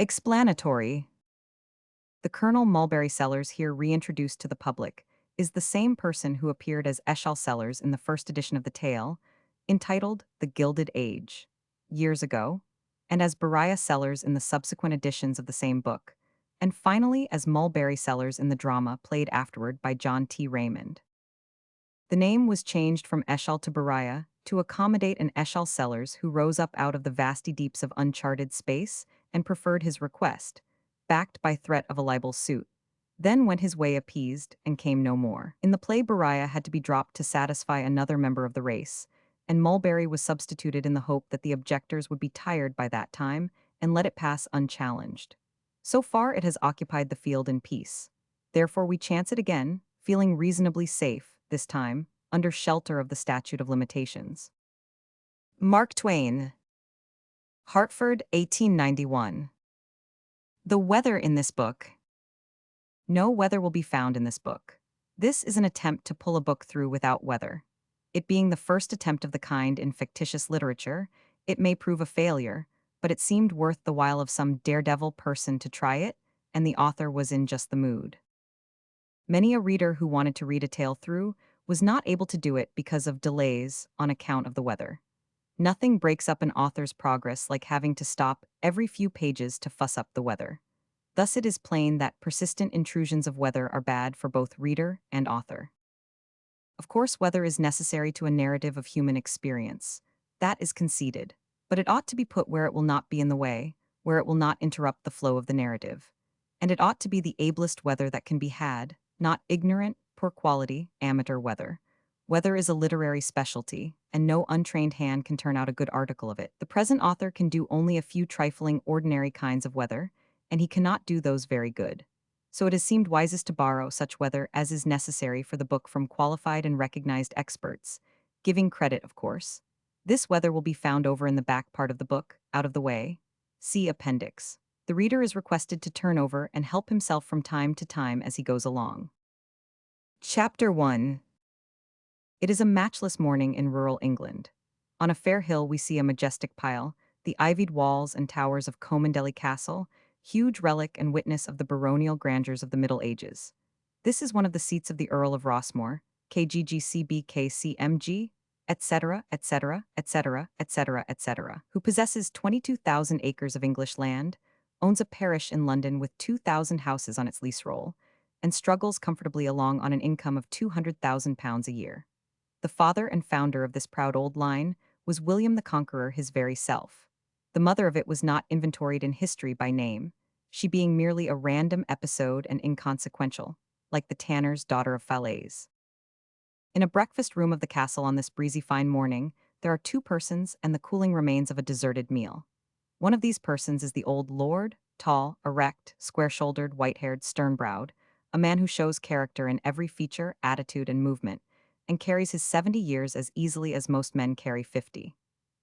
Explanatory. The Colonel Mulberry Sellers here reintroduced to the public is the same person who appeared as Eschal Sellers in the first edition of the tale, entitled The Gilded Age, years ago, and as Beriah Sellers in the subsequent editions of the same book, and finally as Mulberry Sellers in the drama played afterward by John T. Raymond. The name was changed from Eschal to Beriah to accommodate an Eschal Sellers who rose up out of the vasty deeps of uncharted space and preferred his request, backed by threat of a libel suit, then went his way appeased and came no more. In the play, Beriah had to be dropped to satisfy another member of the race, and Mulberry was substituted in the hope that the objectors would be tired by that time and let it pass unchallenged. So far it has occupied the field in peace. Therefore we chance it again, feeling reasonably safe, this time, under shelter of the statute of limitations. Mark Twain. Hartford, 1891. The weather in this book. No weather will be found in this book. This is an attempt to pull a book through without weather. It being the first attempt of the kind in fictitious literature, it may prove a failure, but it seemed worth the while of some daredevil person to try it, and the author was in just the mood. Many a reader who wanted to read a tale through was not able to do it because of delays on account of the weather. Nothing breaks up an author's progress like having to stop every few pages to fuss up the weather. Thus it is plain that persistent intrusions of weather are bad for both reader and author. Of course, weather is necessary to a narrative of human experience. That is conceded, but it ought to be put where it will not be in the way, where it will not interrupt the flow of the narrative. And it ought to be the ablest weather that can be had, not ignorant, poor quality, amateur weather. Weather is a literary specialty, and no untrained hand can turn out a good article of it. The present author can do only a few trifling, ordinary kinds of weather, and he cannot do those very good. So it has seemed wisest to borrow such weather as is necessary for the book from qualified and recognized experts, giving credit, of course. This weather will be found over in the back part of the book, out of the way. See Appendix. The reader is requested to turn over and help himself from time to time as he goes along. Chapter 1. It is a matchless morning in rural England. On a fair hill we see a majestic pile, the ivied walls and towers of Comandelly Castle, huge relic and witness of the baronial grandeurs of the Middle Ages. This is one of the seats of the Earl of Rossmore, KGGCBKCMG, etc., etc., etc., etc., etc., who possesses 22,000 acres of English land, owns a parish in London with 2,000 houses on its lease roll, and struggles comfortably along on an income of £200,000 a year. The father and founder of this proud old line was William the Conqueror his very self. The mother of it was not inventoried in history by name, she being merely a random episode and inconsequential, like the tanner's daughter of Falaise. In a breakfast room of the castle on this breezy fine morning, there are two persons and the cooling remains of a deserted meal. One of these persons is the old lord, tall, erect, square-shouldered, white-haired, stern-browed, a man who shows character in every feature, attitude, and movement, and carries his 70 years as easily as most men carry 50.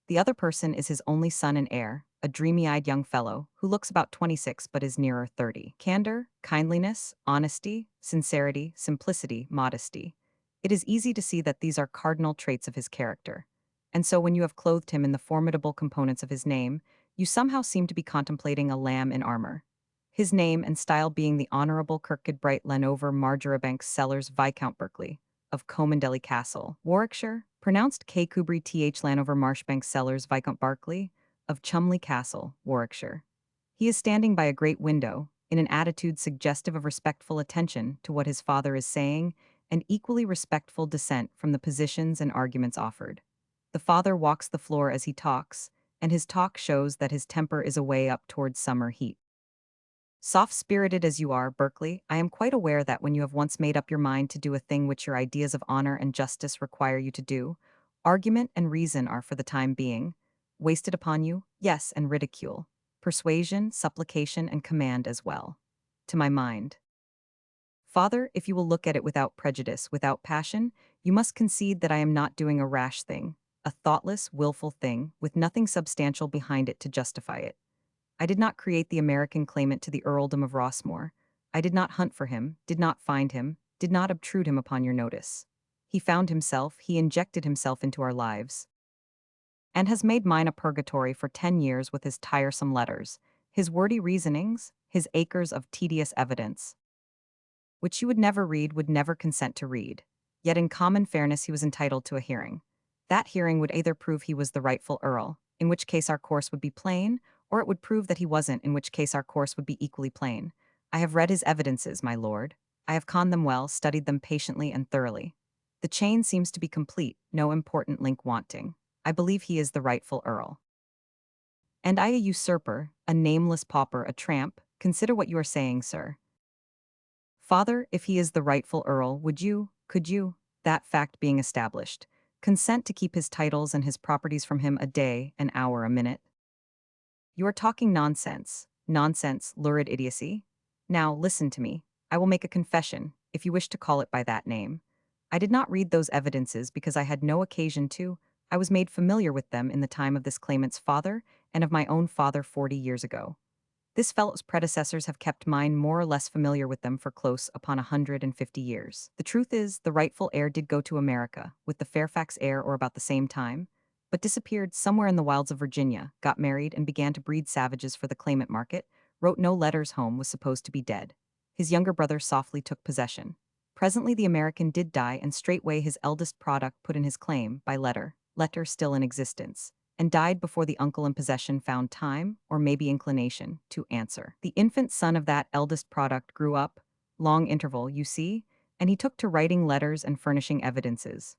The other person is his only son and heir, a dreamy-eyed young fellow who looks about 26 but is nearer 30. Candor, kindliness, honesty, sincerity, simplicity, modesty. It is easy to see that these are cardinal traits of his character. And so when you have clothed him in the formidable components of his name, you somehow seem to be contemplating a lamb in armor. His name and style being the Honourable Kirkcudbright Lanover Marjoribanks Sellers Viscount Berkeley, of Comandelly Castle, Warwickshire, pronounced Kubri Th Lanover Marshbank Sellers Viscount Berkeley, of Chumley Castle, Warwickshire. He is standing by a great window, in an attitude suggestive of respectful attention to what his father is saying, and equally respectful dissent from the positions and arguments offered. The father walks the floor as he talks, and his talk shows that his temper is away up towards summer heat. Soft-spirited as you are, Berkeley, I am quite aware that when you have once made up your mind to do a thing which your ideas of honor and justice require you to do, argument and reason are for the time being wasted upon you, yes, and ridicule, persuasion, supplication, and command as well. To my mind. Father, if you will look at it without prejudice, without passion, you must concede that I am not doing a rash thing, a thoughtless, willful thing, with nothing substantial behind it to justify it. I did not create the American claimant to the earldom of Rossmore. I did not hunt for him, did not find him, did not obtrude him upon your notice. He found himself, he injected himself into our lives, and has made mine a purgatory for 10 years with his tiresome letters, his wordy reasonings, his acres of tedious evidence, which you would never read, would never consent to read. Yet in common fairness he was entitled to a hearing. That hearing would either prove he was the rightful earl, in which case our course would be plain, or it would prove that he wasn't, in which case our course would be equally plain. I have read his evidences, my lord. I have conned them well, studied them patiently and thoroughly. The chain seems to be complete, no important link wanting. I believe he is the rightful earl. And I a usurper, a nameless pauper, a tramp? Consider what you are saying, sir. Father, if he is the rightful earl, could you, that fact being established, consent to keep his titles and his properties from him a day, an hour, a minute? You are talking nonsense. Nonsense, lurid idiocy. Now, listen to me. I will make a confession, if you wish to call it by that name. I did not read those evidences because I had no occasion to. I was made familiar with them in the time of this claimant's father and of my own father 40 years ago. This fellow's predecessors have kept mine more or less familiar with them for close upon 150 years. The truth is, the rightful heir did go to America, with the Fairfax heir or about the same time, but disappeared somewhere in the wilds of Virginia, got married and began to breed savages for the claimant market, wrote no letters home, was supposed to be dead. His younger brother softly took possession. Presently the American did die, and straightway his eldest product put in his claim, by letter still in existence, and died before the uncle in possession found time, or maybe inclination, to answer. The infant son of that eldest product grew up, long interval, you see, and he took to writing letters and furnishing evidences.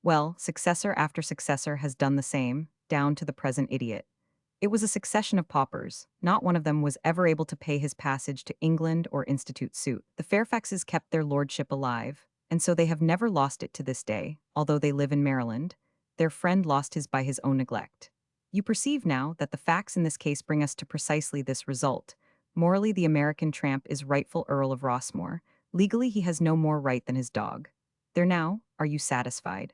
Well, successor after successor has done the same, down to the present idiot. It was a succession of paupers. Not one of them was ever able to pay his passage to England or institute suit. The Fairfaxes kept their lordship alive, and so they have never lost it to this day, although they live in Maryland. Their friend lost his by his own neglect. You perceive now that the facts in this case bring us to precisely this result. Morally, the American tramp is rightful Earl of Rossmore. Legally, he has no more right than his dog. There now, are you satisfied?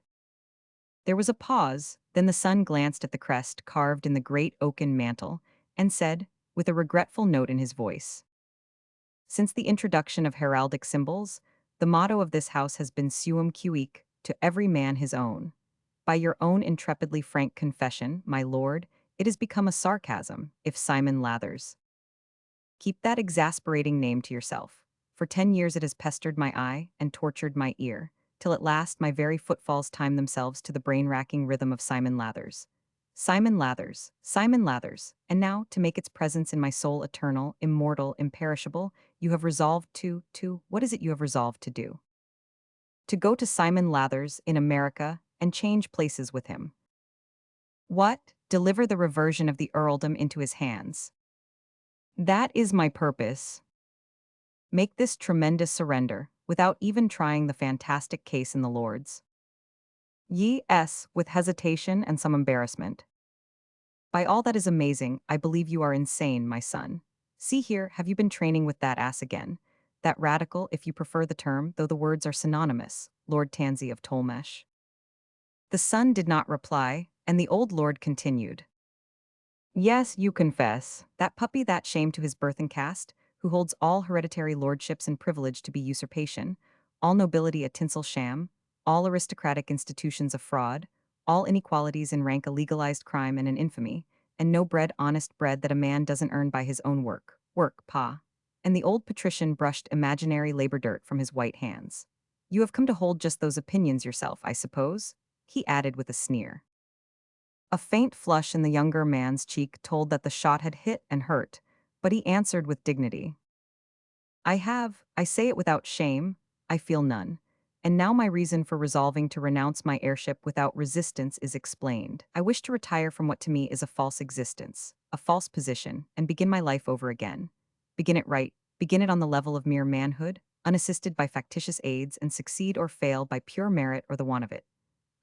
There was a pause, then the son glanced at the crest carved in the great oaken mantel, and said, with a regretful note in his voice, "Since the introduction of heraldic symbols, the motto of this house has been suum cuique, to every man his own. By your own intrepidly frank confession, my lord, it has become a sarcasm, if Simon Lathers. Keep that exasperating name to yourself. For 10 years it has pestered my eye and tortured my ear, till at last my very footfalls time themselves to the brain-racking rhythm of Simon Lathers. Simon Lathers, Simon Lathers, and now, to make its presence in my soul eternal, immortal, imperishable, you have resolved what is it you have resolved to do? To go to Simon Lathers in America and change places with him. What? Deliver the reversion of the earldom into his hands. That is my purpose. Make this tremendous surrender, without even trying the fantastic case in the Lords. Yes, with hesitation and some embarrassment. By all that is amazing, I believe you are insane, my son. See here, have you been training with that ass again? That radical, if you prefer the term, though the words are synonymous, Lord Tansey of Tolmesh. The son did not reply, and the old lord continued. Yes, you confess, that puppy, that shame to his birth and caste, who holds all hereditary lordships and privilege to be usurpation, all nobility a tinsel sham, all aristocratic institutions a fraud, all inequalities in rank a legalized crime and an infamy, and no bread honest bread that a man doesn't earn by his own work, pa. And the old patrician brushed imaginary labor dirt from his white hands. You have come to hold just those opinions yourself, I suppose? He added with a sneer. A faint flush in the younger man's cheek told that the shot had hit and hurt, but he answered with dignity. I say it without shame, I feel none. And now my reason for resolving to renounce my heirship without resistance is explained. I wish to retire from what to me is a false existence, a false position, and begin my life over again. Begin it right, begin it on the level of mere manhood, unassisted by factitious aids, and succeed or fail by pure merit or the want of it.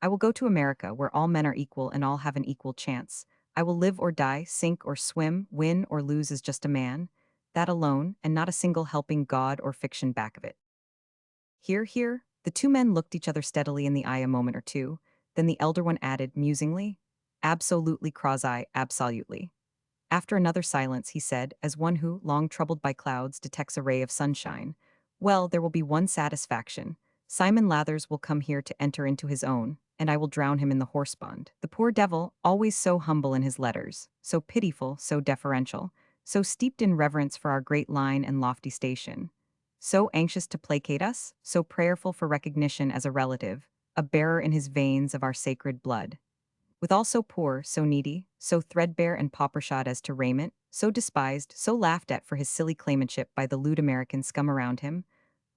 I will go to America, where all men are equal and all have an equal chance. I will live or die, sink or swim, win or lose as just a man. That alone, and not a single helping god or fiction back of it. Here, the two men looked each other steadily in the eye a moment or two, then the elder one added, musingly, absolutely, cross-eye, absolutely. After another silence, he said, as one who, long troubled by clouds, detects a ray of sunshine, well, there will be one satisfaction. Simon Lathers will come here to enter into his own, and I will drown him in the horsepond. The poor devil, always so humble in his letters, so pitiful, so deferential, so steeped in reverence for our great line and lofty station, so anxious to placate us, so prayerful for recognition as a relative, a bearer in his veins of our sacred blood. Withal so poor, so needy, so threadbare and pauper-shod as to raiment, so despised, so laughed at for his silly claimantship by the lewd American scum around him,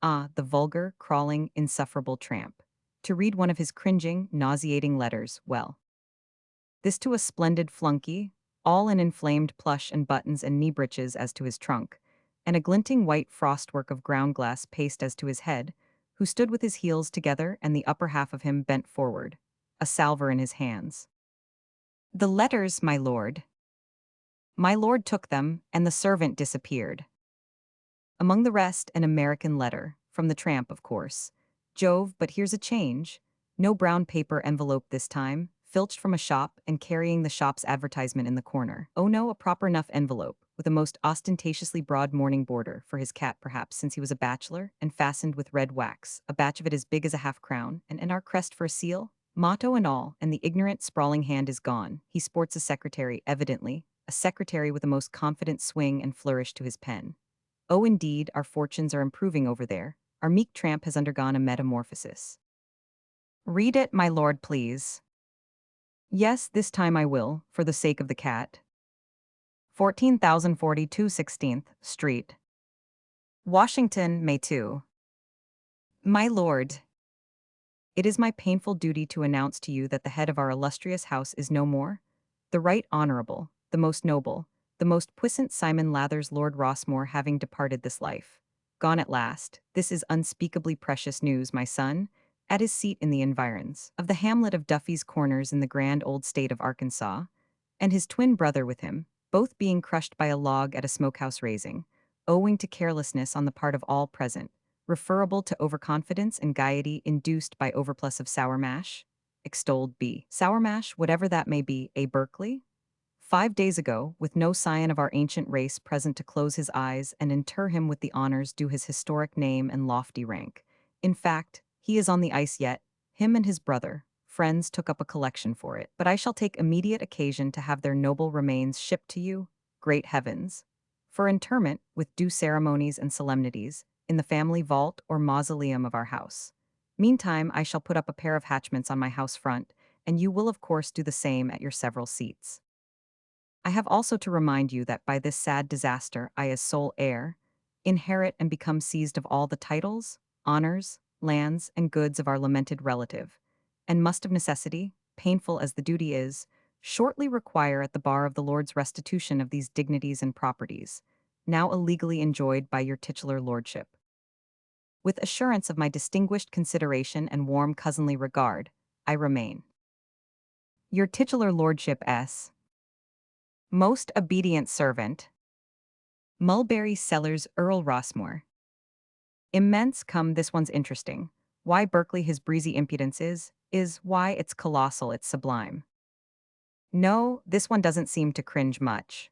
ah, the vulgar, crawling, insufferable tramp. To read one of his cringing, nauseating letters, well. This to a splendid flunky, all in inflamed plush and buttons and knee breeches as to his trunk, and a glinting white frostwork of ground-glass paste as to his head, who stood with his heels together and the upper half of him bent forward, a salver in his hands. The letters, my lord. My lord took them, and the servant disappeared. Among the rest, an American letter, from the tramp, of course. Jove, but here's a change. No brown paper envelope this time, filched from a shop and carrying the shop's advertisement in the corner. Oh no, a proper enough envelope, with a most ostentatiously broad mourning border, for his cat perhaps, since he was a bachelor, and fastened with red wax, a batch of it as big as a half-crown, and our crest for a seal? Motto and all, and the ignorant, sprawling hand is gone. He sports a secretary, evidently, a secretary with a most confident swing and flourish to his pen. Oh, indeed, our fortunes are improving over there. Our meek tramp has undergone a metamorphosis. Read it, my lord, please. Yes, this time I will, for the sake of the cat. 14,042 16th Street. Washington, May 2. My lord, it is my painful duty to announce to you that the head of our illustrious house is no more. The right honorable, the most noble, the most puissant Simon Lathers Lord Rossmore having departed this life. Gone at last, this is unspeakably precious news, my son, at his seat in the environs of the hamlet of Duffy's Corners in the grand old state of Arkansas, and his twin brother with him, both being crushed by a log at a smokehouse raising, owing to carelessness on the part of all present, referable to overconfidence and gaiety induced by overplus of sour mash? Extolled be sour mash, whatever that may be, a Berkeley? 5 days ago, with no scion of our ancient race present to close his eyes and inter him with the honors due his historic name and lofty rank. In fact, he is on the ice yet. Him and his brother, friends took up a collection for it, but I shall take immediate occasion to have their noble remains shipped to you, great heavens, for interment, with due ceremonies and solemnities, in the family vault or mausoleum of our house. Meantime, I shall put up a pair of hatchments on my house front, and you will of course do the same at your several seats. I have also to remind you that by this sad disaster I as sole heir, inherit and become seized of all the titles, honors, lands, and goods of our lamented relative, and must of necessity, painful as the duty is, shortly require at the bar of the Lord's restitution of these dignities and properties, now illegally enjoyed by your titular lordship. With assurance of my distinguished consideration and warm cousinly regard, I remain your titular lordship S. Most obedient servant, Mulberry Sellers Earl Rossmore. Immense, come, this one's interesting. Why Berkeley his breezy impudence is why it's colossal, it's sublime. No, this one doesn't seem to cringe much.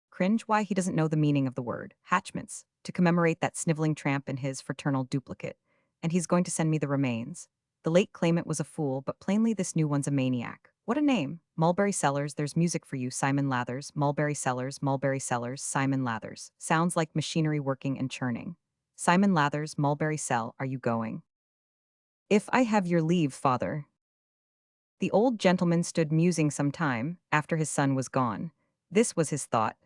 Cringe? Why, he doesn't know the meaning of the word. Hatchments, to commemorate that sniveling tramp and his fraternal duplicate. And he's going to send me the remains. The late claimant was a fool, but plainly this new one's a maniac. What a name! Mulberry Sellers, there's music for you, Simon Lathers. Mulberry Sellers, Simon Lathers. Sounds like machinery working and churning. Simon Lathers, Mulberry Cell, are you going? If I have your leave, father. The old gentleman stood musing some time, after his son was gone. This was his thought.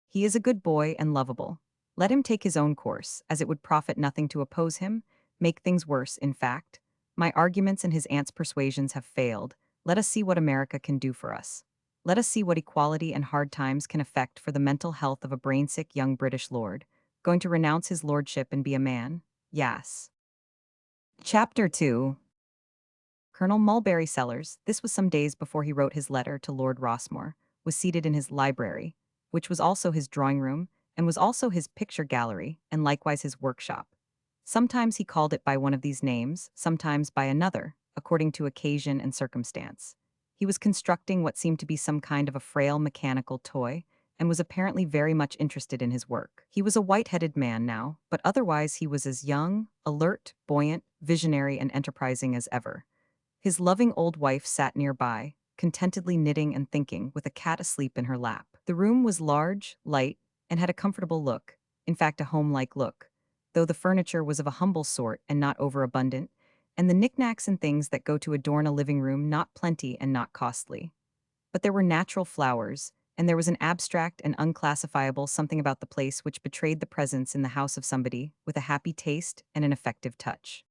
He is a good boy and lovable. Let him take his own course, as it would profit nothing to oppose him, make things worse, in fact. My arguments and his aunt's persuasions have failed. Let us see what America can do for us. Let us see what equality and hard times can effect for the mental health of a brainsick young British lord, going to renounce his lordship and be a man. Yes. Chapter 2. Colonel Mulberry Sellers, this was some days before he wrote his letter to Lord Rossmore, was seated in his library, which was also his drawing room, and was also his picture gallery, and likewise his workshop. Sometimes he called it by one of these names, sometimes by another, according to occasion and circumstance. He was constructing what seemed to be some kind of a frail mechanical toy, and was apparently very much interested in his work. He was a white-headed man now, but otherwise he was as young, alert, buoyant, visionary, and enterprising as ever. His loving old wife sat nearby, contentedly knitting and thinking, with a cat asleep in her lap. The room was large, light, and had a comfortable look, in fact, a home-like look, though the furniture was of a humble sort and not overabundant, and the knickknacks and things that go to adorn a living room not plenty and not costly. But there were natural flowers, and there was an abstract and unclassifiable something about the place which betrayed the presence in the house of somebody with a happy taste and an effective touch.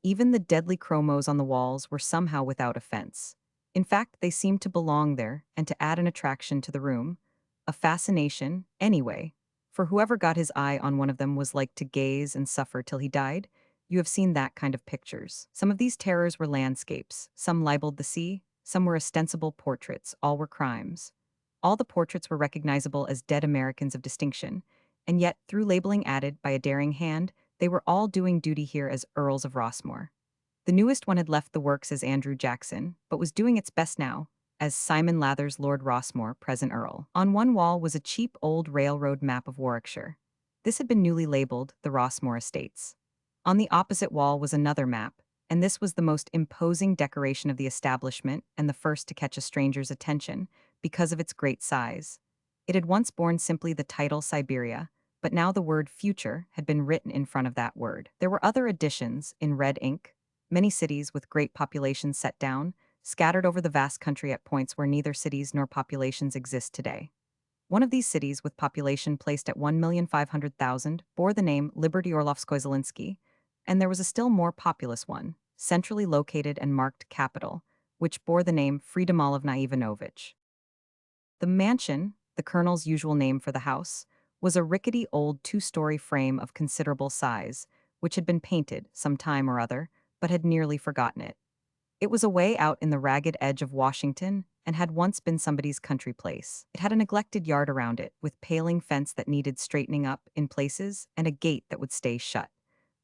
Even the deadly chromos on the walls were somehow without offense. In fact, they seemed to belong there and to add an attraction to the room, a fascination, anyway, for whoever got his eye on one of them was like to gaze and suffer till he died. You have seen that kind of pictures. Some of these terrors were landscapes, some libeled the sea, some were ostensible portraits, all were crimes. All the portraits were recognizable as dead Americans of distinction, and yet, through labeling added by a daring hand, they were all doing duty here as Earls of Rossmore. The newest one had left the works as Andrew Jackson, but was doing its best now, as Simon Lather's Lord Rossmore, present Earl. On one wall was a cheap old railroad map of Warwickshire. This had been newly labeled the Rossmore Estates. On the opposite wall was another map, and this was the most imposing decoration of the establishment and the first to catch a stranger's attention because of its great size. It had once borne simply the title Siberia, but now the word future had been written in front of that word. There were other additions, in red ink, many cities with great populations set down, scattered over the vast country at points where neither cities nor populations exist today. One of these cities, with population placed at 1,500,000, bore the name Liberty Orlovskoye-Zelinsky, and there was a still more populous one, centrally located and marked capital, which bore the name Freedomovna Ivanovich. The mansion, the colonel's usual name for the house, was a rickety old two-story frame of considerable size, which had been painted some time or other, but had nearly forgotten it. It was away out in the ragged edge of Washington and had once been somebody's country place. It had a neglected yard around it, with paling fence that needed straightening up in places and a gate that would stay shut.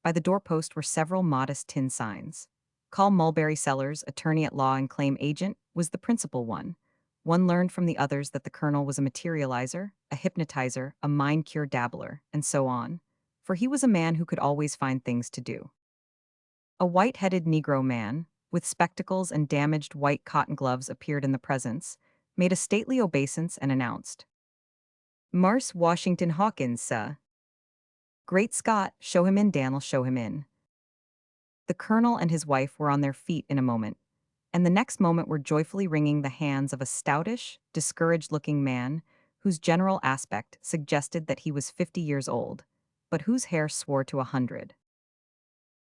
By the doorpost were several modest tin signs. Call Mulberry Sellers, attorney at law and claim agent, was the principal one. One learned from the others that the colonel was a materializer, a hypnotizer, a mind-cure dabbler, and so on, for he was a man who could always find things to do. A white-headed Negro man, with spectacles and damaged white cotton gloves appeared in the presence, made a stately obeisance and announced, "Marse Washington Hawkins, sah." "Great Scott, show him in, Dan'll show him in." The colonel and his wife were on their feet in a moment, and the next moment were joyfully wringing the hands of a stoutish, discouraged-looking man whose general aspect suggested that he was 50 years old, but whose hair swore to 100.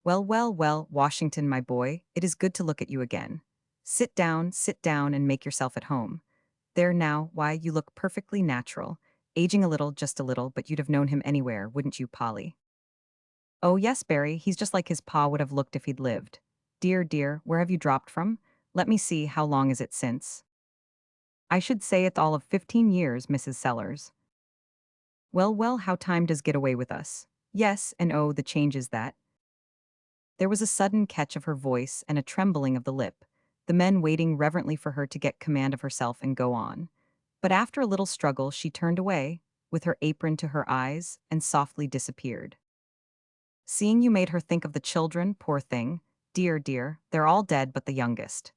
"Well, well, well, Washington, my boy, it is good to look at you again. Sit down, and make yourself at home. There now, why, you look perfectly natural, aging a little, just a little, but you'd have known him anywhere, wouldn't you, Polly?" "Oh, yes, Barry, he's just like his pa would have looked if he'd lived. Dear, dear, where have you dropped from? Let me see, how long is it since?" "I should say it's all of 15 years, Mrs. Sellers." "Well, well, how time does get away with us. Yes, and oh, the changes that—" There was a sudden catch of her voice and a trembling of the lip, the men waiting reverently for her to get command of herself and go on. But after a little struggle she turned away, with her apron to her eyes, and softly disappeared. Seeing you made her think of the children, poor thing. Dear, dear, they're all dead but the youngest.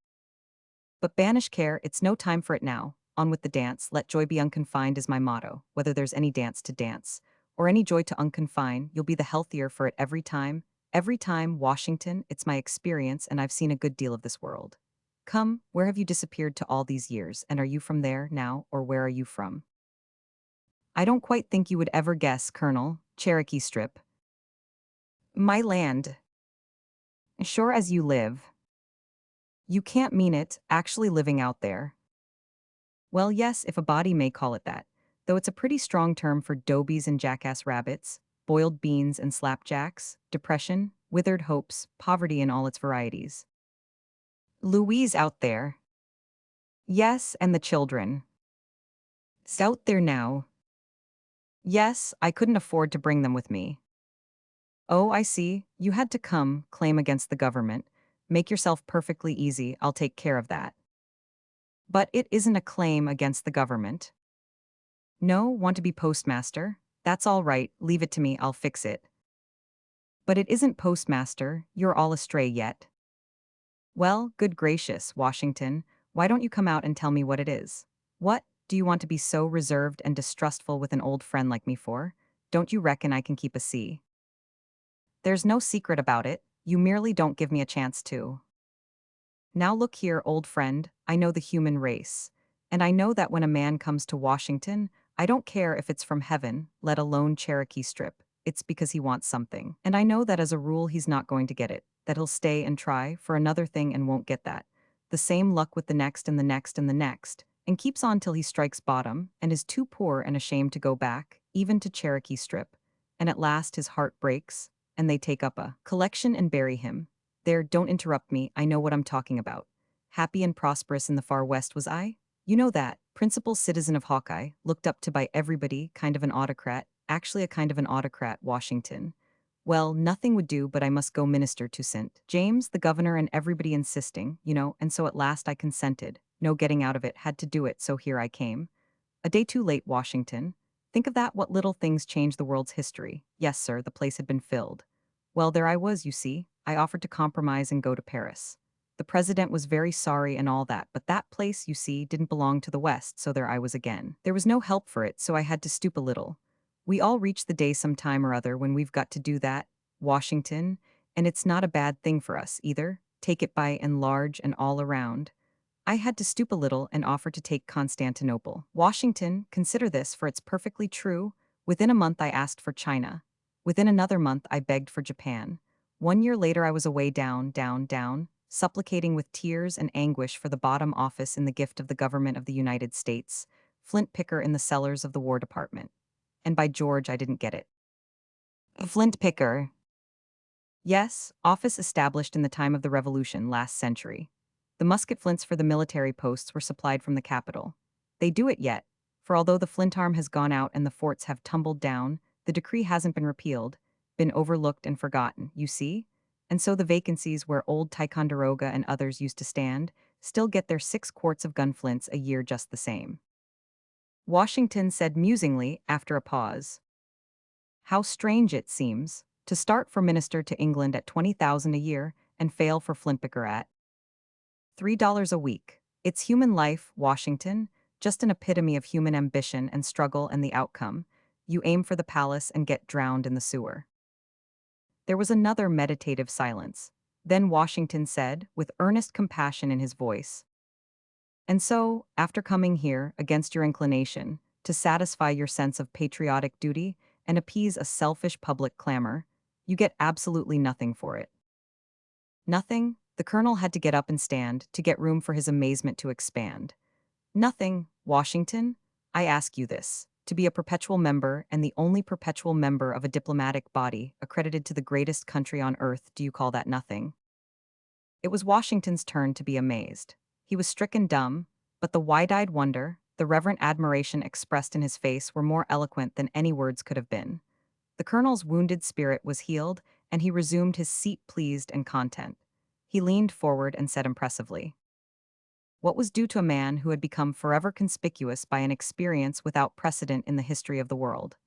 But banish care, it's no time for it now. On with the dance, let joy be unconfined is my motto, whether there's any dance to dance, or any joy to unconfine, you'll be the healthier for it every time. Every time, Washington, it's my experience and I've seen a good deal of this world. Come, where have you disappeared to all these years, and are you from there, now, or where are you from? I don't quite think you would ever guess, Colonel, Cherokee Strip. My land. Sure as you live. You can't mean it, actually living out there. Well, yes, if a body may call it that, though it's a pretty strong term for dobies and jackass rabbits, boiled beans and slapjacks, depression, withered hopes, poverty in all its varieties. Louise out there. Yes, and the children. It's out there now. Yes, I couldn't afford to bring them with me. Oh, I see, you had to come, claim against the government. Make yourself perfectly easy, I'll take care of that. But it isn't a claim against the government. No, want to be postmaster? That's all right, leave it to me, I'll fix it. But it isn't postmaster, you're all astray yet. Well, good gracious, Washington, why don't you come out and tell me what it is? What? Do you want to be so reserved and distrustful with an old friend like me for? Don't you reckon I can keep a C? There's no secret about it, you merely don't give me a chance to. Now look here, old friend, I know the human race. And I know that when a man comes to Washington, I don't care if it's from heaven, let alone Cherokee Strip. It's because he wants something. And I know that as a rule he's not going to get it, that he'll stay and try for another thing and won't get that. The same luck with the next and the next and the next, and keeps on till he strikes bottom and is too poor and ashamed to go back, even to Cherokee Strip. And at last his heart breaks, and they take up a collection and bury him. There, don't interrupt me, I know what I'm talking about. Happy and prosperous in the far west was I? You know that, principal citizen of Hawkeye, looked up to by everybody, kind of an autocrat, actually a kind of an autocrat, Washington. Well, nothing would do but I must go minister to St. James, the governor, and everybody insisting, and so at last I consented. No getting out of it, had to do it, so here I came. A day too late, Washington. Think of that, what little things change the world's history. Yes, sir, the place had been filled. Well, there I was, you see. I offered to compromise and go to Paris. The president was very sorry and all that, but that place, you see, didn't belong to the West, so there I was again. There was no help for it, so I had to stoop a little. We all reach the day some time or other when we've got to do that, Washington, and it's not a bad thing for us, either. Take it by and large and all around. I had to stoop a little and offer to take Constantinople. Washington, consider this, for it's perfectly true. Within a month I asked for China. Within another month I begged for Japan. 1 year later I was away down, down, down, supplicating with tears and anguish for the bottom office in the gift of the government of the United States, flint picker in the cellars of the War Department. And by George, I didn't get it. A flint picker. Yes, office established in the time of the Revolution last century. The musket flints for the military posts were supplied from the capital. They do it yet, for although the flint arm has gone out and the forts have tumbled down, the decree hasn't been repealed, been overlooked and forgotten, you see? And so the vacancies where old Ticonderoga and others used to stand still get their 6 quarts of gun flints a year just the same. Washington said musingly after a pause. How strange it seems, to start for minister to England at 20,000 a year and fail for flintpicker at $3 a week. It's human life, Washington, just an epitome of human ambition and struggle and the outcome. You aim for the palace and get drowned in the sewer. There was another meditative silence. Then Washington said, with earnest compassion in his voice, "And so, after coming here, against your inclination, to satisfy your sense of patriotic duty and appease a selfish public clamor, you get absolutely nothing for it." Nothing? The colonel had to get up and stand to get room for his amazement to expand. Nothing, Washington? I ask you this. To be a perpetual member and the only perpetual member of a diplomatic body accredited to the greatest country on earth, do you call that nothing? It was Washington's turn to be amazed. He was stricken dumb, but the wide-eyed wonder, the reverent admiration expressed in his face were more eloquent than any words could have been. The colonel's wounded spirit was healed, and he resumed his seat pleased and content. He leaned forward and said impressively, "What was due to a man who had become forever conspicuous by an experience without precedent in the history of the world?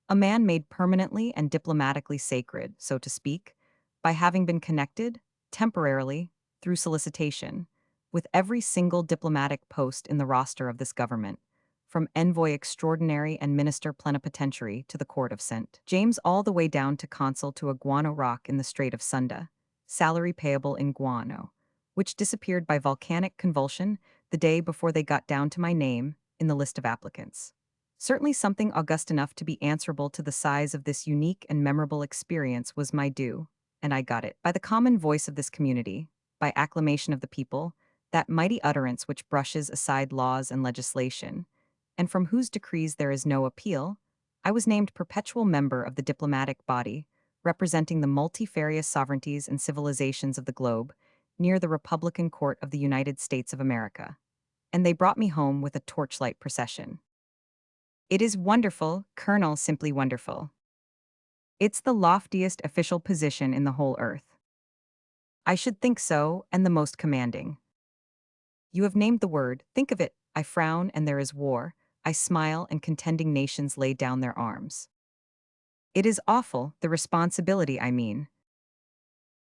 A man made permanently and diplomatically sacred, so to speak, by having been connected, temporarily, through solicitation, with every single diplomatic post in the roster of this government, from envoy extraordinary and minister plenipotentiary to the court of St. James all the way down to consul to a guano rock in the Strait of Sunda, salary payable in guano, which disappeared by volcanic convulsion the day before they got down to my name in the list of applicants. Certainly something august enough to be answerable to the size of this unique and memorable experience was my due, and I got it. By the common voice of this community, by acclamation of the people, that mighty utterance which brushes aside laws and legislation, and from whose decrees there is no appeal, I was named perpetual member of the diplomatic body, representing the multifarious sovereignties and civilizations of the globe, near the Republican Court of the United States of America. And they brought me home with a torchlight procession. It is wonderful, Colonel, simply wonderful. It's the loftiest official position in the whole earth. I should think so, and the most commanding. You have named the word, think of it, I frown and there is war, I smile and contending nations lay down their arms. It is awful, the responsibility, I mean.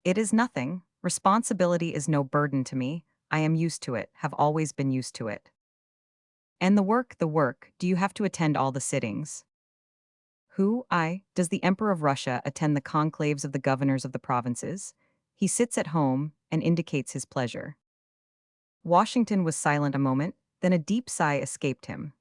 It is nothing, responsibility is no burden to me, I am used to it, have always been used to it. And the work, do you have to attend all the sittings? Who, does the Emperor of Russia attend the conclaves of the governors of the provinces? He sits at home and indicates his pleasure. Washington was silent a moment, then a deep sigh escaped him.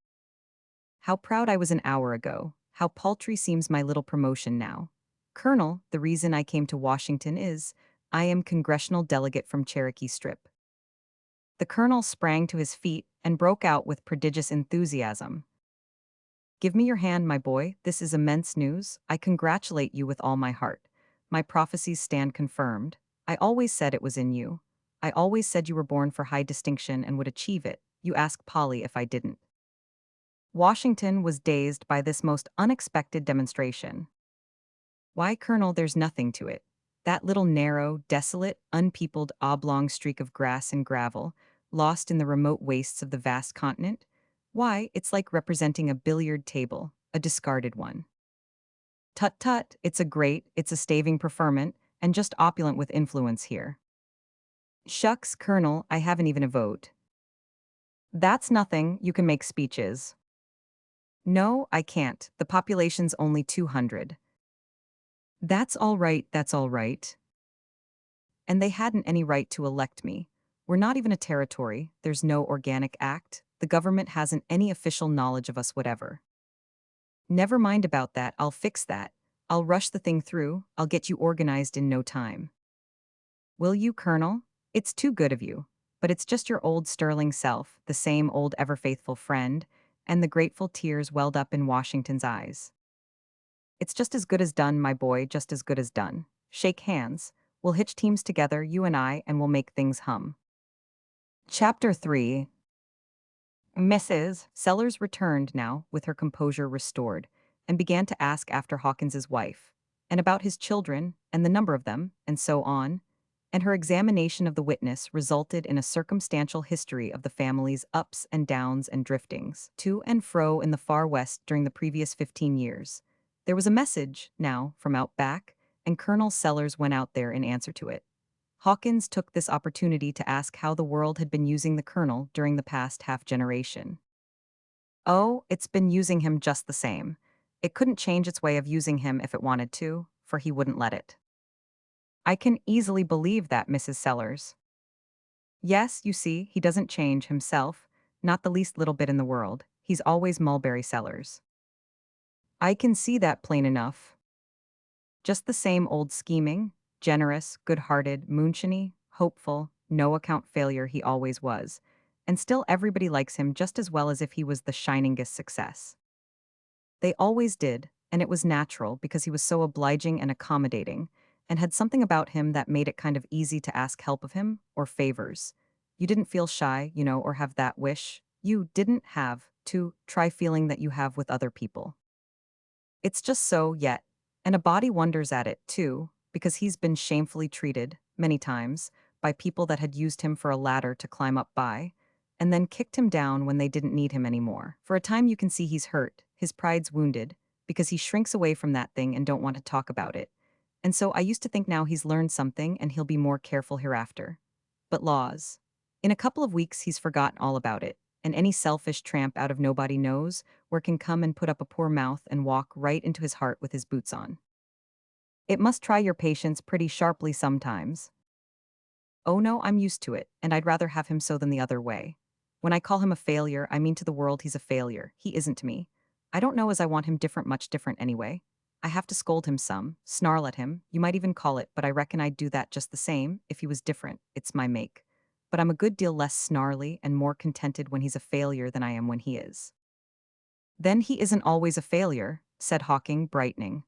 How proud I was an hour ago. How paltry seems my little promotion now. Colonel, the reason I came to Washington is, I am congressional delegate from Cherokee Strip. The colonel sprang to his feet and broke out with prodigious enthusiasm. Give me your hand, my boy, this is immense news. I congratulate you with all my heart. My prophecies stand confirmed. I always said it was in you. I always said you were born for high distinction and would achieve it. You ask Polly if I didn't. Washington was dazed by this most unexpected demonstration. Why, Colonel, there's nothing to it. That little narrow, desolate, unpeopled oblong streak of grass and gravel, lost in the remote wastes of the vast continent? Why, it's like representing a billiard table, a discarded one. Tut tut, it's a staving preferment, and just opulent with influence here. Shucks, Colonel, I haven't even a vote. That's nothing, you can make speeches. No, I can't, the population's only 200. That's all right, that's all right. And they hadn't any right to elect me. We're not even a territory, there's no organic act, the government hasn't any official knowledge of us whatever. Never mind about that, I'll fix that. I'll rush the thing through, I'll get you organized in no time. Will you, Colonel? It's too good of you. But it's just your old sterling self, the same old ever-faithful friend, and the grateful tears welled up in Washington's eyes. It's just as good as done, my boy, just as good as done. Shake hands. We'll hitch teams together, you and I, and we'll make things hum. Chapter 3. Mrs. Sellers returned now, with her composure restored, and began to ask after Hawkins's wife, and about his children, and the number of them, and so on, and her examination of the witness resulted in a circumstantial history of the family's ups and downs and driftings, to and fro in the far west during the previous 15 years. There was a message, now, from out back, and Colonel Sellers went out there in answer to it. Hawkins took this opportunity to ask how the world had been using the colonel during the past half-generation. Oh, it's been using him just the same. It couldn't change its way of using him if it wanted to, for he wouldn't let it. I can easily believe that, Mrs. Sellers. Yes, you see, he doesn't change himself, not the least little bit in the world. He's always Mulberry Sellers. I can see that plain enough. Just the same old scheming, generous, good-hearted, moonshiny, hopeful, no-account failure he always was, and still everybody likes him just as well as if he was the shiningest success. They always did, and it was natural because he was so obliging and accommodating, and had something about him that made it kind of easy to ask help of him, or favors. You didn't feel shy, or have that wish. You didn't have to try feeling that you have with other people. It's just so, yet. And a body wonders at it, too, because he's been shamefully treated, many times, by people that had used him for a ladder to climb up by, and then kicked him down when they didn't need him anymore. For a time you can see he's hurt, his pride's wounded, because he shrinks away from that thing and don't want to talk about it. And so I used to think now he's learned something and he'll be more careful hereafter. But laws. In a couple of weeks he's forgotten all about it, and any selfish tramp out of nobody knows where can come and put up a poor mouth and walk right into his heart with his boots on. It must try your patience pretty sharply sometimes. Oh no, I'm used to it, and I'd rather have him so than the other way. When I call him a failure, I mean to the world he's a failure. He isn't to me. I don't know as I want him different, much different anyway. I have to scold him some, snarl at him, you might even call it, but I reckon I'd do that just the same if he was different. It's my make. But I'm a good deal less snarly and more contented when he's a failure than I am when he is. Then he isn't always a failure, said Hawking, brightening.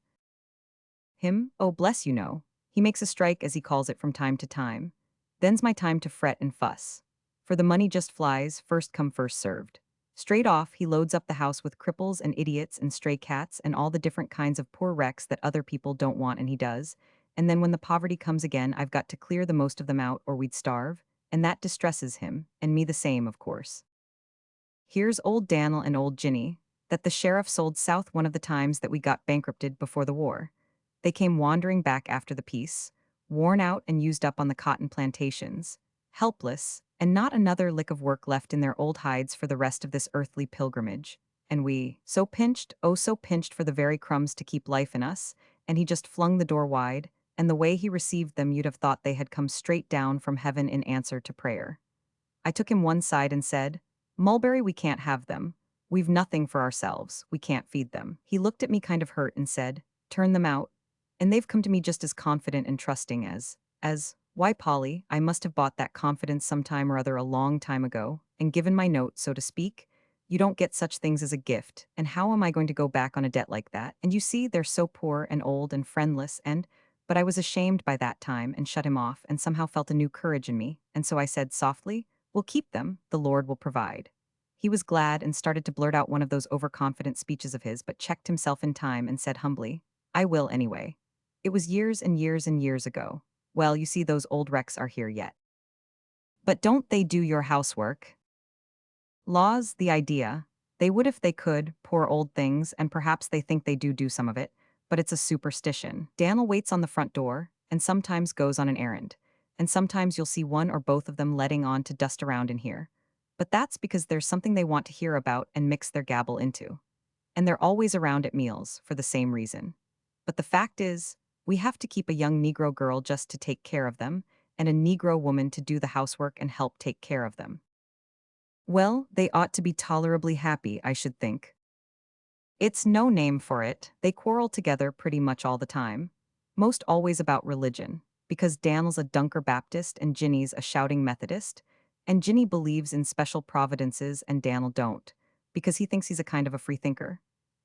Him? Oh, bless you, no. He makes a strike, as he calls it, from time to time. Then's my time to fret and fuss. For the money just flies, first come first served. Straight off, he loads up the house with cripples and idiots and stray cats and all the different kinds of poor wrecks that other people don't want, and he does. And then when the poverty comes again, I've got to clear the most of them out or we'd starve, and that distresses him, and me the same, of course. Here's old Dan'l and old Ginny, that the sheriff sold south one of the times that we got bankrupted before the war. They came wandering back after the peace, worn out and used up on the cotton plantations, helpless, and not another lick of work left in their old hides for the rest of this earthly pilgrimage. And we, so pinched, oh so pinched for the very crumbs to keep life in us, and he just flung the door wide, and the way he received them you'd have thought they had come straight down from heaven in answer to prayer. I took him one side and said, "Mulberry, we can't have them. We've nothing for ourselves. We can't feed them." He looked at me kind of hurt and said, "Turn them out." And they've come to me just as confident and trusting why, Polly, I must have bought that confidence some time or other a long time ago, and given my note, so to speak. You don't get such things as a gift, and how am I going to go back on a debt like that? And you see, they're so poor and old and friendless, but I was ashamed by that time and shut him off and somehow felt a new courage in me, and so I said softly, "We'll keep them, the Lord will provide." He was glad and started to blurt out one of those overconfident speeches of his, but checked himself in time and said humbly, "I will anyway." It was years and years and years ago. Well, you see, those old wrecks are here yet. But don't they do your housework? Laws, the idea. They would if they could, poor old things, and perhaps they think they do some of it, but it's a superstition. Daniel waits on the front door, and sometimes goes on an errand. And sometimes you'll see one or both of them letting on to dust around in here. But that's because there's something they want to hear about and mix their gabble into. And they're always around at meals, for the same reason. But the fact is, we have to keep a young Negro girl just to take care of them, and a Negro woman to do the housework and help take care of them. Well, they ought to be tolerably happy, I should think. It's no name for it. They quarrel together pretty much all the time. Most always about religion, because Dan'l's a Dunker Baptist and Ginny's a shouting Methodist, and Ginny believes in special providences and Dan'l don't, because he thinks he's a kind of a freethinker.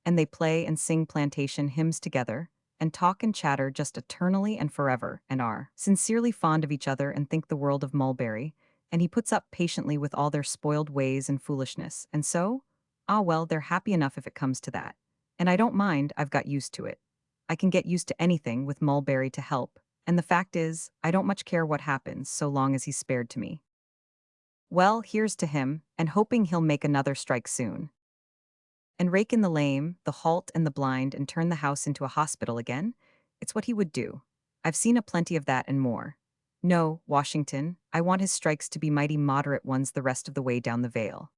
And they play and sing plantation hymns together, and talk and chatter just eternally and forever, and are sincerely fond of each other and think the world of Mulberry, and he puts up patiently with all their spoiled ways and foolishness, and so, ah well, they're happy enough if it comes to that. And I don't mind, I've got used to it. I can get used to anything with Mulberry to help, and the fact is, I don't much care what happens so long as he's spared to me. Well, here's to him, and hoping he'll make another strike soon. And rake in the lame, the halt and the blind and turn the house into a hospital again? It's what he would do. I've seen a plenty of that and more. No, Washington, I want his strikes to be mighty moderate ones the rest of the way down the Vale.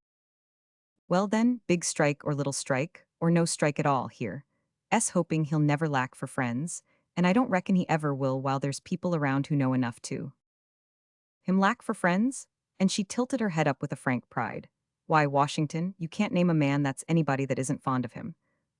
Well then, big strike or little strike, or no strike at all here. Hoping he'll never lack for friends, and I don't reckon he ever will while there's people around who know enough to. Him lack for friends? And she tilted her head up with a frank pride. Why, Washington, you can't name a man that's anybody that isn't fond of him.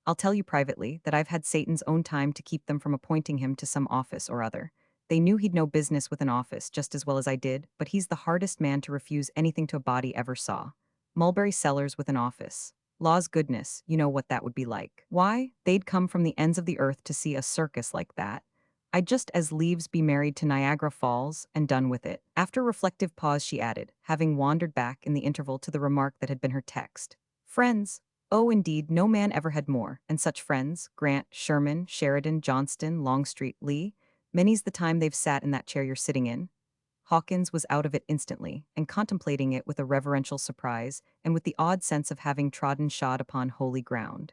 I'll tell you privately that I've had Satan's own time to keep them from appointing him to some office or other. They knew he'd no business with an office just as well as I did, but he's the hardest man to refuse anything to a body ever saw. Mulberry Sellers with an office. Law's goodness, you know what that would be like. Why, they'd come from the ends of the earth to see a circus like that. I'd just as lieves be married to Niagara Falls and done with it. After a reflective pause, she added, having wandered back in the interval to the remark that had been her text. Friends. Oh, indeed, no man ever had more, and such friends, Grant, Sherman, Sheridan, Johnston, Longstreet, Lee. Many's the time they've sat in that chair you're sitting in. Hawkins was out of it instantly, and contemplating it with a reverential surprise, and with the odd sense of having trodden shod upon holy ground.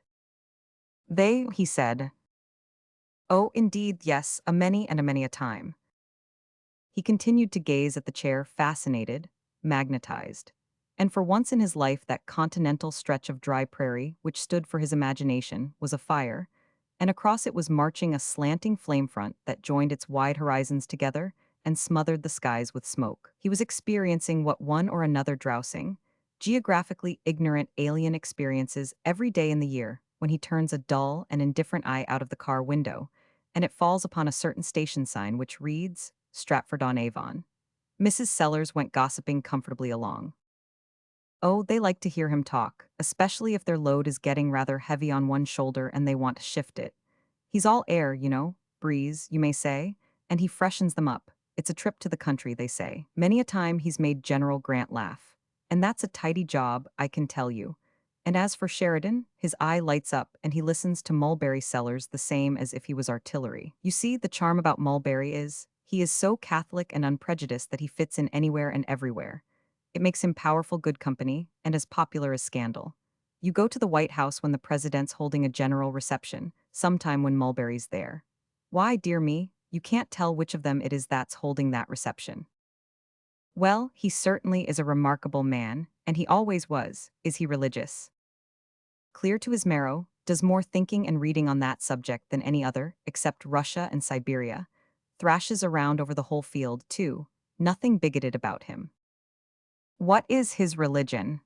They, he said. Oh, indeed, yes, a many and a many a time. He continued to gaze at the chair, fascinated, magnetized. And for once in his life, that continental stretch of dry prairie, which stood for his imagination, was afire, and across it was marching a slanting flame front that joined its wide horizons together and smothered the skies with smoke. He was experiencing what one or another drowsing, geographically ignorant alien experiences every day in the year when he turns a dull and indifferent eye out of the car window, and it falls upon a certain station sign which reads, Stratford-on-Avon. Mrs. Sellers went gossiping comfortably along. Oh, they like to hear him talk, especially if their load is getting rather heavy on one shoulder and they want to shift it. He's all air, you know, breeze, you may say, and he freshens them up. It's a trip to the country, they say. Many a time he's made General Grant laugh. And that's a tidy job, I can tell you. And as for Sheridan, his eye lights up and he listens to Mulberry Sellers the same as if he was artillery. You see, the charm about Mulberry is, he is so Catholic and unprejudiced that he fits in anywhere and everywhere. It makes him powerful good company and as popular as scandal. You go to the White House when the president's holding a general reception, sometime when Mulberry's there. Why, dear me, you can't tell which of them it is that's holding that reception. Well, he certainly is a remarkable man, and he always was. Is he religious? Clear to his marrow, does more thinking and reading on that subject than any other, except Russia and Siberia. Thrashes around over the whole field, too. Nothing bigoted about him. What is his religion?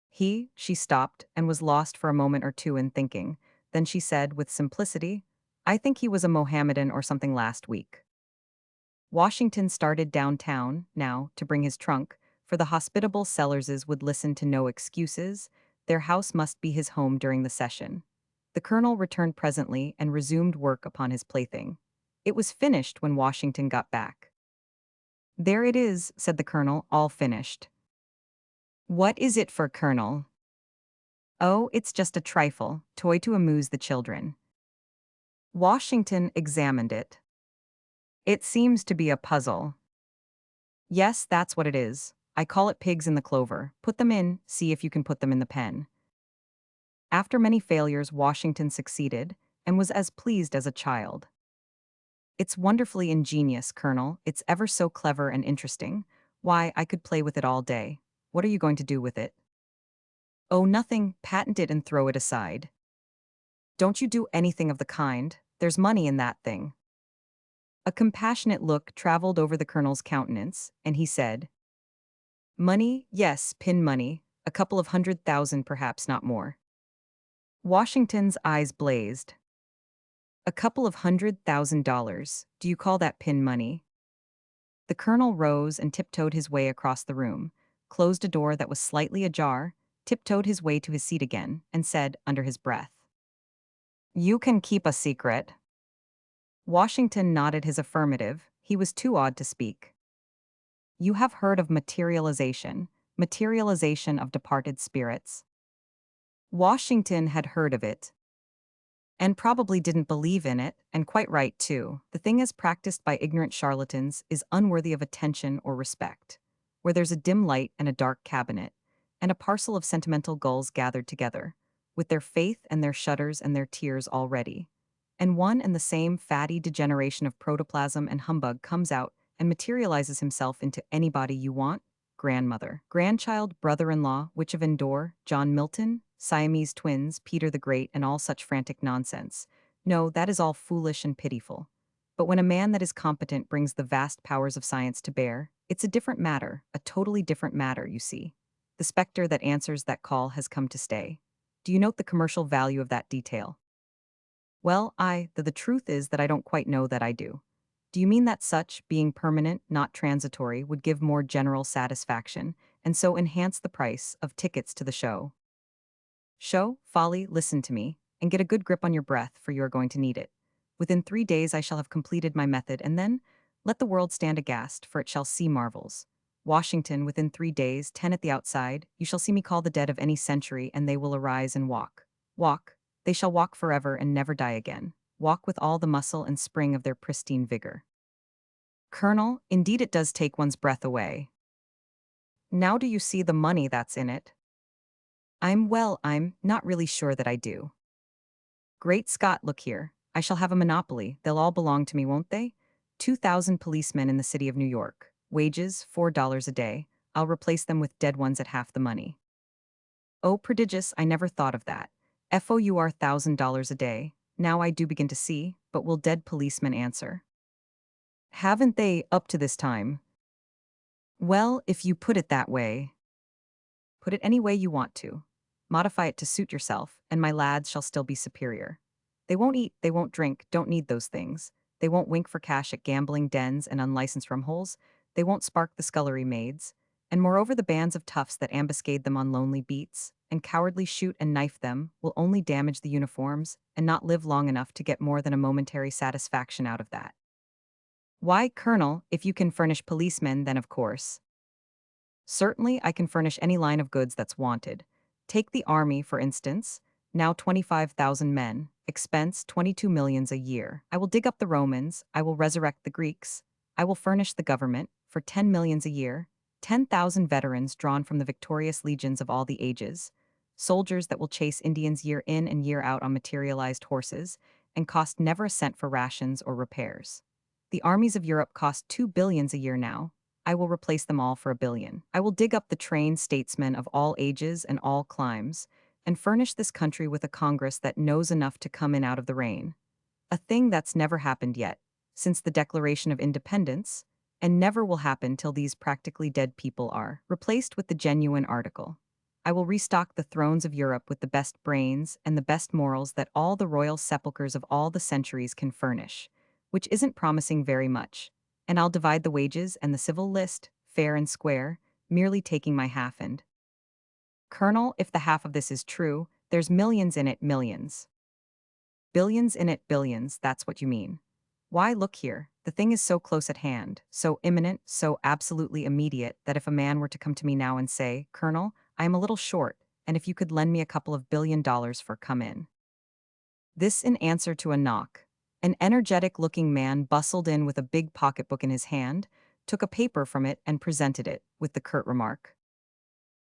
She stopped and was lost for a moment or two in thinking. Then she said with simplicity, I think he was a Mohammedan or something last week. Washington started downtown, now, to bring his trunk, for the hospitable Sellerses would listen to no excuses. Their house must be his home during the session. The colonel returned presently and resumed work upon his plaything. It was finished when Washington got back. There it is, said the colonel, all finished. What is it for, Colonel? Oh, it's just a trifle, toy to amuse the children. Washington examined it. It seems to be a puzzle. Yes, that's what it is. I call it pigs in the clover. Put them in, see if you can put them in the pen. After many failures, Washington succeeded, and was as pleased as a child. It's wonderfully ingenious, Colonel. It's ever so clever and interesting. Why, I could play with it all day. What are you going to do with it? Oh, nothing. Patent it and throw it aside. Don't you do anything of the kind. There's money in that thing. A compassionate look traveled over the colonel's countenance, and he said, Money, yes, pin money, a couple of 100,000 perhaps, not more. Washington's eyes blazed. A couple of $100,000, do you call that pin money? The colonel rose and tiptoed his way across the room, closed a door that was slightly ajar, tiptoed his way to his seat again, and said, under his breath, You can keep a secret. Washington nodded his affirmative. He was too awed to speak. You have heard of materialization of departed spirits. Washington had heard of it, and probably didn't believe in it, and quite right too. The thing as practiced by ignorant charlatans is unworthy of attention or respect. Where there's a dim light and a dark cabinet, and a parcel of sentimental gulls gathered together, with their faith and their shudders and their tears all ready, and one and the same fatty degeneration of protoplasm and humbug comes out and materializes himself into anybody you want, grandmother, grandchild, brother-in-law, witch of Endor, John Milton, Siamese twins, Peter the Great, and all such frantic nonsense. No, that is all foolish and pitiful. But when a man that is competent brings the vast powers of science to bear, it's a different matter, a totally different matter, you see. The specter that answers that call has come to stay. Do you note the commercial value of that detail? Well, though the truth is that I don't quite know that I do. Do you mean that such, being permanent, not transitory, would give more general satisfaction, and so enhance the price of tickets to the show? Show, folly, listen to me, and get a good grip on your breath, for you are going to need it. Within 3 days I shall have completed my method, and then, let the world stand aghast, for it shall see marvels. Washington, within 3 days, 10 at the outside, you shall see me call the dead of any century, and they will arise and walk. Walk. They shall walk forever and never die again. Walk with all the muscle and spring of their pristine vigor. Colonel, indeed it does take one's breath away. Now do you see the money that's in it? I'm not really sure that I do. Great Scott, look here. I shall have a monopoly. They'll all belong to me, won't they? 2,000 policemen in the city of New York. Wages, $4 a day. I'll replace them with dead ones at half the money. Oh, prodigious, I never thought of that. FOUR $1,000 a day. Now I do begin to see, but will dead policemen answer? Haven't they, up to this time? Well, if you put it that way. Put it any way you want to. Modify it to suit yourself, and my lads shall still be superior. They won't eat, they won't drink, don't need those things. They won't wink for cash at gambling dens and unlicensed rumholes. They won't spark the scullery maids. And moreover, the bands of toughs that ambuscade them on lonely beats, and cowardly shoot and knife them, will only damage the uniforms, and not live long enough to get more than a momentary satisfaction out of that. Why, Colonel, if you can furnish policemen, then of course. Certainly, I can furnish any line of goods that's wanted. Take the army, for instance, now 25,000 men, expense 22 millions a year. I will dig up the Romans, I will resurrect the Greeks, I will furnish the government, for 10 millions a year, 10,000 veterans drawn from the victorious legions of all the ages, soldiers that will chase Indians year in and year out on materialized horses, and cost never a cent for rations or repairs. The armies of Europe cost 2 billions a year now. I will replace them all for $1 billion. I will dig up the trained statesmen of all ages and all climes, and furnish this country with a Congress that knows enough to come in out of the rain. A thing that's never happened yet, since the Declaration of Independence, and never will happen till these practically dead people are replaced with the genuine article. I will restock the thrones of Europe with the best brains and the best morals that all the royal sepulchres of all the centuries can furnish, which isn't promising very much, and I'll divide the wages and the civil list, fair and square, merely taking my half and. Colonel, if the half of this is true, there's millions in it, millions. Billions in it, billions, that's what you mean. Why, look here, the thing is so close at hand, so imminent, so absolutely immediate that if a man were to come to me now and say, Colonel, I am a little short, and if you could lend me a couple of $1 billion for come in. This in answer to a knock. An energetic-looking man bustled in with a big pocketbook in his hand, took a paper from it and presented it, with the curt remark.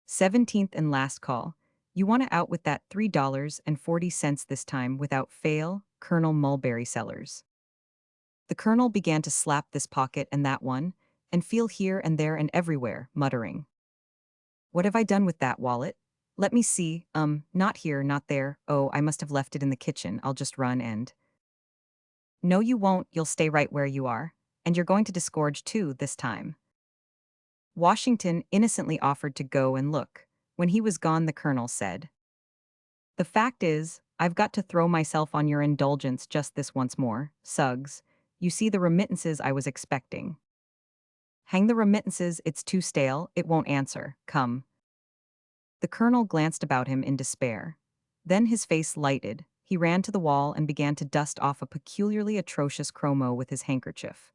17th and last call. You want to out with that $3.40 this time without fail, Colonel Mulberry Sellers. The colonel began to slap this pocket and that one, and feel here and there and everywhere, muttering. What have I done with that wallet? Let me see, not here, not there, oh, I must have left it in the kitchen, I'll just run and. No, you won't, you'll stay right where you are, and you're going to disgorge too, this time. Washington innocently offered to go and look. When he was gone, the colonel said, the fact is, I've got to throw myself on your indulgence just this once more, Suggs. You see the remittances I was expecting. Hang the remittances, it's too stale, it won't answer, come. The colonel glanced about him in despair. Then his face lighted, he ran to the wall and began to dust off a peculiarly atrocious chromo with his handkerchief.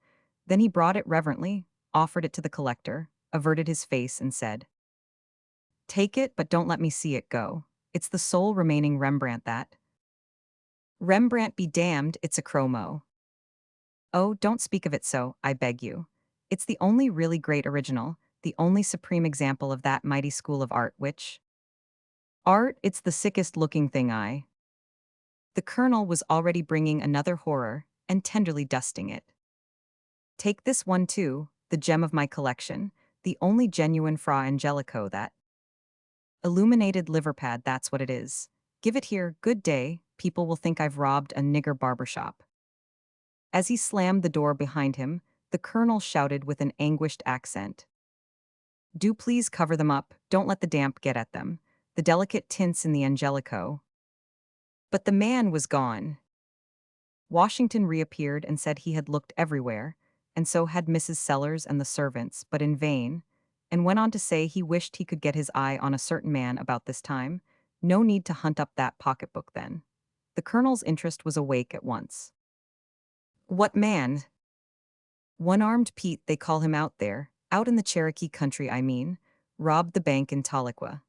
Then he brought it reverently, offered it to the collector, averted his face and said, take it, but don't let me see it go. It's the sole remaining Rembrandt that. Rembrandt be damned, it's a chromo. Oh, don't speak of it so, I beg you. It's the only really great original, the only supreme example of that mighty school of art which. Art, it's the sickest looking thing I. The colonel was already bringing another horror, and tenderly dusting it. Take this one too, the gem of my collection, the only genuine Fra Angelico that. Illuminated liver pad, that's what it is. Give it here, good day, people will think I've robbed a nigger barber shop. As he slammed the door behind him, the colonel shouted with an anguished accent. Do please cover them up, don't let the damp get at them. The delicate tints in the Angelico. But the man was gone. Washington reappeared and said he had looked everywhere, and so had Mrs. Sellers and the servants, but in vain, and went on to say he wished he could get his eye on a certain man about this time. No need to hunt up that pocketbook then. The colonel's interest was awake at once. What man? One-armed Pete, they call him out there, out in the Cherokee country I mean, robbed the bank in Tahlequah.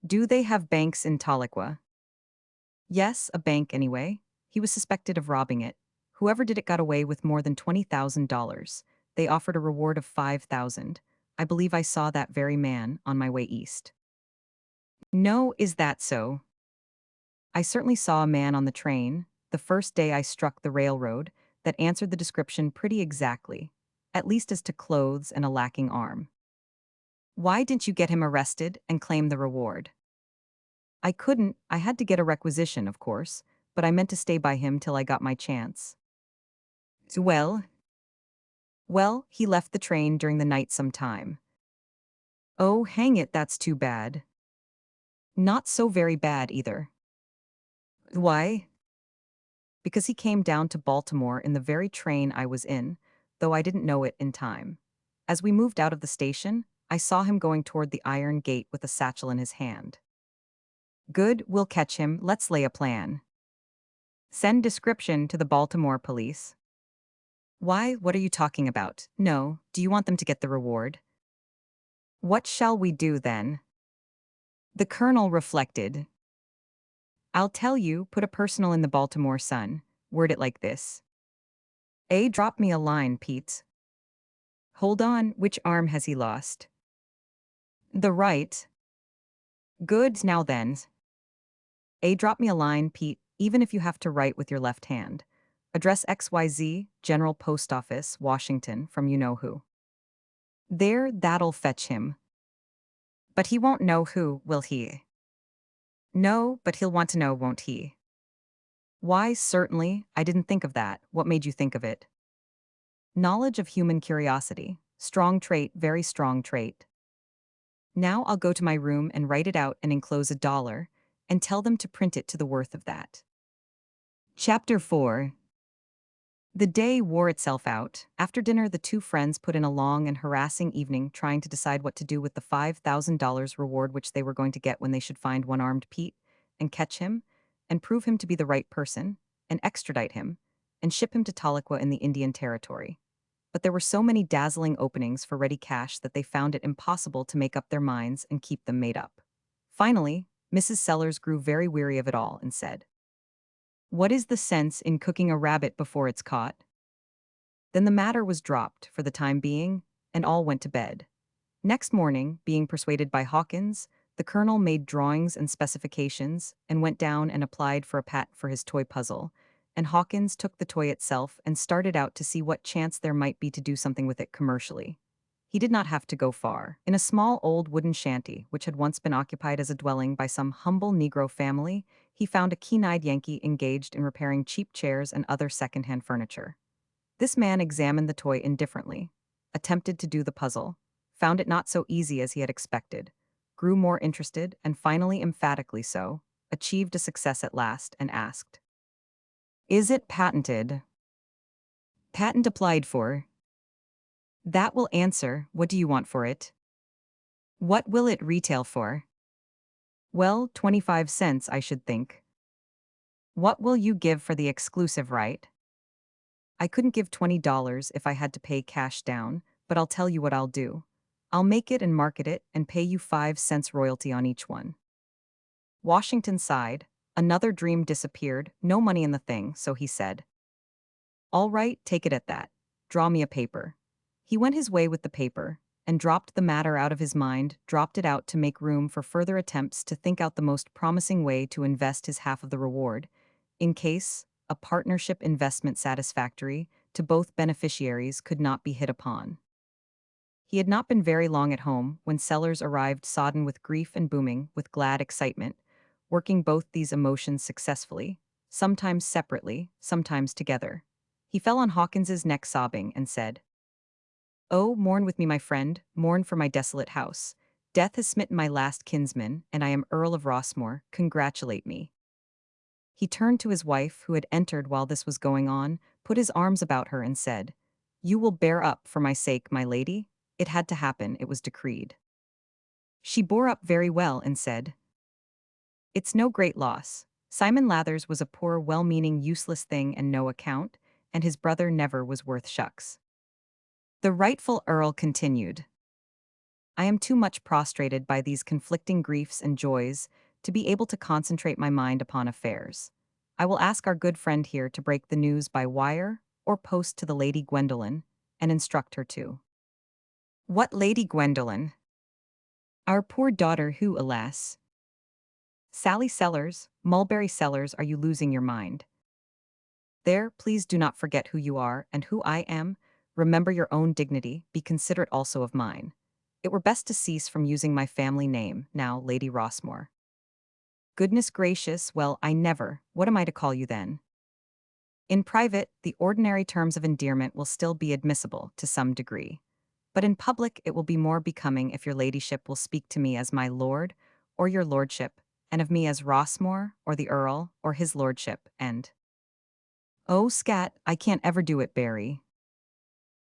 Do they have banks in Tahlequah? Yes, a bank anyway. He was suspected of robbing it. Whoever did it got away with more than $20,000. They offered a reward of $5,000. I believe I saw that very man on my way east. No, is that so? I certainly saw a man on the train, the first day I struck the railroad, that answered the description pretty exactly, at least as to clothes and a lacking arm. Why didn't you get him arrested and claim the reward? I couldn't, I had to get a requisition, of course, but I meant to stay by him till I got my chance. Well? Well, he left the train during the night some time. Oh, hang it, that's too bad. Not so very bad either. Why? Because he came down to Baltimore in the very train I was in, though I didn't know it in time. As we moved out of the station, I saw him going toward the iron gate with a satchel in his hand. Good, we'll catch him, let's lay a plan. Send description to the Baltimore police. Why, what are you talking about? No, do you want them to get the reward? What shall we do then? The colonel reflected. I'll tell you, put a personal in the Baltimore Sun. Word it like this. A, drop me a line, Pete. Hold on, which arm has he lost? The right. Good, now then. A, drop me a line, Pete, even if you have to write with your left hand. Address XYZ, General Post Office, Washington, from you-know-who. There, that'll fetch him. But he won't know who, will he? No, but he'll want to know, won't he? Why, certainly, I didn't think of that. What made you think of it? Knowledge of human curiosity. Strong trait, very strong trait. Now I'll go to my room and write it out and enclose $1, and tell them to print it to the worth of that. Chapter 4. The day wore itself out. After dinner, the two friends put in a long and harassing evening trying to decide what to do with the $5,000 reward which they were going to get when they should find one-armed Pete, and catch him, and prove him to be the right person, and extradite him, and ship him to Tahlequah in the Indian Territory. But there were so many dazzling openings for ready cash that they found it impossible to make up their minds and keep them made up. Finally, Mrs. Sellers grew very weary of it all and said, "What is the sense in cooking a rabbit before it's caught?" Then the matter was dropped for the time being, and all went to bed. Next morning, being persuaded by Hawkins, the colonel made drawings and specifications and went down and applied for a patent for his toy puzzle, and Hawkins took the toy itself and started out to see what chance there might be to do something with it commercially. He did not have to go far. In a small old wooden shanty, which had once been occupied as a dwelling by some humble Negro family, he found a keen-eyed Yankee engaged in repairing cheap chairs and other second-hand furniture. This man examined the toy indifferently, attempted to do the puzzle, found it not so easy as he had expected, grew more interested, and finally emphatically so, achieved a success at last, and asked, "Is it patented?" "Patent applied for." "That will answer. What do you want for it?" "What will it retail for?" "Well, 25 cents, I should think." "What will you give for the exclusive right?" "I couldn't give $20 if I had to pay cash down, but I'll tell you what I'll do. I'll make it and market it and pay you 5 cents royalty on each one." Washington sighed. Another dream disappeared, no money in the thing, so he said, "All right, take it at that. Draw me a paper." He went his way with the paper, and dropped the matter out of his mind, dropped it out to make room for further attempts to think out the most promising way to invest his half of the reward, in case a partnership investment satisfactory to both beneficiaries could not be hit upon. He had not been very long at home when Sellers arrived sodden with grief and booming with glad excitement, working both these emotions successfully, sometimes separately, sometimes together. He fell on Hawkins's neck sobbing and said, "Oh, mourn with me, my friend, mourn for my desolate house. Death has smitten my last kinsman, and I am Earl of Rossmore. Congratulate me." He turned to his wife, who had entered while this was going on, put his arms about her and said, "You will bear up for my sake, my lady? It had to happen, it was decreed." She bore up very well and said, "It's no great loss. Simon Lathers was a poor, well-meaning, useless thing and no account, and his brother never was worth shucks." The rightful earl continued, "I am too much prostrated by these conflicting griefs and joys to be able to concentrate my mind upon affairs. I will ask our good friend here to break the news by wire or post to the Lady Gwendolen, and instruct her to." "What Lady Gwendolen?" "Our poor daughter who, alas—" "Sally Sellers, Mulberry Sellers, are you losing your mind? There, please do not forget who you are and who I am. Remember your own dignity, be considerate also of mine. It were best to cease from using my family name, now Lady Rossmore." "Goodness gracious, well, I never, what am I to call you then?" "In private, the ordinary terms of endearment will still be admissible to some degree. But in public it will be more becoming if your ladyship will speak to me as my lord, or your lordship, and of me as Rossmore, or the earl, or his lordship, and—" "Oh, scat, I can't ever do it, Barry."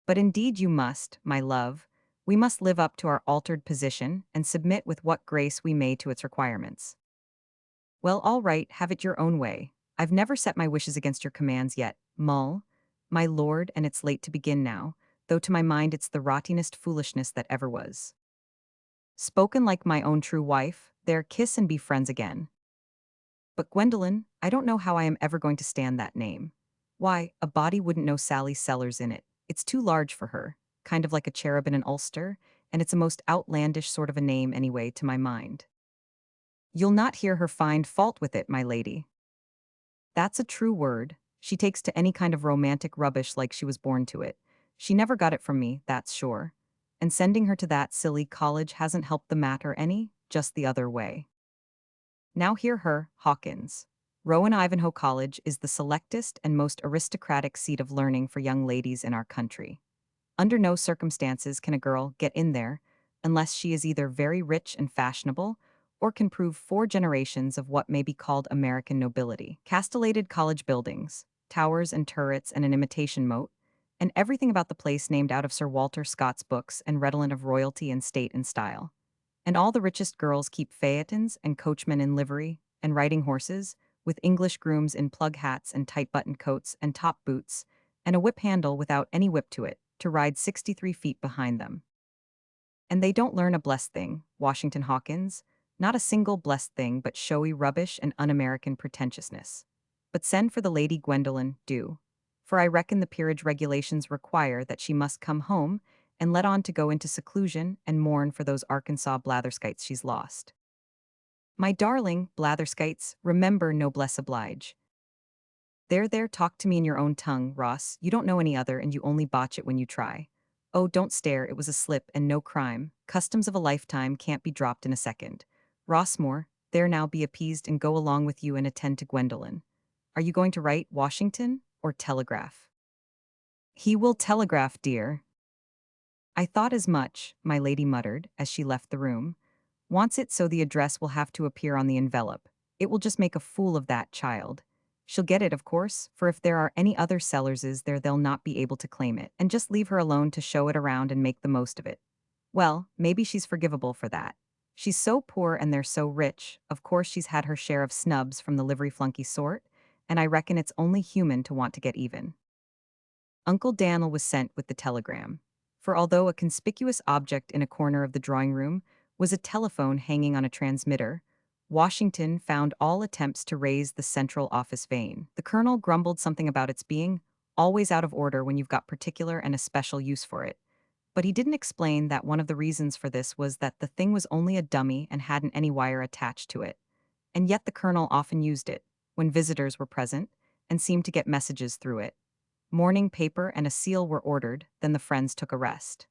"But indeed you must, my love. We must live up to our altered position and submit with what grace we may to its requirements." "Well, all right, have it your own way. I've never set my wishes against your commands yet, my lord, and it's late to begin now, though to my mind it's the rottingest foolishness that ever was." "Spoken like my own true wife. There, kiss and be friends again." "But Gwendolen, I don't know how I am ever going to stand that name. Why, a body wouldn't know Sally Sellers in it. It's too large for her, kind of like a cherub in an ulster, and it's a most outlandish sort of a name anyway, to my mind." "You'll not hear her find fault with it, my lady." "That's a true word. She takes to any kind of romantic rubbish like she was born to it. She never got it from me, that's sure. and sending her to that silly college hasn't helped the matter any, just the other way. Now hear her, Hawkins. Rowan Ivanhoe College is the selectest and most aristocratic seat of learning for young ladies in our country. Under no circumstances can a girl get in there unless she is either very rich and fashionable or can prove 4 generations of what may be called American nobility. Castellated college buildings, towers and turrets and an imitation moat, and everything about the place named out of Sir Walter Scott's books and redolent of royalty and state and style. And all the richest girls keep phaetons and coachmen in livery and riding horses, with English grooms in plug hats and tight-buttoned coats and top boots, and a whip handle without any whip to it, to ride 63 feet behind them. And they don't learn a blessed thing, Washington Hawkins, not a single blessed thing but showy rubbish and un-American pretentiousness. But send for the Lady Gwendolen, do. For I reckon the peerage regulations require that she must come home and let on to go into seclusion and mourn for those Arkansas blatherskites she's lost. My darling blatherskites, remember noblesse oblige. There, talk to me in your own tongue, Ross. You don't know any other and you only botch it when you try. Oh, don't stare, it was a slip and no crime. Customs of a lifetime can't be dropped in a second. Rossmore, there now be appeased and go along with you and attend to Gwendolen. Are you going to write Washington or telegraph? He will telegraph, dear. I thought as much, my lady muttered, as she left the room. Wants it so the address will have to appear on the envelope. It will just make a fool of that child. She'll get it, of course, for if there are any other Sellerses there they'll not be able to claim it, and just leave her alone to show it around and make the most of it. Well, maybe she's forgivable for that. She's so poor and they're so rich, of course she's had her share of snubs from the livery flunky sort, and I reckon it's only human to want to get even. Uncle Dan'l was sent with the telegram. For although a conspicuous object in a corner of the drawing room was a telephone hanging on a transmitter, Washington found all attempts to raise the central office vain. The colonel grumbled something about its being always out of order when you've got particular and a special use for it. But he didn't explain that one of the reasons for this was that the thing was only a dummy and hadn't any wire attached to it. And yet the colonel often used it, when visitors were present, and seemed to get messages through it. Morning paper and a seal were ordered, then the friends took a rest.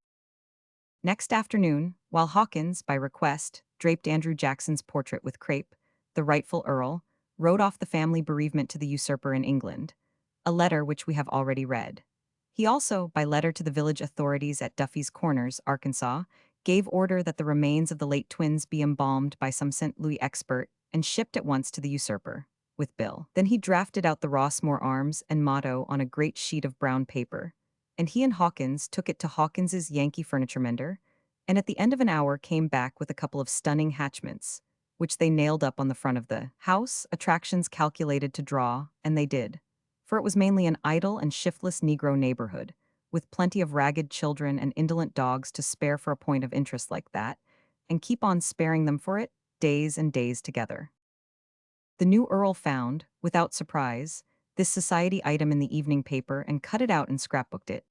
Next afternoon, while Hawkins, by request, draped Andrew Jackson's portrait with crape, the rightful earl wrote off the family bereavement to the usurper in England, a letter which we have already read. He also, by letter to the village authorities at Duffy's Corners, Arkansas, gave order that the remains of the late twins be embalmed by some St. Louis expert and shipped at once to the usurper, with bill. Then he drafted out the Rossmore arms and motto on a great sheet of brown paper, and he and Hawkins took it to Hawkins's Yankee furniture mender, and at the end of an hour came back with a couple of stunning hatchments, which they nailed up on the front of the house, attractions calculated to draw, and they did. For it was mainly an idle and shiftless Negro neighborhood, with plenty of ragged children and indolent dogs to spare for a point of interest like that, and keep on sparing them for it, days and days together. The new Earl found, without surprise, this society item in the evening paper and cut it out and scrapbooked it.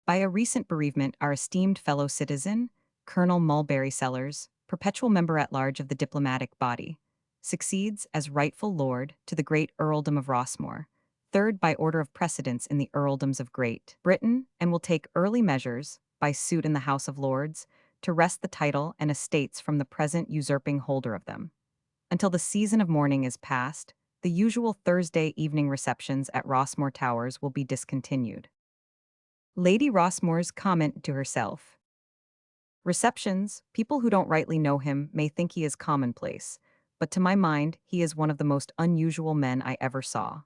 By a recent bereavement, our esteemed fellow citizen, Colonel Mulberry Sellers, perpetual member-at-large of the diplomatic body, succeeds as rightful lord to the great earldom of Rossmore, third by order of precedence in the earldoms of Great Britain, and will take early measures, by suit in the House of Lords, to wrest the title and estates from the present usurping holder of them. Until the season of mourning is past, the usual Thursday evening receptions at Rossmore Towers will be discontinued. Lady Rossmore's comment to herself. Receptions, people who don't rightly know him may think he is commonplace, but to my mind, he is one of the most unusual men I ever saw.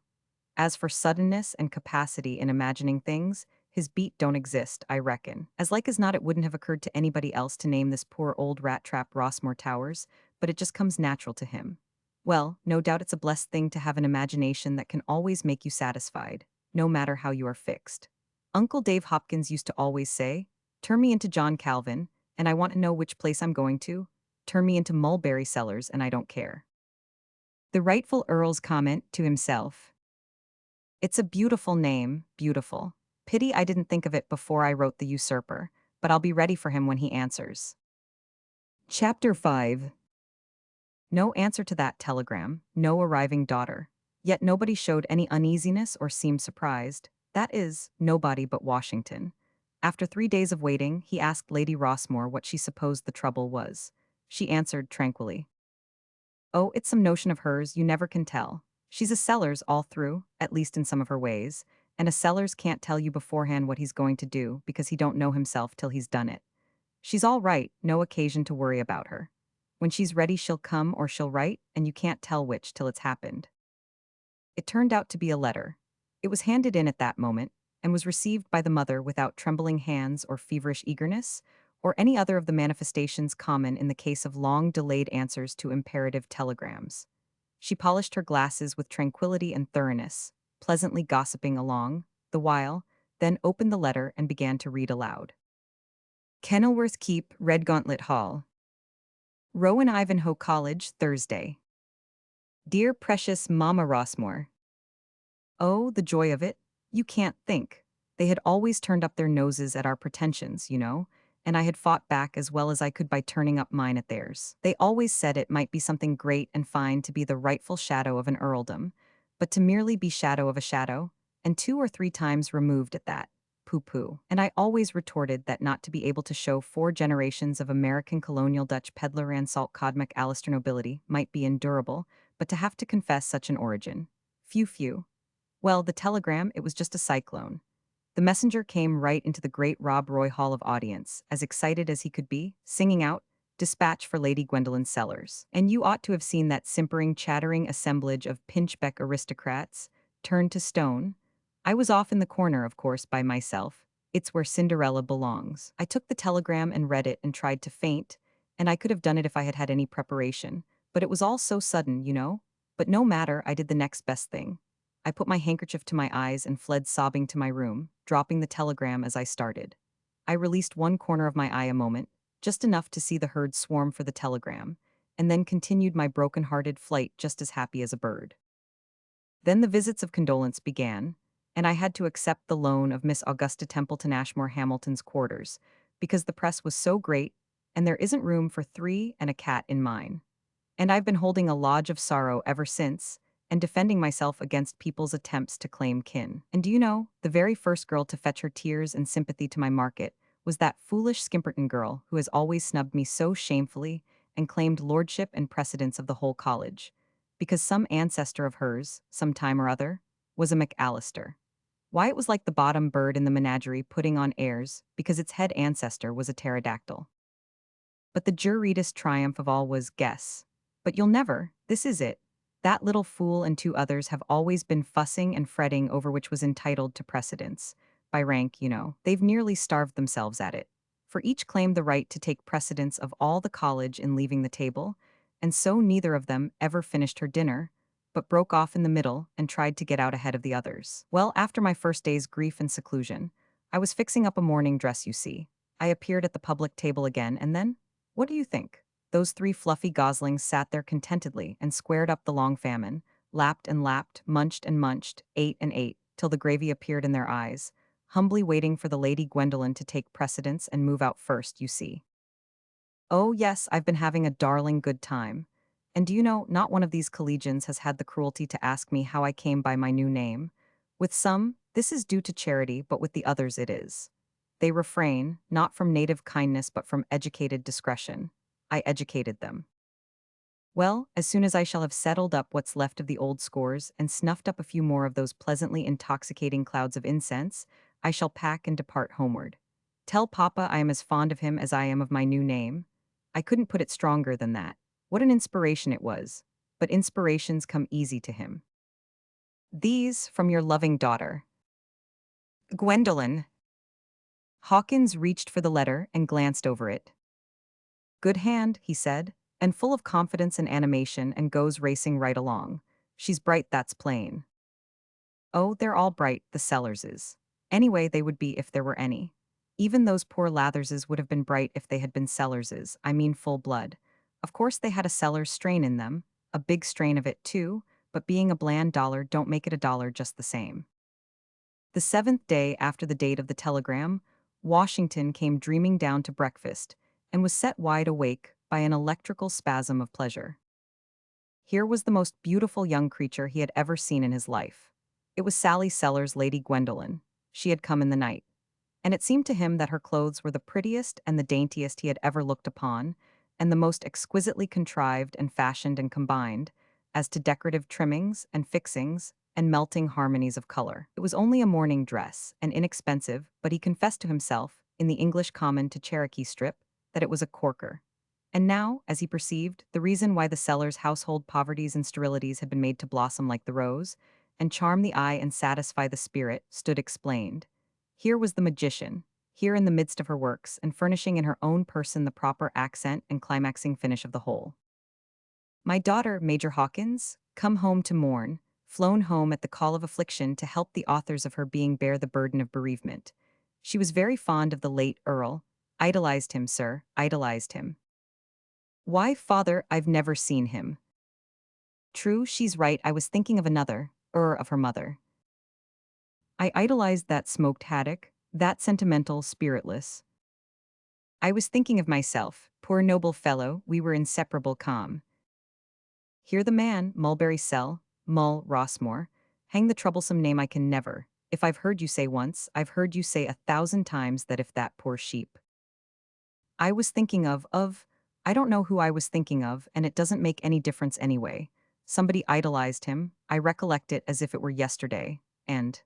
As for suddenness and capacity in imagining things, his beat don't exist, I reckon. As like as not it wouldn't have occurred to anybody else to name this poor old rat-trap Rossmore Towers, but it just comes natural to him. Well, no doubt it's a blessed thing to have an imagination that can always make you satisfied, no matter how you are fixed. Uncle Dave Hopkins used to always say, "Turn me into John Calvin, and I want to know which place I'm going to. Turn me into Mulberry Sellers, and I don't care." The rightful Earl's comment to himself. It's a beautiful name, beautiful. Pity I didn't think of it before I wrote the usurper, but I'll be ready for him when he answers. Chapter 5. No answer to that telegram, no arriving daughter. Yet nobody showed any uneasiness or seemed surprised. That is, nobody but Washington. After 3 days of waiting, he asked Lady Rossmore what she supposed the trouble was. She answered tranquilly, "Oh, it's some notion of hers, you never can tell. She's a Sellers all through, at least in some of her ways, and a Sellers can't tell you beforehand what he's going to do because he don't know himself till he's done it. She's all right, no occasion to worry about her. When she's ready she'll come or she'll write, and you can't tell which till it's happened." It turned out to be a letter. It was handed in at that moment, and was received by the mother without trembling hands or feverish eagerness, or any other of the manifestations common in the case of long-delayed answers to imperative telegrams. She polished her glasses with tranquility and thoroughness, pleasantly gossiping along, the while, then opened the letter and began to read aloud. Kenilworth Keep, Redgauntlet Hall. Rowan Ivanhoe College, Thursday. Dear precious Mamma Rossmore. Oh, the joy of it! You can't think. They had always turned up their noses at our pretensions, and I had fought back as well as I could by turning up mine at theirs. They always said it might be something great and fine to be the rightful shadow of an earldom, but to merely be shadow of a shadow, and 2 or 3 times removed at that. Pooh-pooh. And I always retorted that not to be able to show 4 generations of American colonial Dutch peddler and salt codmic Alistair nobility might be endurable, but to have to confess such an origin. Phew. Well, the telegram, it was just a cyclone. The messenger came right into the great Rob Roy Hall of audience, as excited as he could be, singing out, "Dispatch for Lady Gwendolen Sellers." And you ought to have seen that simpering, chattering assemblage of pinchbeck aristocrats, turned to stone. I was off in the corner, of course, by myself. It's where Cinderella belongs. I took the telegram and read it and tried to faint, and I could have done it if I had had any preparation, but it was all so sudden. But no matter, I did the next best thing. I put my handkerchief to my eyes and fled sobbing to my room, dropping the telegram as I started. I released one corner of my eye a moment, just enough to see the herd swarm for the telegram, and then continued my broken-hearted flight just as happy as a bird. Then the visits of condolence began, and I had to accept the loan of Miss Augusta Templeton Ashmore Hamilton's quarters, because the press was so great, and there isn't room for 3 and a cat in mine. And I've been holding a lodge of sorrow ever since, and defending myself against people's attempts to claim kin. And do you know, the very first girl to fetch her tears and sympathy to my market was that foolish Skimperton girl who has always snubbed me so shamefully and claimed lordship and precedence of the whole college, because some ancestor of hers, some time or other, was a McAllister. Why, it was like the bottom bird in the menagerie putting on airs because its head ancestor was a pterodactyl. But the juridist triumph of all was guess. But you'll never, this is it. That little fool and 2 others have always been fussing and fretting over which was entitled to precedence. By rank. They've nearly starved themselves at it. For each claimed the right to take precedence of all the college in leaving the table, and so neither of them ever finished her dinner, but broke off in the middle and tried to get out ahead of the others. Well, after my first day's grief and seclusion, I was fixing up a morning dress, you see. I appeared at the public table again, and then, what do you think? Those 3 fluffy goslings sat there contentedly and squared up the long famine, lapped and lapped, munched and munched, ate and ate, till the gravy appeared in their eyes, humbly waiting for the Lady Gwendolen to take precedence and move out first, you see. Oh yes, I've been having a darling good time. And do you know, not one of these collegians has had the cruelty to ask me how I came by my new name. With some, this is due to charity, but with the others it is. They refrain, not from native kindness but from educated discretion. I educated them. Well, as soon as I shall have settled up what's left of the old scores and snuffed up a few more of those pleasantly intoxicating clouds of incense, I shall pack and depart homeward. Tell Papa I am as fond of him as I am of my new name. I couldn't put it stronger than that. What an inspiration it was. But inspirations come easy to him. These from your loving daughter, Gwendolen. Hawkins reached for the letter and glanced over it. "Good hand," he said, and full of confidence and animation, and goes racing right along. "She's bright, that's plain." Oh, they're all bright, the Sellerses. Anyway, they would be if there were any. Even those poor Latherses would have been bright if they had been Sellerses, I mean full blood. Of course they had a Sellers strain in them, a big strain of it too, but being a bland dollar don't make it a dollar just the same. The 7th day after the date of the telegram, Washington came dreaming down to breakfast, and was set wide awake by an electrical spasm of pleasure. Here was the most beautiful young creature he had ever seen in his life. It was Sally Sellers, Lady Gwendolen. She had come in the night. and it seemed to him that her clothes were the prettiest and the daintiest he had ever looked upon, and the most exquisitely contrived and fashioned and combined, as to decorative trimmings and fixings and melting harmonies of color. It was only a morning dress, and inexpensive, but he confessed to himself, in the English common to Cherokee strip, that it was a corker. And now, as he perceived, the reason why the seller's household poverties and sterilities had been made to blossom like the rose, and charm the eye and satisfy the spirit, stood explained. Here was the magician, here in the midst of her works, and furnishing in her own person the proper accent and climaxing finish of the whole. My daughter, Major Hawkins, come home to mourn, flown home at the call of affliction to help the authors of her being bear the burden of bereavement. She was very fond of the late Earl, idolized him, sir, idolized him. Why, father, I've never seen him. True, she's right, I was thinking of another, of her mother. I idolized that smoked haddock, that sentimental, spiritless. I was thinking of myself, poor noble fellow, we were inseparable calm. Here the man, Mulberry Sell, Mull Rossmore, hang the troublesome name I can never. If I've heard you say once, I've heard you say 1,000 times that if that poor sheep. I was thinking I don't know who I was thinking of, and it doesn't make any difference anyway. Somebody idolized him, I recollect it as if it were yesterday, and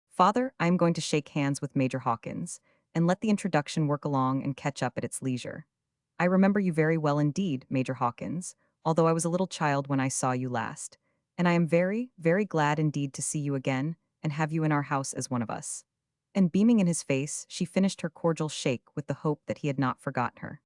Father, I am going to shake hands with Major Hawkins, and let the introduction work along and catch up at its leisure. I remember you very well indeed, Major Hawkins, although I was a little child when I saw you last, and I am very, very glad indeed to see you again, and have you in our house as one of us. And beaming in his face, she finished her cordial shake with the hope that he had not forgotten her.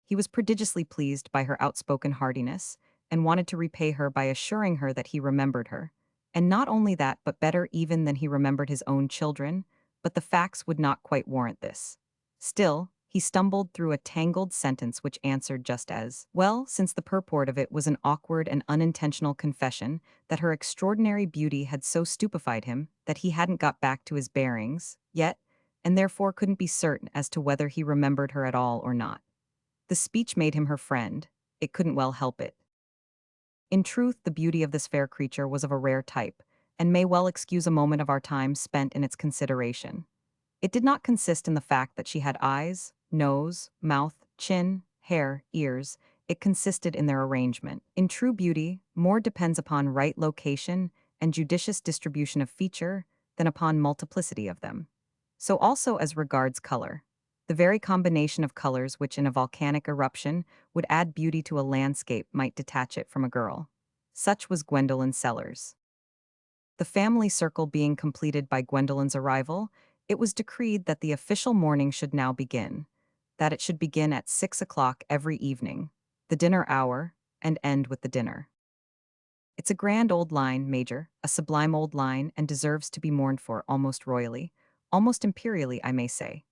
He was prodigiously pleased by her outspoken heartiness, and wanted to repay her by assuring her that he remembered her. And not only that, but better even than he remembered his own children, but the facts would not quite warrant this. Still, he stumbled through a tangled sentence which answered just as well, since the purport of it was an awkward and unintentional confession that her extraordinary beauty had so stupefied him that he hadn't got back to his bearings yet, and therefore couldn't be certain as to whether he remembered her at all or not. The speech made him her friend. It couldn't well help it. In truth, the beauty of this fair creature was of a rare type, and may well excuse a moment of our time spent in its consideration. It did not consist in the fact that she had eyes, nose, mouth, chin, hair, ears. It consisted in their arrangement. In true beauty, more depends upon right location and judicious distribution of feature than upon multiplicity of them. So also as regards color. The very combination of colors which in a volcanic eruption would add beauty to a landscape might detach it from a girl. Such was Gwendolen Sellers. The family circle being completed by Gwendolen's arrival, it was decreed that the official mourning should now begin, that it should begin at 6 o'clock every evening, the dinner hour, and end with the dinner. It's a grand old line, Major, a sublime old line, and deserves to be mourned for almost royally, almost imperially, I may say.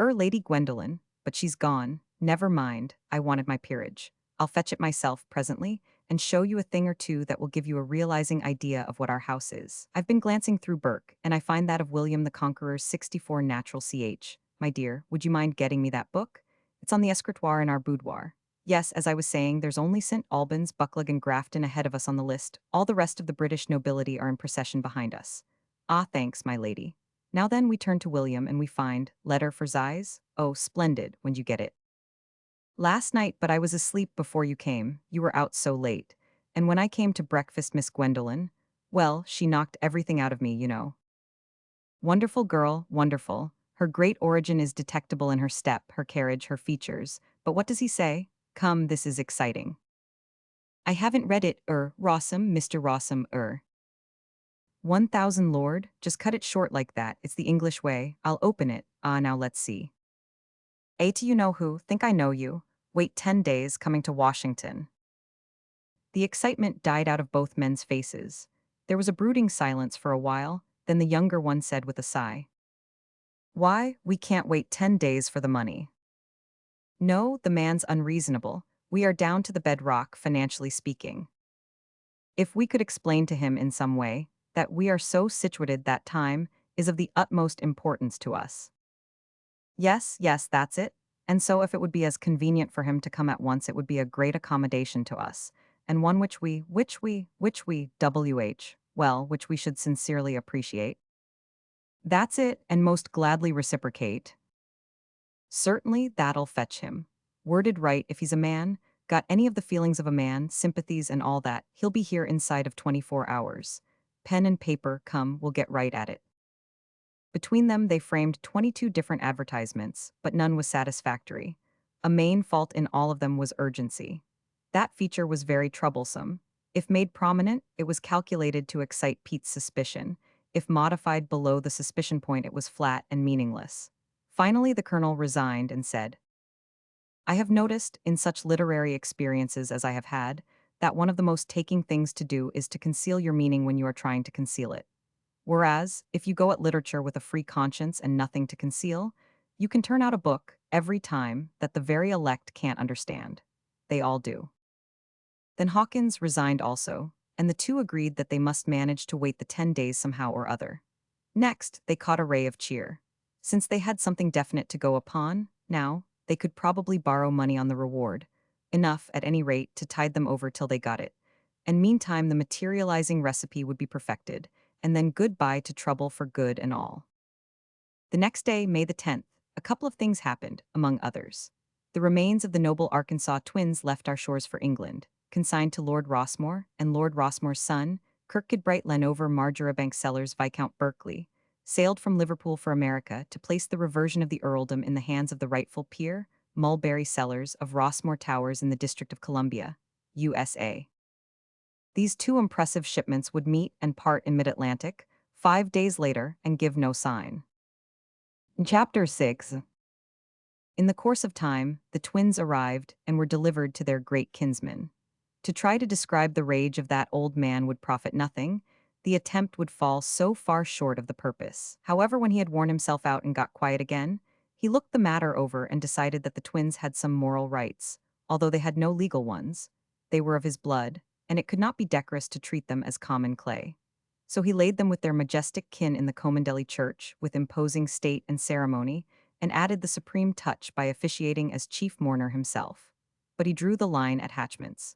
Lady Gwendolen, but she's gone. Never mind, I wanted my peerage. I'll fetch it myself presently, and show you a thing or two that will give you a realizing idea of what our house is. I've been glancing through Burke, and I find that of William the Conqueror's 64 Natural Ch. My dear, would you mind getting me that book? It's on the escritoire in our boudoir. Yes, as I was saying, there's only St. Albans, Buccleuch, and Grafton ahead of us on the list. All the rest of the British nobility are in procession behind us. Ah, thanks, my lady. Now then, we turn to William and we find letter for Zize. Oh, splendid, when you get it. Last night, but I was asleep before you came. You were out so late. And when I came to breakfast, Miss Gwendolen, well, she knocked everything out of me, you know. Wonderful girl, wonderful. Her great origin is detectable in her step, her carriage, her features. But what does he say? Come, this is exciting. I haven't read it, Rossum, Mr. Rossum, 1,000 Lord, just cut it short like that, it's the English way, I'll open it, now let's see. To you know who, think I know you, wait 10 days, coming to Washington. The excitement died out of both men's faces. There was a brooding silence for a while, then the younger one said with a sigh. Why, we can't wait 10 days for the money. No, the man's unreasonable, we are down to the bedrock, financially speaking. If we could explain to him in some way, that we are so situated that time is of the utmost importance to us. Yes, yes, that's it. And so if it would be as convenient for him to come at once, it would be a great accommodation to us, and one which we, which we should sincerely appreciate. That's it, and most gladly reciprocate. Certainly that'll fetch him. Worded right if he's a man, got any of the feelings of a man, sympathies and all that, he'll be here inside of 24 hours. Pen and paper, come, we'll get right at it. Between them, they framed 22 different advertisements, but none was satisfactory. A main fault in all of them was urgency. That feature was very troublesome. If made prominent, it was calculated to excite Pete's suspicion. If modified below the suspicion point, it was flat and meaningless. Finally, the colonel resigned and said, I have noticed, in such literary experiences as I have had, that one of the most taking things to do is to conceal your meaning when you are trying to conceal it. Whereas, if you go at literature with a free conscience and nothing to conceal, you can turn out a book, every time, that the very elect can't understand. They all do. Then Hawkins resigned also, and the two agreed that they must manage to wait the 10 days somehow or other. Next, they caught a ray of cheer. Since they had something definite to go upon, now, they could probably borrow money on the reward. Enough, at any rate, to tide them over till they got it. And meantime, the materializing recipe would be perfected, and then goodbye to trouble for good and all. The next day, May the 10th, a couple of things happened, among others. The remains of the noble Arkansas twins left our shores for England, consigned to Lord Rossmore, and Lord Rossmore's son, Kirkcudbright Lenover Marjoribank Sellers Viscount Berkeley, sailed from Liverpool for America to place the reversion of the earldom in the hands of the rightful peer, Mulberry Sellers of Rossmore Towers in the District of Columbia, USA. These two impressive shipments would meet and part in mid-Atlantic 5 days later and give no sign. Chapter 6. In the course of time, the twins arrived and were delivered to their great kinsman. To try to describe the rage of that old man would profit nothing. The attempt would fall so far short of the purpose. However, when he had worn himself out and got quiet again, he looked the matter over and decided that the twins had some moral rights, although they had no legal ones. They were of his blood, and it could not be decorous to treat them as common clay. So he laid them with their majestic kin in the Comandelli church, with imposing state and ceremony, and added the supreme touch by officiating as chief mourner himself. But he drew the line at hatchments.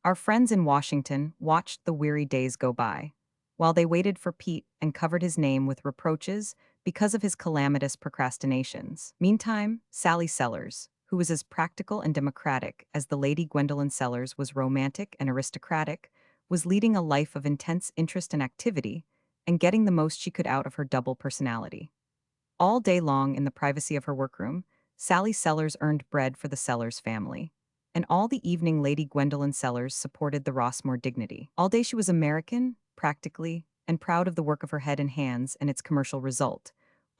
Our friends in Washington watched the weary days go by, while they waited for Pete and covered his name with reproaches because of his calamitous procrastinations. Meantime, Sally Sellers, who was as practical and democratic as the Lady Gwendolyn Sellers was romantic and aristocratic, was leading a life of intense interest and activity, and getting the most she could out of her double personality. All day long in the privacy of her workroom, Sally Sellers earned bread for the Sellers family. And all the evening Lady Gwendolyn Sellers supported the Rossmore dignity. All day she was American, practically, and proud of the work of her head and hands and its commercial result.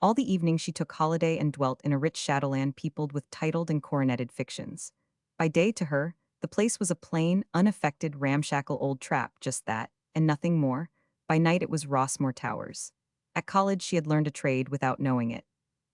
All the evening she took holiday and dwelt in a rich shadowland peopled with titled and coroneted fictions. By day to her, the place was a plain, unaffected, ramshackle old trap, just that, and nothing more. By night it was Rossmore Towers. At college she had learned a trade without knowing it.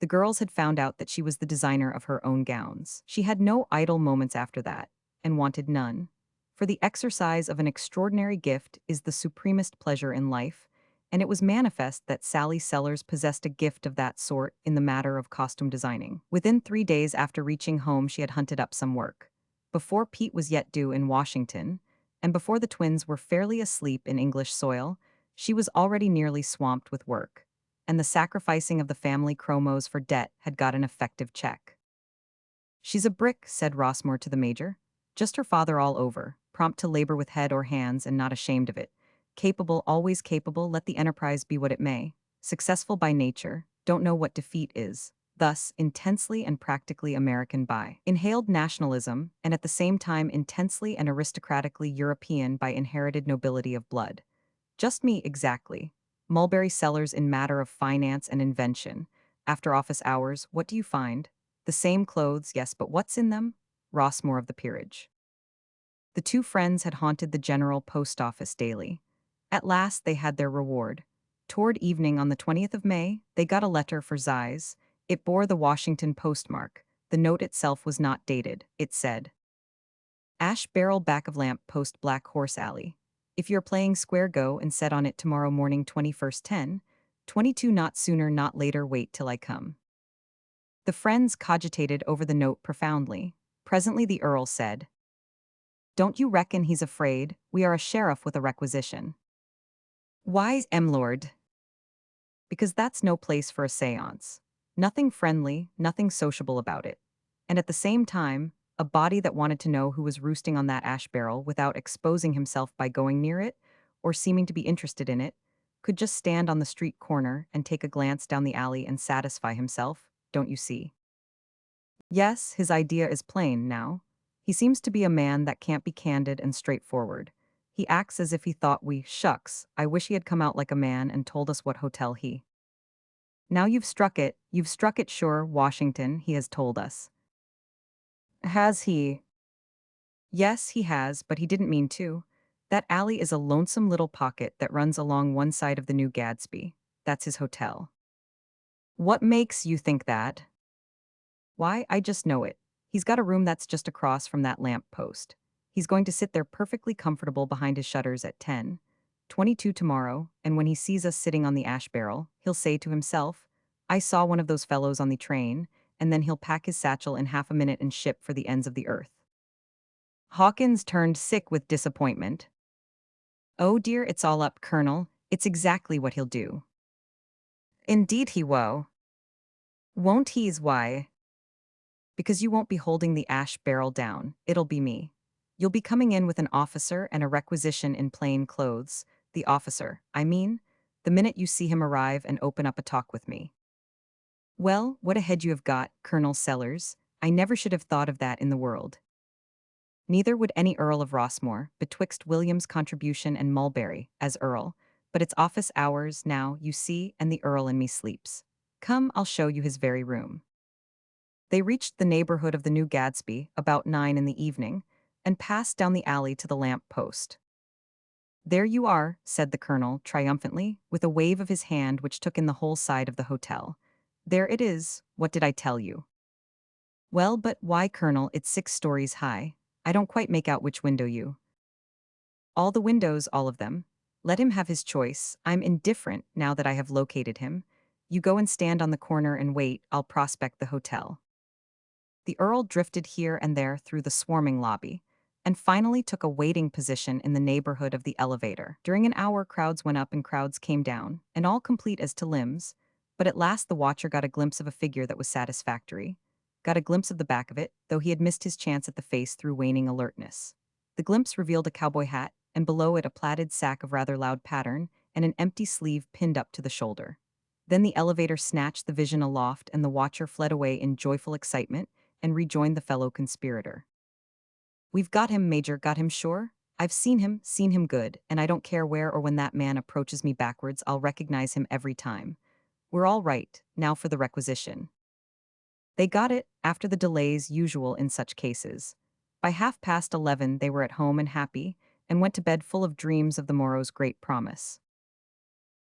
The girls had found out that she was the designer of her own gowns. She had no idle moments after that, and wanted none. For the exercise of an extraordinary gift is the supremest pleasure in life, and it was manifest that Sally Sellers possessed a gift of that sort in the matter of costume designing. Within 3 days after reaching home she had hunted up some work. Before Pete was yet due in Washington, and before the twins were fairly asleep in English soil, she was already nearly swamped with work, and the sacrificing of the family chromos for debt had got an effective check. She's a brick, said Rossmore to the major. Just her father all over, prompt to labor with head or hands and not ashamed of it. Capable, always capable, let the enterprise be what it may. Successful by nature, don't know what defeat is. Thus, intensely and practically American by inhaled nationalism, and at the same time intensely and aristocratically European by inherited nobility of blood. Just me exactly. Mulberry Sellers in matter of finance and invention. After office hours, what do you find? The same clothes, yes, but what's in them? Rossmore of the peerage. The two friends had haunted the General Post Office daily. At last they had their reward. Toward evening on the 20th of May, they got a letter for Zeiss. It bore the Washington postmark. The note itself was not dated. It said, Ash barrel back of lamp post Black Horse Alley. If you're playing square, go and set on it tomorrow morning 21st 10, 22 not sooner not later, wait till I come. The friends cogitated over the note profoundly. Presently the Earl said, Don't you reckon he's afraid? We are a sheriff with a requisition. Why, Lord? because that's no place for a seance. Nothing friendly, nothing sociable about it. And at the same time, a body that wanted to know who was roosting on that ash barrel without exposing himself by going near it or seeming to be interested in it could just stand on the street corner and take a glance down the alley and satisfy himself, don't you see? Yes, his idea is plain now. He seems to be a man that can't be candid and straightforward. He acts as if he thought shucks, I wish he had come out like a man and told us what hotel he. Now you've struck it sure, Washington, he has told us. Has he? Yes, he has, but he didn't mean to. That alley is a lonesome little pocket that runs along one side of the New Gadsby. That's his hotel. What makes you think that? Why, I just know it. He's got a room that's just across from that lamp post. He's going to sit there perfectly comfortable behind his shutters at 10:22 tomorrow, and when he sees us sitting on the ash barrel, he'll say to himself, I saw one of those fellows on the train, and then he'll pack his satchel in half a minute and ship for the ends of the earth. Hawkins turned sick with disappointment. Oh dear, it's all up, Colonel. It's exactly what he'll do. Indeed he will. Won't he's why? Because you won't be holding the ash barrel down, it'll be me. You'll be coming in with an officer and a requisition in plain clothes. The officer, I mean, the minute you see him arrive and open up a talk with me. Well, what a head you have got, Colonel Sellers. I never should have thought of that in the world. Neither would any Earl of Rossmore, betwixt William's contribution and Mulberry, as Earl, but it's office hours now, you see, and the Earl and me sleeps. Come, I'll show you his very room. They reached the neighborhood of the New Gadsby about 9 in the evening, and passed down the alley to the lamp post. There you are, said the colonel, triumphantly, with a wave of his hand which took in the whole side of the hotel. There it is, what did I tell you? Well, but why, Colonel, it's 6 stories high. I don't quite make out which window you. All the windows, all of them. Let him have his choice. I'm indifferent now that I have located him. You go and stand on the corner and wait, I'll prospect the hotel. The Earl drifted here and there through the swarming lobby, and finally took a waiting position in the neighborhood of the elevator. During an hour, crowds went up and crowds came down, and all complete as to limbs, but at last the watcher got a glimpse of a figure that was satisfactory, got a glimpse of the back of it, though he had missed his chance at the face through waning alertness. The glimpse revealed a cowboy hat, and below it a plaited sack of rather loud pattern, and an empty sleeve pinned up to the shoulder. Then the elevator snatched the vision aloft, and the watcher fled away in joyful excitement, and rejoined the fellow conspirator. We've got him, Major, got him sure? I've seen him good, and I don't care where or when that man approaches me backwards, I'll recognize him every time. We're all right, now for the requisition. They got it, after the delays usual in such cases. By 11:30 they were at home and happy, and went to bed full of dreams of the morrow's great promise.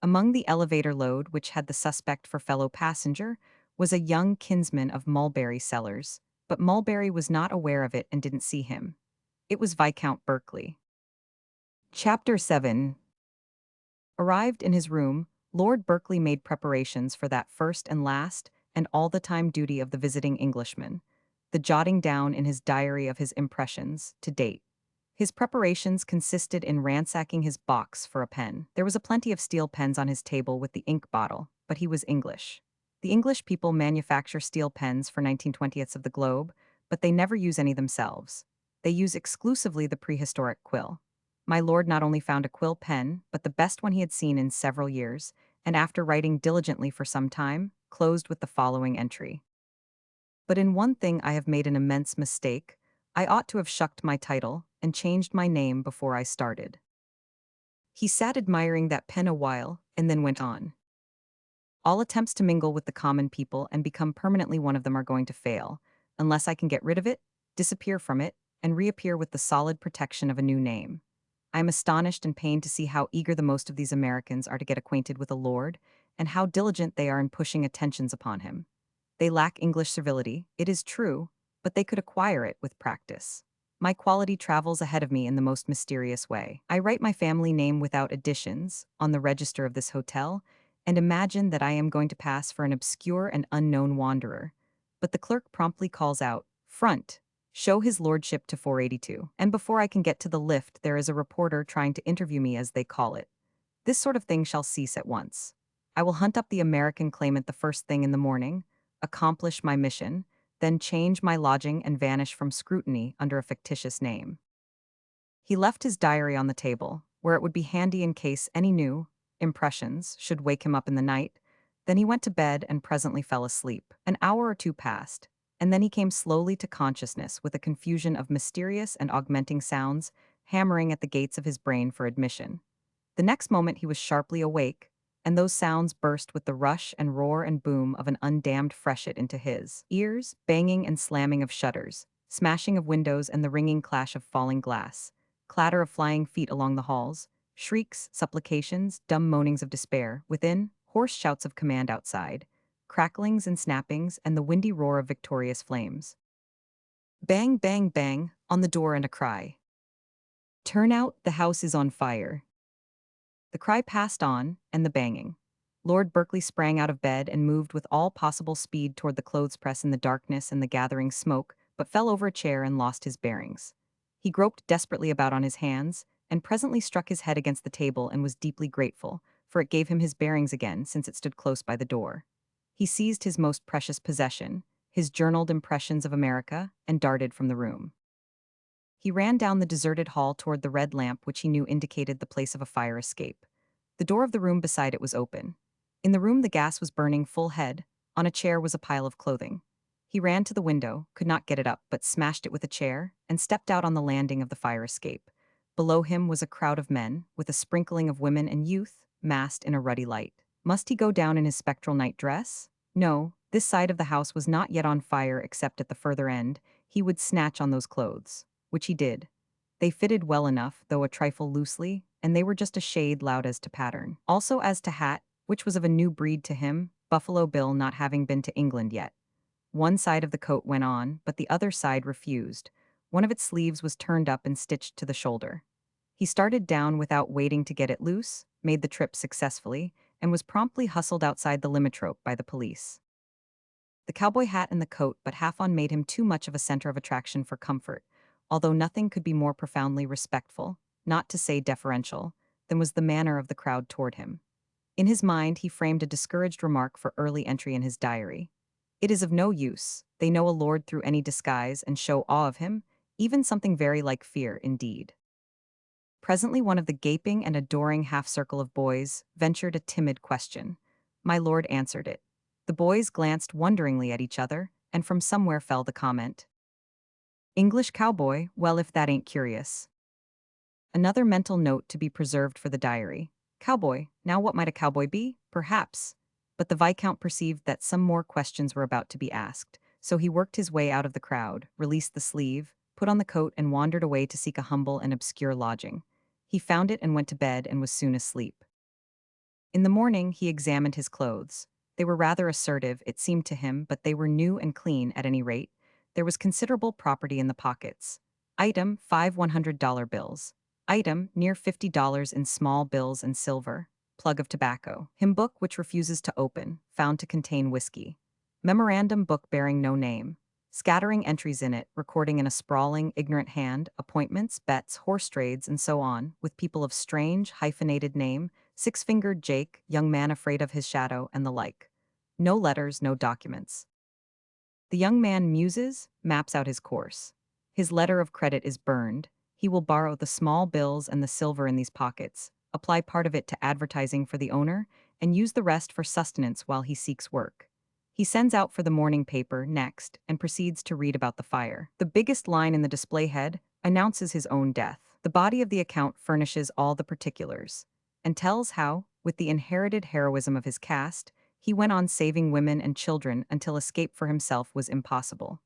Among the elevator load, which had the suspect for fellow passenger, was a young kinsman of Mulberry Sellers, but Mulberry was not aware of it and didn't see him. It was Viscount Berkeley. Chapter 7. Arrived in his room, Lord Berkeley made preparations for that first and last and all the time duty of the visiting Englishman, the jotting down in his diary of his impressions, to date. His preparations consisted in ransacking his box for a pen. There was a plenty of steel pens on his table with the ink bottle, but he was English. The English people manufacture steel pens for 19/20ths of the globe, but they never use any themselves. They use exclusively the prehistoric quill. My lord not only found a quill pen, but the best one he had seen in several years, and after writing diligently for some time, closed with the following entry. But in one thing I have made an immense mistake. I ought to have shucked my title and changed my name before I started. He sat admiring that pen a while, and then went on. All attempts to mingle with the common people and become permanently one of them are going to fail, unless I can get rid of it, disappear from it, and reappear with the solid protection of a new name. I am astonished and pained to see how eager the most of these Americans are to get acquainted with a lord, and how diligent they are in pushing attentions upon him. They lack English servility, it is true, but they could acquire it with practice. My quality travels ahead of me in the most mysterious way. I write my family name without additions on the register of this hotel, and imagine that I am going to pass for an obscure and unknown wanderer. But the clerk promptly calls out, "Front! Show his lordship to 482." And before I can get to the lift, there is a reporter trying to interview me, as they call it. This sort of thing shall cease at once. I will hunt up the American claimant the first thing in the morning, accomplish my mission, then change my lodging and vanish from scrutiny under a fictitious name. He left his diary on the table, where it would be handy in case any new impressions should wake him up in the night. Then he went to bed and presently fell asleep. An hour or two passed, and then he came slowly to consciousness with a confusion of mysterious and augmenting sounds hammering at the gates of his brain for admission. The next moment he was sharply awake, and those sounds burst with the rush and roar and boom of an undammed freshet into his ears, banging and slamming of shutters, smashing of windows and the ringing clash of falling glass, clatter of flying feet along the halls, shrieks, supplications, dumb moanings of despair within, hoarse shouts of command outside, cracklings and snappings and the windy roar of victorious flames. Bang, bang, bang, on the door and a cry. "Turn out, the house is on fire." The cry passed on, and the banging. Lord Berkeley sprang out of bed and moved with all possible speed toward the clothes press in the darkness and the gathering smoke, but fell over a chair and lost his bearings. He groped desperately about on his hands, and presently struck his head against the table and was deeply grateful, for it gave him his bearings again since it stood close by the door. He seized his most precious possession, his journaled impressions of America, and darted from the room. He ran down the deserted hall toward the red lamp which he knew indicated the place of a fire escape. The door of the room beside it was open. In the room the gas was burning full head. On a chair was a pile of clothing. He ran to the window, could not get it up, but smashed it with a chair, and stepped out on the landing of the fire escape. Below him was a crowd of men, with a sprinkling of women and youth, massed in a ruddy light. Must he go down in his spectral night dress? No, this side of the house was not yet on fire except at the further end. He would snatch on those clothes, which he did. They fitted well enough, though a trifle loosely, and they were just a shade loud as to pattern. Also as to hat, which was of a new breed to him, Buffalo Bill not having been to England yet. One side of the coat went on, but the other side refused. One of its sleeves was turned up and stitched to the shoulder. He started down without waiting to get it loose, made the trip successfully, and was promptly hustled outside the limitrope by the police. The cowboy hat and the coat but half on made him too much of a center of attraction for comfort, although nothing could be more profoundly respectful, not to say deferential, than was the manner of the crowd toward him. In his mind he framed a discouraged remark for early entry in his diary. "It is of no use, they know a lord through any disguise and show awe of him, even something very like fear indeed." Presently one of the gaping and adoring half-circle of boys ventured a timid question. My lord answered it. The boys glanced wonderingly at each other, and from somewhere fell the comment, "English cowboy, well if that ain't curious." Another mental note to be preserved for the diary. Cowboy, now what might a cowboy be? Perhaps. But the Viscount perceived that some more questions were about to be asked, so he worked his way out of the crowd, released the sleeve, put on the coat and wandered away to seek a humble and obscure lodging. He found it and went to bed and was soon asleep. In the morning he examined his clothes. They were rather assertive, it seemed to him, but they were new and clean at any rate. There was considerable property in the pockets. Item, 5 $100 bills. Item, near $50 in small bills and silver. Plug of tobacco. Hymn book which refuses to open, found to contain whiskey. Memorandum book bearing no name. Scattering entries in it, recording in a sprawling, ignorant hand, appointments, bets, horse trades, and so on, with people of strange, hyphenated name, Six-fingered Jake, young man afraid of his shadow, and the like. No letters, no documents. The young man muses, maps out his course. His letter of credit is burned. He will borrow the small bills and the silver in these pockets, apply part of it to advertising for the owner, and use the rest for sustenance while he seeks work. He sends out for the morning paper next and proceeds to read about the fire. The biggest line in the display head announces his own death. The body of the account furnishes all the particulars and tells how, with the inherited heroism of his caste, he went on saving women and children until escape for himself was impossible.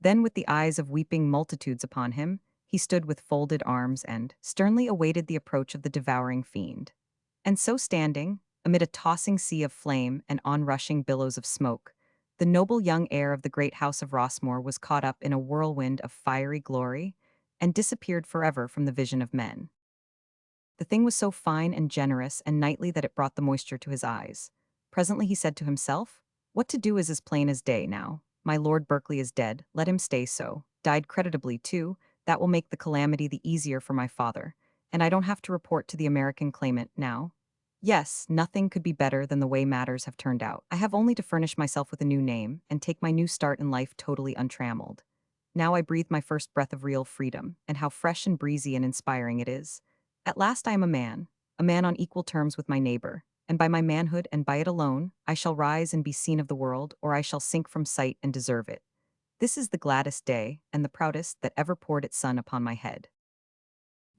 Then, with the eyes of weeping multitudes upon him, he stood with folded arms and sternly awaited the approach of the devouring fiend. And so standing, amid a tossing sea of flame and onrushing billows of smoke, the noble young heir of the great house of Rossmore was caught up in a whirlwind of fiery glory and disappeared forever from the vision of men. The thing was so fine and generous and knightly that it brought the moisture to his eyes. Presently he said to himself, "What to do is as plain as day now. My Lord Berkeley is dead, let him stay so. Died creditably, too, that will make the calamity the easier for my father, and I don't have to report to the American claimant now." Yes, nothing could be better than the way matters have turned out. I have only to furnish myself with a new name and take my new start in life totally untrammeled. Now I breathe my first breath of real freedom, and how fresh and breezy and inspiring it is. At last I am a man on equal terms with my neighbor, and by my manhood and by it alone, I shall rise and be seen of the world, or I shall sink from sight and deserve it. This is the gladdest day, and the proudest that ever poured its sun upon my head.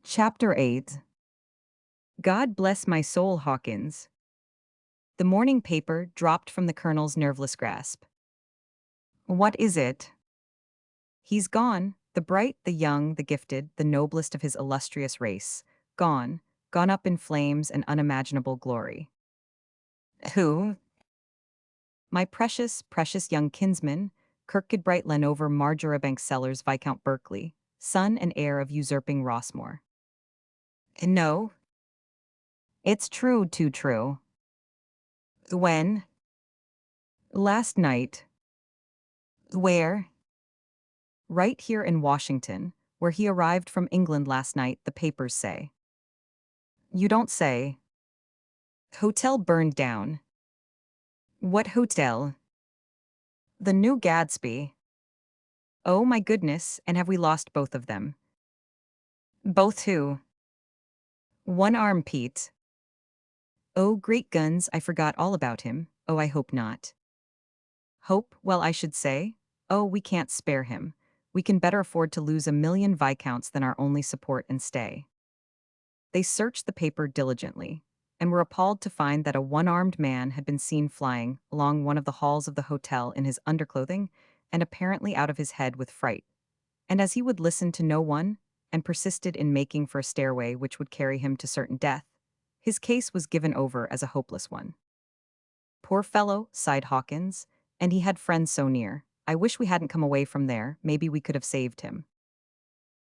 Chapter 8. God bless my soul, Hawkins. The morning paper dropped from the colonel's nerveless grasp. What is it? He's gone, the bright, the young, the gifted, the noblest of his illustrious race. Gone, gone up in flames and unimaginable glory. Who? My precious, precious young kinsman, Kirkcudbright Lenover Marjoribank Sellers Viscount Berkeley, son and heir of usurping Rossmore. No. It's true, too true. When? Last night. Where? Right here in Washington, where he arrived from England last night, the papers say. You don't say. Hotel burned down. What hotel? The New Gadsby. Oh my goodness, and have we lost both of them? Both who? One arm, Pete. Oh, great guns, I forgot all about him. Oh, I hope not. Hope, well, I should say. Oh, we can't spare him. We can better afford to lose 1,000,000 viscounts than our only support and stay. They searched the paper diligently, and were appalled to find that a one-armed man had been seen flying along one of the halls of the hotel in his underclothing and apparently out of his head with fright. And as he would listen to no one, and persisted in making for a stairway which would carry him to certain death, his case was given over as a hopeless one. Poor fellow, sighed Hawkins, and he had friends so near. I wish we hadn't come away from there, maybe we could have saved him.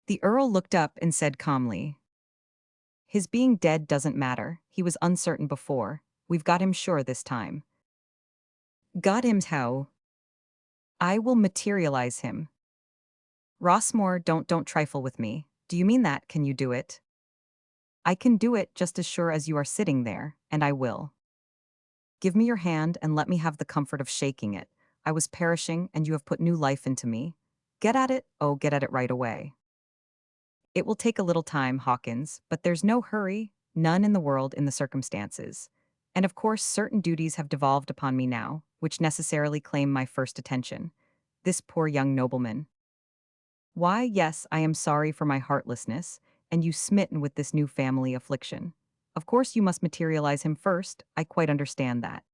The Earl looked up and said calmly, his being dead doesn't matter, he was uncertain before, we've got him sure this time. Got him how? I will materialize him. Rossmore, don't trifle with me. Do you mean that? Can you do it? I can do it just as sure as you are sitting there, and I will. Give me your hand and let me have the comfort of shaking it. I was perishing, and you have put new life into me. Get at it, oh, get at it right away. It will take a little time, Hawkins, but there's no hurry, none in the world in the circumstances. And of course, certain duties have devolved upon me now, which necessarily claim my first attention. This poor young nobleman. Why, yes, I am sorry for my heartlessness, and you smitten with this new family affliction. Of course you must materialize him first, I quite understand that.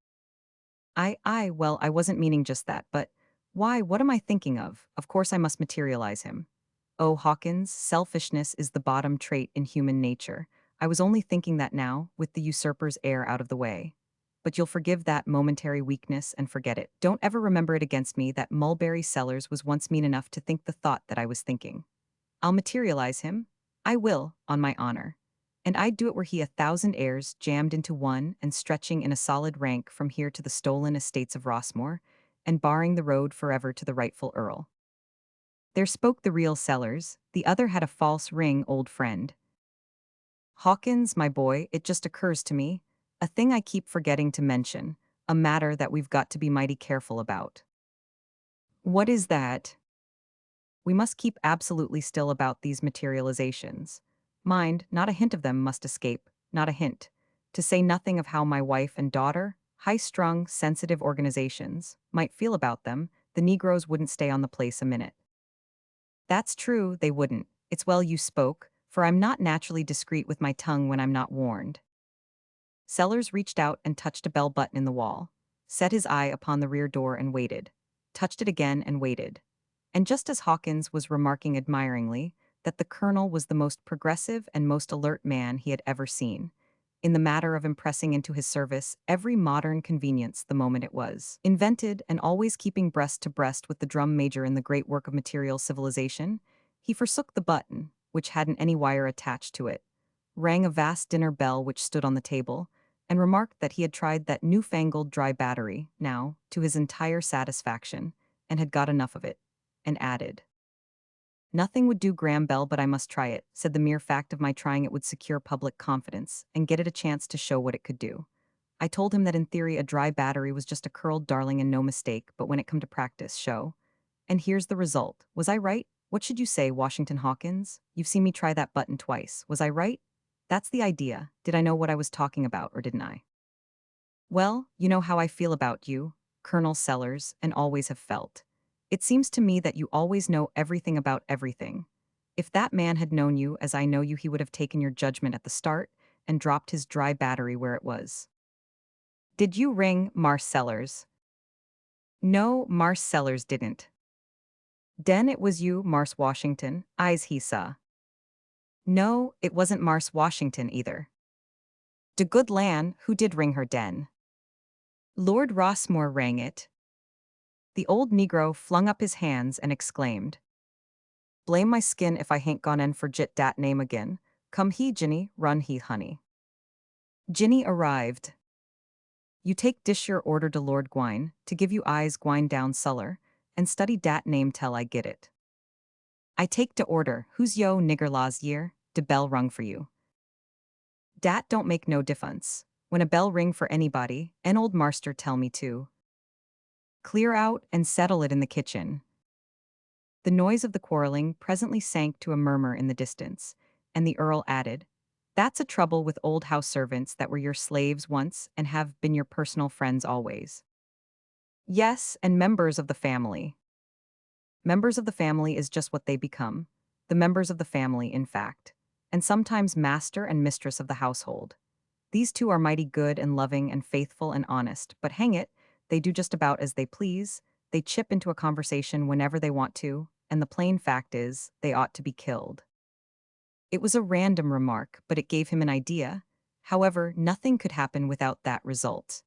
Well, I wasn't meaning just that, but why, what am I thinking of? Of course I must materialize him. Oh, Hawkins, selfishness is the bottom trait in human nature. I was only thinking that now, with the usurper's heir out of the way. But you'll forgive that momentary weakness and forget it. Don't ever remember it against me that Mulberry Sellers was once mean enough to think the thought that I was thinking. I'll materialize him. I will, on my honor. And I'd do it were he 1,000 heirs jammed into one and stretching in a solid rank from here to the stolen estates of Rossmore, and barring the road forever to the rightful earl. There spoke the real Sellers, the other had a false ring, old friend. Hawkins, my boy, it just occurs to me, a thing I keep forgetting to mention, a matter that we've got to be mighty careful about. What is that? We must keep absolutely still about these materializations. Mind, not a hint of them must escape, not a hint. To say nothing of how my wife and daughter, high-strung, sensitive organizations, might feel about them, the Negroes wouldn't stay on the place a minute. That's true, they wouldn't. It's well you spoke, for I'm not naturally discreet with my tongue when I'm not warned. Sellers reached out and touched a bell button in the wall, set his eye upon the rear door and waited, touched it again and waited. And just as Hawkins was remarking admiringly that the colonel was the most progressive and most alert man he had ever seen, in the matter of impressing into his service every modern convenience the moment it was invented, and always keeping breast to breast with the drum major in the great work of material civilization, he forsook the button, which hadn't any wire attached to it, rang a vast dinner bell which stood on the table, and remarked that he had tried that newfangled dry battery, now, to his entire satisfaction, and had got enough of it, and added, Nothing would do Graham Bell, but I must try it, said the mere fact of my trying it would secure public confidence and get it a chance to show what it could do. I told him that in theory a dry battery was just a curled darling and no mistake, but when it come to practice, show. And here's the result. Was I right? What should you say, Washington Hawkins? You've seen me try that button twice. Was I right? That's the idea. Did I know what I was talking about, or didn't I? Well, you know how I feel about you, Colonel Sellers, and always have felt. It seems to me that you always know everything about everything. If that man had known you as I know you, he would have taken your judgment at the start and dropped his dry battery where it was. Did you ring Mars Sellers? No, Mars Sellers didn't. Den it was you, Mars Washington, eyes he saw. No, it wasn't Mars Washington either. De good lan, who did ring her den? Lord Rossmore rang it. The old negro flung up his hands and exclaimed, blame my skin if I hain't gone en forgit dat name again. Come he, Ginny, run he, honey. Ginny arrived. You take dish your order to Lord Gwine, to give you eyes gwine down suller, and study dat name tell I get it. I take de order, who's yo nigger laws year, de bell rung for you. Dat don't make no difference. When a bell ring for anybody, an old marster tell me to clear out and settle it in the kitchen. The noise of the quarreling presently sank to a murmur in the distance, and the Earl added, that's a trouble with old house servants that were your slaves once and have been your personal friends always. Yes, and members of the family. Members of the family is just what they become. The members of the family, in fact. And sometimes master and mistress of the household. These two are mighty good and loving and faithful and honest, but hang it, they do just about as they please. They chip into a conversation whenever they want to, and the plain fact is, they ought to be killed. It was a random remark, but it gave him an idea. However, nothing could happen without that result.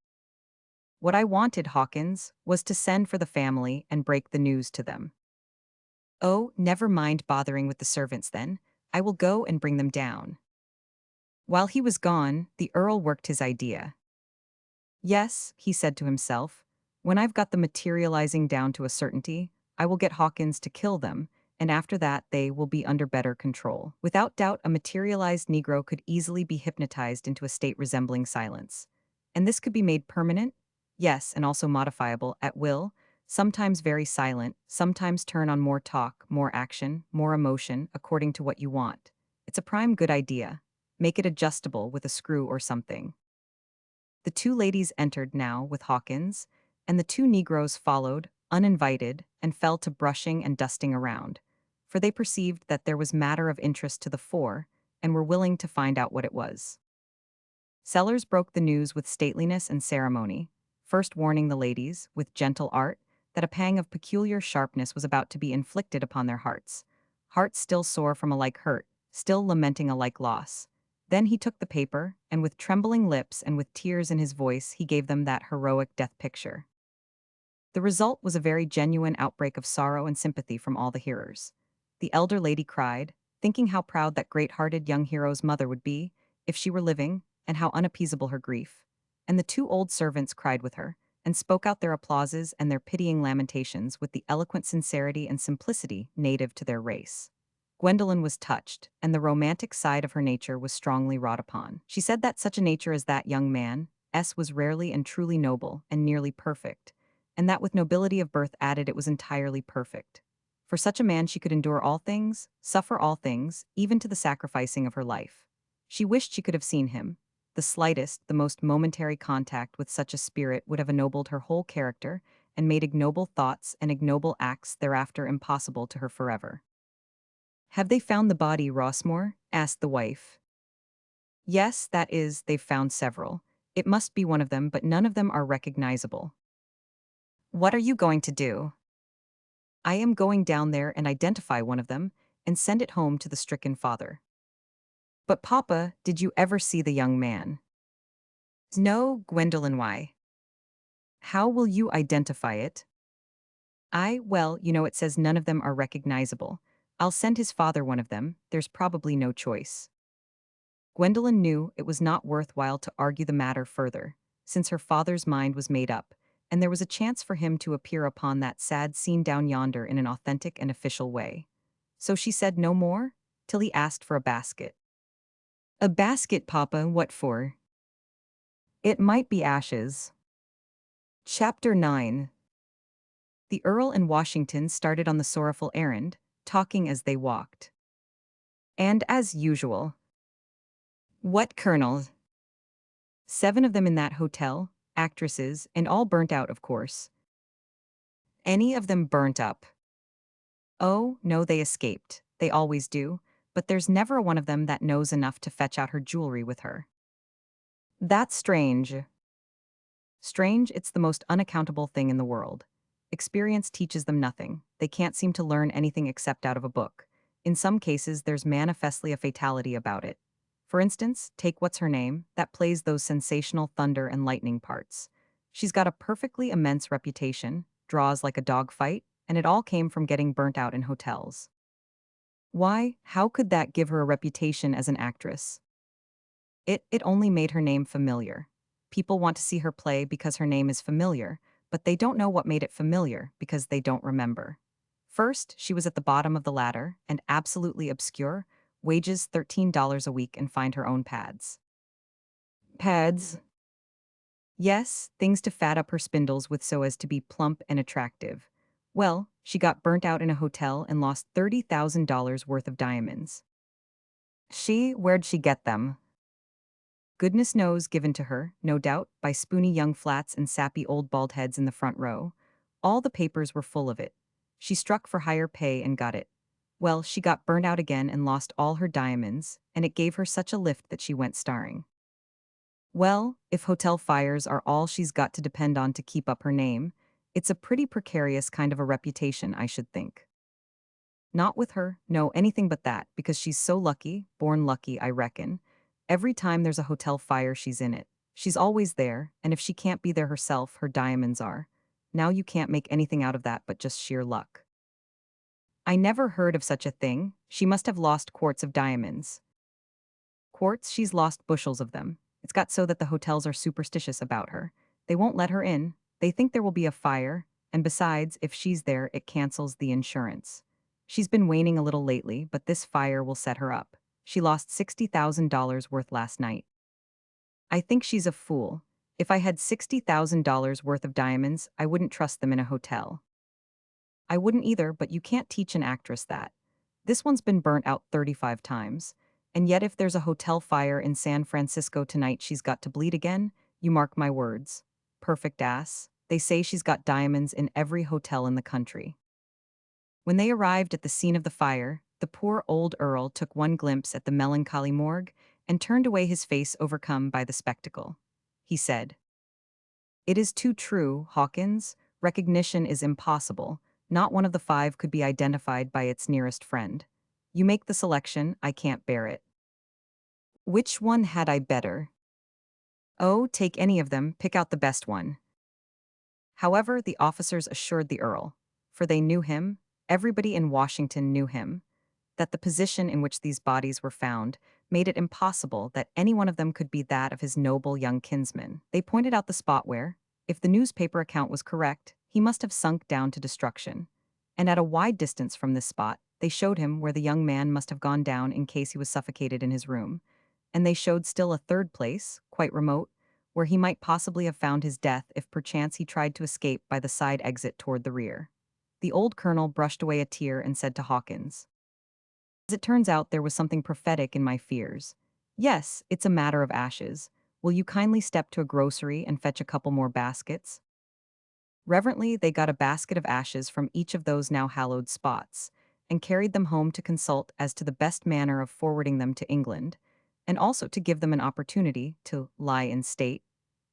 What I wanted, Hawkins, was to send for the family and break the news to them. Oh, never mind bothering with the servants then. I will go and bring them down. While he was gone, the Earl worked his idea. Yes, he said to himself, when I've got the materializing down to a certainty, I will get Hawkins to kill them, and after that they will be under better control. Without doubt, a materialized Negro could easily be hypnotized into a state resembling silence. And this could be made permanent? Yes, and also modifiable, at will, sometimes very silent, sometimes turn on more talk, more action, more emotion, according to what you want. It's a prime good idea. Make it adjustable with a screw or something. The two ladies entered now with Hawkins, and the two Negroes followed, uninvited, and fell to brushing and dusting around, for they perceived that there was matter of interest to the fore, and were willing to find out what it was. Sellers broke the news with stateliness and ceremony, first warning the ladies, with gentle art, that a pang of peculiar sharpness was about to be inflicted upon their hearts still sore from a like hurt, still lamenting a like loss. Then he took the paper, and with trembling lips and with tears in his voice he gave them that heroic death picture. The result was a very genuine outbreak of sorrow and sympathy from all the hearers. The elder lady cried, thinking how proud that great-hearted young hero's mother would be, if she were living, and how unappeasable her grief. And the two old servants cried with her, and spoke out their applauses and their pitying lamentations with the eloquent sincerity and simplicity native to their race. Gwendolen was touched, and the romantic side of her nature was strongly wrought upon. She said that such a nature as that young man's was rarely and truly noble and nearly perfect, and that with nobility of birth added it was entirely perfect. For such a man she could endure all things, suffer all things, even to the sacrificing of her life. She wished she could have seen him. The slightest, the most momentary contact with such a spirit would have ennobled her whole character and made ignoble thoughts and ignoble acts thereafter impossible to her forever. Have they found the body, Rossmore? Asked the wife. Yes, that is, they've found several. It must be one of them, but none of them are recognizable. What are you going to do? I am going down there and identify one of them and send it home to the stricken father. But Papa, did you ever see the young man? No, Gwendolen, why? How will you identify it? Well, it says none of them are recognizable. I'll send his father one of them, there's probably no choice. Gwendolen knew it was not worthwhile to argue the matter further, since her father's mind was made up, and there was a chance for him to appear upon that sad scene down yonder in an authentic and official way. So she said no more, till he asked for a basket. A basket, Papa, what for? It might be ashes. Chapter 9. The Earl and Washington started on the sorrowful errand, talking as they walked. And as usual. What, Colonel? 7 of them in that hotel, actresses, and all burnt out, of course. Any of them burnt up? Oh, no, they escaped. They always do, but there's never one of them that knows enough to fetch out her jewelry with her. That's strange. Strange, it's the most unaccountable thing in the world. Experience teaches them nothing. They can't seem to learn anything except out of a book. In some cases, there's manifestly a fatality about it. For instance, take what's her name, that plays those sensational thunder and lightning parts. She's got a perfectly immense reputation, draws like a dogfight, and it all came from getting burnt out in hotels. Why, how could that give her a reputation as an actress? It only made her name familiar. People want to see her play because her name is familiar, but they don't know what made it familiar because they don't remember. First, she was at the bottom of the ladder and absolutely obscure, wages $13 a week and find her own pads. Pads? Yes, things to fat up her spindles with so as to be plump and attractive. Well, she got burnt out in a hotel and lost $30,000 worth of diamonds. Where'd she get them? Goodness knows, given to her, no doubt, by spoony young flats and sappy old bald heads in the front row. All the papers were full of it. She struck for higher pay and got it. Well, she got burned out again and lost all her diamonds, and it gave her such a lift that she went starring. Well, if hotel fires are all she's got to depend on to keep up her name, it's a pretty precarious kind of a reputation, I should think. Not with her, no, anything but that, because she's so lucky, born lucky, I reckon. Every time there's a hotel fire, she's in it. She's always there, and if she can't be there herself, her diamonds are. Now you can't make anything out of that but just sheer luck. I never heard of such a thing. She must have lost quarts of diamonds. Quarts, she's lost bushels of them. It's got so that the hotels are superstitious about her. They won't let her in. They think there will be a fire, and besides, if she's there, it cancels the insurance. She's been waning a little lately, but this fire will set her up. She lost $60,000 worth last night. I think she's a fool. If I had $60,000 worth of diamonds, I wouldn't trust them in a hotel. I wouldn't either, but you can't teach an actress that. This one's been burnt out 35 times. And yet if there's a hotel fire in San Francisco tonight, she's got to bleed again, you mark my words. Perfect ass. They say she's got diamonds in every hotel in the country. When they arrived at the scene of the fire, the poor old Earl took one glimpse at the melancholy morgue and turned away, his face overcome by the spectacle. He said, "It is too true, Hawkins. Recognition is impossible. Not one of the 5 could be identified by its nearest friend. You make the selection, I can't bear it." Which one had I better? Oh, take any of them, pick out the best one. However, the officers assured the Earl, for they knew him, everybody in Washington knew him, that the position in which these bodies were found made it impossible that any one of them could be that of his noble young kinsman. They pointed out the spot where, if the newspaper account was correct, he must have sunk down to destruction. And at a wide distance from this spot, they showed him where the young man must have gone down in case he was suffocated in his room. And they showed still a third place, quite remote, where he might possibly have found his death if perchance he tried to escape by the side exit toward the rear. The old colonel brushed away a tear and said to Hawkins, "As it turns out, there was something prophetic in my fears. Yes, it's a matter of ashes. Will you kindly step to a grocery and fetch a couple more baskets?" Reverently, they got a basket of ashes from each of those now hallowed spots, and carried them home to consult as to the best manner of forwarding them to England, and also to give them an opportunity to lie in state,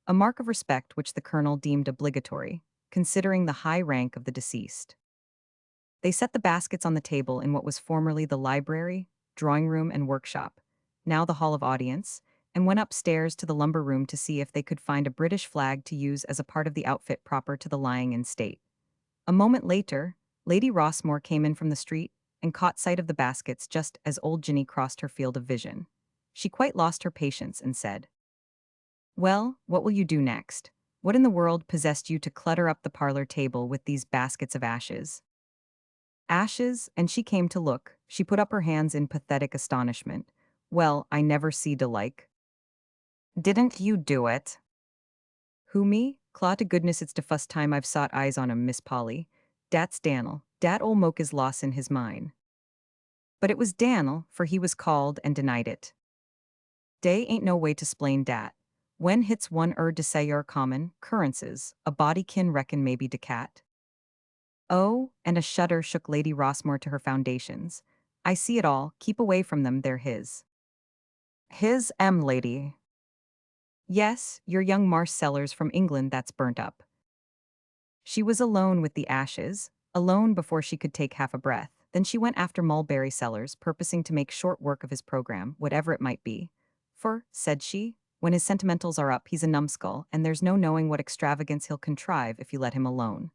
a mark of respect which the colonel deemed obligatory, considering the high rank of the deceased. They set the baskets on the table in what was formerly the library, drawing room, and workshop, now the hall of audience, and went upstairs to the lumber room to see if they could find a British flag to use as a part of the outfit proper to the lying in state. A moment later, Lady Rossmore came in from the street and caught sight of the baskets just as old Ginny crossed her field of vision. She quite lost her patience and said, "Well, what will you do next? What in the world possessed you to clutter up the parlor table with these baskets of ashes?" Ashes, and she came to look, She put up her hands in pathetic astonishment. Well, I never seed alike. Didn't you do it? Who me? Claw to goodness it's the first time I've sought eyes on him, Miss Polly. Dat's Dan'l. Dat ol' moke is lost in his mind. But it was Dan'l, for he was called and denied it. Day ain't no way to splain dat. When hits one de say your common currences, a body kin reckon maybe de cat. Oh, and a shudder shook Lady Rossmore to her foundations. I see it all, keep away from them, they're his. His lady. Yes, your young Marsh Sellers from England that's burnt up. She was alone with the ashes, alone before she could take half a breath. Then she went after Mulberry Sellers, purposing to make short work of his program, whatever it might be. For, said she, when his sentimentals are up, he's a numbskull, and there's no knowing what extravagance he'll contrive if you let him alone.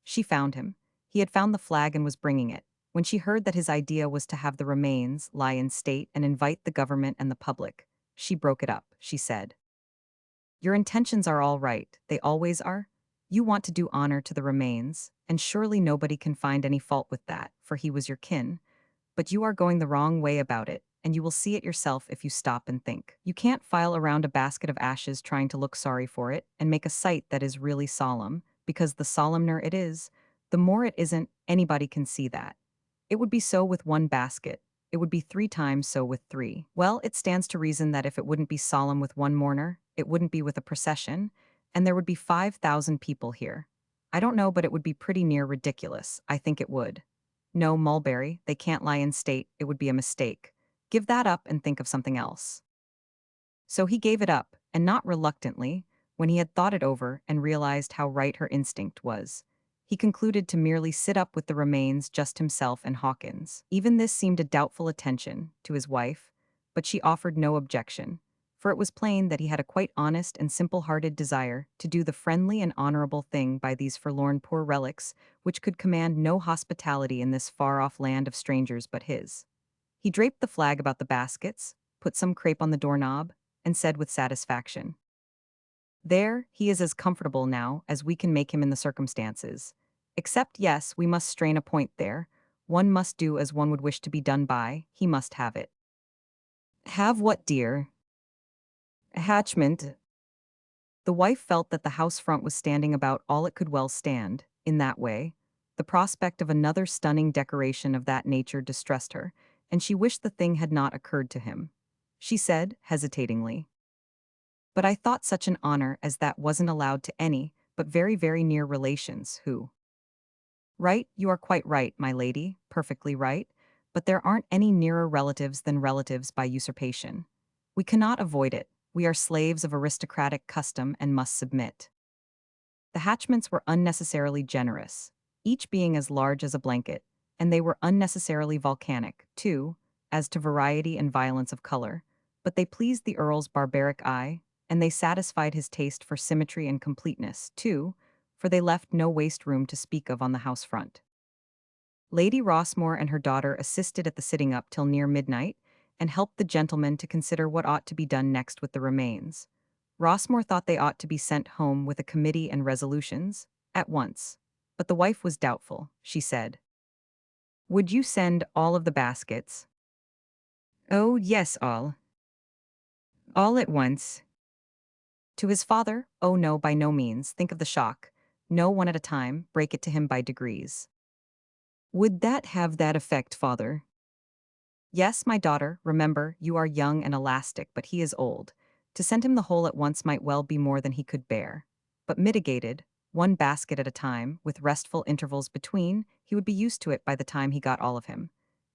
She found him. He had found the flag and was bringing it. When she heard that his idea was to have the remains lie in state and invite the government and the public, she broke it up. She said, your intentions are all right, they always are. You want to do honor to the remains, and surely nobody can find any fault with that, for he was your kin. But you are going the wrong way about it, and you will see it yourself if you stop and think. You can't file around a basket of ashes trying to look sorry for it and make a sight that is really solemn, because the solemner it is, the more it isn't, anybody can see that. It would be so with one basket. It would be 3 times so with 3. Well, it stands to reason that if it wouldn't be solemn with one mourner, it wouldn't be with a procession, and there would be 5,000 people here. I don't know, but it would be pretty near ridiculous. I think it would. No, Mulberry, they can't lie in state, it would be a mistake. Give that up and think of something else. So he gave it up, and not reluctantly, when he had thought it over and realized how right her instinct was. He concluded to merely sit up with the remains, just himself and Hawkins. Even this seemed a doubtful attention to his wife, but she offered no objection, for it was plain that he had a quite honest and simple-hearted desire to do the friendly and honorable thing by these forlorn poor relics, which could command no hospitality in this far-off land of strangers but his. He draped the flag about the baskets, put some crepe on the doorknob, and said with satisfaction, there, he is as comfortable now as we can make him in the circumstances. Except, yes, we must strain a point there. One must do as one would wish to be done by, he must have it. Have what, dear? A hatchment. The wife felt that the house front was standing about all it could well stand, in that way. The prospect of another stunning decoration of that nature distressed her, and she wished the thing had not occurred to him. She said, hesitatingly, but I thought such an honor as that wasn't allowed to any but very, very near relations who. Right, you are quite right, my lady, perfectly right, but there aren't any nearer relatives than relatives by usurpation. We cannot avoid it. We are slaves of aristocratic custom and must submit. The Hatchments were unnecessarily generous, each being as large as a blanket, and they were unnecessarily volcanic, too, as to variety and violence of color, but they pleased the Earl's barbaric eye, and they satisfied his taste for symmetry and completeness, too, for they left no waste room to speak of on the house front. Lady Rossmore and her daughter assisted at the sitting up till near midnight, and helped the gentlemen to consider what ought to be done next with the remains. Rossmore thought they ought to be sent home with a committee and resolutions, at once. But the wife was doubtful. She said, would you send all of the baskets? Oh, yes, all. All at once. To his father? Oh no, by no means. Think of the shock. No, one at a time, break it to him by degrees. Would that have that effect, father? Yes, my daughter, remember, you are young and elastic, but he is old. To send him the whole at once might well be more than he could bear. But mitigated, one basket at a time, with restful intervals between, he would be used to it by the time he got all of him.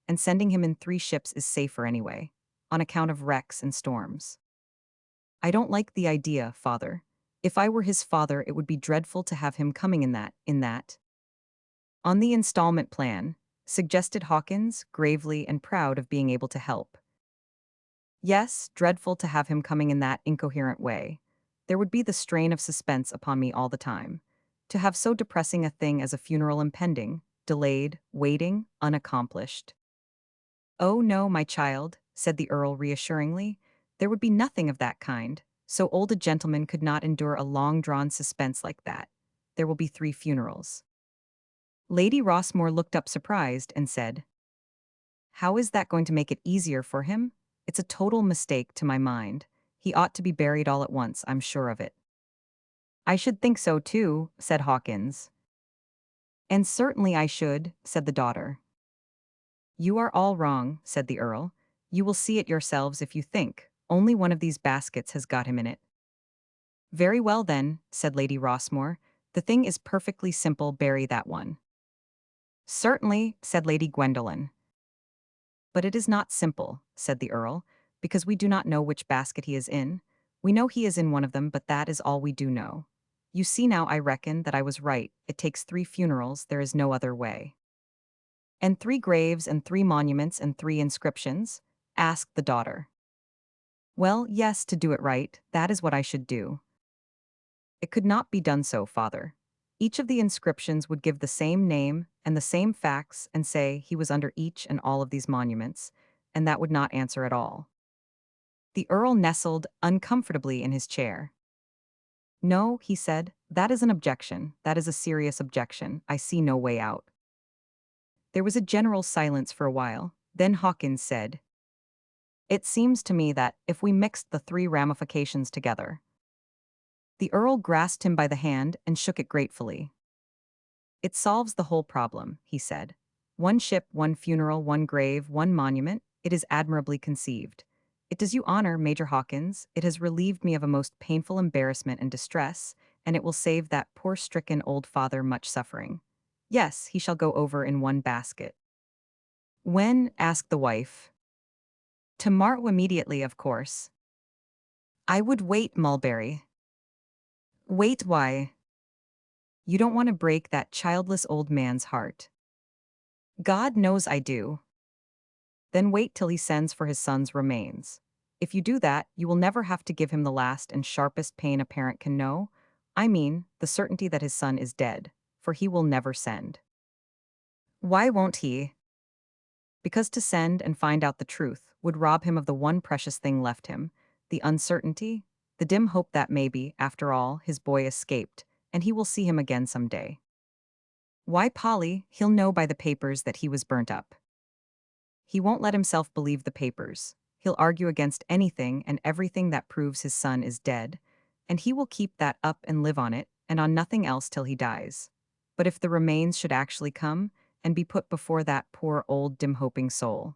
And sending him in 3 ships is safer anyway, on account of wrecks and storms. I don't like the idea, father. If I were his father, it would be dreadful to have him coming in that. On the installment plan, suggested Hawkins, gravely and proud of being able to help. Yes, dreadful to have him coming in that incoherent way. There would be the strain of suspense upon me all the time. To have so depressing a thing as a funeral impending, delayed, waiting, unaccomplished. Oh no, my child, said the Earl reassuringly, there would be nothing of that kind. So old a gentleman could not endure a long-drawn suspense like that. There will be 3 funerals. Lady Rossmore looked up surprised and said, How is that going to make it easier for him? It's a total mistake to my mind. He ought to be buried all at once, I'm sure of it. I should think so too, said Hawkins. And certainly I should, said the daughter. You are all wrong, said the earl. You will see it yourselves if you think. Only one of these baskets has got him in it. Very well then, said Lady Rossmore. The thing is perfectly simple, bury that one. Certainly, said Lady Gwendolen. But it is not simple, said the earl, because we do not know which basket he is in. We know he is in one of them, but that is all we do know. You see now, I reckon, that I was right. It takes 3 funerals, there is no other way. And 3 graves and 3 monuments and 3 inscriptions? Asked the daughter. Well, yes, to do it right, that is what I should do. It could not be done so, father. Each of the inscriptions would give the same name and the same facts and say he was under each and all of these monuments, and that would not answer at all. The earl nestled uncomfortably in his chair. No, he said, that is an objection. That is a serious objection. I see no way out. There was a general silence for a while. Then Hawkins said, It seems to me that, if we mixed the 3 ramifications together. The earl grasped him by the hand and shook it gratefully. It solves the whole problem, he said. 1 ship, 1 funeral, 1 grave, 1 monument. It is admirably conceived. It does you honor, Major Hawkins. It has relieved me of a most painful embarrassment and distress, and it will save that poor stricken old father much suffering. Yes, he shall go over in 1 basket. When? Asked the wife. Tomorrow immediately, of course. I would wait, Mulberry. Wait, why? You don't want to break that childless old man's heart. God knows I do. Then wait till he sends for his son's remains. If you do that, you will never have to give him the last and sharpest pain a parent can know. I mean, the certainty that his son is dead, for he will never send. Why won't he? Because to send and find out the truth would rob him of the one precious thing left him, the uncertainty, the dim hope that maybe, after all, his boy escaped, and he will see him again some day. Why, Polly, he'll know by the papers that he was burnt up. He won't let himself believe the papers. He'll argue against anything and everything that proves his son is dead, and he will keep that up and live on it, and on nothing else till he dies. But if the remains should actually come, and be put before that poor old dim-hoping soul.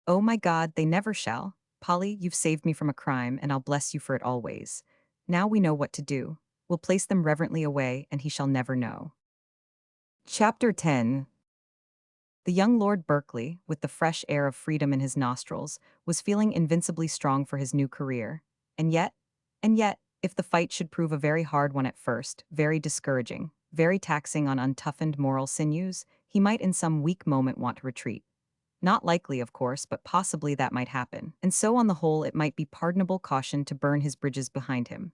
Oh my God, they never shall. Polly, you've saved me from a crime, and I'll bless you for it always. Now we know what to do. We'll place them reverently away, and he shall never know. Chapter 10. The young Lord Berkeley, with the fresh air of freedom in his nostrils, was feeling invincibly strong for his new career. And yet, if the fight should prove a very hard one at first, very discouraging, very taxing on untoughened moral sinews, he might in some weak moment want to retreat. Not likely, of course, but possibly that might happen, and so on the whole it might be pardonable caution to burn his bridges behind him.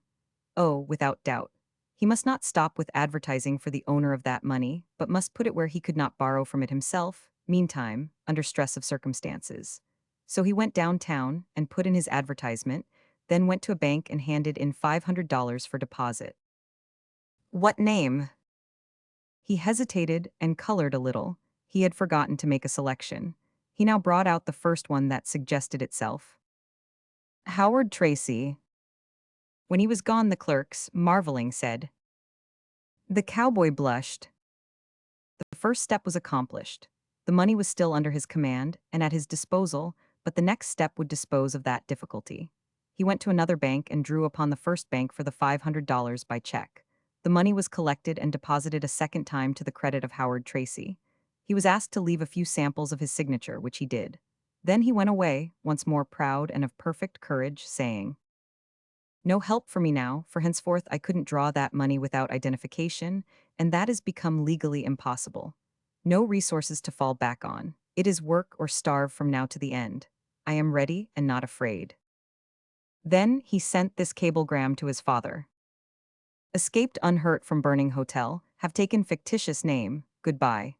Oh, without doubt. He must not stop with advertising for the owner of that money, but must put it where he could not borrow from it himself, meantime, under stress of circumstances. So he went downtown and put in his advertisement, then went to a bank and handed in $500 for deposit. What name? He hesitated and colored a little. He had forgotten to make a selection. He now brought out the first one that suggested itself. Howard Tracy. When he was gone, the clerks, marveling, said. The cowboy blushed. The first step was accomplished. The money was still under his command and at his disposal, but the next step would dispose of that difficulty. He went to another bank and drew upon the first bank for the $500 by check. The money was collected and deposited a second time to the credit of Howard Tracy. He was asked to leave a few samples of his signature, which he did. Then he went away, once more proud and of perfect courage, saying, No help for me now, for henceforth I couldn't draw that money without identification, and that has become legally impossible. No resources to fall back on. It is work or starve from now to the end. I am ready and not afraid. Then he sent this cablegram to his father. Escaped unhurt from burning hotel, have taken fictitious name, goodbye.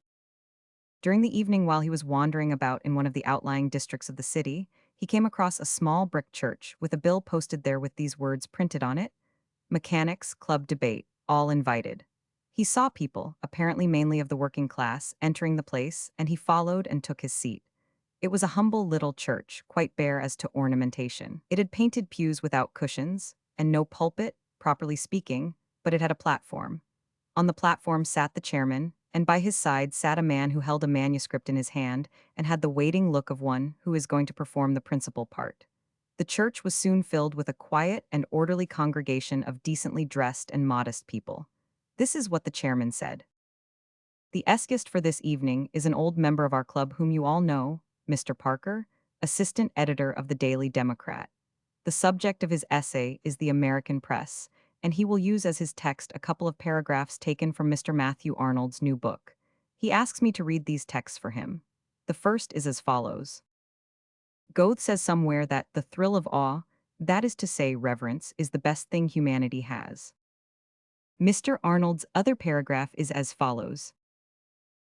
During the evening while he was wandering about in one of the outlying districts of the city, he came across a small brick church with a bill posted there with these words printed on it: Mechanics Club Debate, all invited. He saw people, apparently mainly of the working class, entering the place, and he followed and took his seat. It was a humble little church, quite bare as to ornamentation. It had painted pews without cushions, and no pulpit, properly speaking, but it had a platform. On the platform sat the chairman, and by his side sat a man who held a manuscript in his hand and had the waiting look of one who is going to perform the principal part. The church was soon filled with a quiet and orderly congregation of decently dressed and modest people. This is what the chairman said. The essayist for this evening is an old member of our club whom you all know, Mr. Parker, assistant editor of the Daily Democrat. The subject of his essay is the American press, and he will use as his text a couple of paragraphs taken from Mr. Matthew Arnold's new book. He asks me to read these texts for him. The first is as follows. Goethe says somewhere that the thrill of awe, that is to say, reverence, is the best thing humanity has. Mr. Arnold's other paragraph is as follows.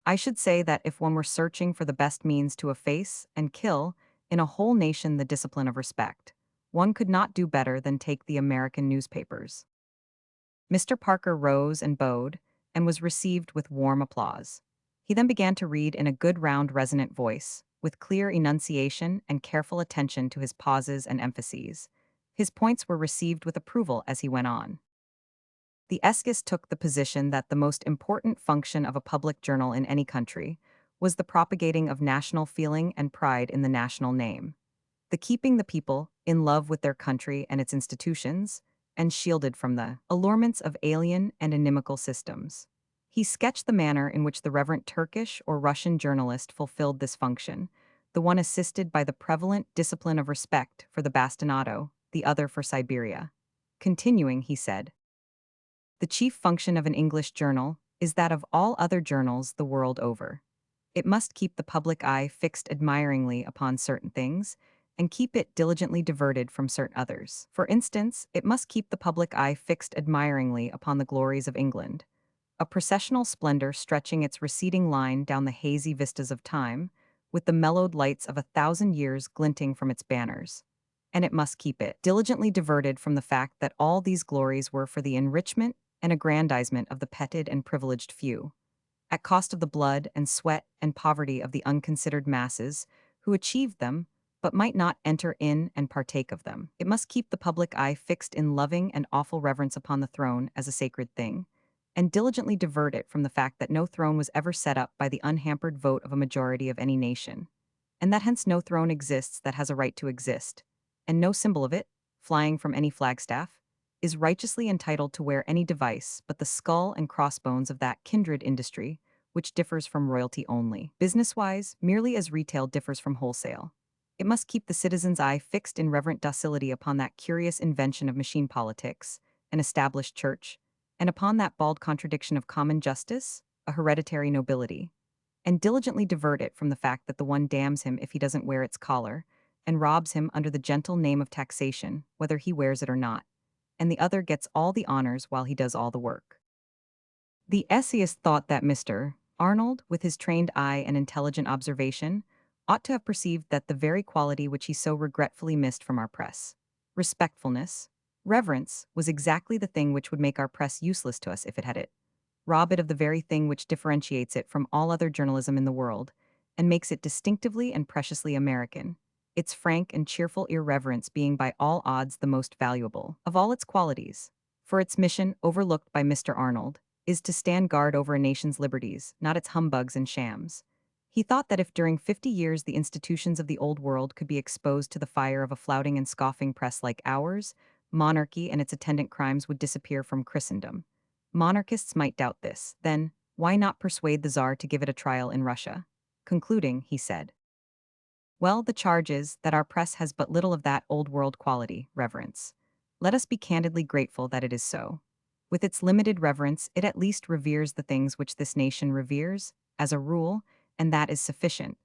I should say that if one were searching for the best means to efface and kill in a whole nation the discipline of respect, one could not do better than take the American newspapers. Mr. Parker rose and bowed, and was received with warm applause. He then began to read in a good round resonant voice, with clear enunciation and careful attention to his pauses and emphases. His points were received with approval as he went on. The essayist took the position that the most important function of a public journal in any country was the propagating of national feeling and pride in the national name, the keeping the people in love with their country and its institutions, and shielded from the allurements of alien and inimical systems. He sketched the manner in which the reverent Turkish or Russian journalist fulfilled this function, the one assisted by the prevalent discipline of respect for the bastinado, the other for Siberia. Continuing, he said, the chief function of an English journal is that of all other journals the world over. It must keep the public eye fixed admiringly upon certain things, and keep it diligently diverted from certain others. For instance, it must keep the public eye fixed admiringly upon the glories of England, a processional splendor stretching its receding line down the hazy vistas of time, with the mellowed lights of 1,000 years glinting from its banners. And it must keep it diligently diverted from the fact that all these glories were for the enrichment and aggrandizement of the petted and privileged few, at cost of the blood and sweat and poverty of the unconsidered masses who achieved them, but might not enter in and partake of them. It must keep the public eye fixed in loving and awful reverence upon the throne as a sacred thing, and diligently divert it from the fact that no throne was ever set up by the unhampered vote of a majority of any nation, and that hence no throne exists that has a right to exist, and no symbol of it, flying from any flagstaff, is righteously entitled to wear any device but the skull and crossbones of that kindred industry, which differs from royalty only, business-wise, merely as retail differs from wholesale. It must keep the citizen's eye fixed in reverent docility upon that curious invention of machine politics, an established church, and upon that bald contradiction of common justice, a hereditary nobility, and diligently divert it from the fact that the one damns him if he doesn't wear its collar, and robs him under the gentle name of taxation, whether he wears it or not, and the other gets all the honors while he does all the work. The essayist thought that Mr. Arnold, with his trained eye and intelligent observation, ought to have perceived that the very quality which he so regretfully missed from our press, respectfulness, reverence, was exactly the thing which would make our press useless to us if it had it, rob it of the very thing which differentiates it from all other journalism in the world, and makes it distinctively and preciously American, its frank and cheerful irreverence being by all odds the most valuable of all its qualities. For its mission, overlooked by Mr. Arnold, is to stand guard over a nation's liberties, not its humbugs and shams. He thought that if during 50 years the institutions of the old world could be exposed to the fire of a flouting and scoffing press like ours, monarchy and its attendant crimes would disappear from Christendom. Monarchists might doubt this. Then, why not persuade the Tsar to give it a trial in Russia? Concluding, he said, well, the charge is that our press has but little of that old-world quality, reverence. Let us be candidly grateful that it is so. With its limited reverence, it at least reveres the things which this nation reveres, as a rule, and that is sufficient.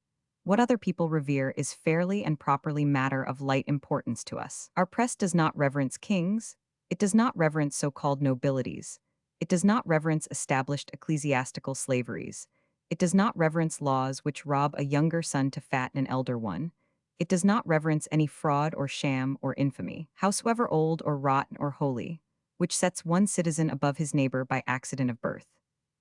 What other people revere is fairly and properly matter of light importance to us. Our press does not reverence kings, it does not reverence so-called nobilities, it does not reverence established ecclesiastical slaveries, it does not reverence laws which rob a younger son to fatten an elder one. It does not reverence any fraud or sham or infamy, howsoever old or rotten or holy, which sets one citizen above his neighbor by accident of birth.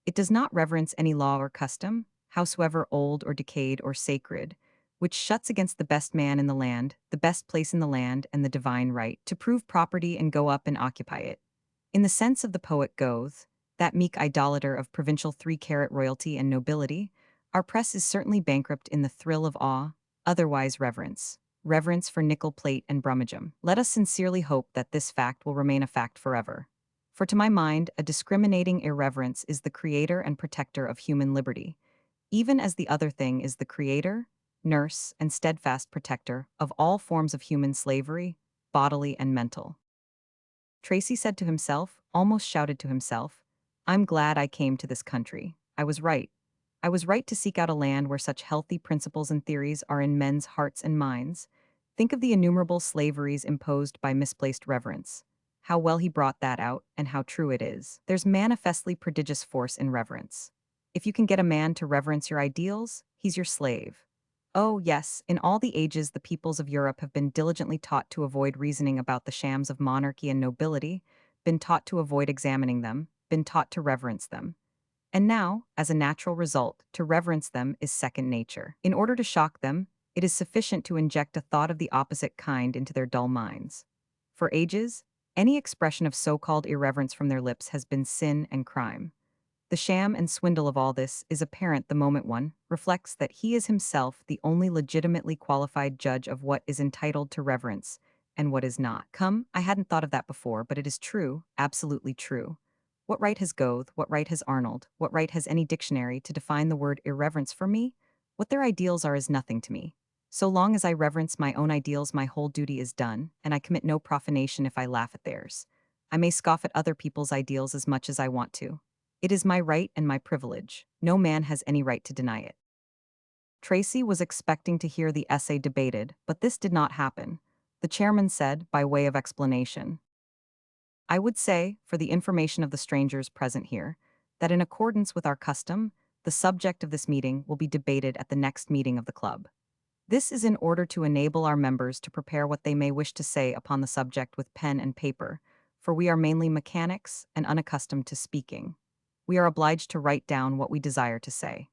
It does not reverence any law or custom, howsoever old or decayed or sacred, which shuts against the best man in the land, the best place in the land, and the divine right to prove property and go up and occupy it. In the sense of the poet Goethe, that meek idolater of provincial 3-carat royalty and nobility, our press is certainly bankrupt in the thrill of awe, otherwise reverence. Reverence for nickel plate and brummagem. Let us sincerely hope that this fact will remain a fact forever. For to my mind, a discriminating irreverence is the creator and protector of human liberty, even as the other thing is the creator, nurse, and steadfast protector of all forms of human slavery, bodily and mental. Tracy said to himself, almost shouted to himself, I'm glad I came to this country. I was right. I was right to seek out a land where such healthy principles and theories are in men's hearts and minds. Think of the innumerable slaveries imposed by misplaced reverence. How well he brought that out, and how true it is. There's manifestly prodigious force in reverence. If you can get a man to reverence your ideals, he's your slave. Oh, yes, in all the ages the peoples of Europe have been diligently taught to avoid reasoning about the shams of monarchy and nobility, been taught to avoid examining them, been taught to reverence them. And now, as a natural result, to reverence them is second nature. In order to shock them, it is sufficient to inject a thought of the opposite kind into their dull minds. For ages, any expression of so-called irreverence from their lips has been sin and crime. The sham and swindle of all this is apparent the moment one reflects that he is himself the only legitimately qualified judge of what is entitled to reverence and what is not. Come, I hadn't thought of that before, but it is true, absolutely true. What right has Goethe, what right has Arnold, what right has any dictionary to define the word irreverence for me? What their ideals are is nothing to me. So long as I reverence my own ideals, my whole duty is done, and I commit no profanation if I laugh at theirs. I may scoff at other people's ideals as much as I want to. It is my right and my privilege. No man has any right to deny it. Tracy was expecting to hear the essay debated, but this did not happen. The chairman said, by way of explanation, I would say, for the information of the strangers present here, that in accordance with our custom, the subject of this meeting will be debated at the next meeting of the club. This is in order to enable our members to prepare what they may wish to say upon the subject with pen and paper, for we are mainly mechanics and unaccustomed to speaking. We are obliged to write down what we desire to say.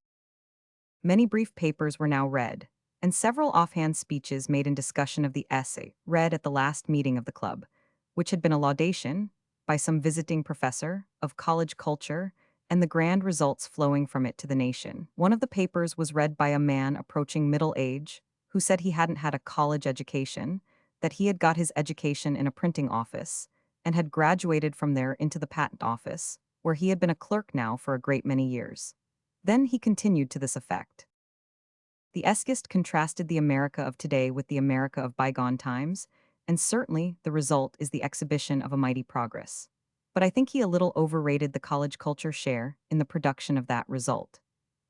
Many brief papers were now read, and several offhand speeches made in discussion of the essay read at the last meeting of the club, which had been a laudation, by some visiting professor, of college culture, and the grand results flowing from it to the nation. One of the papers was read by a man approaching middle age, who said he hadn't had a college education, that he had got his education in a printing office, and had graduated from there into the patent office, where he had been a clerk now for a great many years. Then he continued to this effect. The essayist contrasted the America of today with the America of bygone times, and certainly the result is the exhibition of a mighty progress. But I think he a little overrated the college culture share in the production of that result.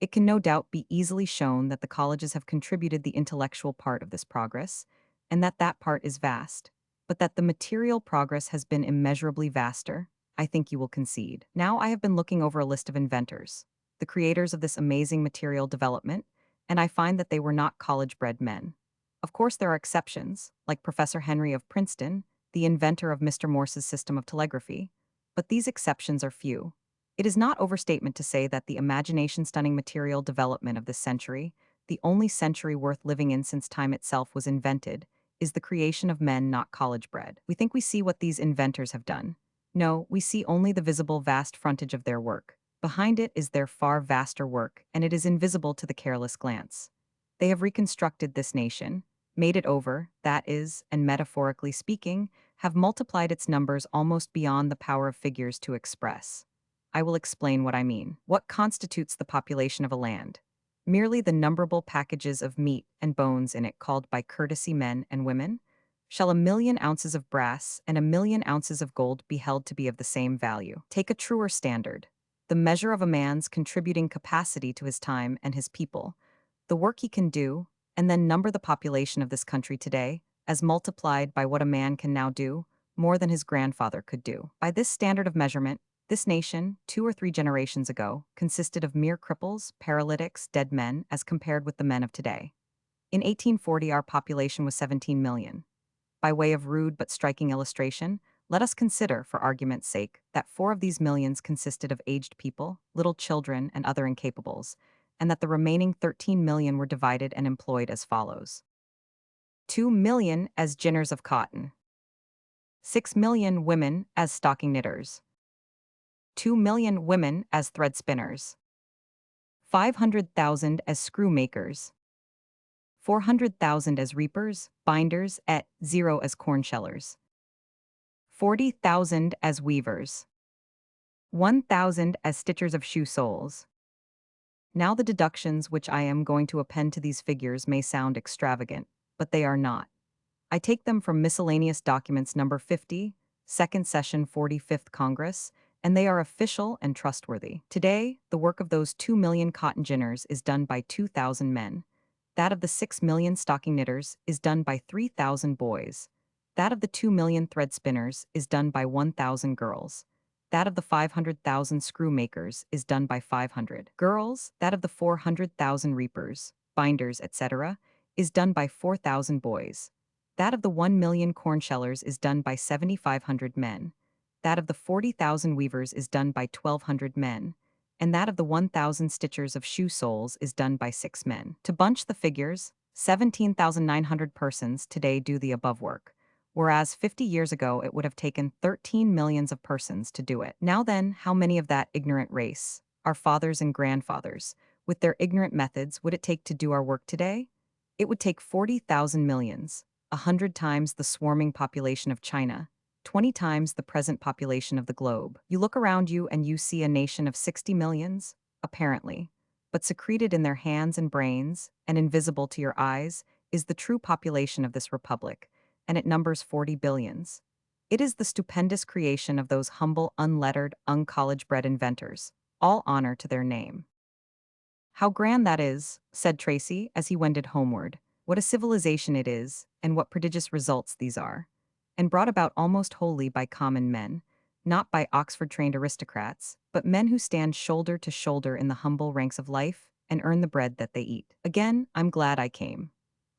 It can no doubt be easily shown that the colleges have contributed the intellectual part of this progress, and that that part is vast, but that the material progress has been immeasurably vaster, I think you will concede. Now I have been looking over a list of inventors, the creators of this amazing material development, and I find that they were not college-bred men. Of course, there are exceptions, like Professor Henry of Princeton, the inventor of Mr. Morse's system of telegraphy, but these exceptions are few. It is not overstatement to say that the imagination-stunning material development of this century, the only century worth living in since time itself was invented, is the creation of men not college-bred. We think we see what these inventors have done. No, we see only the visible vast frontage of their work. Behind it is their far vaster work, and it is invisible to the careless glance. They have reconstructed this nation, made it over, that is, and metaphorically speaking, have multiplied its numbers almost beyond the power of figures to express. I will explain what I mean. What constitutes the population of a land? Merely the numberable packages of meat and bones in it called by courtesy men and women? Shall 1,000,000 ounces of brass and 1,000,000 ounces of gold be held to be of the same value? Take a truer standard. The measure of a man's contributing capacity to his time and his people, the work he can do, and then number the population of this country today, as multiplied by what a man can now do, more than his grandfather could do. By this standard of measurement, this nation, 2 or 3 generations ago, consisted of mere cripples, paralytics, dead men, as compared with the men of today. In 1840, our population was 17 million. By way of rude but striking illustration, let us consider, for argument's sake, that 4 of these millions consisted of aged people, little children, and other incapables, and that the remaining 13 million were divided and employed as follows: 2 million as ginners of cotton, 6 million women as stocking knitters, 2 million women as thread spinners, 500,000 as screw makers, 400,000 as reapers, binders, at 0 as corn shellers, 40,000 as weavers, 1,000 as stitchers of shoe soles. Now the deductions which I am going to append to these figures may sound extravagant, but they are not. I take them from Miscellaneous Documents Number 50, Second Session 45th Congress, and they are official and trustworthy. Today, the work of those 2 million cotton ginners is done by 2,000 men. That of the 6 million stocking knitters is done by 3,000 boys. That of the 2 million thread spinners is done by 1,000 girls. That of the 500,000 screw makers is done by 500 girls. That of the 400,000 reapers, binders, etc., is done by 4,000 boys. That of the 1 million corn shellers is done by 7,500 men. That of the 40,000 weavers is done by 1,200 men. And that of the 1,000 stitchers of shoe soles is done by 6 men. To bunch the figures, 17,900 persons today do the above work, whereas 50 years ago it would have taken 13 millions of persons to do it. Now then, how many of that ignorant race, our fathers and grandfathers, with their ignorant methods, would it take to do our work today? It would take 40,000 millions, 100 times the swarming population of China, 20 times the present population of the globe. You look around you and you see a nation of 60 millions, apparently, but secreted in their hands and brains, and invisible to your eyes, is the true population of this republic, and it numbers 40 billions. It is the stupendous creation of those humble, unlettered, uncollege-bred inventors. All honor to their name. "How grand that is," said Tracy as he wended homeward. "What a civilization it is, and what prodigious results these are. And brought about almost wholly by common men, not by Oxford-trained aristocrats, but men who stand shoulder to shoulder in the humble ranks of life and earn the bread that they eat. Again, I'm glad I came.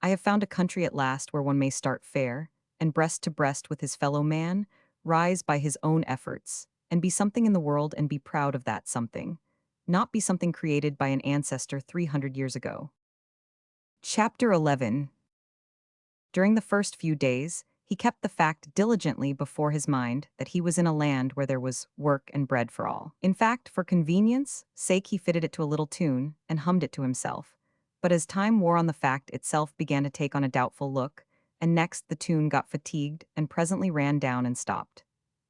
I have found a country at last where one may start fair, and breast to breast with his fellow man, rise by his own efforts, and be something in the world and be proud of that something, not be something created by an ancestor 300 years ago." Chapter 11. During the first few days, he kept the fact diligently before his mind that he was in a land where there was work and bread for all. In fact, for convenience sake he fitted it to a little tune and hummed it to himself. But as time wore on the fact itself began to take on a doubtful look, and next the tune got fatigued and presently ran down and stopped.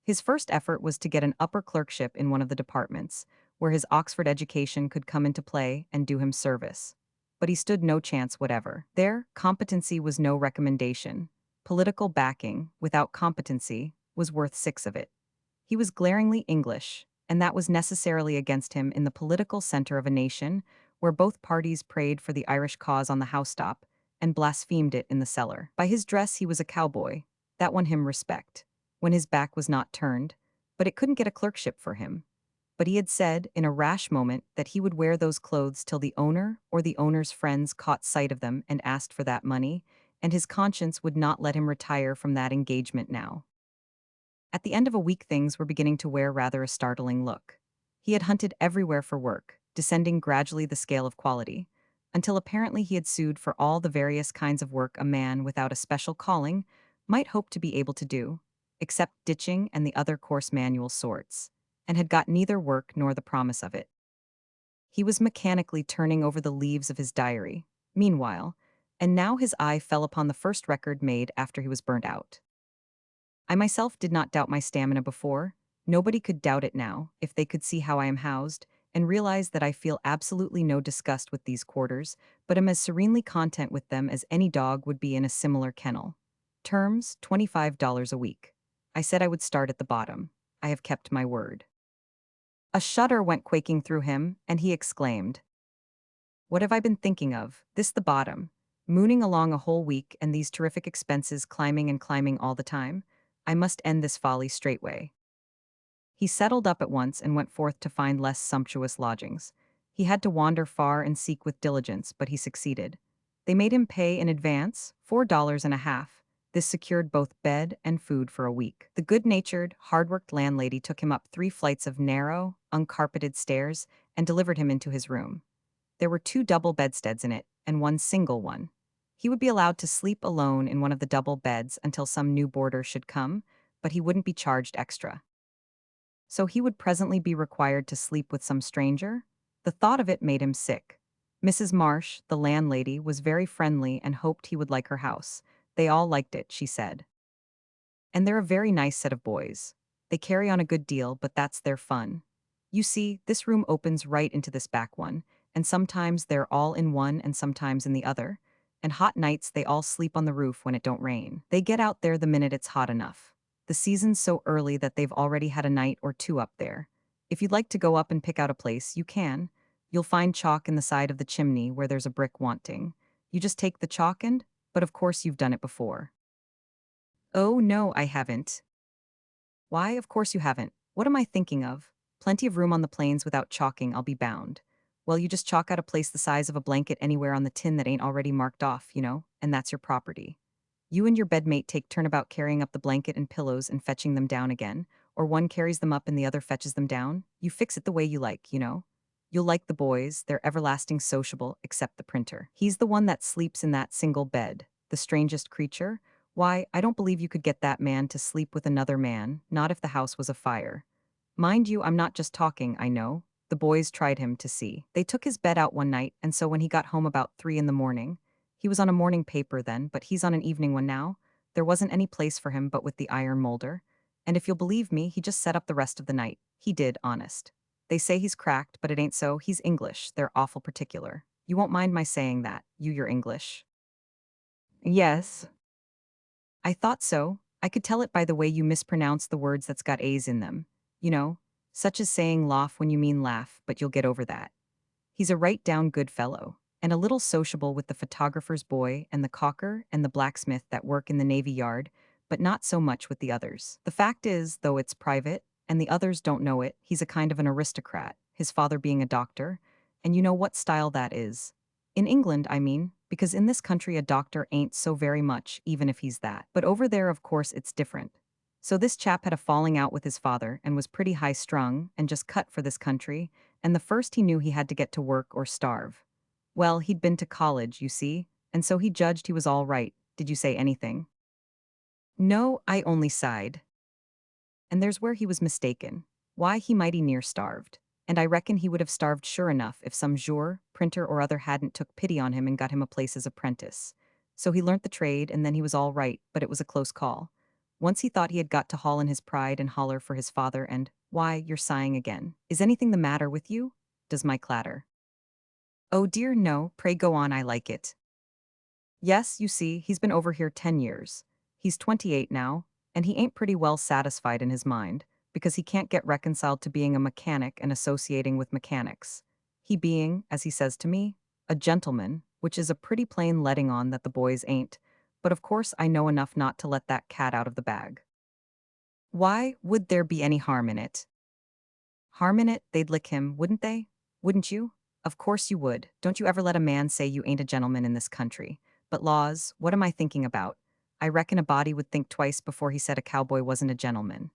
His first effort was to get an upper clerkship in one of the departments, where his Oxford education could come into play and do him service. But he stood no chance whatever. There, competency was no recommendation. Political backing, without competency, was worth 6 of it. He was glaringly English, and that was necessarily against him in the political center of a nation where both parties prayed for the Irish cause on the housetop and blasphemed it in the cellar. By his dress he was a cowboy. That won him respect, when his back was not turned, but it couldn't get a clerkship for him. But he had said, in a rash moment, that he would wear those clothes till the owner or the owner's friends caught sight of them and asked for that money, and his conscience would not let him retire from that engagement now. At the end of a week things were beginning to wear rather a startling look. He had hunted everywhere for work, descending gradually the scale of quality, until apparently he had sued for all the various kinds of work a man without a special calling might hope to be able to do, except ditching and the other coarse manual sorts, and had got neither work nor the promise of it. He was mechanically turning over the leaves of his diary, meanwhile, and now his eye fell upon the first record made after he was burnt out. "I myself did not doubt my stamina before. Nobody could doubt it now, if they could see how I am housed, and realize that I feel absolutely no disgust with these quarters, but am as serenely content with them as any dog would be in a similar kennel. Terms, $25 a week. I said I would start at the bottom. I have kept my word." A shudder went quaking through him, and he exclaimed, "What have I been thinking of? This the bottom. Mooning along a whole week and these terrific expenses climbing and climbing all the time. I must end this folly straightway." He settled up at once and went forth to find less sumptuous lodgings. He had to wander far and seek with diligence, but he succeeded. They made him pay in advance, $4.50. This secured both bed and food for a week. The good-natured, hard-worked landlady took him up 3 flights of narrow, uncarpeted stairs and delivered him into his room. There were two double bedsteads in it, and one single one. He would be allowed to sleep alone in one of the double beds until some new boarder should come, but he wouldn't be charged extra. So he would presently be required to sleep with some stranger? The thought of it made him sick. Mrs. Marsh, the landlady, was very friendly and hoped he would like her house. They all liked it, she said. And they're a very nice set of boys. They carry on a good deal, but that's their fun. You see, this room opens right into this back one, and sometimes they're all in one and sometimes in the other. And hot nights they all sleep on the roof when it don't rain. They get out there the minute it's hot enough. The season's so early that they've already had a night or two up there. If you'd like to go up and pick out a place, you can. You'll find chalk in the side of the chimney where there's a brick wanting. You just take the chalk and, but of course you've done it before. Oh no, I haven't. Why, of course you haven't. What am I thinking of? Plenty of room on the plains without chalking, I'll be bound. Well, you just chalk out a place the size of a blanket anywhere on the tin that ain't already marked off, and that's your property. You and your bedmate take turnabout carrying up the blanket and pillows and fetching them down again, or one carries them up and the other fetches them down. You fix it the way you like. You'll like the boys, they're everlasting sociable, except the printer. He's the one that sleeps in that single bed, the strangest creature. Why, I don't believe you could get that man to sleep with another man, not if the house was afire. Mind you, I'm not just talking, I know. The boys tried him to see. They took his bed out one night, and so when he got home about 3 in the morning, he was on a morning paper then, but he's on an evening one now, there wasn't any place for him but with the iron molder. And if you'll believe me, he just sat up the rest of the night. He did, honest. They say he's cracked, but it ain't so. He's English. They're awful particular. You won't mind my saying that. You're English. Yes. I thought so. I could tell it by the way you mispronounce the words that's got A's in them. You know, such as saying laugh when you mean laugh, but you'll get over that. He's a right down good fellow, and a little sociable with the photographer's boy and the caulker and the blacksmith that work in the Navy Yard, but not so much with the others. The fact is, though it's private, and the others don't know it, he's a kind of an aristocrat, his father being a doctor, and you know what style that is. In England, I mean, because in this country a doctor ain't so very much, even if he's that. But over there, of course, it's different. So this chap had a falling out with his father and was pretty high-strung and just cut for this country, and the first he knew he had to get to work or starve. Well, he'd been to college, you see, and so he judged he was all right. Did you say anything? No, I only sighed. And there's where he was mistaken. Why, he mighty near starved. And I reckon he would have starved sure enough if some jour, printer or other hadn't took pity on him and got him a place as apprentice. So he learnt the trade and then he was all right, but it was a close call. Once he thought he had got to haul in his pride and holler for his father and, why, you're sighing again. Is anything the matter with you? Does my clatter? Oh dear no, pray go on, I like it. Yes, you see, he's been over here 10 years. He's 28 now, and he ain't pretty well satisfied in his mind, because he can't get reconciled to being a mechanic and associating with mechanics. He being, as he says to me, a gentleman, which is a pretty plain letting on that the boys ain't, but of course I know enough not to let that cat out of the bag. Why would there be any harm in it? Harm in it, they'd lick him, wouldn't they? Wouldn't you? Of course you would. Don't you ever let a man say you ain't a gentleman in this country. But laws, what am I thinking about? I reckon a body would think twice before he said a cowboy wasn't a gentleman.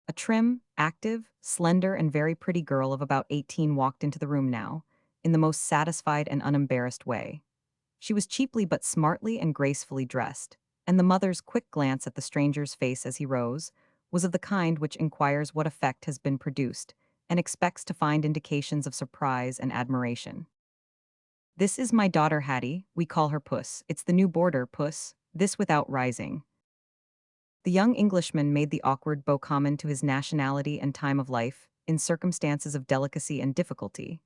A trim, active, slender, and very pretty girl of about 18 walked into the room now, in the most satisfied and unembarrassed way. She was cheaply but smartly and gracefully dressed, and the mother's quick glance at the stranger's face as he rose was of the kind which inquires what effect has been produced, and expects to find indications of surprise and admiration. This is my daughter Hattie, we call her Puss. It's the new boarder, Puss, this without rising. The young Englishman made the awkward bow common to his nationality and time of life, in circumstances of delicacy and difficulty,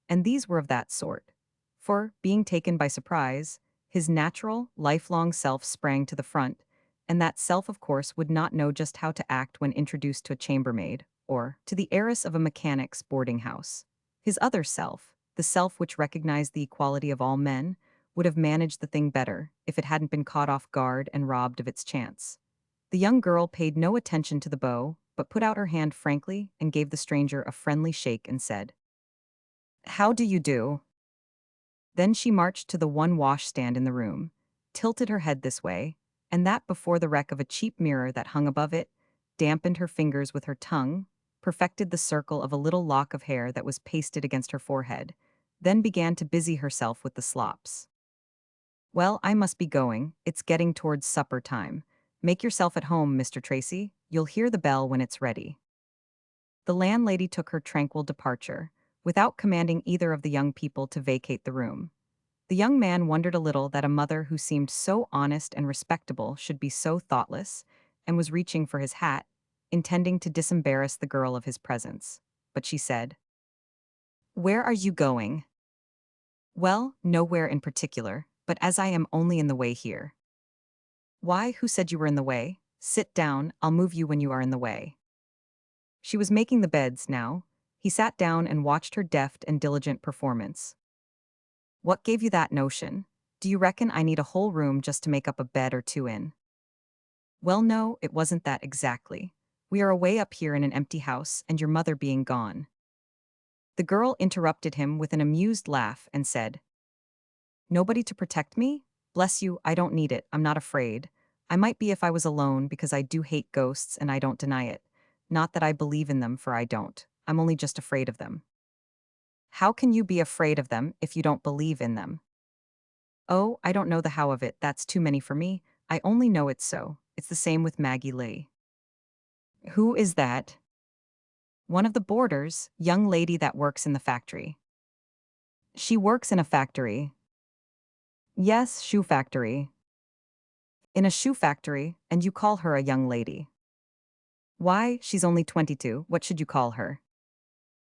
and these were of that sort. For, being taken by surprise, his natural, lifelong self sprang to the front, and that self, of course, would not know just how to act when introduced to a chambermaid, or to the heiress of a mechanic's boarding house. His other self, the self which recognized the equality of all men, would have managed the thing better if it hadn't been caught off guard and robbed of its chance. The young girl paid no attention to the bow, but put out her hand frankly and gave the stranger a friendly shake and said, "How do you do?" Then she marched to the one washstand in the room, tilted her head this way, and that before the wreck of a cheap mirror that hung above it, dampened her fingers with her tongue, perfected the circle of a little lock of hair that was pasted against her forehead, then began to busy herself with the slops. Well, I must be going. It's getting towards supper time. Make yourself at home, Mr. Tracy. You'll hear the bell when it's ready. The landlady took her tranquil departure, without commanding either of the young people to vacate the room. The young man wondered a little that a mother who seemed so honest and respectable should be so thoughtless, and was reaching for his hat, intending to disembarrass the girl of his presence. But she said, "Where are you going?" "Well, nowhere in particular, but as I am only in the way here." "Why, who said you were in the way? Sit down, I'll move you when you are in the way." She was making the beds now. He sat down and watched her deft and diligent performance. "What gave you that notion? Do you reckon I need a whole room just to make up a bed or two in?" "Well, no, it wasn't that exactly. We are away up here in an empty house, and your mother being gone." The girl interrupted him with an amused laugh and said, "Nobody to protect me? Bless you, I don't need it, I'm not afraid. I might be if I was alone because I do hate ghosts and I don't deny it. Not that I believe in them, for I don't. I'm only just afraid of them." "How can you be afraid of them if you don't believe in them?" "Oh, I don't know the how of it, that's too many for me. I only know it's so. It's the same with Maggie Lee." "Who is that?" "One of the boarders, young lady that works in the factory." "She works in a factory?" "Yes, shoe factory." "In a shoe factory, and you call her a young lady?" "Why, she's only 22, what should you call her?"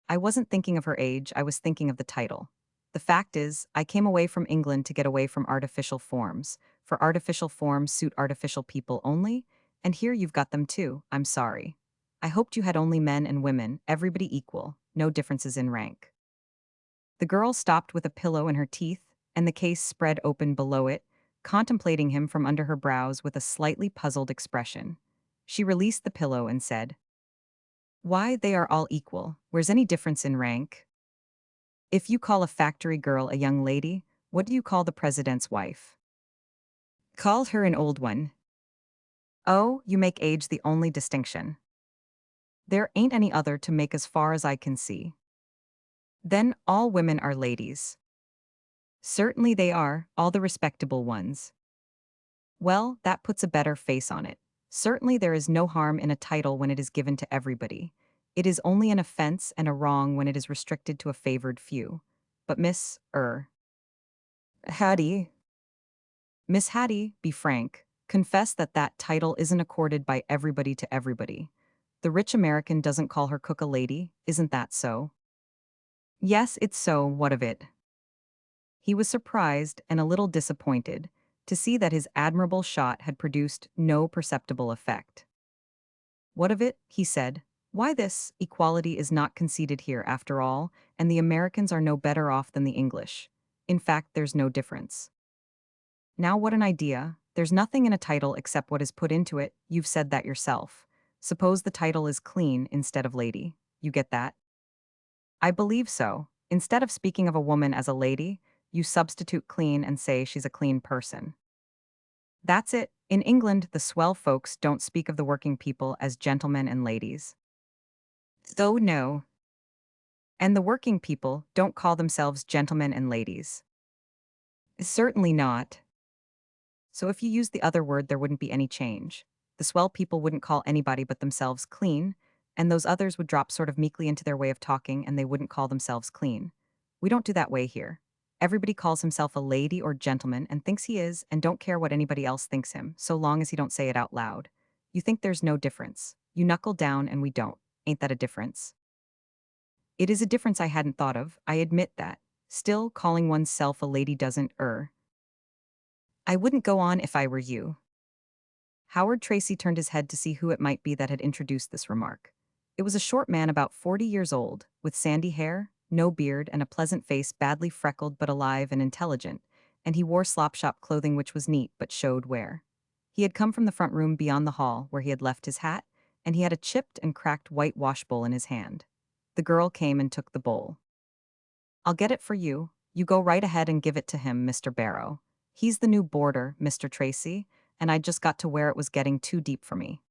"I wasn't thinking of her age, I was thinking of the title. The fact is, I came away from England to get away from artificial forms, for artificial forms suit artificial people only, and here you've got them too, I'm sorry. I hoped you had only men and women, everybody equal, no differences in rank." The girl stopped with a pillow in her teeth, and the case spread open below it, contemplating him from under her brows with a slightly puzzled expression. She released the pillow and said, "Why, they are all equal. Where's any difference in rank? If you call a factory girl a young lady, what do you call the president's wife?" "Call her an old one." "Oh, you make age the only distinction." "There ain't any other to make as far as I can see." "Then all women are ladies." "Certainly they are, all the respectable ones." "Well, that puts a better face on it. Certainly there is no harm in a title when it is given to everybody. It is only an offense and a wrong when it is restricted to a favored few. But Hattie, Miss Hattie, be frank, confess that that title isn't accorded by everybody to everybody. The rich American doesn't call her cook a lady, isn't that so?" "Yes, it's so, what of it?" He was surprised and a little disappointed to see that his admirable shot had produced no perceptible effect. "What of it?" he said. "Why, this equality is not conceded here after all, and the Americans are no better off than the English. In fact, there's no difference." "Now what an idea. There's nothing in a title except what is put into it, you've said that yourself. Suppose the title is clean instead of lady. You get that?" "I believe so. Instead of speaking of a woman as a lady, you substitute clean and say she's a clean person." "That's it. In England, the swell folks don't speak of the working people as gentlemen and ladies." "So no." "And the working people don't call themselves gentlemen and ladies." "Certainly not." "So if you used the other word, there wouldn't be any change. The swell people wouldn't call anybody but themselves clean, and those others would drop sort of meekly into their way of talking and they wouldn't call themselves clean. We don't do that way here. Everybody calls himself a lady or gentleman and thinks he is and don't care what anybody else thinks him, so long as he don't say it out loud. You think there's no difference. You knuckle down and we don't. Ain't that a difference?" "It is a difference I hadn't thought of, I admit that. Still, calling one's self a lady doesn't. I wouldn't go on if I were you." Howard Tracy turned his head to see who it might be that had introduced this remark. It was a short man about 40 years old, with sandy hair, no beard, and a pleasant face badly freckled but alive and intelligent, and he wore slop-shop clothing which was neat but showed wear. He had come from the front room beyond the hall, where he had left his hat, and he had a chipped and cracked white washbowl in his hand. The girl came and took the bowl. "I'll get it for you. You go right ahead and give it to him, Mr. Barrow. He's the new boarder, Mr. Tracy, and I just got to where it was getting too deep for me."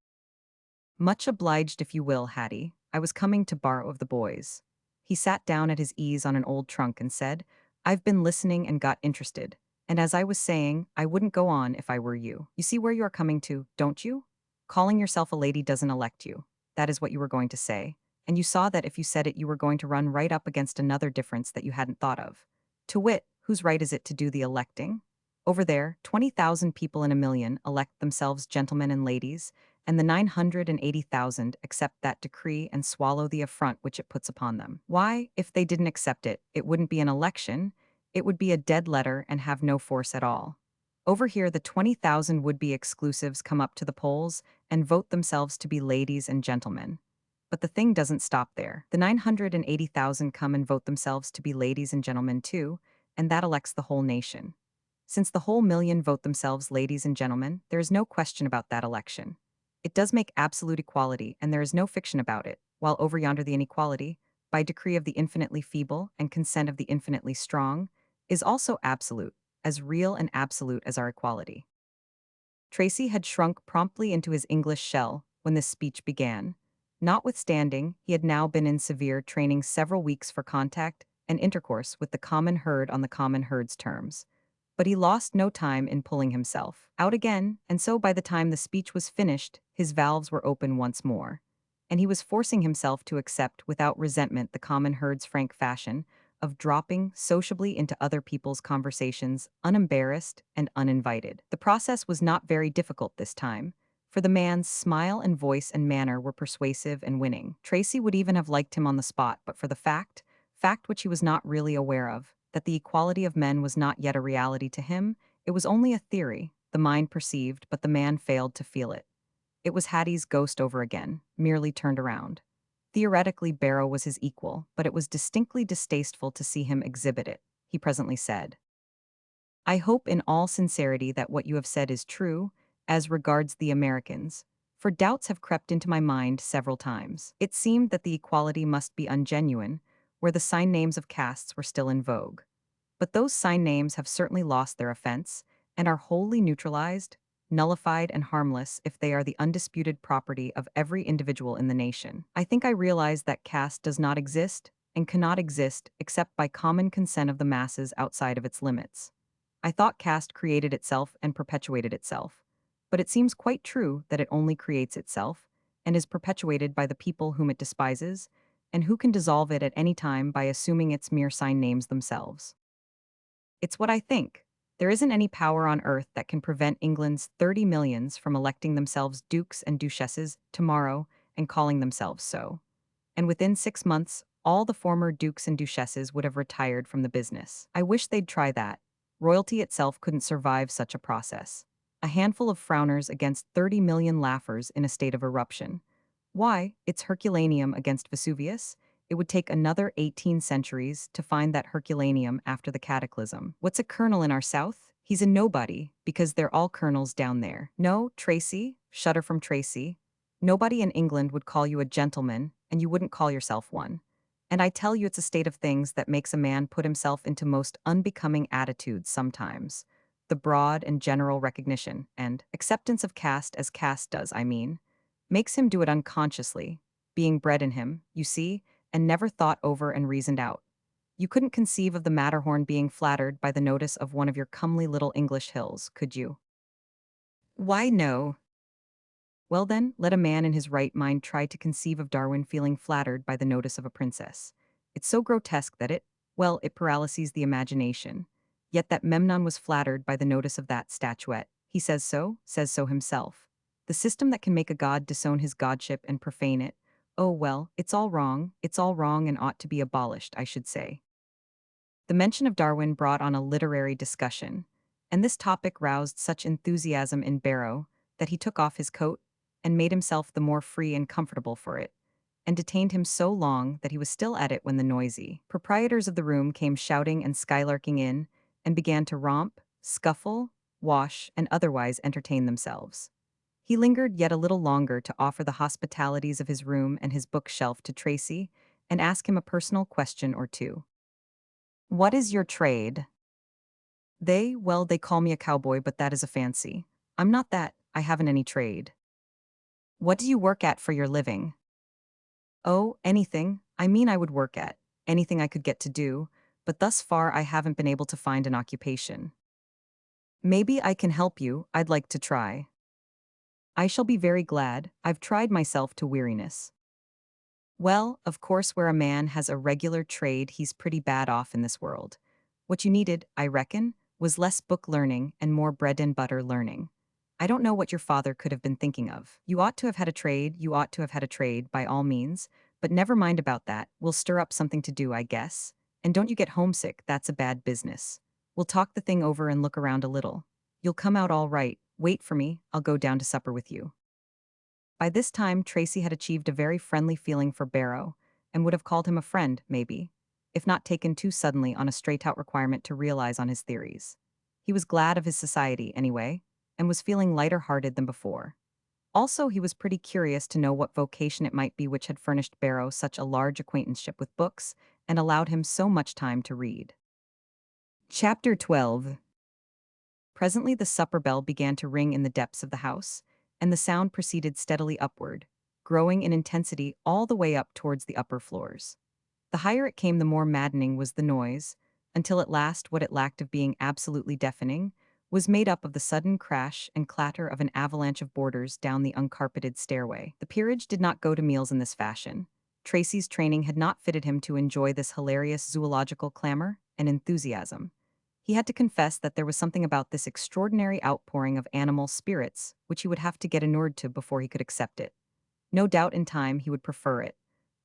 "Much obliged if you will, Hattie. I was coming to borrow of the boys." He sat down at his ease on an old trunk and said, I've been listening and got interested. And as I was saying, I wouldn't go on if I were you. You see where you are coming to, don't you? Calling yourself a lady doesn't elect you. That is what you were going to say. And you saw that if you said it, you were going to run right up against another difference that you hadn't thought of. To wit, whose right is it to do the electing? Over there, 20,000 people in a million elect themselves gentlemen and ladies, and the 980,000 accept that decree and swallow the affront which it puts upon them. Why, if they didn't accept it, it wouldn't be an election, it would be a dead letter and have no force at all. Over here, the 20,000 would-be exclusives come up to the polls and vote themselves to be ladies and gentlemen. But the thing doesn't stop there. The 980,000 come and vote themselves to be ladies and gentlemen too, and that elects the whole nation. Since the whole million vote themselves ladies and gentlemen, there is no question about that election. It does make absolute equality, and there is no fiction about it, while over yonder the inequality, by decree of the infinitely feeble and consent of the infinitely strong, is also absolute, as real and absolute as our equality. Tracy had shrunk promptly into his English shell when this speech began. Notwithstanding, he had now been in severe training several weeks for contact and intercourse with the common herd on the common herd's terms. But he lost no time in pulling himself out again, and so by the time the speech was finished, his valves were open once more. And he was forcing himself to accept without resentment the common herd's frank fashion of dropping sociably into other people's conversations, unembarrassed and uninvited. The process was not very difficult this time, for the man's smile and voice and manner were persuasive and winning. Tracy would even have liked him on the spot, but for the fact which he was not really aware of, that the equality of men was not yet a reality to him, it was only a theory, the mind perceived, but the man failed to feel it. It was Hattie's ghost over again, merely turned around. Theoretically, Barrow was his equal, but it was distinctly distasteful to see him exhibit it. He presently said, I hope in all sincerity that what you have said is true, as regards the Americans, for doubts have crept into my mind several times. It seemed that the equality must be ungenuine, where the sign names of castes were still in vogue. But those sign names have certainly lost their offense, and are wholly neutralized, nullified, and harmless if they are the undisputed property of every individual in the nation. I think I realize that caste does not exist, and cannot exist except by common consent of the masses outside of its limits. I thought caste created itself and perpetuated itself, but it seems quite true that it only creates itself, and is perpetuated by the people whom it despises, and who can dissolve it at any time by assuming its mere sign names themselves. It's what I think. There isn't any power on earth that can prevent England's 30 millions from electing themselves dukes and duchesses tomorrow and calling themselves so. And within 6 months, all the former dukes and duchesses would have retired from the business. I wish they'd try that. Royalty itself couldn't survive such a process. A handful of frowners against 30 million laughers in a state of eruption. Why, it's Herculaneum against Vesuvius. It would take another 18 centuries to find that Herculaneum after the cataclysm. What's a colonel in our South? He's a nobody, because they're all colonels down there. No, Tracy, shudder from Tracy. Nobody in England would call you a gentleman, and you wouldn't call yourself one. And I tell you it's a state of things that makes a man put himself into most unbecoming attitudes sometimes. The broad and general recognition and acceptance of caste as caste does, I mean, makes him do it unconsciously, being bred in him, you see, and never thought over and reasoned out. You couldn't conceive of the Matterhorn being flattered by the notice of one of your comely little English hills, could you? Why, no. Well then, let a man in his right mind try to conceive of Darwin feeling flattered by the notice of a princess. It's so grotesque that it paralyses the imagination. Yet that Memnon was flattered by the notice of that statuette. He says so himself. The system that can make a god disown his godship and profane it. Oh well, it's all wrong and ought to be abolished, I should say. The mention of Darwin brought on a literary discussion, and this topic roused such enthusiasm in Barrow that he took off his coat and made himself the more free and comfortable for it, and detained him so long that he was still at it when the noisy proprietors of the room came shouting and skylarking in, and began to romp, scuffle, wash, and otherwise entertain themselves. He lingered yet a little longer to offer the hospitalities of his room and his bookshelf to Tracy, and ask him a personal question or two. What is your trade? They call me a cowboy, but that is a fancy. I'm not that, I haven't any trade. What do you work at for your living? Oh, anything, I mean I would work at. anything I could get to do, but thus far I haven't been able to find an occupation. Maybe I can help you, I'd like to try. I shall be very glad, I've tried myself to weariness. Well, of course, where a man has a regular trade, he's pretty bad off in this world. What you needed, I reckon, was less book learning and more bread and butter learning. I don't know what your father could have been thinking of. You ought to have had a trade, you ought to have had a trade, by all means, but never mind about that, we'll stir up something to do, I guess. And don't you get homesick, that's a bad business. We'll talk the thing over and look around a little. You'll come out all right, wait for me, I'll go down to supper with you. By this time, Tracy had achieved a very friendly feeling for Barrow, and would have called him a friend, maybe, if not taken too suddenly on a straight-out requirement to realize on his theories. He was glad of his society, anyway, and was feeling lighter-hearted than before. Also, he was pretty curious to know what vocation it might be which had furnished Barrow such a large acquaintanceship with books and allowed him so much time to read. Chapter 12. Presently the supper bell began to ring in the depths of the house, and the sound proceeded steadily upward, growing in intensity all the way up towards the upper floors. The higher it came, the more maddening was the noise, until at last what it lacked of being absolutely deafening was made up of the sudden crash and clatter of an avalanche of boarders down the uncarpeted stairway. The peerage did not go to meals in this fashion. Tracy's training had not fitted him to enjoy this hilarious zoological clamor and enthusiasm. He had to confess that there was something about this extraordinary outpouring of animal spirits which he would have to get inured to before he could accept it. No doubt in time he would prefer it,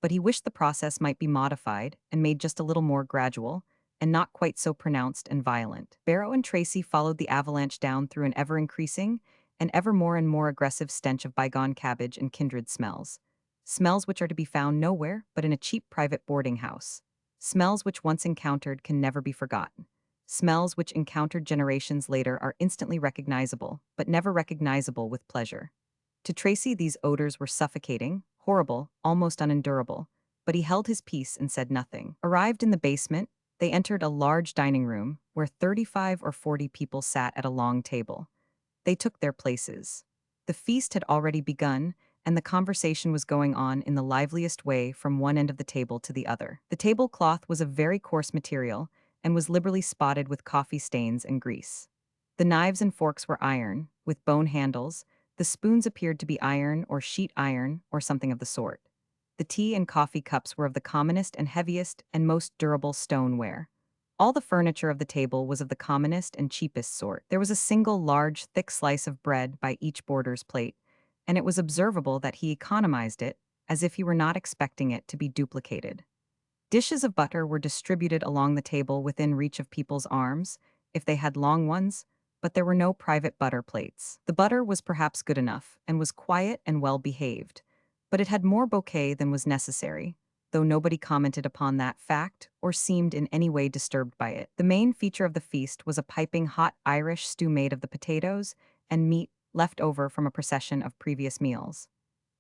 but he wished the process might be modified and made just a little more gradual, and not quite so pronounced and violent. Barrow and Tracy followed the avalanche down through an ever-increasing and ever more aggressive stench of bygone cabbage and kindred smells. Smells which are to be found nowhere but in a cheap private boarding house. Smells which once encountered can never be forgotten. Smells which encountered generations later are instantly recognizable, but never recognizable with pleasure. To Tracy, these odors were suffocating, horrible, almost unendurable, but he held his peace and said nothing. Arrived in the basement, they entered a large dining room where 35 or 40 people sat at a long table. They took their places. The feast had already begun, and the conversation was going on in the liveliest way from one end of the table to the other. The tablecloth was of very coarse material and was liberally spotted with coffee stains and grease. The knives and forks were iron, with bone handles. The spoons appeared to be iron or sheet iron or something of the sort. The tea and coffee cups were of the commonest and heaviest and most durable stoneware. All the furniture of the table was of the commonest and cheapest sort. There was a single large, thick slice of bread by each boarder's plate, and it was observable that he economized it, as if he were not expecting it to be duplicated. Dishes of butter were distributed along the table within reach of people's arms, if they had long ones, but there were no private butter plates. The butter was perhaps good enough, and was quiet and well behaved, but it had more bouquet than was necessary, though nobody commented upon that fact or seemed in any way disturbed by it. The main feature of the feast was a piping hot Irish stew made of the potatoes and meat left over from a procession of previous meals.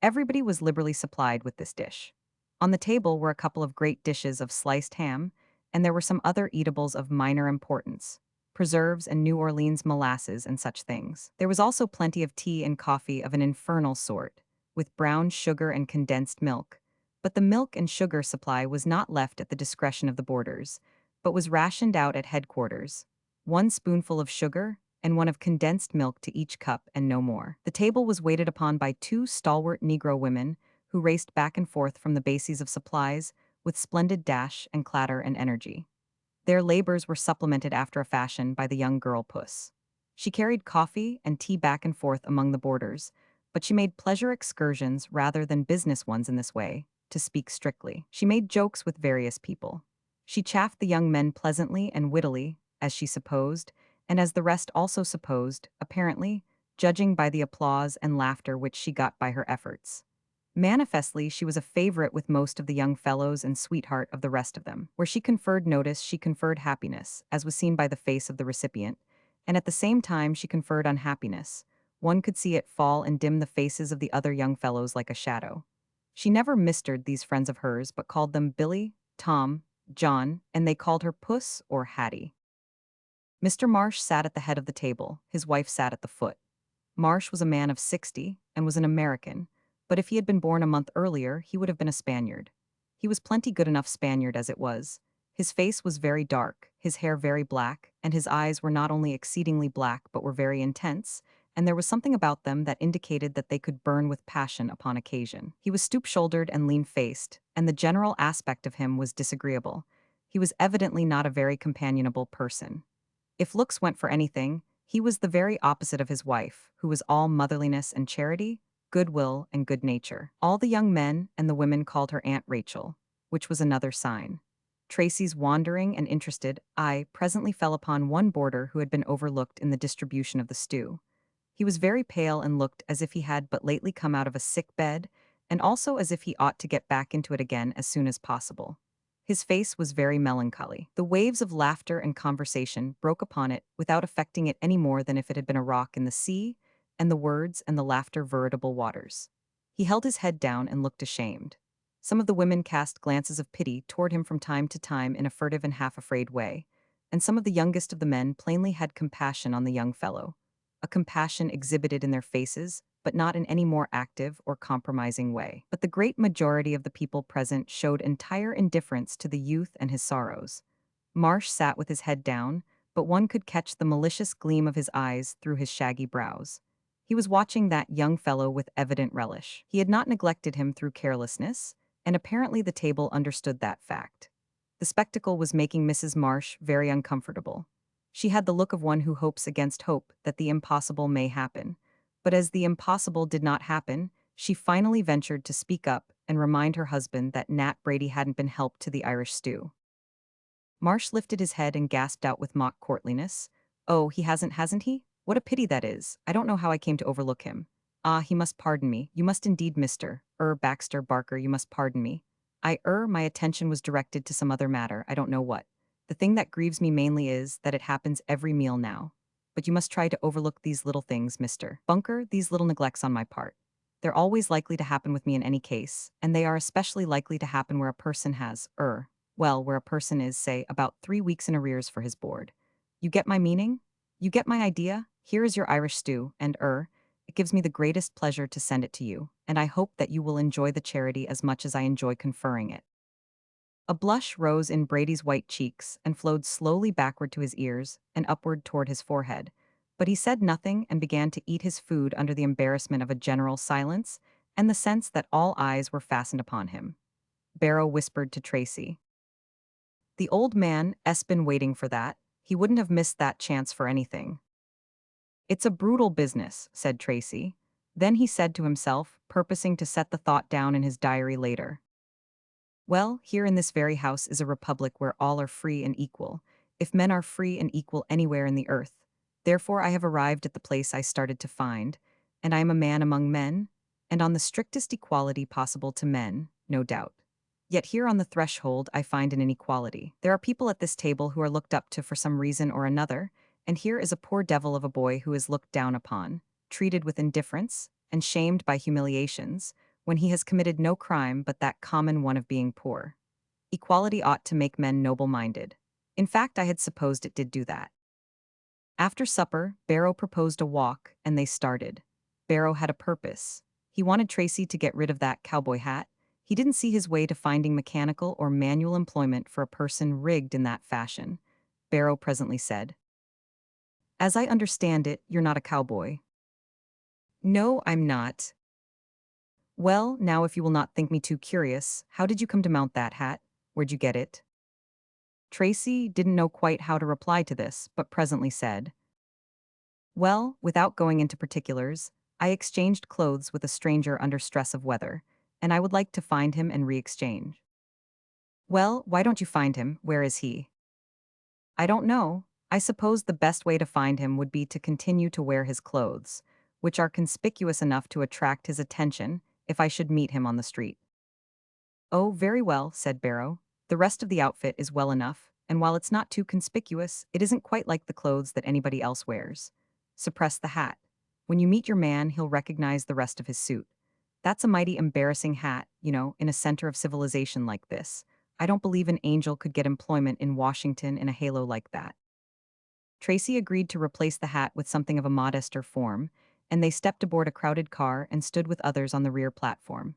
Everybody was liberally supplied with this dish. On the table were a couple of great dishes of sliced ham, and there were some other eatables of minor importance, preserves and New Orleans molasses and such things. There was also plenty of tea and coffee of an infernal sort, with brown sugar and condensed milk, but the milk and sugar supply was not left at the discretion of the boarders, but was rationed out at headquarters. One spoonful of sugar and one of condensed milk to each cup and no more. The table was waited upon by two stalwart Negro women who raced back and forth from the bases of supplies with splendid dash and clatter and energy. Their labors were supplemented after a fashion by the young girl Puss. She carried coffee and tea back and forth among the boarders, but she made pleasure excursions rather than business ones in this way, to speak strictly. She made jokes with various people. She chaffed the young men pleasantly and wittily, as she supposed, and as the rest also supposed, apparently, judging by the applause and laughter which she got by her efforts. Manifestly, she was a favorite with most of the young fellows and sweetheart of the rest of them. Where she conferred notice, she conferred happiness, as was seen by the face of the recipient, and at the same time she conferred unhappiness. One could see it fall and dim the faces of the other young fellows like a shadow. She never mistered these friends of hers, but called them Billy, Tom, John, and they called her Puss or Hattie. Mr. Marsh sat at the head of the table, his wife sat at the foot. Marsh was a man of 60 and was an American, but if he had been born a month earlier, he would have been a Spaniard. He was plenty good enough Spaniard as it was. His face was very dark, his hair very black, and his eyes were not only exceedingly black but were very intense, and there was something about them that indicated that they could burn with passion upon occasion. He was stoop-shouldered and lean-faced, and the general aspect of him was disagreeable. He was evidently not a very companionable person. If looks went for anything, he was the very opposite of his wife, who was all motherliness and charity, goodwill and good nature. All the young men and the women called her Aunt Rachel, which was another sign. Tracy's wandering and interested eye presently fell upon one boarder who had been overlooked in the distribution of the stew. He was very pale and looked as if he had but lately come out of a sick bed, and also as if he ought to get back into it again as soon as possible. His face was very melancholy. The waves of laughter and conversation broke upon it without affecting it any more than if it had been a rock in the sea, and the words and the laughter veritable waters. He held his head down and looked ashamed. Some of the women cast glances of pity toward him from time to time in a furtive and half-afraid way, and some of the youngest of the men plainly had compassion on the young fellow, a compassion exhibited in their faces, but not in any more active or compromising way. But the great majority of the people present showed entire indifference to the youth and his sorrows. Marsh sat with his head down, but one could catch the malicious gleam of his eyes through his shaggy brows. He was watching that young fellow with evident relish. He had not neglected him through carelessness, and apparently the table understood that fact. The spectacle was making Mrs. Marsh very uncomfortable. She had the look of one who hopes against hope that the impossible may happen. But as the impossible did not happen, she finally ventured to speak up and remind her husband that Nat Brady hadn't been helped to the Irish stew. Marsh lifted his head and gasped out with mock courtliness, "Oh, he hasn't he? What a pity that is. I don't know how I came to overlook him. Ah, he must pardon me. You must indeed, Mr. Baxter Barker, you must pardon me. My attention was directed to some other matter, I don't know what. The thing that grieves me mainly is that it happens every meal now. But you must try to overlook these little things, Mr. Bunker, these little neglects on my part. They're always likely to happen with me in any case, and they are especially likely to happen where a person has, where a person is, say, about 3 weeks in arrears for his board. You get my meaning? You get my idea? Here is your Irish stew, and, it gives me the greatest pleasure to send it to you, and I hope that you will enjoy the charity as much as I enjoy conferring it." A blush rose in Brady's white cheeks and flowed slowly backward to his ears and upward toward his forehead, but he said nothing and began to eat his food under the embarrassment of a general silence and the sense that all eyes were fastened upon him. Barrow whispered to Tracy, "The old man 's been waiting for that. He wouldn't have missed that chance for anything." "It's a brutal business," said Tracy. Then he said to himself, purposing to set the thought down in his diary later, "Well, here in this very house is a republic where all are free and equal, if men are free and equal anywhere in the earth. Therefore I have arrived at the place I started to find, and I am a man among men, and on the strictest equality possible to men, no doubt. Yet here on the threshold I find an inequality. There are people at this table who are looked up to for some reason or another, and here is a poor devil of a boy who is looked down upon, treated with indifference, and shamed by humiliations, when he has committed no crime but that common one of being poor. Equality ought to make men noble-minded. In fact, I had supposed it did do that." After supper, Barrow proposed a walk, and they started. Barrow had a purpose. He wanted Tracy to get rid of that cowboy hat. He didn't see his way to finding mechanical or manual employment for a person rigged in that fashion. Barrow presently said, "As I understand it, you're not a cowboy." "No, I'm not." "Well, now if you will not think me too curious, how did you come to mount that hat? Where'd you get it?" Tracy didn't know quite how to reply to this, but presently said, "Well, without going into particulars, I exchanged clothes with a stranger under stress of weather, and I would like to find him and re-exchange." "Well, why don't you find him? Where is he?" "I don't know. I suppose the best way to find him would be to continue to wear his clothes, which are conspicuous enough to attract his attention if I should meet him on the street." "Oh, very well," said Barrow. "The rest of the outfit is well enough, and while it's not too conspicuous, it isn't quite like the clothes that anybody else wears. Suppress the hat. When you meet your man, he'll recognize the rest of his suit. That's a mighty embarrassing hat, in a center of civilization like this. I don't believe an angel could get employment in Washington in a halo like that." Tracy agreed to replace the hat with something of a modester form, and they stepped aboard a crowded car and stood with others on the rear platform.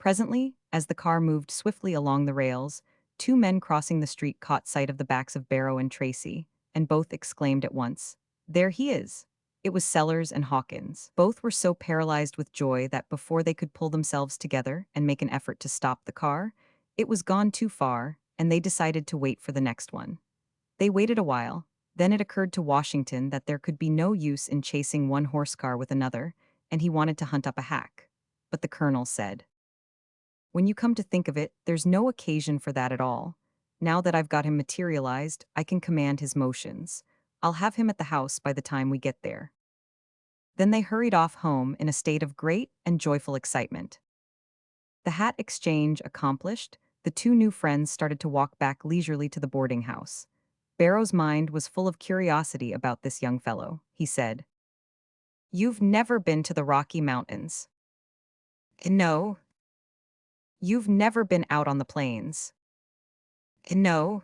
Presently, as the car moved swiftly along the rails, two men crossing the street caught sight of the backs of Barrow and Tracy, and both exclaimed at once, "There he is!" It was Sellers and Hawkins. Both were so paralyzed with joy that before they could pull themselves together and make an effort to stop the car, it was gone too far, and they decided to wait for the next one. They waited a while, then it occurred to Washington that there could be no use in chasing one horse car with another, and he wanted to hunt up a hack. But the colonel said, "When you come to think of it, there's no occasion for that at all. Now that I've got him materialized, I can command his motions. I'll have him at the house by the time we get there." Then they hurried off home in a state of great and joyful excitement. The hat exchange accomplished, the two new friends started to walk back leisurely to the boarding house. Barrow's mind was full of curiosity about this young fellow. He said, "You've never been to the Rocky Mountains." "No." "You've never been out on the plains." "No."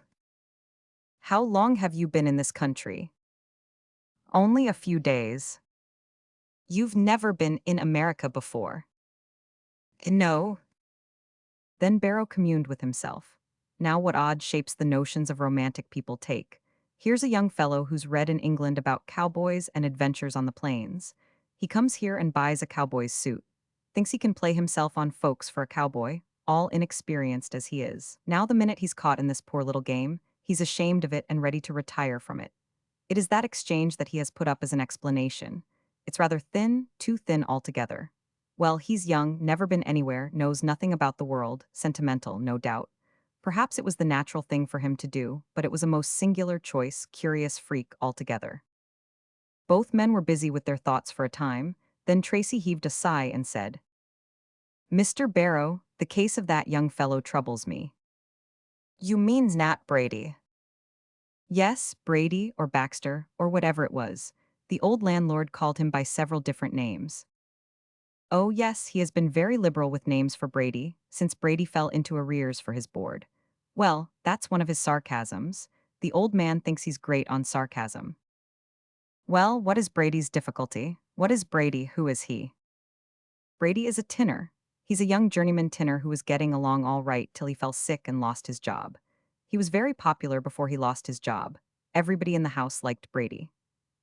"How long have you been in this country?" "Only a few days." "You've never been in America before." "No." Then Barrow communed with himself. Now what odd shapes the notions of romantic people take. Here's a young fellow who's read in England about cowboys and adventures on the plains. He comes here and buys a cowboy's suit. Thinks he can play himself on folks for a cowboy, all inexperienced as he is. Now the minute he's caught in this poor little game, he's ashamed of it and ready to retire from it. It is that exchange that he has put up as an explanation. It's rather thin, too thin altogether. Well, he's young, never been anywhere, knows nothing about the world, sentimental, no doubt. Perhaps it was the natural thing for him to do, but it was a most singular choice, curious freak altogether. Both men were busy with their thoughts for a time, then Tracy heaved a sigh and said, "Mr. Barrow, the case of that young fellow troubles me." "You mean Nat Brady?" "Yes, Brady or Baxter, or whatever it was. The old landlord called him by several different names." "Oh yes, he has been very liberal with names for Brady, since Brady fell into arrears for his board. Well, that's one of his sarcasms. The old man thinks he's great on sarcasm." "Well, what is Brady's difficulty? What is Brady? Who is he?" "Brady is a tinner. He's a young journeyman tinner who was getting along all right till he fell sick and lost his job. He was very popular before he lost his job. Everybody in the house liked Brady.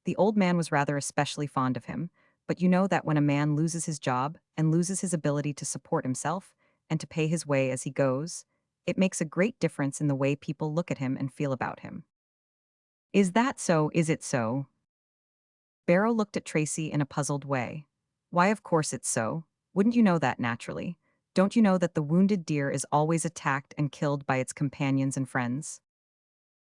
The old man was rather especially fond of him, but you know that when a man loses his job and loses his ability to support himself and to pay his way as he goes, it makes a great difference in the way people look at him and feel about him." "Is that so? Is it so?" Barrow looked at Tracy in a puzzled way. "Why, of course it's so. Wouldn't you know that naturally? Don't you know that the wounded deer is always attacked and killed by its companions and friends?"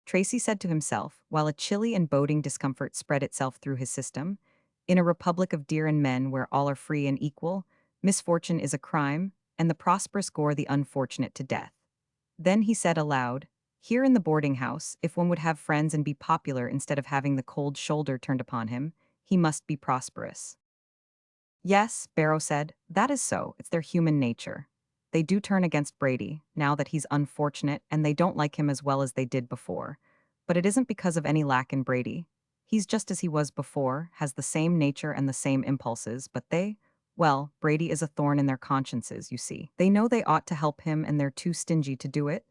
Tracy said to himself, while a chilly and boding discomfort spread itself through his system, "In a republic of deer and men where all are free and equal, misfortune is a crime, and the prosperous gore the unfortunate to death." Then he said aloud, "Here in the boarding house, if one would have friends and be popular instead of having the cold shoulder turned upon him, he must be prosperous." "Yes," Barrow said, "that is so. It's their human nature. They do turn against Brady, now that he's unfortunate, and they don't like him as well as they did before. But it isn't because of any lack in Brady. He's just as he was before, has the same nature and the same impulses, but well, Brady is a thorn in their consciences, you see. They know they ought to help him and they're too stingy to do it,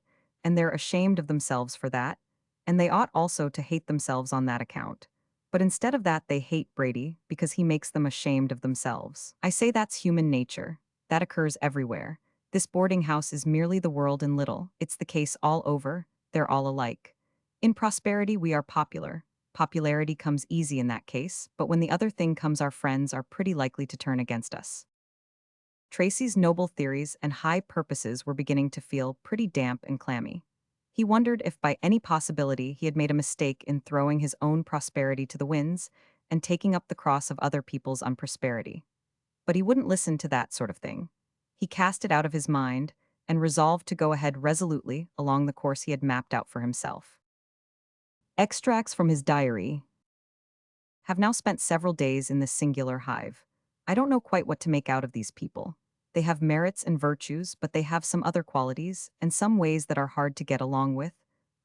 and they're ashamed of themselves for that, and they ought also to hate themselves on that account. But instead of that, they hate Brady because he makes them ashamed of themselves. I say that's human nature. That occurs everywhere. This boarding house is merely the world in little. It's the case all over. They're all alike. In prosperity, we are popular. Popularity comes easy in that case, but when the other thing comes, our friends are pretty likely to turn against us." Tracy's noble theories and high purposes were beginning to feel pretty damp and clammy. He wondered if by any possibility he had made a mistake in throwing his own prosperity to the winds and taking up the cross of other people's unprosperity. But he wouldn't listen to that sort of thing. He cast it out of his mind and resolved to go ahead resolutely along the course he had mapped out for himself. Extracts from his diary. "Have now spent several days in this singular hive. I don't know quite what to make out of these people. They have merits and virtues, but they have some other qualities, and some ways that are hard to get along with.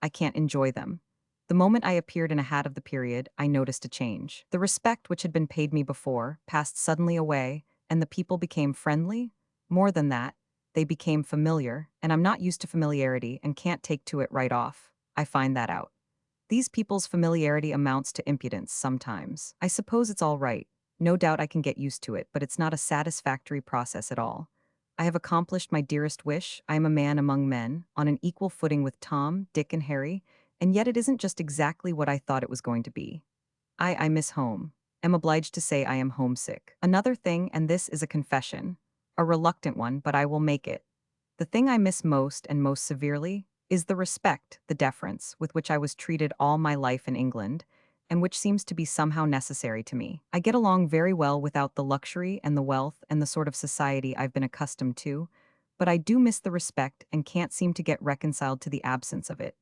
I can't enjoy them. The moment I appeared in a hat of the period, I noticed a change. The respect which had been paid me before passed suddenly away, and the people became friendly. More than that, They became familiar, and I'm not used to familiarity and can't take to it right off. I find that out. These people's familiarity amounts to impudence sometimes. I suppose it's all right. No doubt I can get used to it, but it's not a satisfactory process at all. I have accomplished my dearest wish. I am a man among men, on an equal footing with Tom, Dick, and Harry, and yet it isn't just exactly what I thought it was going to be. I miss home. Am obliged to say I am homesick. Another thing, and this is a confession. A reluctant one, but I will make it. The thing I miss most and most severely is the respect, the deference, with which I was treated all my life in England, and which seems to be somehow necessary to me. I get along very well without the luxury and the wealth and the sort of society I've been accustomed to, but I do miss the respect and can't seem to get reconciled to the absence of it.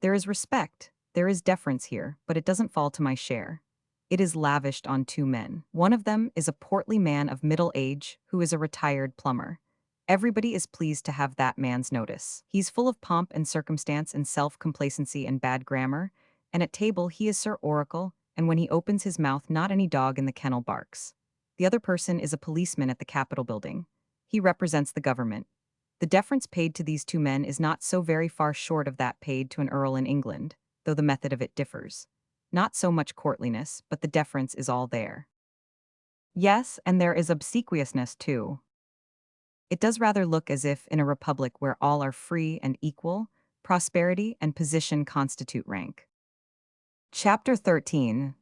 There is respect, there is deference here, but it doesn't fall to my share. It is lavished on two men. One of them is a portly man of middle age who is a retired plumber. Everybody is pleased to have that man's notice. He's full of pomp and circumstance and self-complacency and bad grammar, and at table he is Sir Oracle, and when he opens his mouth not any dog in the kennel barks. The other person is a policeman at the Capitol building. He represents the government. The deference paid to these two men is not so very far short of that paid to an earl in England, though the method of it differs. Not so much courtliness, but the deference is all there. Yes, and there is obsequiousness too. It does rather look as if, in a republic where all are free and equal, prosperity and position constitute rank. Chapter 13.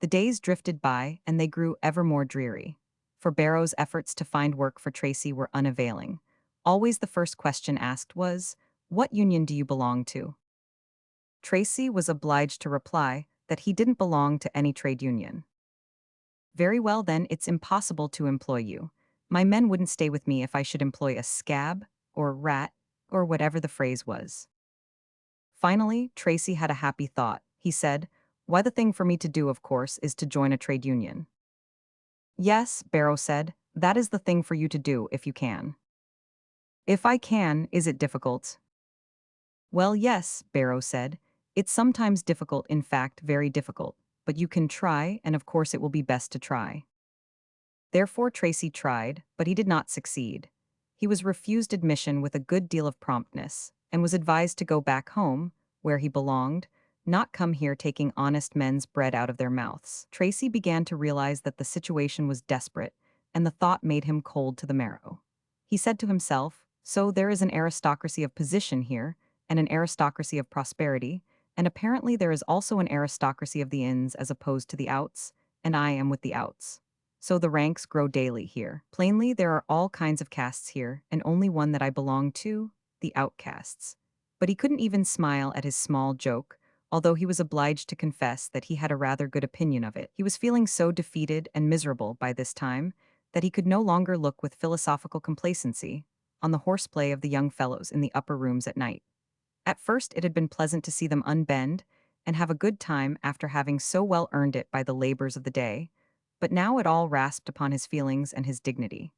The days drifted by, and they grew ever more dreary. For Barrow's efforts to find work for Tracy were unavailing. Always the first question asked was, "What union do you belong to?" Tracy was obliged to reply that he didn't belong to any trade union. "Very well then, it's impossible to employ you. My men wouldn't stay with me if I should employ a scab, or rat, or whatever the phrase was." Finally, Tracy had a happy thought. He said, "Why, the thing for me to do, of course, is to join a trade union." "Yes," Barrow said, "that is the thing for you to do, if you can." "If I can, is it difficult?" "Well, yes," Barrow said. "It's sometimes difficult, in fact, very difficult, but you can try, and of course it will be best to try." Therefore Tracy tried, but he did not succeed. He was refused admission with a good deal of promptness, and was advised to go back home, where he belonged, not come here taking honest men's bread out of their mouths. Tracy began to realize that the situation was desperate, and the thought made him cold to the marrow. He said to himself, "So there is an aristocracy of position here, and an aristocracy of prosperity, and apparently there is also an aristocracy of the ins as opposed to the outs, and I am with the outs. So the ranks grow daily here. Plainly, there are all kinds of castes here, and only one that I belong to, the outcasts." But he couldn't even smile at his small joke, although he was obliged to confess that he had a rather good opinion of it. He was feeling so defeated and miserable by this time that he could no longer look with philosophical complacency on the horseplay of the young fellows in the upper rooms at night. At first it had been pleasant to see them unbend and have a good time after having so well earned it by the labors of the day, but now it all rasped upon his feelings and his dignity.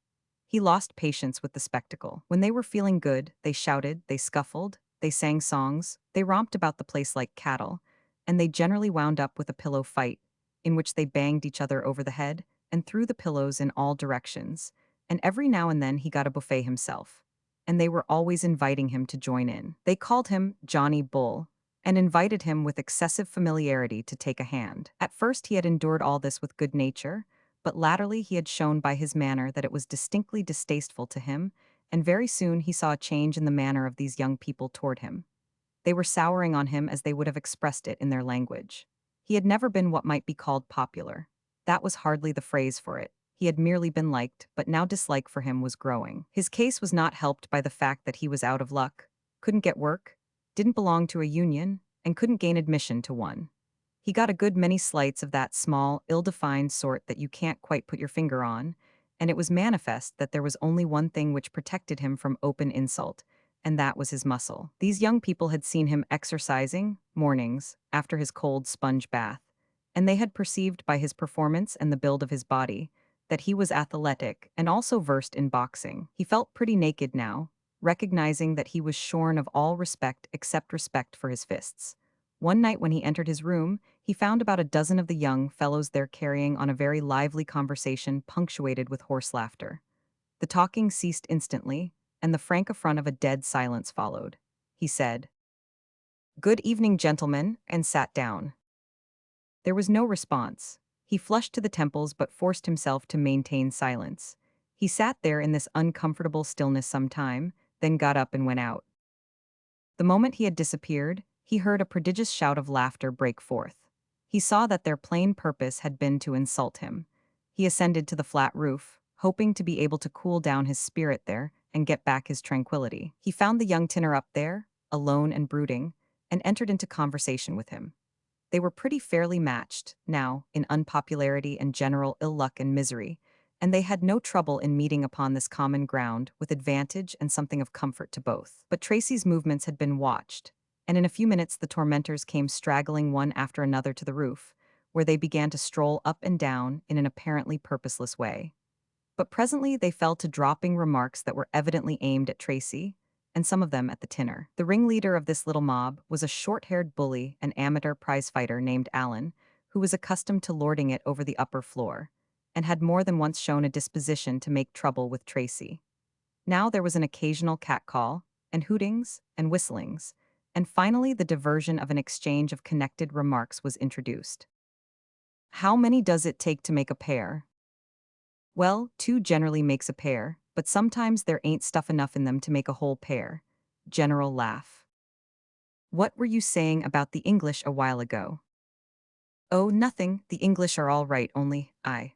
He lost patience with the spectacle. When they were feeling good, they shouted, they scuffled, they sang songs, they romped about the place like cattle, and they generally wound up with a pillow fight, in which they banged each other over the head and threw the pillows in all directions, and every now and then he got a buffet himself. And they were always inviting him to join in. They called him Johnny Bull, and invited him with excessive familiarity to take a hand. At first he had endured all this with good nature, but latterly he had shown by his manner that it was distinctly distasteful to him, and very soon he saw a change in the manner of these young people toward him. They were souring on him as they would have expressed it in their language. He had never been what might be called popular. That was hardly the phrase for it. He had merely been liked, but now dislike for him was growing. His case was not helped by the fact that he was out of luck, couldn't get work, didn't belong to a union, and couldn't gain admission to one. He got a good many slights of that small, ill-defined sort that you can't quite put your finger on, and it was manifest that there was only one thing which protected him from open insult, and that was his muscle. These young people had seen him exercising, mornings, after his cold sponge bath, and they had perceived by his performance and the build of his body that he was athletic and also versed in boxing. He felt pretty naked now, recognizing that he was shorn of all respect except respect for his fists. One night when he entered his room, he found about a dozen of the young fellows there carrying on a very lively conversation punctuated with hoarse laughter. The talking ceased instantly, and the frank affront of a dead silence followed. He said, "Good evening, gentlemen," and sat down. There was no response. He flushed to the temples but forced himself to maintain silence. He sat there in this uncomfortable stillness some time, then got up and went out. The moment he had disappeared, he heard a prodigious shout of laughter break forth. He saw that their plain purpose had been to insult him. He ascended to the flat roof, hoping to be able to cool down his spirit there and get back his tranquility. He found the young tinner up there, alone and brooding, and entered into conversation with him. They were pretty fairly matched, now, in unpopularity and general ill luck and misery, and they had no trouble in meeting upon this common ground with advantage and something of comfort to both. But Tracy's movements had been watched, and in a few minutes the tormentors came straggling one after another to the roof, where they began to stroll up and down in an apparently purposeless way. But presently they fell to dropping remarks that were evidently aimed at Tracy, and some of them at the tinner. The ringleader of this little mob was a short-haired bully and amateur prizefighter named Alan, who was accustomed to lording it over the upper floor, and had more than once shown a disposition to make trouble with Tracy. Now there was an occasional catcall, and hootings, and whistlings, and finally the diversion of an exchange of connected remarks was introduced. "How many does it take to make a pair?" "Well, two generally makes a pair, but sometimes there ain't stuff enough in them to make a whole pair." General laugh. "What were you saying about the English a while ago?" "Oh, nothing, the English are all right, only, I—"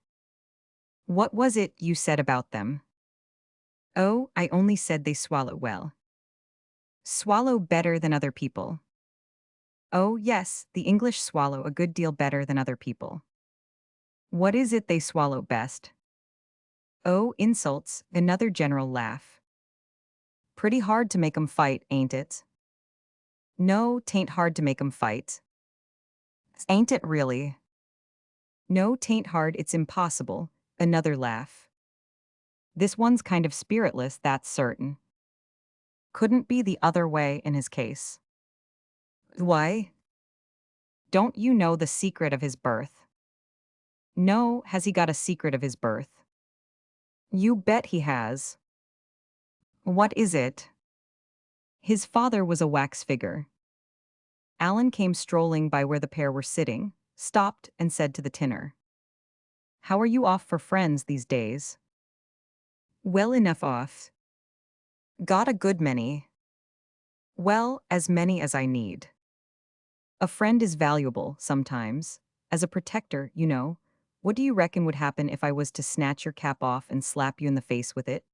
"What was it you said about them?" "Oh, I only said they swallow well." "Swallow better than other people." "Oh, yes, the English swallow a good deal better than other people." "What is it they swallow best?" "Oh, insults." Another general laugh. "Pretty hard to make 'em fight, ain't it?" "No, 'tain't hard to make 'em fight." "Ain't it really?" "No, 'tain't hard, it's impossible." Another laugh. "This one's kind of spiritless, that's certain." "Couldn't be the other way in his case." "Why?" "Don't you know the secret of his birth?" "No, has he got a secret of his birth?" "You bet he has." "What is it?" "His father was a wax figure." Alan came strolling by where the pair were sitting, stopped, and said to the tinner, "How are you off for friends these days?" "Well enough off." "Got a good many?" "Well, as many as I need." "A friend is valuable, sometimes. As a protector, you know. What do you reckon would happen if I was to snatch your cap off and slap you in the face with it?"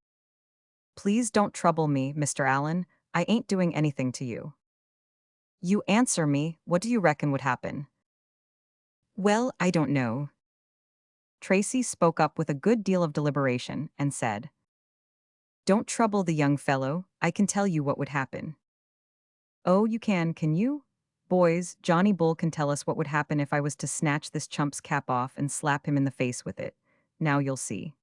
"Please don't trouble me, Mr. Allen. I ain't doing anything to you." "You answer me, what do you reckon would happen?" "Well, I don't know." Tracy spoke up with a good deal of deliberation and said, "Don't trouble the young fellow, I can tell you what would happen." "Oh, you can you? Boys, Johnny Bull can tell us what would happen if I was to snatch this chump's cap off and slap him in the face with it. Now you'll see."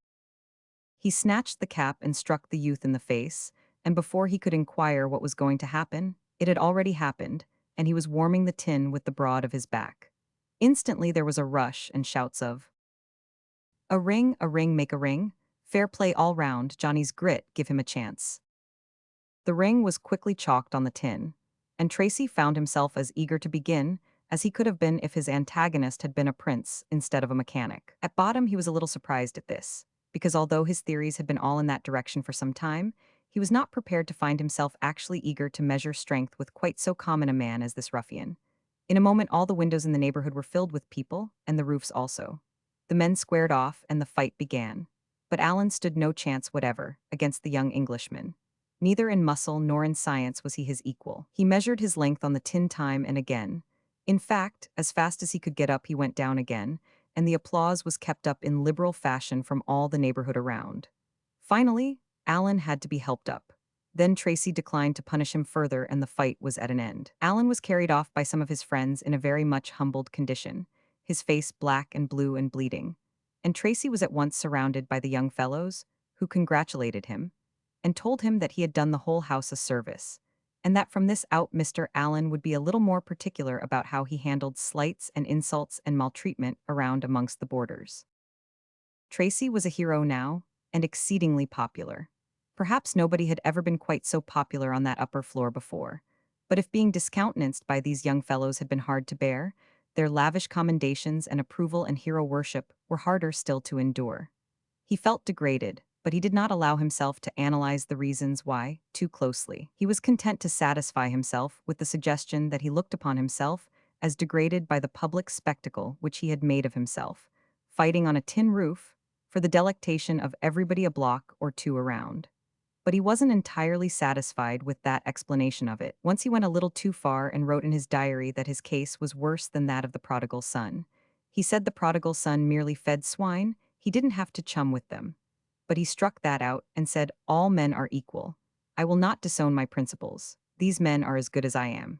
He snatched the cap and struck the youth in the face, and before he could inquire what was going to happen, it had already happened, and he was warming the tin with the broad of his back. Instantly there was a rush and shouts of, a ring make a ring. Fair play all round, Johnny's grit, give him a chance." The ring was quickly chalked on the tin, and Tracy found himself as eager to begin as he could have been if his antagonist had been a prince instead of a mechanic. At bottom he was a little surprised at this, because although his theories had been all in that direction for some time, he was not prepared to find himself actually eager to measure strength with quite so common a man as this ruffian. In a moment all the windows in the neighborhood were filled with people, and the roofs also. The men squared off, and the fight began. But Alan stood no chance whatever against the young Englishman. Neither in muscle nor in science was he his equal. He measured his length on the tin time and again. In fact, as fast as he could get up he went down again, and the applause was kept up in liberal fashion from all the neighborhood around. Finally, Alan had to be helped up. Then Tracy declined to punish him further and the fight was at an end. Alan was carried off by some of his friends in a very much humbled condition, his face black and blue and bleeding. And Tracy was at once surrounded by the young fellows, who congratulated him, and told him that he had done the whole house a service, and that from this out Mr. Allen would be a little more particular about how he handled slights and insults and maltreatment around amongst the boarders. Tracy was a hero now, and exceedingly popular. Perhaps nobody had ever been quite so popular on that upper floor before. But if being discountenanced by these young fellows had been hard to bear, their lavish commendations and approval and hero worship were harder still to endure. He felt degraded, but he did not allow himself to analyze the reasons why too closely. He was content to satisfy himself with the suggestion that he looked upon himself as degraded by the public spectacle which he had made of himself, fighting on a tin roof for the delectation of everybody a block or two around. But he wasn't entirely satisfied with that explanation of it. Once he went a little too far and wrote in his diary that his case was worse than that of the prodigal son. He said the prodigal son merely fed swine, he didn't have to chum with them. But he struck that out and said, all men are equal. I will not disown my principles. These men are as good as I am.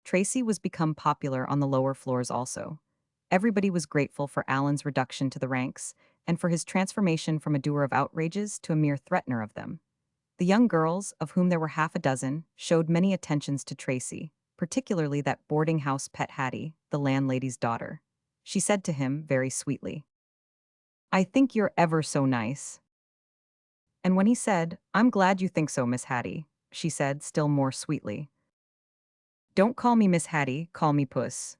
Tracy was become popular on the lower floors also. Everybody was grateful for Alan's reduction to the ranks, and for his transformation from a doer of outrages to a mere threatener of them. The young girls, of whom there were half a dozen, showed many attentions to Tracy, particularly that boarding house pet Hattie, the landlady's daughter. She said to him very sweetly, I think you're ever so nice. And when he said, I'm glad you think so, Miss Hattie, she said still more sweetly, don't call me Miss Hattie, call me Puss.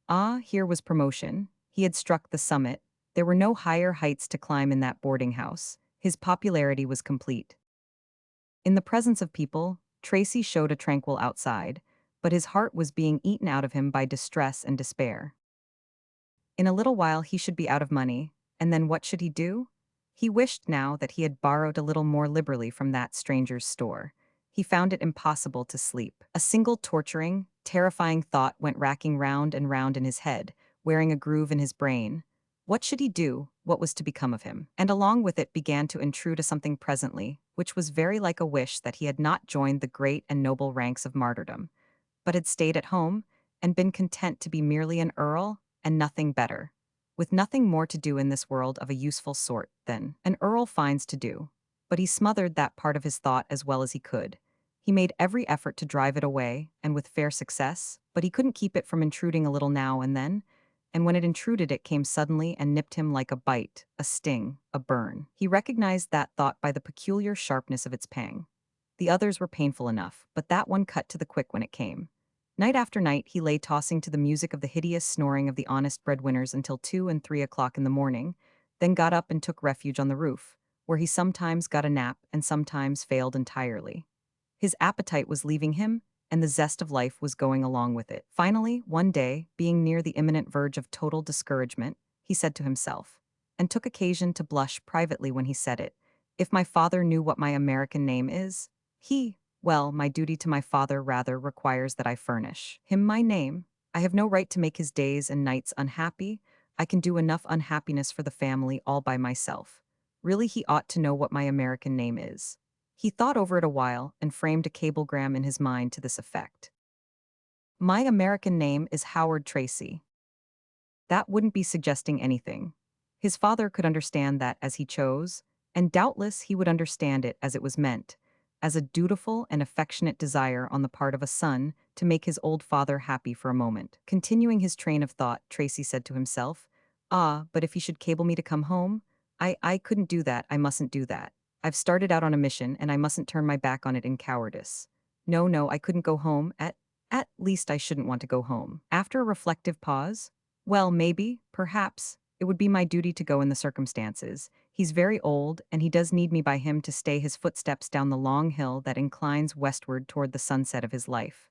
Ah, here was promotion. He had struck the summit. There were no higher heights to climb in that boarding house. His popularity was complete. In the presence of people, Tracy showed a tranquil outside, but his heart was being eaten out of him by distress and despair. In a little while he should be out of money, and then what should he do? He wished now that he had borrowed a little more liberally from that stranger's store. He found it impossible to sleep. A single torturing, terrifying thought went racking round and round in his head, wearing a groove in his brain. What should he do? What was to become of him? And along with it began to intrude a something presently, which was very like a wish that he had not joined the great and noble ranks of martyrdom, but had stayed at home and been content to be merely an earl and nothing better, with nothing more to do in this world of a useful sort than an earl finds to do. But he smothered that part of his thought as well as he could. He made every effort to drive it away, and with fair success, but he couldn't keep it from intruding a little now and then, and when it intruded it came suddenly and nipped him like a bite, a sting, a burn. He recognized that thought by the peculiar sharpness of its pang. The others were painful enough, but that one cut to the quick when it came. Night after night he lay tossing to the music of the hideous snoring of the honest breadwinners until 2 and 3 o'clock in the morning, then got up and took refuge on the roof, where he sometimes got a nap and sometimes failed entirely. His appetite was leaving him, and the zest of life was going along with it. Finally, one day, being near the imminent verge of total discouragement, he said to himself, and took occasion to blush privately when he said it, if my father knew what my American name is, well, my duty to my father rather requires that I furnish him my name. I have no right to make his days and nights unhappy. I can do enough unhappiness for the family all by myself. Really, he ought to know what my American name is. He thought over it a while and framed a cablegram in his mind to this effect. My American name is Howard Tracy. That wouldn't be suggesting anything. His father could understand that as he chose, and doubtless he would understand it as it was meant, as a dutiful and affectionate desire on the part of a son to make his old father happy for a moment. Continuing his train of thought, Tracy said to himself, but if he should cable me to come home, I couldn't do that, I mustn't do that. I've started out on a mission and I mustn't turn my back on it in cowardice. No, I couldn't go home, at least I shouldn't want to go home. After a reflective pause, well, maybe, perhaps, it would be my duty to go in the circumstances. He's very old, and he does need me by him to stay his footsteps down the long hill that inclines westward toward the sunset of his life.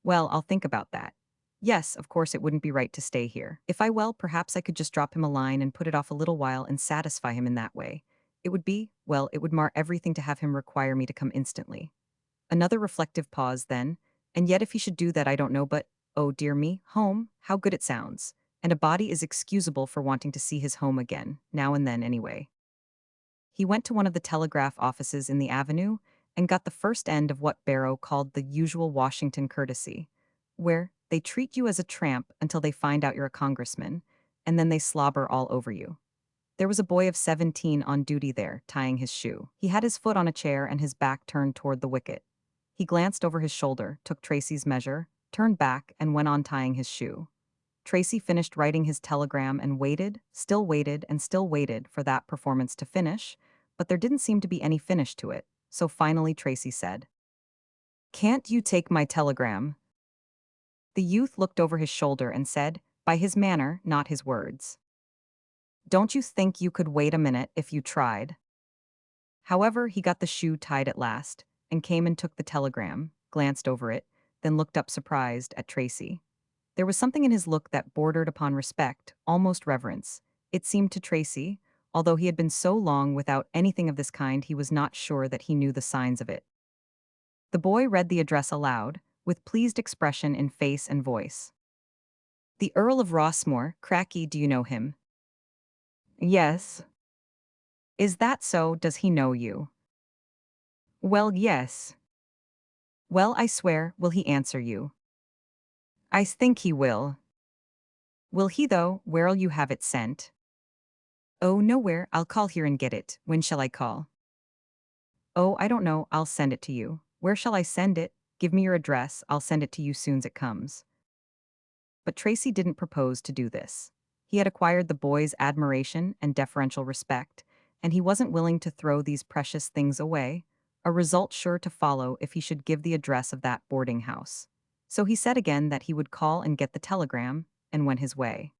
Well, I'll think about that. Yes, of course it wouldn't be right to stay here. If I perhaps I could just drop him a line and put it off a little while and satisfy him in that way. It would mar everything to have him require me to come instantly. Another reflective pause then, and yet if he should do that I don't know, but, oh dear me, home, how good it sounds. And a body is excusable for wanting to see his home again, now and then anyway. He went to one of the telegraph offices in the avenue and got the first end of what Barrow called the usual Washington courtesy, where they treat you as a tramp until they find out you're a congressman, and then they slobber all over you. There was a boy of 17 on duty there, tying his shoe. He had his foot on a chair and his back turned toward the wicket. He glanced over his shoulder, took Tracy's measure, turned back, and went on tying his shoe. Tracy finished writing his telegram and waited, still waited, and still waited for that performance to finish, but there didn't seem to be any finish to it, so finally Tracy said, "Can't you take my telegram?" The youth looked over his shoulder and said, by his manner, not his words, "Don't you think you could wait a minute if you tried?" However, he got the shoe tied at last, and came and took the telegram, glanced over it, then looked up surprised at Tracy. There was something in his look that bordered upon respect, almost reverence. It seemed to Tracy, although he had been so long without anything of this kind, he was not sure that he knew the signs of it. The boy read the address aloud, with pleased expression in face and voice. "The Earl of Rossmore, Cracky, do you know him?" "Yes." "Is that so? Does he know you?" "Well, yes." "Well, I swear, will he answer you?" "I think he will." "Will he though? Where'll you have it sent?" "Oh, nowhere, I'll call here and get it. When shall I call?" "Oh, I don't know, I'll send it to you." "Where shall I send it?" "Give me your address, I'll send it to you soon's it comes." But Tracy didn't propose to do this. He had acquired the boy's admiration and deferential respect, and he wasn't willing to throw these precious things away, a result sure to follow if he should give the address of that boarding house. So he said again that he would call and get the telegram, and went his way.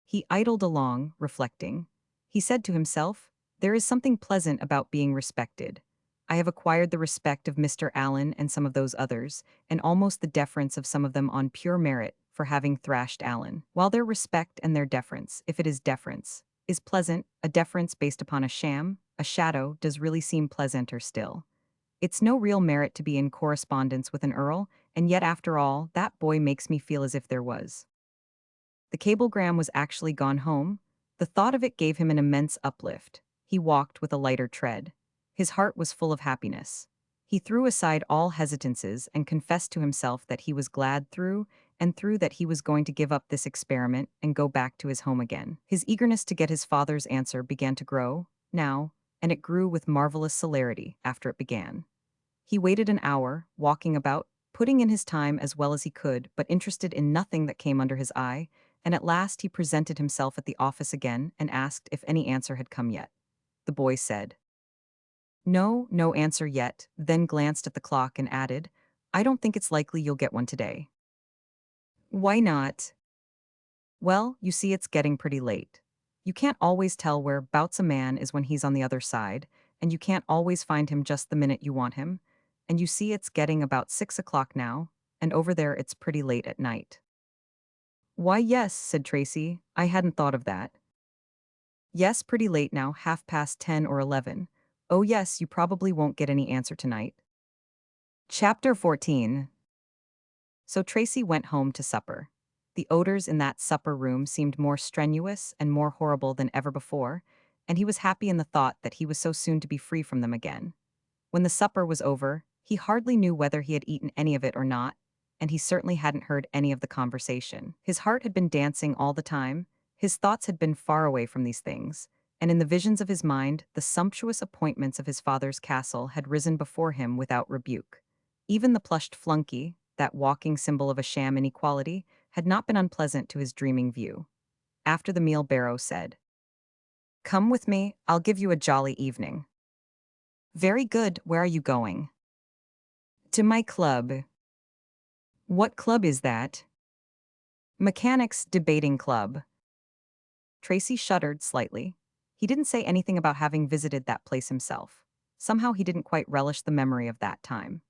He idled along, reflecting. He said to himself, "There is something pleasant about being respected. I have acquired the respect of Mr. Allen and some of those others, and almost the deference of some of them on pure merit for having thrashed Allen. While their respect and their deference, if it is deference, is pleasant, a deference based upon a sham, a shadow, does really seem pleasanter still. It's no real merit to be in correspondence with an earl, and yet after all, that boy makes me feel as if there was." The cablegram was actually gone home. The thought of it gave him an immense uplift. He walked with a lighter tread. His heart was full of happiness. He threw aside all hesitances and confessed to himself that he was glad through and through that he was going to give up this experiment and go back to his home again. His eagerness to get his father's answer began to grow, now, and it grew with marvelous celerity after it began. He waited an hour, walking about, putting in his time as well as he could, but interested in nothing that came under his eye, and at last he presented himself at the office again and asked if any answer had come yet. The boy said, "No, no answer yet," then glanced at the clock and added, "I don't think it's likely you'll get one today." "Why not?" "Well, you see it's getting pretty late. You can't always tell whereabouts a man is when he's on the other side, and you can't always find him just the minute you want him, and you see it's getting about 6 o'clock now, and over there it's pretty late at night." "Why, yes," said Tracy, "I hadn't thought of that." "Yes, pretty late now, 10:30 or 11. Oh yes, you probably won't get any answer tonight." Chapter 14. So Tracy went home to supper. The odors in that supper room seemed more strenuous and more horrible than ever before, and he was happy in the thought that he was so soon to be free from them again. When the supper was over, he hardly knew whether he had eaten any of it or not, and he certainly hadn't heard any of the conversation. His heart had been dancing all the time, his thoughts had been far away from these things, and in the visions of his mind, the sumptuous appointments of his father's castle had risen before him without rebuke. Even the plushed flunkey, that walking symbol of a sham inequality, had not been unpleasant to his dreaming view. After the meal, Barrow said, "Come with me, I'll give you a jolly evening." "Very good, where are you going?" "To my club." "What club is that?" "Mechanics' Debating Club." Tracy shuddered slightly. He didn't say anything about having visited that place himself. Somehow he didn't quite relish the memory of that time.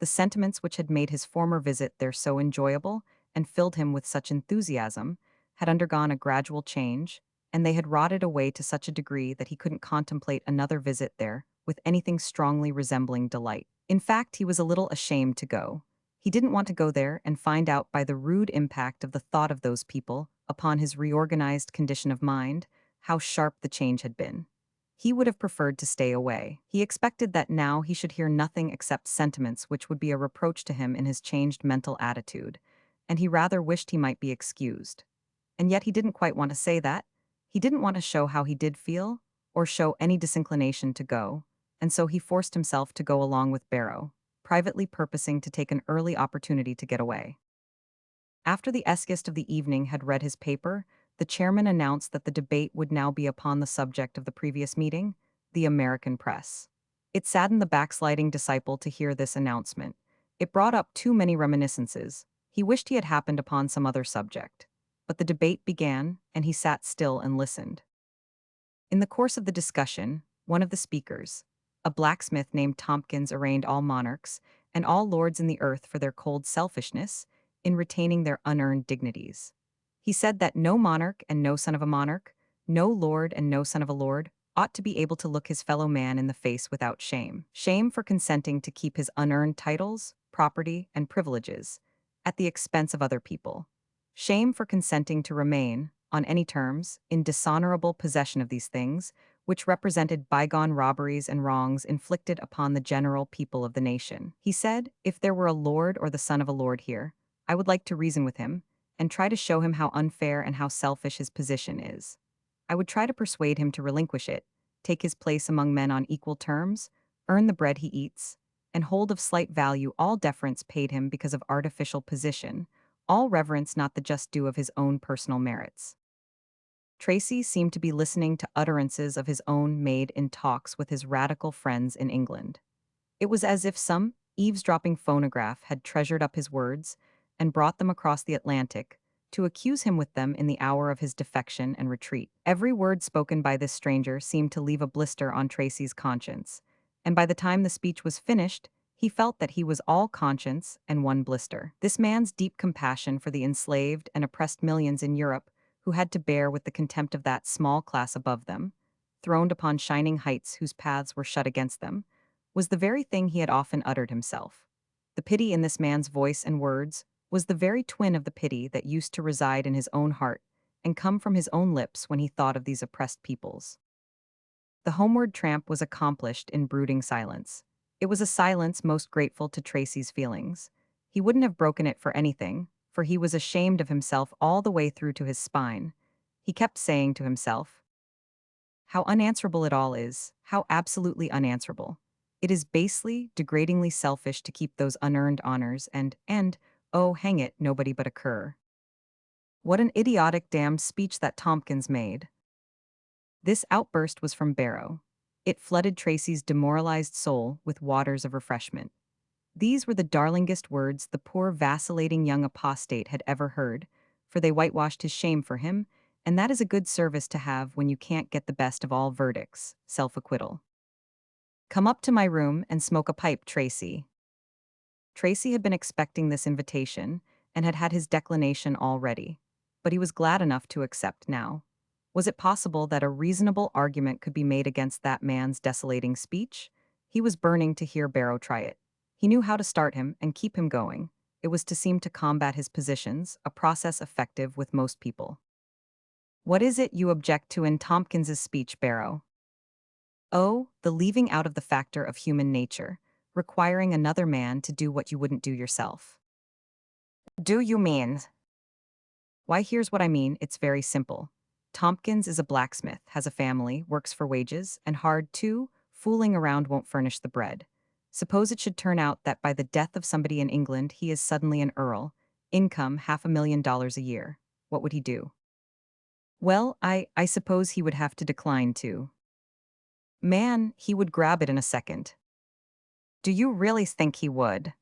The sentiments which had made his former visit there so enjoyable and filled him with such enthusiasm had undergone a gradual change, and they had rotted away to such a degree that he couldn't contemplate another visit there with anything strongly resembling delight. In fact, he was a little ashamed to go. He didn't want to go there and find out by the rude impact of the thought of those people upon his reorganized condition of mind how sharp the change had been. He would have preferred to stay away. He expected that now he should hear nothing except sentiments which would be a reproach to him in his changed mental attitude, and he rather wished he might be excused. And yet he didn't quite want to say that. He didn't want to show how he did feel, or show any disinclination to go, and so he forced himself to go along with Barrow, privately purposing to take an early opportunity to get away. After the eskist of the evening had read his paper, the chairman announced that the debate would now be upon the subject of the previous meeting, the American press. It saddened the backsliding disciple to hear this announcement. It brought up too many reminiscences. He wished he had happened upon some other subject. But the debate began, and he sat still and listened. In the course of the discussion, one of the speakers, a blacksmith named Tompkins, arraigned all monarchs and all lords in the earth for their cold selfishness in retaining their unearned dignities. He said that no monarch and no son of a monarch, no lord and no son of a lord, ought to be able to look his fellow man in the face without shame. Shame for consenting to keep his unearned titles, property, and privileges at the expense of other people. Shame for consenting to remain, on any terms, in dishonorable possession of these things, which represented bygone robberies and wrongs inflicted upon the general people of the nation. He said, if there were a lord or the son of a lord here, I would like to reason with him, and try to show him how unfair and how selfish his position is. I would try to persuade him to relinquish it, take his place among men on equal terms, earn the bread he eats, and hold of slight value all deference paid him because of artificial position, all reverence not the just due of his own personal merits. Tracy seemed to be listening to utterances of his own made in talks with his radical friends in England. It was as if some eavesdropping phonograph had treasured up his words and brought them across the Atlantic to accuse him with them in the hour of his defection and retreat. Every word spoken by this stranger seemed to leave a blister on Tracy's conscience, and by the time the speech was finished, he felt that he was all conscience and one blister. This man's deep compassion for the enslaved and oppressed millions in Europe who had to bear with the contempt of that small class above them, throned upon shining heights whose paths were shut against them, was the very thing he had often uttered himself. The pity in this man's voice and words was the very twin of the pity that used to reside in his own heart and come from his own lips when he thought of these oppressed peoples. The homeward tramp was accomplished in brooding silence. It was a silence most grateful to Tracy's feelings. He wouldn't have broken it for anything, for he was ashamed of himself all the way through to his spine. He kept saying to himself, how unanswerable it all is, how absolutely unanswerable. It is basely, degradingly selfish to keep those unearned honors and, oh, hang it, nobody but a cur. What an idiotic damned speech that Tompkins made. This outburst was from Barrow. It flooded Tracy's demoralized soul with waters of refreshment. These were the darlingest words the poor vacillating young apostate had ever heard, for they whitewashed his shame for him, and that is a good service to have when you can't get the best of all verdicts, self-acquittal. Come up to my room and smoke a pipe, Tracy. Tracy had been expecting this invitation and had had his declination all ready, but he was glad enough to accept now. Was it possible that a reasonable argument could be made against that man's desolating speech? He was burning to hear Barrow try it. He knew how to start him and keep him going. It was to seem to combat his positions, a process effective with most people. What is it you object to in Tompkins's speech, Barrow? Oh, the leaving out of the factor of human nature, requiring another man to do what you wouldn't do yourself. Do you mean? Why, here's what I mean, it's very simple. Tompkins is a blacksmith, has a family, works for wages, and hard too, fooling around won't furnish the bread. Suppose it should turn out that by the death of somebody in England he is suddenly an earl, income $500,000 a year. What would he do? Well, I suppose he would have to decline too. Man, he would grab it in a second. Do you really think he would?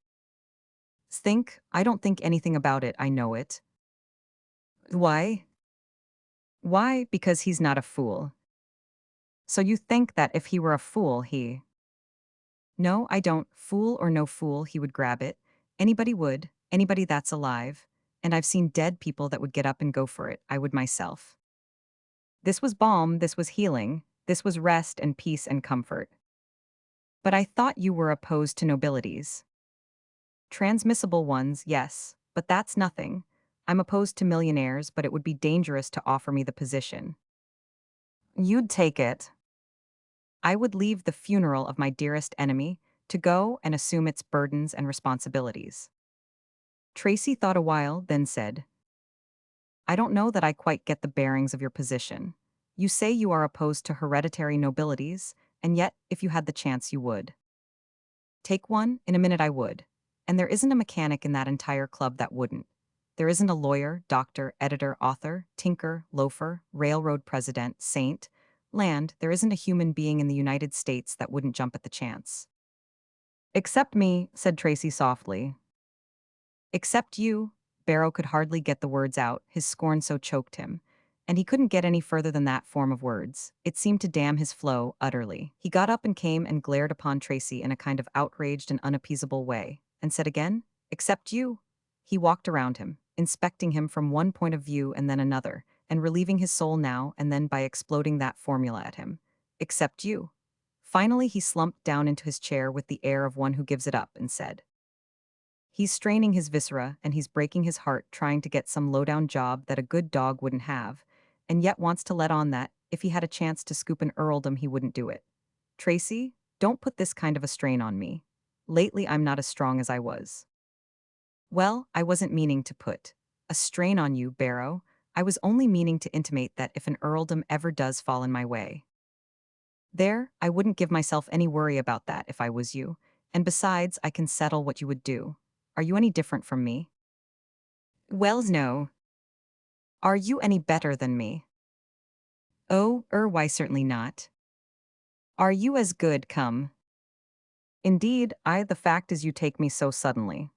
Think? I don't think anything about it, I know it. Why? Why? Because he's not a fool. So you think that if he were a fool, he... No, I don't. Fool or no fool, he would grab it. Anybody would, anybody that's alive. And I've seen dead people that would get up and go for it, I would myself. This was balm, this was healing, this was rest and peace and comfort. But I thought you were opposed to nobilities. Transmissible ones, yes, but that's nothing. I'm opposed to millionaires, but it would be dangerous to offer me the position. You'd take it. I would leave the funeral of my dearest enemy to go and assume its burdens and responsibilities. Tracy thought a while, then said, I don't know that I quite get the bearings of your position. You say you are opposed to hereditary nobilities, and yet, if you had the chance, you would. Take one, in a minute I would. And there isn't a mechanic in that entire club that wouldn't. There isn't a lawyer, doctor, editor, author, tinker, loafer, railroad president, saint, land, there isn't a human being in the United States that wouldn't jump at the chance. Except me, said Tracy softly. Except you. Barrow could hardly get the words out, his scorn so choked him. And he couldn't get any further than that form of words. It seemed to dam his flow utterly. He got up and came and glared upon Tracy in a kind of outraged and unappeasable way, and said again, except you. He walked around him, inspecting him from one point of view and then another, and relieving his soul now and then by exploding that formula at him. Except you. Finally, he slumped down into his chair with the air of one who gives it up and said, he's straining his viscera and he's breaking his heart trying to get some low-down job that a good dog wouldn't have, and yet wants to let on that, if he had a chance to scoop an earldom, he wouldn't do it. Tracy, don't put this kind of a strain on me. Lately, I'm not as strong as I was. Well, I wasn't meaning to put a strain on you, Barrow. I was only meaning to intimate that if an earldom ever does fall in my way, there, I wouldn't give myself any worry about that if I was you, and besides, I can settle what you would do. Are you any different from me? Wells, no. Are you any better than me? Oh, why certainly not. Are you as good, come? Indeed, the fact is you take me so suddenly.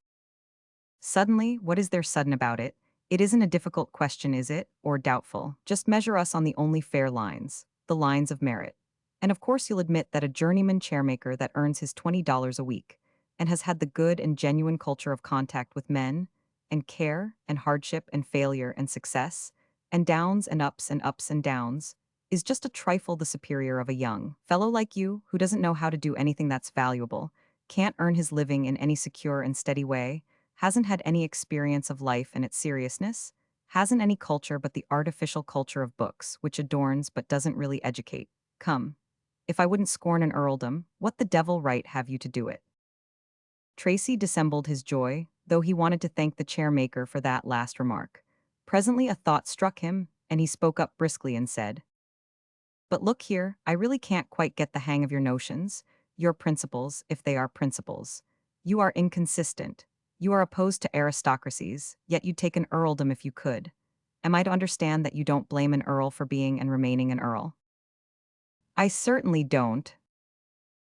Suddenly, what is there sudden about it? It isn't a difficult question, is it? Or doubtful. Just measure us on the only fair lines, the lines of merit. And of course you'll admit that a journeyman chairmaker that earns his $20 a week, and has had the good and genuine culture of contact with men, and care, and hardship, and failure, and success, and downs and ups and downs, is just a trifle the superior of a young fellow like you, who doesn't know how to do anything that's valuable, can't earn his living in any secure and steady way, hasn't had any experience of life and its seriousness, hasn't any culture but the artificial culture of books, which adorns but doesn't really educate. Come. If I wouldn't scorn an earldom, what the devil right have you to do it? Tracy dissembled his joy, though he wanted to thank the chairmaker for that last remark. Presently a thought struck him, and he spoke up briskly and said, but look here, I really can't quite get the hang of your notions, your principles, if they are principles. You are inconsistent. You are opposed to aristocracies, yet you'd take an earldom if you could. Am I to understand that you don't blame an earl for being and remaining an earl? I certainly don't.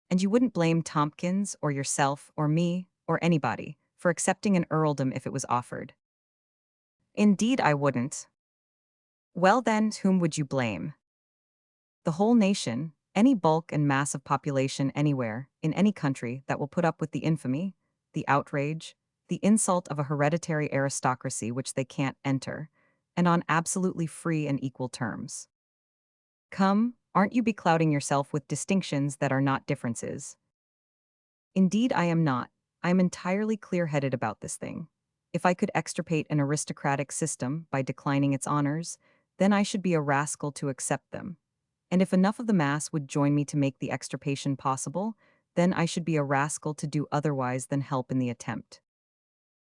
And you wouldn't blame Tompkins, or yourself, or me, or anybody, for accepting an earldom if it was offered. Indeed I wouldn't. Well then, whom would you blame? The whole nation, any bulk and mass of population anywhere, in any country, that will put up with the infamy, the outrage, the insult of a hereditary aristocracy which they can't enter, and on absolutely free and equal terms. Come, aren't you beclouding yourself with distinctions that are not differences? Indeed I am not. I am entirely clear-headed about this thing. If I could extirpate an aristocratic system by declining its honors, then I should be a rascal to accept them. And if enough of the mass would join me to make the extirpation possible, then I should be a rascal to do otherwise than help in the attempt.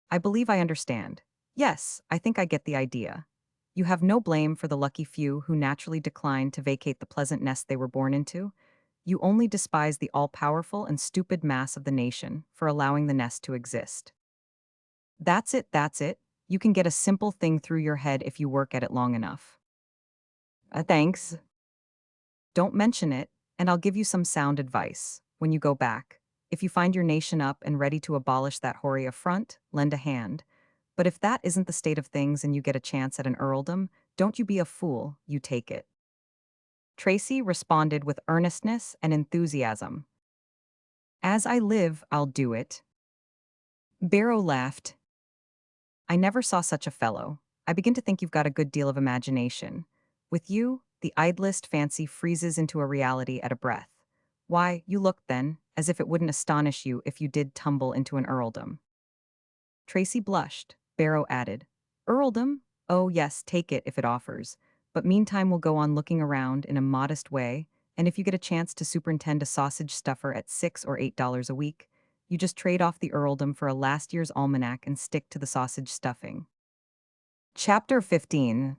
I believe I understand. Yes, I think I get the idea. You have no blame for the lucky few who naturally decline to vacate the pleasant nest they were born into. You only despise the all-powerful and stupid mass of the nation for allowing the nest to exist. That's it, that's it. You can get a simple thing through your head if you work at it long enough. Thanks. Don't mention it, and I'll give you some sound advice. When you go back, if you find your nation up and ready to abolish that hoary affront, lend a hand. But if that isn't the state of things and you get a chance at an earldom, don't you be a fool, you take it. Tracy responded with earnestness and enthusiasm. As I live, I'll do it. Barrow laughed. I never saw such a fellow. I begin to think you've got a good deal of imagination. With you, the idlest fancy freezes into a reality at a breath. Why, you look, then, as if it wouldn't astonish you if you did tumble into an earldom. Tracy blushed. Barrow added, earldom? Oh yes, take it if it offers. But meantime we'll go on looking around in a modest way, and if you get a chance to superintend a sausage stuffer at $6 or $8 a week, you just trade off the earldom for a last year's almanac and stick to the sausage stuffing. Chapter 15.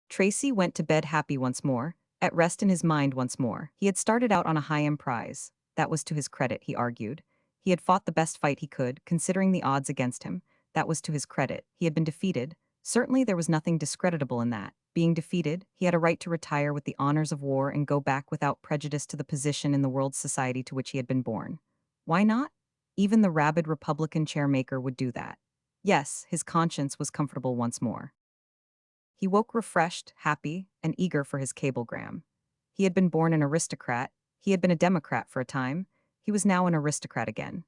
Tracy went to bed happy once more, at rest in his mind once more. He had started out on a high-end prize. That was to his credit, he argued. He had fought the best fight he could, considering the odds against him, that was to his credit. He had been defeated. Certainly there was nothing discreditable in that. Being defeated, he had a right to retire with the honors of war and go back without prejudice to the position in the world's society to which he had been born. Why not? Even the rabid Republican chairmaker would do that. Yes, his conscience was comfortable once more. He woke refreshed, happy, and eager for his cablegram. He had been born an aristocrat, he had been a Democrat for a time, he was now an aristocrat again.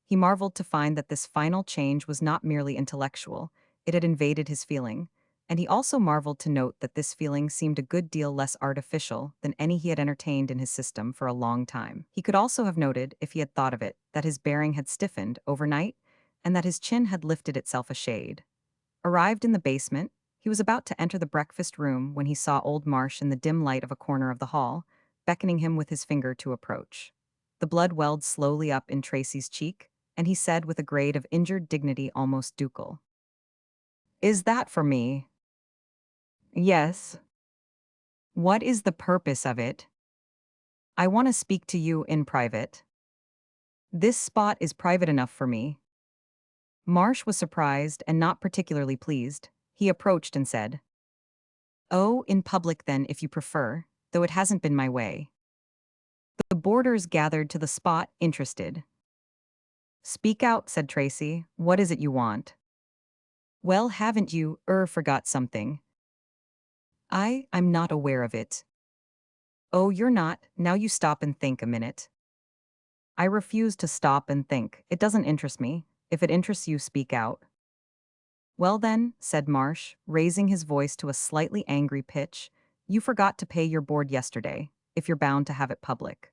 He marveled to find that this final change was not merely intellectual, it had invaded his feeling, and he also marveled to note that this feeling seemed a good deal less artificial than any he had entertained in his system for a long time. He could also have noted, if he had thought of it, that his bearing had stiffened overnight, and that his chin had lifted itself a shade. Arrived in the basement, he was about to enter the breakfast room when he saw old Marsh in the dim light of a corner of the hall, beckoning him with his finger to approach. The blood welled slowly up in Tracy's cheek, and he said with a grade of injured dignity almost ducal, "Is that for me?" "Yes." "What is the purpose of it?" "I want to speak to you in private." "This spot is private enough for me." Marsh was surprised and not particularly pleased. He approached and said, "Oh, in public then if you prefer, though it hasn't been my way." The boarders gathered to the spot, interested. "Speak out," said Tracy. "What is it you want?" "Well, haven't you, forgot something?" I'm not aware of it." "Oh, you're not, now you stop and think a minute." "I refuse to stop and think. It doesn't interest me. If it interests you, speak out." "Well then," said Marsh, raising his voice to a slightly angry pitch, "you forgot to pay your board yesterday, if you're bound to have it public."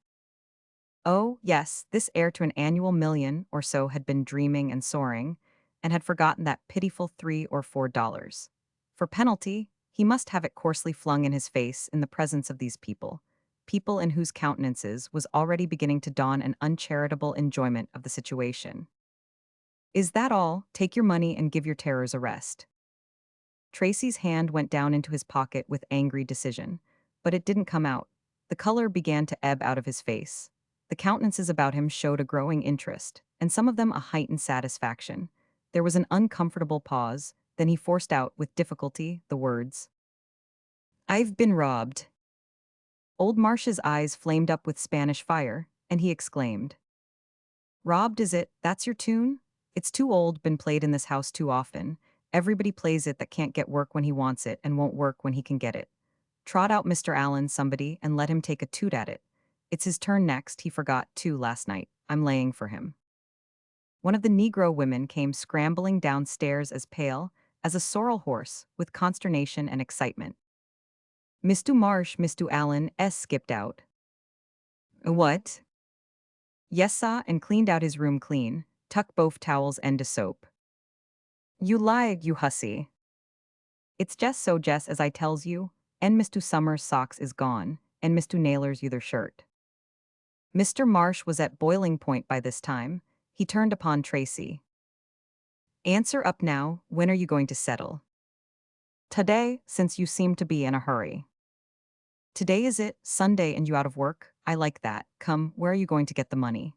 Oh, yes, this heir to an annual million or so had been dreaming and soaring, and had forgotten that pitiful $3 or $4. For penalty, he must have it coarsely flung in his face in the presence of these people in whose countenances was already beginning to dawn an uncharitable enjoyment of the situation. "Is that all? Take your money and give your terrors a rest." Tracy's hand went down into his pocket with angry decision, but it didn't come out. The color began to ebb out of his face. The countenances about him showed a growing interest, and some of them a heightened satisfaction. There was an uncomfortable pause, then he forced out, with difficulty, the words, "I've been robbed." Old Marsh's eyes flamed up with Spanish fire, and he exclaimed, "Robbed, is it? That's your tune? It's too old, been played in this house too often. Everybody plays it that can't get work when he wants it and won't work when he can get it. Trot out Mr. Allen, somebody, and let him take a toot at it. It's his turn next, he forgot, too, last night. I'm laying for him." One of the Negro women came scrambling downstairs as pale as a sorrel horse, with consternation and excitement. "Mr. Marsh, Mr. Allen, skipped out." "What?" "Yes, sah, and cleaned out his room clean, tuck both towels and de soap." "You lie, you hussy." "It's just so Jess as I tells you, and Mr. Summers' socks is gone, and Mr. Naylor's other shirt." Mr. Marsh was at boiling point by this time. He turned upon Tracy. "Answer up now, when are you going to settle?" "Today, since you seem to be in a hurry." "Today is it, Sunday, and you out of work? I like that. Come, where are you going to get the money?"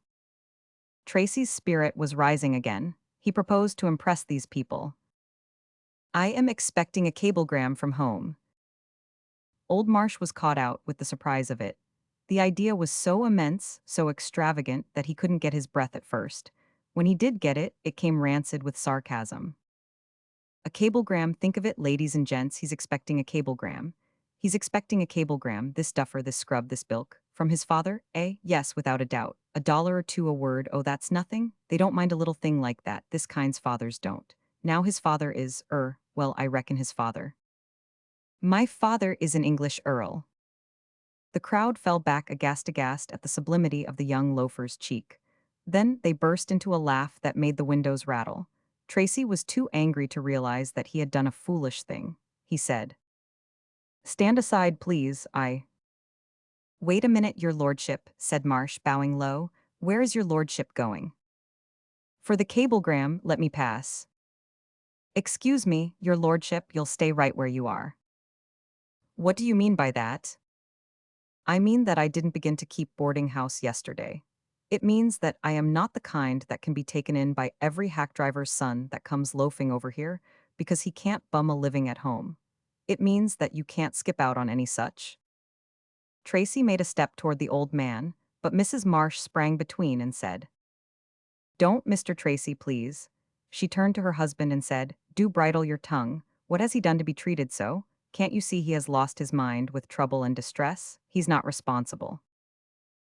Tracy's spirit was rising again. He proposed to impress these people. "I am expecting a cablegram from home." Old Marsh was caught out with the surprise of it. The idea was so immense, so extravagant, that he couldn't get his breath at first. When he did get it, it came rancid with sarcasm. "A cablegram, think of it, ladies and gents, he's expecting a cablegram. He's expecting a cablegram, this duffer, this scrub, this bilk. From his father, eh? Yes, without a doubt. $1 or $2 a word, oh, that's nothing? They don't mind a little thing like that, this kind's fathers don't. Now his father is, well, I reckon his father. My father is an English earl." The crowd fell back aghast at the sublimity of the young loafer's cheek. Then they burst into a laugh that made the windows rattle. Tracy was too angry to realize that he had done a foolish thing. He said, "Stand aside, please, I—" "Wait a minute, your lordship," said Marsh, bowing low. "Where is your lordship going?" "For the cablegram, let me pass." "Excuse me, your lordship, you'll stay right where you are." "What do you mean by that?" "I mean that I didn't begin to keep boarding house yesterday." It means that I am not the kind that can be taken in by every hack driver's son that comes loafing over here because he can't bum a living at home. It means that you can't skip out on any such. Tracy made a step toward the old man, but Mrs. Marsh sprang between and said, "Don't, Mr. Tracy, please." She turned to her husband and said, "Do bridle your tongue. What has he done to be treated so? Can't you see he has lost his mind with trouble and distress? He's not responsible."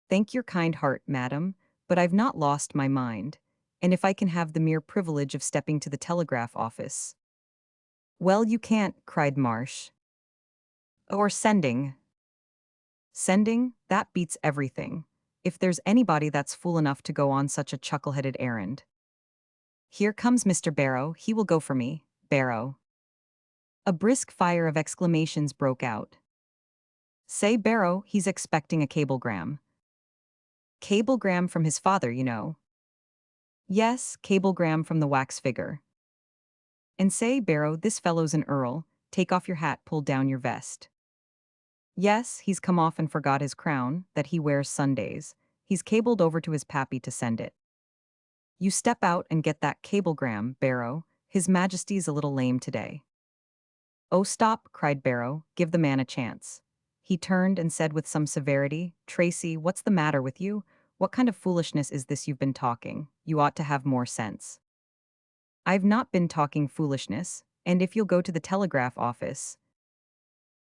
"Thank your kind heart, madam, but I've not lost my mind. And if I can have the mere privilege of stepping to the telegraph office." "Well, you can't," cried Marsh. "Or sending." "Sending? That beats everything. If there's anybody that's fool enough to go on such a chuckle-headed errand. Here comes Mr. Barrow, he will go for me, Barrow." A brisk fire of exclamations broke out. "Say, Barrow, he's expecting a cablegram." "Cablegram from his father, you know." "Yes, cablegram from the wax figure." "And say, Barrow, this fellow's an earl, take off your hat, pull down your vest." "Yes, he's come off and forgot his crown, that he wears Sundays. He's cabled over to his pappy to send it." "You step out and get that cablegram, Barrow. His Majesty's a little lame today." "Oh, stop," cried Barrow, "give the man a chance." He turned and said with some severity, "Tracy, what's the matter with you? What kind of foolishness is this you've been talking? You ought to have more sense." "I've not been talking foolishness, and if you'll go to the telegraph office—"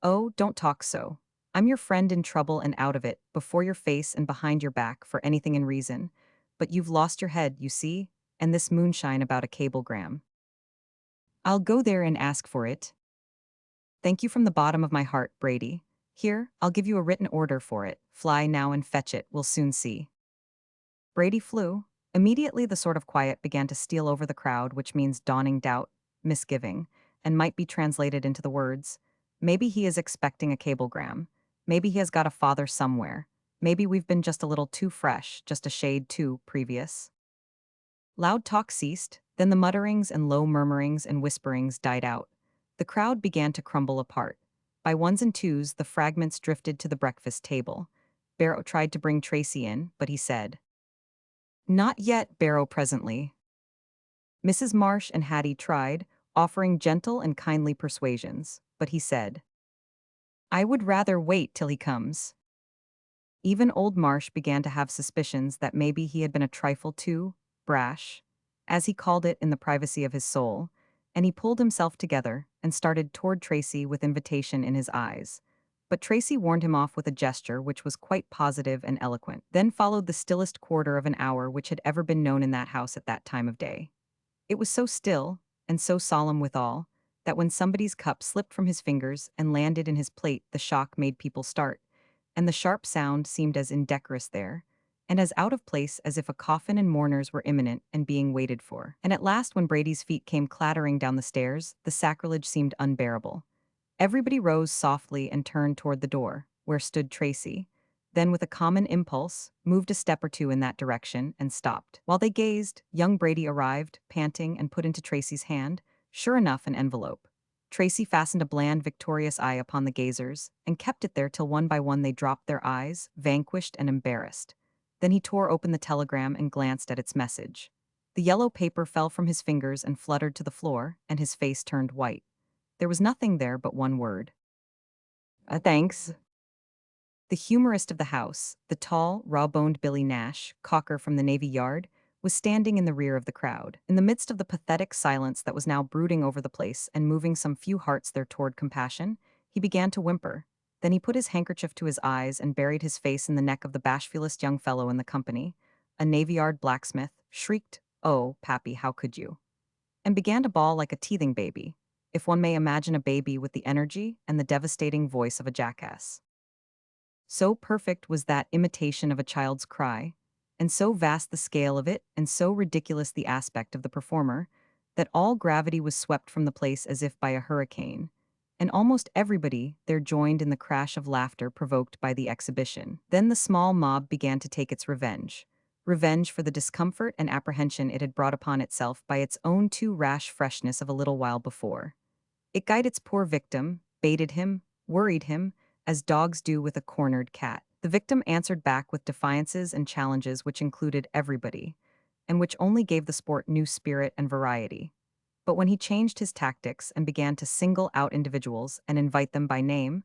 "Oh, don't talk so. I'm your friend in trouble and out of it, before your face and behind your back for anything in reason. But you've lost your head, you see, and this moonshine about a cablegram. I'll go there and ask for it." "Thank you from the bottom of my heart, Brady. Here, I'll give you a written order for it. Fly now and fetch it, we'll soon see." Brady flew. Immediately the sort of quiet began to steal over the crowd, which means dawning doubt, misgiving, and might be translated into the words, "Maybe he is expecting a cablegram. Maybe he has got a father somewhere. Maybe we've been just a little too fresh, just a shade too previous." Loud talk ceased, then the mutterings and low murmurings and whisperings died out. The crowd began to crumble apart. By ones and twos, the fragments drifted to the breakfast table. Barrow tried to bring Tracy in, but he said, "Not yet, Barrow, presently." Mrs. Marsh and Hattie tried, offering gentle and kindly persuasions, but he said, "I would rather wait till he comes." Even old Marsh began to have suspicions that maybe he had been a trifle too brash, as he called it in the privacy of his soul, and he pulled himself together and started toward Tracy with invitation in his eyes. But Tracy warned him off with a gesture which was quite positive and eloquent. Then followed the stillest quarter of an hour which had ever been known in that house at that time of day. It was so still, and so solemn withal, that when somebody's cup slipped from his fingers and landed in his plate, the shock made people start, and the sharp sound seemed as indecorous there, and as out of place as if a coffin and mourners were imminent and being waited for. And at last, when Brady's feet came clattering down the stairs, the sacrilege seemed unbearable. Everybody rose softly and turned toward the door, where stood Tracy, then with a common impulse, moved a step or two in that direction and stopped. While they gazed, young Brady arrived, panting, and put into Tracy's hand, sure enough, an envelope. Tracy fastened a bland, victorious eye upon the gazers, and kept it there till one by one they dropped their eyes, vanquished and embarrassed. Then he tore open the telegram and glanced at its message. The yellow paper fell from his fingers and fluttered to the floor, and his face turned white. There was nothing there but one word. Thanks." The humorist of the house, the tall, raw-boned Billy Nash, caulker from the Navy Yard, was standing in the rear of the crowd. In the midst of the pathetic silence that was now brooding over the place and moving some few hearts there toward compassion, he began to whimper. Then he put his handkerchief to his eyes and buried his face in the neck of the bashfulest young fellow in the company, a Navy Yard blacksmith, shrieked, "Oh, Pappy, how could you?" and began to bawl like a teething baby, if one may imagine a baby with the energy and the devastating voice of a jackass. So perfect was that imitation of a child's cry, and so vast the scale of it, and so ridiculous the aspect of the performer, that all gravity was swept from the place as if by a hurricane, and almost everybody there joined in the crash of laughter provoked by the exhibition. Then the small mob began to take its revenge. Revenge for the discomfort and apprehension it had brought upon itself by its own too rash freshness of a little while before. It guyed its poor victim, baited him, worried him, as dogs do with a cornered cat. The victim answered back with defiances and challenges which included everybody, and which only gave the sport new spirit and variety. But when he changed his tactics and began to single out individuals and invite them by name,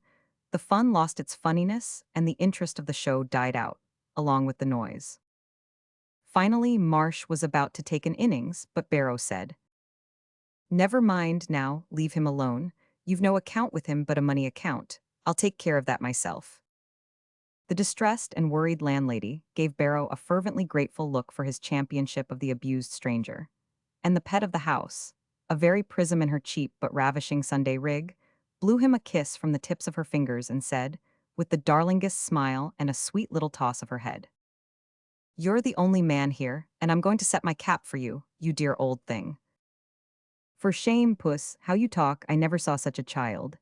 the fun lost its funniness and the interest of the show died out, along with the noise. Finally, Marsh was about to take an innings, but Barrow said, "Never mind now, leave him alone. You've no account with him but a money account. I'll take care of that myself." The distressed and worried landlady gave Barrow a fervently grateful look for his championship of the abused stranger. And the pet of the house, a very prism in her cheap but ravishing Sunday rig, blew him a kiss from the tips of her fingers and said, with the darlingest smile and a sweet little toss of her head, "You're the only man here, and I'm going to set my cap for you, you dear old thing." "For shame, puss, how you talk, I never saw such a child."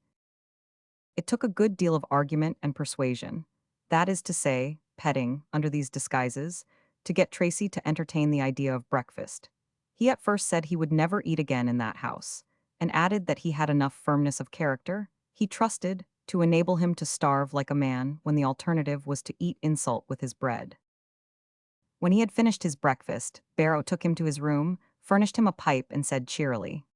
It took a good deal of argument and persuasion, that is to say, petting, under these disguises, to get Tracy to entertain the idea of breakfast. He at first said he would never eat again in that house, and added that he had enough firmness of character, he trusted, to enable him to starve like a man when the alternative was to eat insult with his bread. When he had finished his breakfast, Barrow took him to his room, furnished him a pipe, and said cheerily,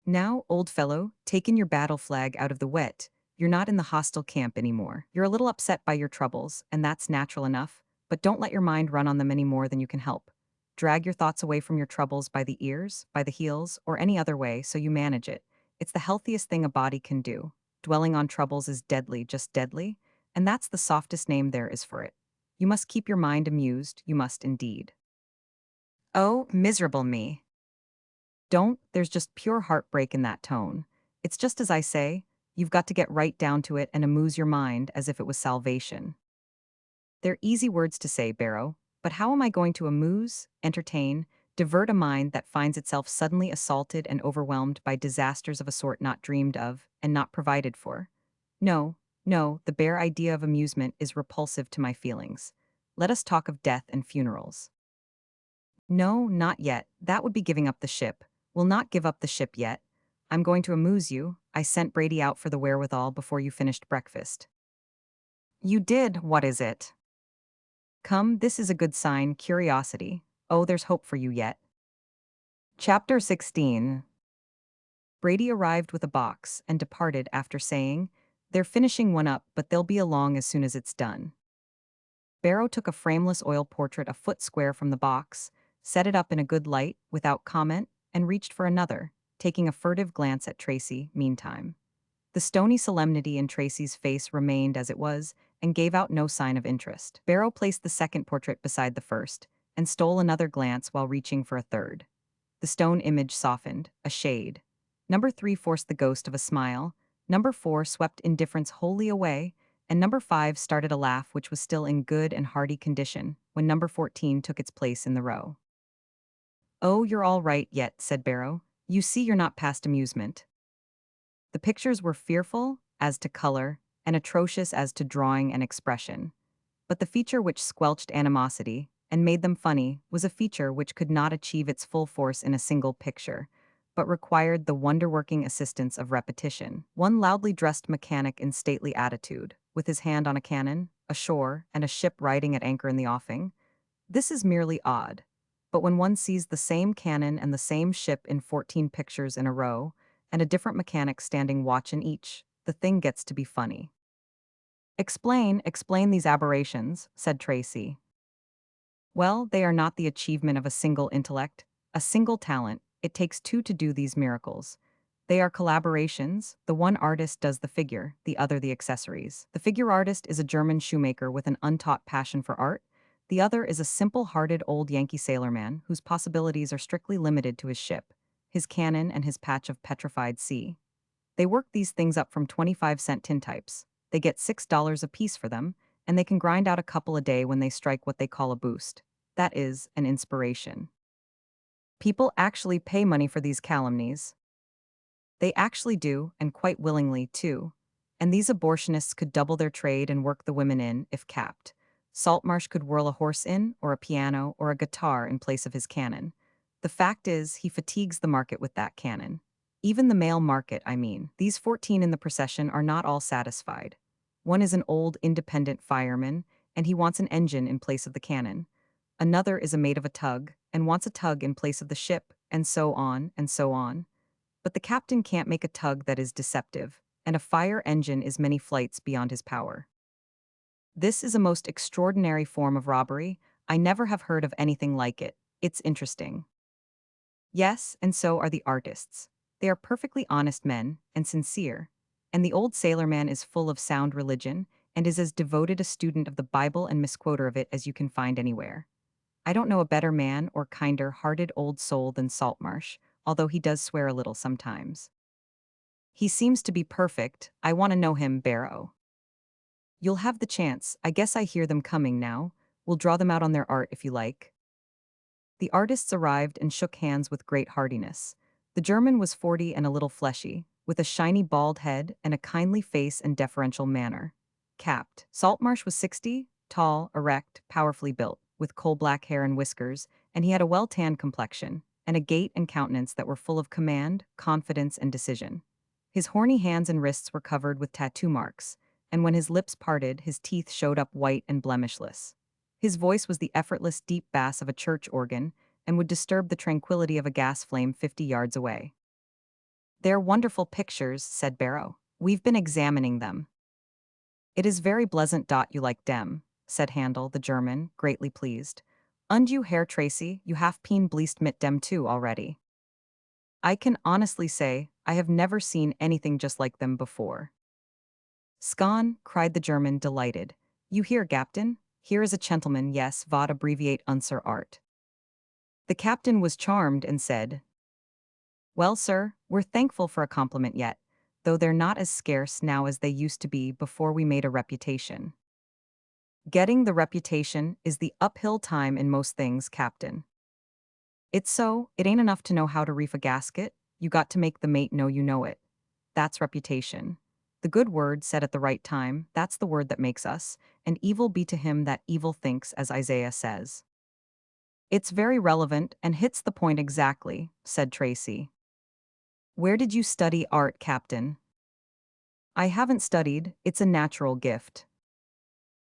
"Now, old fellow, taken your battle flag out of the wet, you're not in the hostile camp anymore. You're a little upset by your troubles, and that's natural enough, but don't let your mind run on them any more than you can help. Drag your thoughts away from your troubles by the ears, by the heels, or any other way so you manage it. It's the healthiest thing a body can do. Dwelling on troubles is deadly, just deadly, and that's the softest name there is for it. You must keep your mind amused, you must indeed." "Oh, miserable me." "Don't, there's just pure heartbreak in that tone. It's just as I say, you've got to get right down to it and amuse your mind as if it was salvation." "They're easy words to say, Barrow, but how am I going to amuse, entertain, divert a mind that finds itself suddenly assaulted and overwhelmed by disasters of a sort not dreamed of and not provided for? No, no, the bare idea of amusement is repulsive to my feelings. Let us talk of death and funerals." "No, not yet. That would be giving up the ship. We'll not give up the ship yet. I'm going to amuse you. I sent Brady out for the wherewithal before you finished breakfast." "You did? What is it?" "Come, this is a good sign, curiosity. Oh, there's hope for you yet." Chapter 16. Brady arrived with a box and departed after saying, "They're finishing one up, but they'll be along as soon as it's done." Barrow took a frameless oil portrait a foot square from the box, set it up in a good light, without comment, and reached for another, taking a furtive glance at Tracy, meantime. The stony solemnity in Tracy's face remained as it was, and gave out no sign of interest. Barrow placed the second portrait beside the first, and stole another glance while reaching for a third. The stone image softened, a shade. Number 3 forced the ghost of a smile, number 4 swept indifference wholly away, and number 5 started a laugh which was still in good and hearty condition when number 14 took its place in the row. "Oh, you're all right yet," said Barrow. "You see you're not past amusement." The pictures were fearful as to color and atrocious as to drawing and expression. But the feature which squelched animosity and made them funny was a feature which could not achieve its full force in a single picture, but required the wonder-working assistance of repetition. One loudly dressed mechanic in stately attitude, with his hand on a cannon, ashore, and a ship riding at anchor in the offing. This is merely odd. But when one sees the same cannon and the same ship in 14 pictures in a row, and a different mechanic standing watch in each, the thing gets to be funny. Explain these aberrations," said Tracy. "Well, they are not the achievement of a single intellect, a single talent. It takes two to do these miracles. They are collaborations. The one artist does the figure, the other the accessories. The figure artist is a German shoemaker with an untaught passion for art. The other is a simple-hearted old Yankee sailorman whose possibilities are strictly limited to his ship, his cannon, and his patch of petrified sea. They work these things up from 25-cent tintypes. They get $6 apiece for them, and they can grind out a couple a day when they strike what they call a boost. That is, an inspiration. People actually pay money for these calumnies. They actually do, and quite willingly, too. And these abortionists could double their trade and work the women in, if capped. Saltmarsh could whirl a horse in, or a piano, or a guitar in place of his cannon. The fact is, he fatigues the market with that cannon. Even the male market, I mean. These 14 in the procession are not all satisfied. One is an old independent fireman, and he wants an engine in place of the cannon. Another is a mate of a tug, and wants a tug in place of the ship, and so on, and so on. But the captain can't make a tug that is deceptive, and a fire engine is many flights beyond his power. This is a most extraordinary form of robbery. I never have heard of anything like it. It's interesting. Yes, and so are the artists. They are perfectly honest men, and sincere. And the old sailorman is full of sound religion, and is as devoted a student of the Bible and misquoter of it as you can find anywhere. I don't know a better man or kinder-hearted old soul than Saltmarsh, although he does swear a little sometimes. He seems to be perfect. I want to know him, Barrow. You'll have the chance. I guess I hear them coming now. We'll draw them out on their art if you like. The artists arrived and shook hands with great heartiness. The German was 40 and a little fleshy, with a shiny bald head and a kindly face and deferential manner. Capped. Saltmarsh was 60, tall, erect, powerfully built, with coal-black hair and whiskers, and he had a well-tanned complexion, and a gait and countenance that were full of command, confidence, and decision. His horny hands and wrists were covered with tattoo marks, and when his lips parted, his teeth showed up white and blemishless. His voice was the effortless deep bass of a church organ and would disturb the tranquility of a gas flame 50 yards away. "They're wonderful pictures," said Barrow. "We've been examining them." "It is very pleasant dot you like dem," said Handel, the German, greatly pleased. "Und you, Herr Tracy, you have been bleast mit dem too already." "I can honestly say, I have never seen anything just like them before." "Scon," cried the German, delighted. "You hear, Captain? Here is a gentleman, yes, vad abbreviate unser art." The captain was charmed and said, "Well, sir, we're thankful for a compliment yet, though they're not as scarce now as they used to be before we made a reputation." "Getting the reputation is the uphill time in most things, Captain. It's so, it ain't enough to know how to reef a gasket, you got to make the mate know you know it. That's reputation. The good word said at the right time, that's the word that makes us, and evil be to him that evil thinks, as Isaiah says." "It's very relevant and hits the point exactly," said Tracy. "Where did you study art, Captain?" "I haven't studied, it's a natural gift.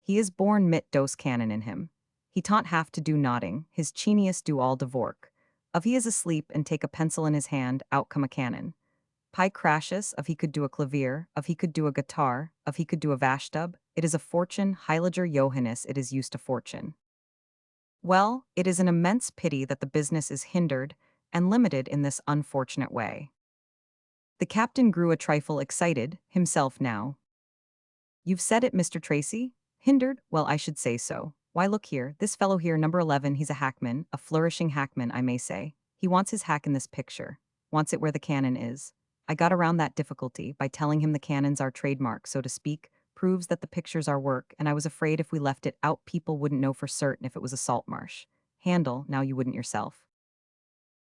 He is born mit dos cannon in him. He don't have to do nodding, his genius do all de vork. Of he is asleep and take a pencil in his hand, out come a cannon. Pi crashes, of he could do a clavier, of he could do a guitar, of he could do a vashtub, it is a fortune, Heiliger Johannes, it is used to fortune. Well, it is an immense pity that the business is hindered and limited in this unfortunate way." The captain grew a trifle excited, himself now. "You've said it, Mr. Tracy? Hindered? Well, I should say so. Why, look here, this fellow here, number 11, he's a hackman, a flourishing hackman, I may say. He wants his hack in this picture. Wants it where the cannon is. I got around that difficulty by telling him the cannon's our trademark, so to speak, proves that the picture's our work, and I was afraid if we left it out people wouldn't know for certain if it was a Saltmarsh. Handel, now you wouldn't yourself."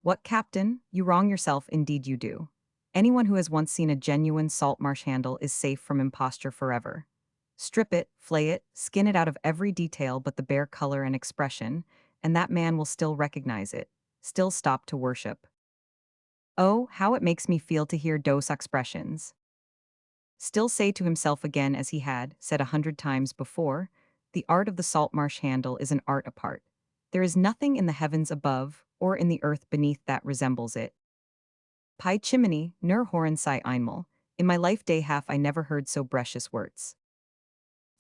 "What, Captain? You wrong yourself, indeed you do. Anyone who has once seen a genuine Saltmarsh handle is safe from imposture forever. Strip it, flay it, skin it out of every detail but the bare color and expression, and that man will still recognize it, still stop to worship. Oh, how it makes me feel to hear those expressions. Still say to himself again as he had said 100 times before, the art of the Saltmarsh handle is an art apart. There is nothing in the heavens above or in the earth beneath that resembles it. Pi chimney, nur horen sei einmal. In my life day half I never heard so precious words.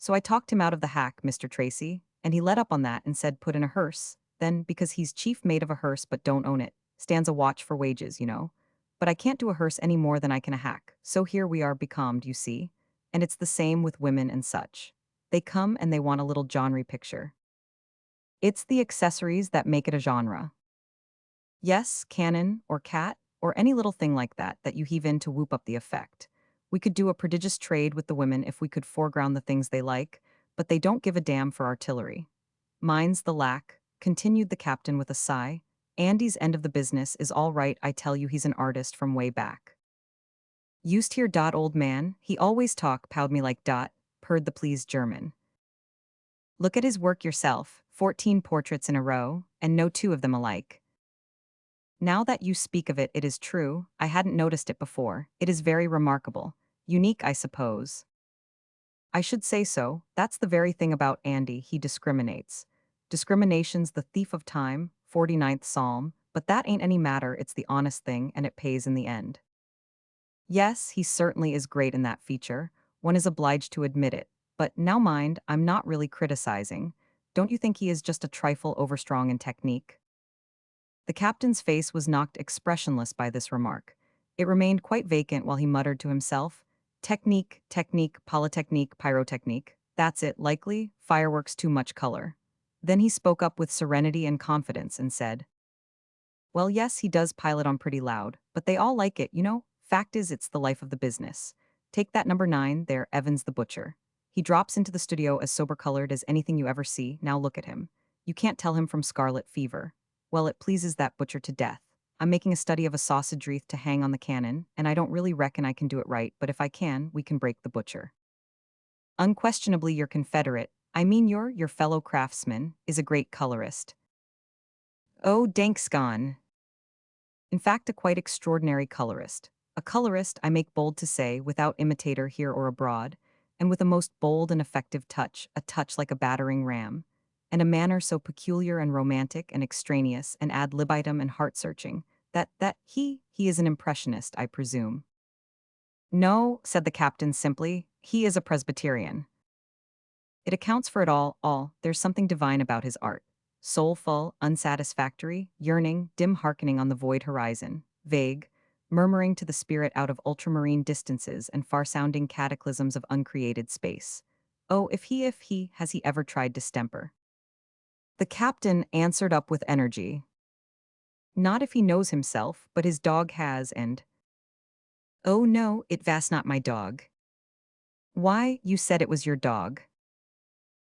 So I talked him out of the hack, Mr. Tracy, and he let up on that and said put in a hearse. Then, because he's chief mate of a hearse but don't own it, stands a watch for wages, you know. But I can't do a hearse any more than I can a hack, so here we are becalmed, you see. And it's the same with women and such. They come and they want a little genre picture. It's the accessories that make it a genre. Yes, cannon, or cat, or any little thing like that that you heave in to whoop up the effect. We could do a prodigious trade with the women if we could foreground the things they like, but they don't give a damn for artillery. Mine's the lack, continued the captain with a sigh. Andy's end of the business is all right, I tell you he's an artist from way back. Used here dot old man, he always talk powed me like dot, purred the pleased German. Look at his work yourself, 14 portraits in a row, and no two of them alike. Now that you speak of it, it is true, I hadn't noticed it before, it is very remarkable. Unique, I suppose. I should say so. That's the very thing about Andy, he discriminates. Discrimination's the thief of time, 49th Psalm, but that ain't any matter, it's the honest thing, and it pays in the end. Yes, he certainly is great in that feature. One is obliged to admit it. But now mind, I'm not really criticizing. Don't you think he is just a trifle overstrong in technique? The captain's face was knocked expressionless by this remark. It remained quite vacant while he muttered to himself, technique, technique, polytechnique, pyrotechnique. That's it, likely, fireworks too much color. Then he spoke up with serenity and confidence and said, well, yes, he does pile it on pretty loud, but they all like it, you know? Fact is, it's the life of the business. Take that number 9 there, Evans the butcher. He drops into the studio as sober-colored as anything you ever see. Now look at him. You can't tell him from scarlet fever. Well, it pleases that butcher to death. I'm making a study of a sausage wreath to hang on the cannon, and I don't really reckon I can do it right, but if I can, we can break the butcher. Unquestionably, your confederate, I mean your fellow craftsman, is a great colorist. Oh, Danksgone. In fact, a quite extraordinary colorist. A colorist, I make bold to say, without imitator here or abroad, and with a most bold and effective touch, a touch like a battering ram, and a manner so peculiar and romantic and extraneous and ad libitum and heart-searching, that he is an impressionist, I presume. No, said the captain simply, he is a Presbyterian. It accounts for it all, there's something divine about his art. Soulful, unsatisfactory, yearning, dim hearkening on the void horizon, vague, murmuring to the spirit out of ultramarine distances and far-sounding cataclysms of uncreated space. Oh, if he, has he ever tried distemper? The captain answered up with energy. Not if he knows himself, but his dog has, and oh no, it vas not my dog. Why, you said it was your dog.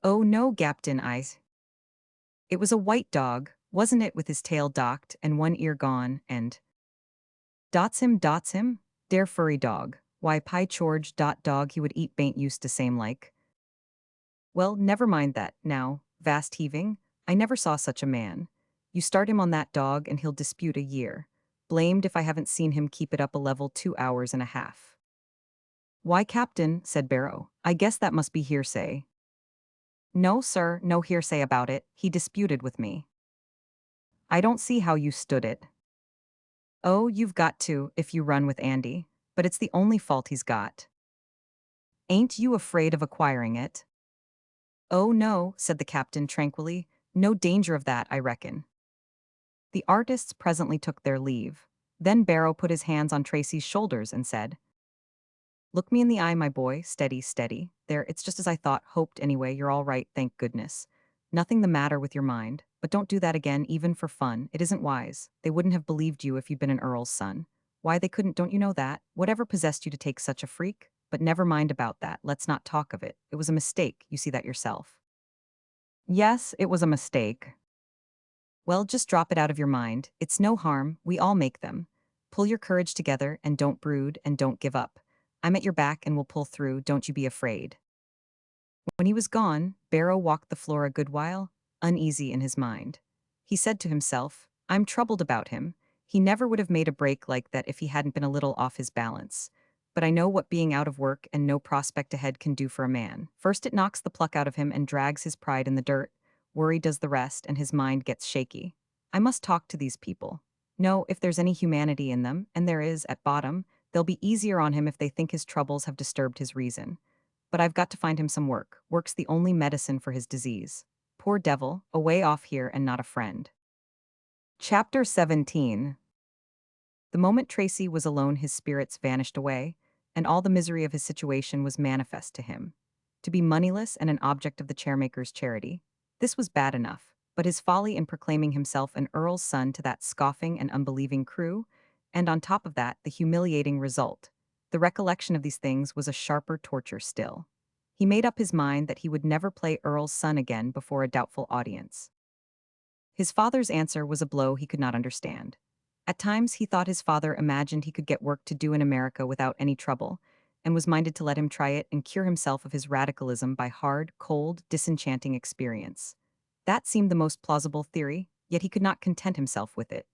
Oh no, Captain, it was a white dog, wasn't it, with his tail docked and one ear gone, and dots him, dare furry dog. Why, pie George dog he would eat bain't used to same like. Well, never mind that, now, vast heaving, I never saw such a man. You start him on that dog and he'll dispute a year. Blamed if I haven't seen him keep it up a level 2 hours and a half. Why, Captain, said Barrow, I guess that must be hearsay. No, sir, no hearsay about it, he disputed with me. I don't see how you stood it. Oh, you've got to, if you run with Andy, but it's the only fault he's got. Ain't you afraid of acquiring it? Oh no, said the captain tranquilly, no danger of that, I reckon. The artists presently took their leave. Then Barrow put his hands on Tracy's shoulders and said, look me in the eye, my boy, steady, steady. There, it's just as I thought, hoped anyway, you're all right, thank goodness. Nothing the matter with your mind, but don't do that again, even for fun, it isn't wise. They wouldn't have believed you if you'd been an earl's son. Why they couldn't, don't you know that? Whatever possessed you to take such a freak? But never mind about that, let's not talk of it. It was a mistake, you see that yourself. Yes, it was a mistake. Well, just drop it out of your mind, it's no harm, we all make them. Pull your courage together and don't brood and don't give up. I'm at your back and we'll pull through, don't you be afraid. When he was gone, Barrow walked the floor a good while, uneasy in his mind. He said to himself, I'm troubled about him. He never would have made a break like that if he hadn't been a little off his balance. But I know what being out of work and no prospect ahead can do for a man. First it knocks the pluck out of him and drags his pride in the dirt. Worry does the rest and his mind gets shaky. I must talk to these people. No, if there's any humanity in them, and there is at bottom, they'll be easier on him if they think his troubles have disturbed his reason. But I've got to find him some work. Work's the only medicine for his disease. Poor devil, away off here and not a friend. Chapter 17. The moment Tracy was alone, his spirits vanished away, and all the misery of his situation was manifest to him. To be moneyless and an object of the chairmaker's charity, this was bad enough, but his folly in proclaiming himself an earl's son to that scoffing and unbelieving crew, and on top of that, the humiliating result. The recollection of these things was a sharper torture still. He made up his mind that he would never play earl's son again before a doubtful audience. His father's answer was a blow he could not understand. At times he thought his father imagined he could get work to do in America without any trouble, and was minded to let him try it and cure himself of his radicalism by hard, cold, disenchanting experience. That seemed the most plausible theory, yet he could not content himself with it.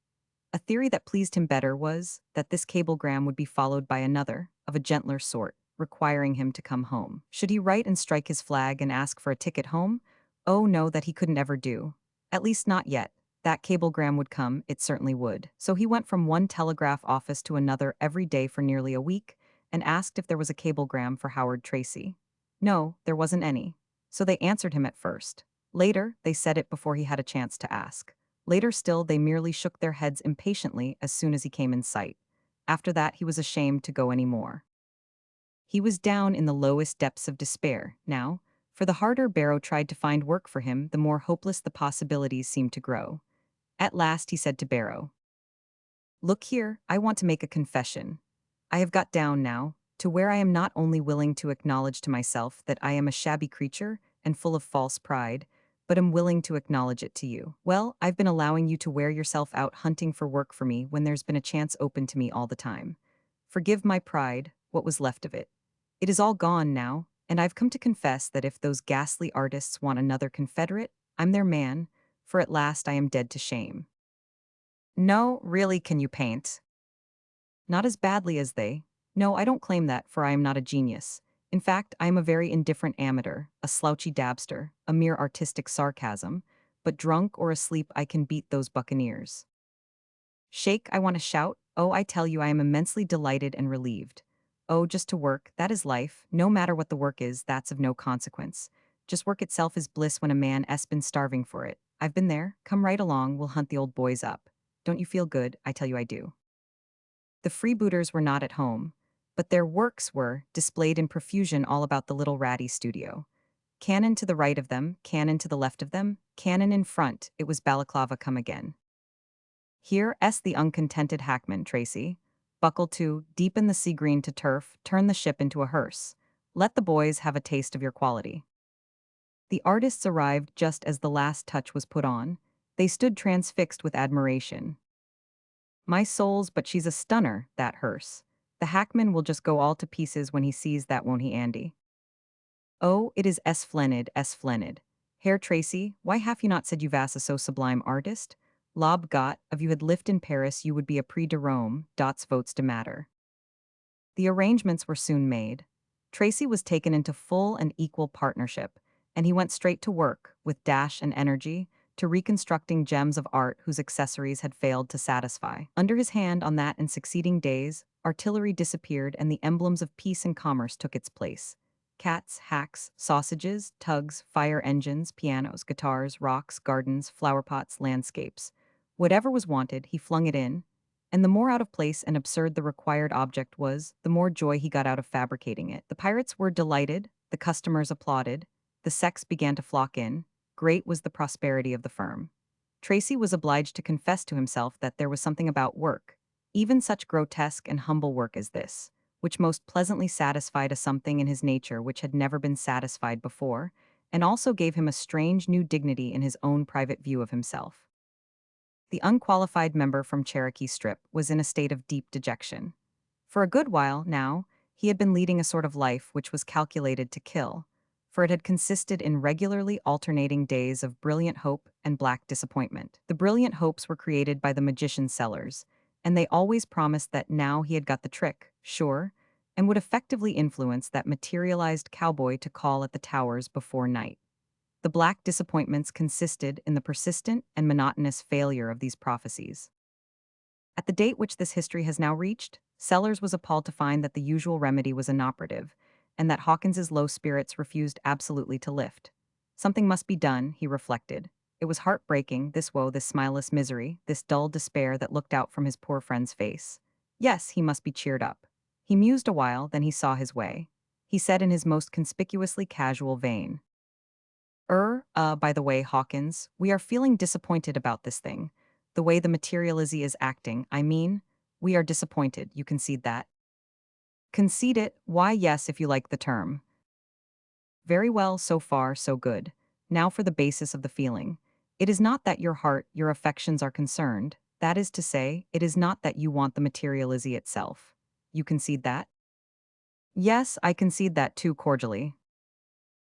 A theory that pleased him better was that this cablegram would be followed by another, of a gentler sort, requiring him to come home. Should he write and strike his flag and ask for a ticket home? Oh no, that he couldn't ever do. At least not yet. That cablegram would come, it certainly would. So he went from one telegraph office to another every day for nearly a week and asked if there was a cablegram for Howard Tracy. No, there wasn't any. So they answered him at first. Later, they said it before he had a chance to ask. Later still, they merely shook their heads impatiently as soon as he came in sight. After that, he was ashamed to go any more. He was down in the lowest depths of despair, now, for the harder Barrow tried to find work for him, the more hopeless the possibilities seemed to grow. At last he said to Barrow, "Look here, I want to make a confession. I have got down now, to where I am not only willing to acknowledge to myself that I am a shabby creature and full of false pride, but am willing to acknowledge it to you. Well, I've been allowing you to wear yourself out hunting for work for me when there's been a chance open to me all the time. Forgive my pride, what was left of it. It is all gone now, and I've come to confess that if those ghastly artists want another confederate, I'm their man, for at last I am dead to shame." "No, really, can you paint?" "Not as badly as they. No, I don't claim that, for I am not a genius. In fact, I am a very indifferent amateur, a slouchy dabster, a mere artistic sarcasm, but drunk or asleep I can beat those buccaneers. Shake, I want to shout. Oh, I tell you, I am immensely delighted and relieved. Oh, just to work, that is life. No matter what the work is, that's of no consequence. Just work itself is bliss when a man has been starving for it. I've been there. Come right along, we'll hunt the old boys up. Don't you feel good? I tell you I do." The freebooters were not at home, but their works were displayed in profusion all about the little ratty studio. Cannon to the right of them, cannon to the left of them, cannon in front, it was balaclava come again. Here the uncontented hackman, Tracy. Buckle to, deepen the sea green to turf, turn the ship into a hearse. Let the boys have a taste of your quality. The artists arrived just as the last touch was put on. They stood transfixed with admiration. My souls, but she's a stunner, that hearse. The hackman will just go all to pieces when he sees that, won't he, Andy? Oh, it is splendid, splendid. Herr Tracy, why have you not said you vas a so sublime artist? Lob Gott, if you had lived in Paris you would be a prix de Rome, dots votes de matter. The arrangements were soon made. Tracy was taken into full and equal partnership, and he went straight to work, with dash and energy, to reconstructing gems of art whose accessories had failed to satisfy. Under his hand on that and succeeding days, artillery disappeared and the emblems of peace and commerce took its place. Cats, hacks, sausages, tugs, fire engines, pianos, guitars, rocks, gardens, flowerpots, landscapes. Whatever was wanted, he flung it in, and the more out of place and absurd the required object was, the more joy he got out of fabricating it. The pirates were delighted, the customers applauded, the sex began to flock in. Great was the prosperity of the firm. Tracy was obliged to confess to himself that there was something about work, even such grotesque and humble work as this, which most pleasantly satisfied a something in his nature which had never been satisfied before, and also gave him a strange new dignity in his own private view of himself. The unqualified member from Cherokee Strip was in a state of deep dejection. For a good while, now, he had been leading a sort of life which was calculated to kill, for it had consisted in regularly alternating days of brilliant hope and black disappointment. The brilliant hopes were created by the magician sellers, and they always promised that now he had got the trick, sure, and would effectively influence that materialized cowboy to call at the towers before night. The black disappointments consisted in the persistent and monotonous failure of these prophecies. At the date which this history has now reached, Sellers was appalled to find that the usual remedy was inoperative, and that Hawkins's low spirits refused absolutely to lift. Something must be done, he reflected. It was heartbreaking, this woe, this smileless misery, this dull despair that looked out from his poor friend's face. Yes, he must be cheered up. He mused a while, then he saw his way. He said in his most conspicuously casual vein, by the way, Hawkins, we are feeling disappointed about this thing. The way the materialism is acting, I mean, we are disappointed, you concede that? Concede it? Why, yes, if you like the term. Very well, so far, so good. Now for the basis of the feeling. It is not that your heart, your affections are concerned. That is to say, it is not that you want the materialism itself. You concede that? Yes, I concede that too cordially.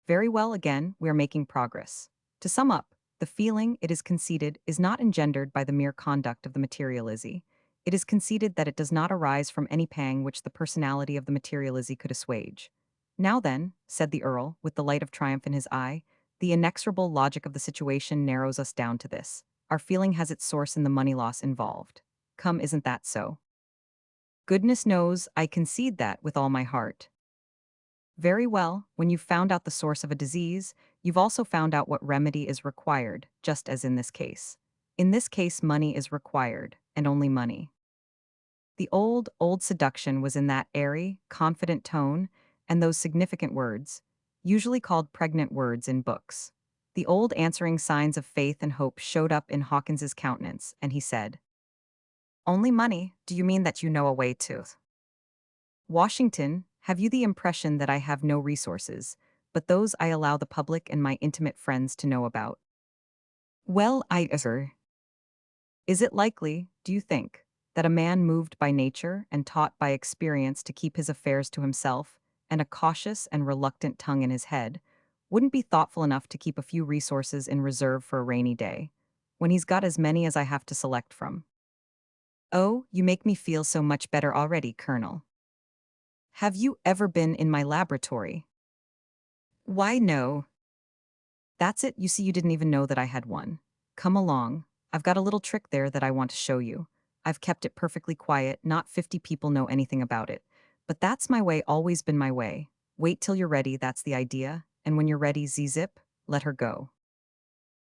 Very well, again, we are making progress. To sum up, the feeling, it is conceded, is not engendered by the mere conduct of the materialism. It is conceded that it does not arise from any pang which the personality of the materializy could assuage. Now then, said the Earl, with the light of triumph in his eye, the inexorable logic of the situation narrows us down to this. Our feeling has its source in the money loss involved. Come, isn't that so? Goodness knows, I concede that with all my heart. Very well, when you've found out the source of a disease, you've also found out what remedy is required, just as in this case. In this case, money is required, and only money. The old seduction was in that airy, confident tone, and those significant words, usually called pregnant words in books. The old answering signs of faith and hope showed up in Hawkins's countenance, and he said, "Only money? Do you mean that you know a way to? Washington, have you the impression that I have no resources, but those I allow the public and my intimate friends to know about? Well, sir. Is it likely, do you think, that a man moved by nature and taught by experience to keep his affairs to himself, and a cautious and reluctant tongue in his head, wouldn't be thoughtful enough to keep a few resources in reserve for a rainy day, when he's got as many as I have to select from? Oh, you make me feel so much better already, Colonel. Have you ever been in my laboratory? Why, no. That's it, you see, you didn't even know that I had one. Come along. I've got a little trick there that I want to show you. I've kept it perfectly quiet, not 50 people know anything about it. But that's my way, always been my way. Wait till you're ready, that's the idea. And when you're ready, zip, let her go.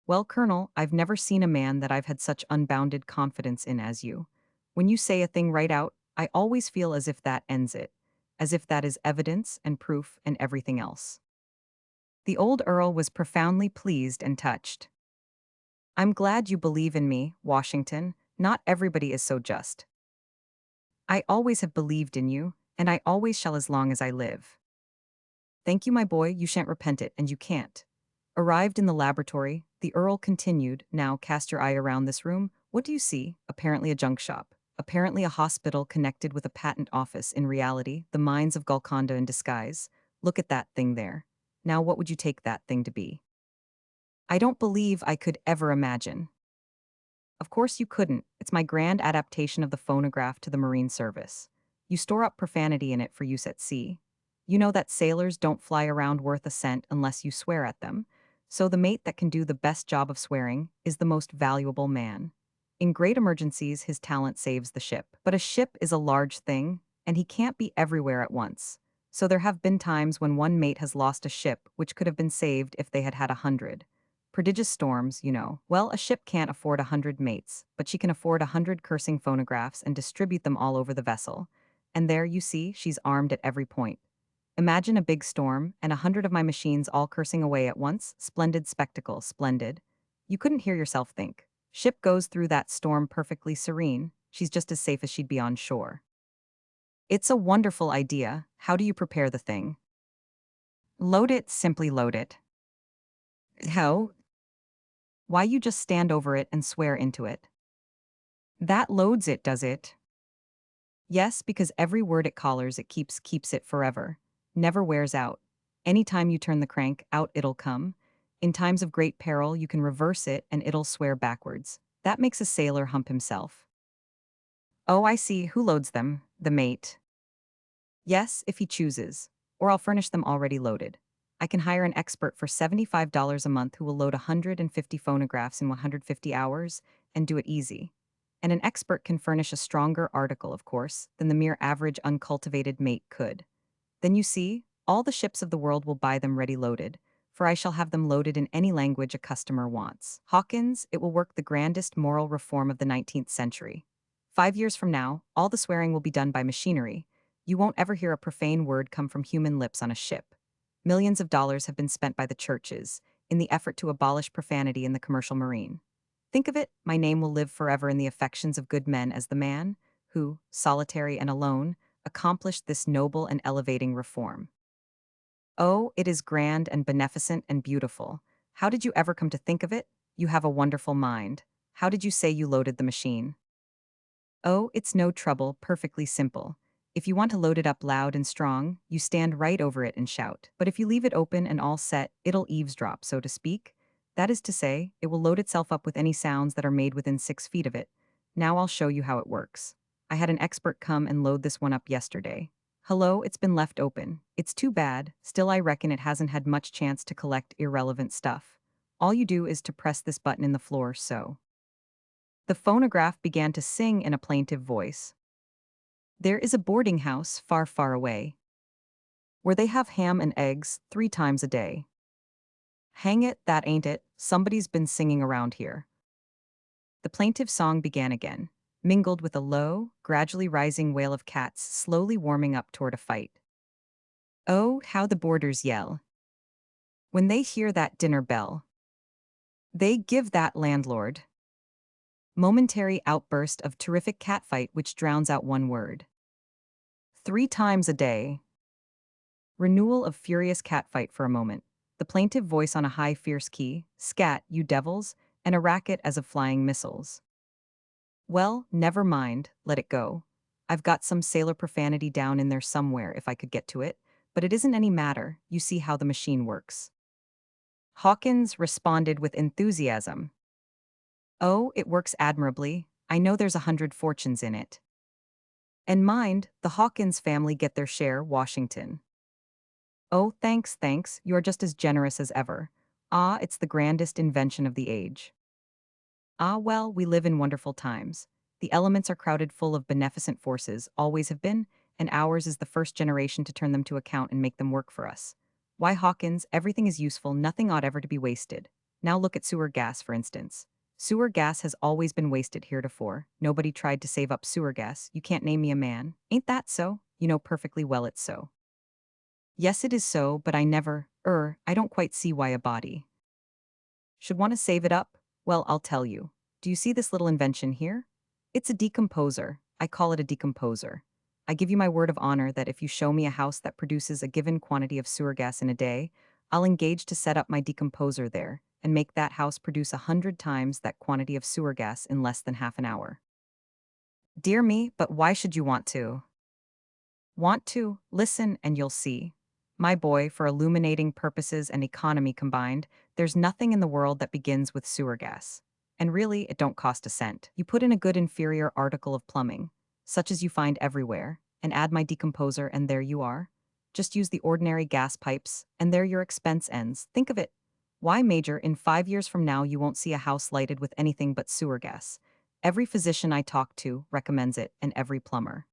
Well, Colonel, I've never seen a man that I've had such unbounded confidence in as you. When you say a thing right out, I always feel as if that ends it. As if that is evidence and proof and everything else. The old Earl was profoundly pleased and touched. I'm glad you believe in me, Washington. Not everybody is so just. I always have believed in you, and I always shall as long as I live. Thank you, my boy, you shan't repent it, and you can't. Arrived in the laboratory, the Earl continued, now cast your eye around this room. What do you see? Apparently a junk shop. Apparently a hospital connected with a patent office. In reality, the mines of Golconda in disguise. Look at that thing there. Now what would you take that thing to be? I don't believe I could ever imagine. Of course you couldn't. It's my grand adaptation of the phonograph to the Marine Service. You store up profanity in it for use at sea. You know that sailors don't fly around worth a cent unless you swear at them. So the mate that can do the best job of swearing is the most valuable man. In great emergencies, his talent saves the ship. But a ship is a large thing, and he can't be everywhere at once. So there have been times when one mate has lost a ship which could have been saved if they had had 100. Prodigious storms, you know. Well, a ship can't afford 100 mates, but she can afford 100 cursing phonographs and distribute them all over the vessel. And there, you see, she's armed at every point. Imagine a big storm, and 100 of my machines all cursing away at once. Splendid spectacle, splendid. You couldn't hear yourself think. Ship goes through that storm perfectly serene. She's just as safe as she'd be on shore. It's a wonderful idea. How do you prepare the thing? Load it, simply load it. How? Why, you just stand over it and swear into it. That loads it, does it? Yes, because every word it collars it keeps it forever. Never wears out. Any time you turn the crank, out it'll come. In times of great peril, you can reverse it and it'll swear backwards. That makes a sailor hump himself. Oh, I see. Who loads them? The mate. Yes, if he chooses. Or I'll furnish them already loaded. I can hire an expert for $75 a month who will load 150 phonographs in 150 hours and do it easy. And an expert can furnish a stronger article, of course, than the mere average uncultivated mate could. Then you see, all the ships of the world will buy them ready loaded, for I shall have them loaded in any language a customer wants. Hawkins, it will work the grandest moral reform of the 19th century. 5 years from now, all the swearing will be done by machinery. You won't ever hear a profane word come from human lips on a ship. Millions of dollars have been spent by the churches in the effort to abolish profanity in the commercial marine. Think of it, my name will live forever in the affections of good men as the man who, solitary and alone, accomplished this noble and elevating reform. Oh, it is grand and beneficent and beautiful. How did you ever come to think of it? You have a wonderful mind. How did you say you loaded the machine? Oh, it's no trouble, perfectly simple. If you want to load it up loud and strong, you stand right over it and shout. But if you leave it open and all set, it'll eavesdrop, so to speak. That is to say, it will load itself up with any sounds that are made within 6 feet of it. Now I'll show you how it works. I had an expert come and load this one up yesterday. Hello, it's been left open. It's too bad, still I reckon it hasn't had much chance to collect irrelevant stuff. All you do is to press this button in the floor so. The phonograph began to sing in a plaintive voice. There is a boarding house far, far away, where they have ham and eggs 3 times a day. Hang it, that ain't it, somebody's been singing around here. The plaintive song began again, mingled with a low, gradually rising wail of cats slowly warming up toward a fight. Oh, how the boarders yell when they hear that dinner bell. They give that landlord momentary outburst of terrific catfight which drowns out one word. 3 times a day. Renewal of furious catfight for a moment. The plaintive voice on a high fierce key, scat, you devils, and a racket as of flying missiles. Well, never mind, let it go. I've got some sailor profanity down in there somewhere if I could get to it, but it isn't any matter, you see how the machine works. Hawkins responded with enthusiasm. Oh, it works admirably. I know there's 100 fortunes in it. And mind, the Hawkins family get their share, Washington. Oh, thanks, thanks, you are just as generous as ever. Ah, it's the grandest invention of the age. Ah, well, we live in wonderful times. The elements are crowded full of beneficent forces, always have been, and ours is the first generation to turn them to account and make them work for us. Why, Hawkins, everything is useful, nothing ought ever to be wasted. Now look at sewer gas, for instance. Sewer gas has always been wasted heretofore. Nobody tried to save up sewer gas. You can't name me a man. Ain't that so? You know perfectly well it's so. Yes, it is so, but I don't quite see why a body should want to save it up. Well, I'll tell you. Do you see this little invention here? It's a decomposer. I call it a decomposer. I give you my word of honor that if you show me a house that produces a given quantity of sewer gas in a day, I'll engage to set up my decomposer there and make that house produce 100 times that quantity of sewer gas in less than half an hour. Dear me, but why should you want to? Want to? Listen and you'll see. My boy, for illuminating purposes and economy combined, there's nothing in the world that begins with sewer gas. And really, it don't cost a cent. You put in a good inferior article of plumbing, such as you find everywhere, and add my decomposer and there you are. Just use the ordinary gas pipes, and there your expense ends. Think of it. Why, Major, in 5 years from now you won't see a house lighted with anything but sewer gas. Every physician I talk to recommends it, and every plumber.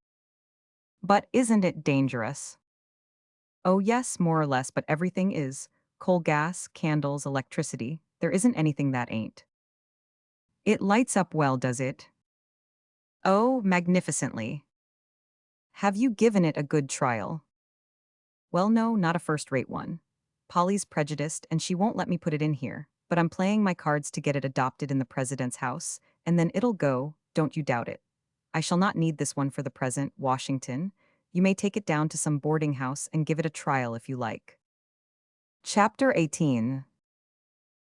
But isn't it dangerous? Oh yes, more or less, but everything is. Coal gas, candles, electricity. There isn't anything that ain't. It lights up well, does it? Oh, magnificently. Have you given it a good trial? Well, no, not a first-rate one. Polly's prejudiced, and she won't let me put it in here, but I'm playing my cards to get it adopted in the president's house, and then it'll go, don't you doubt it. I shall not need this one for the present, Washington. You may take it down to some boarding house and give it a trial if you like. Chapter 18.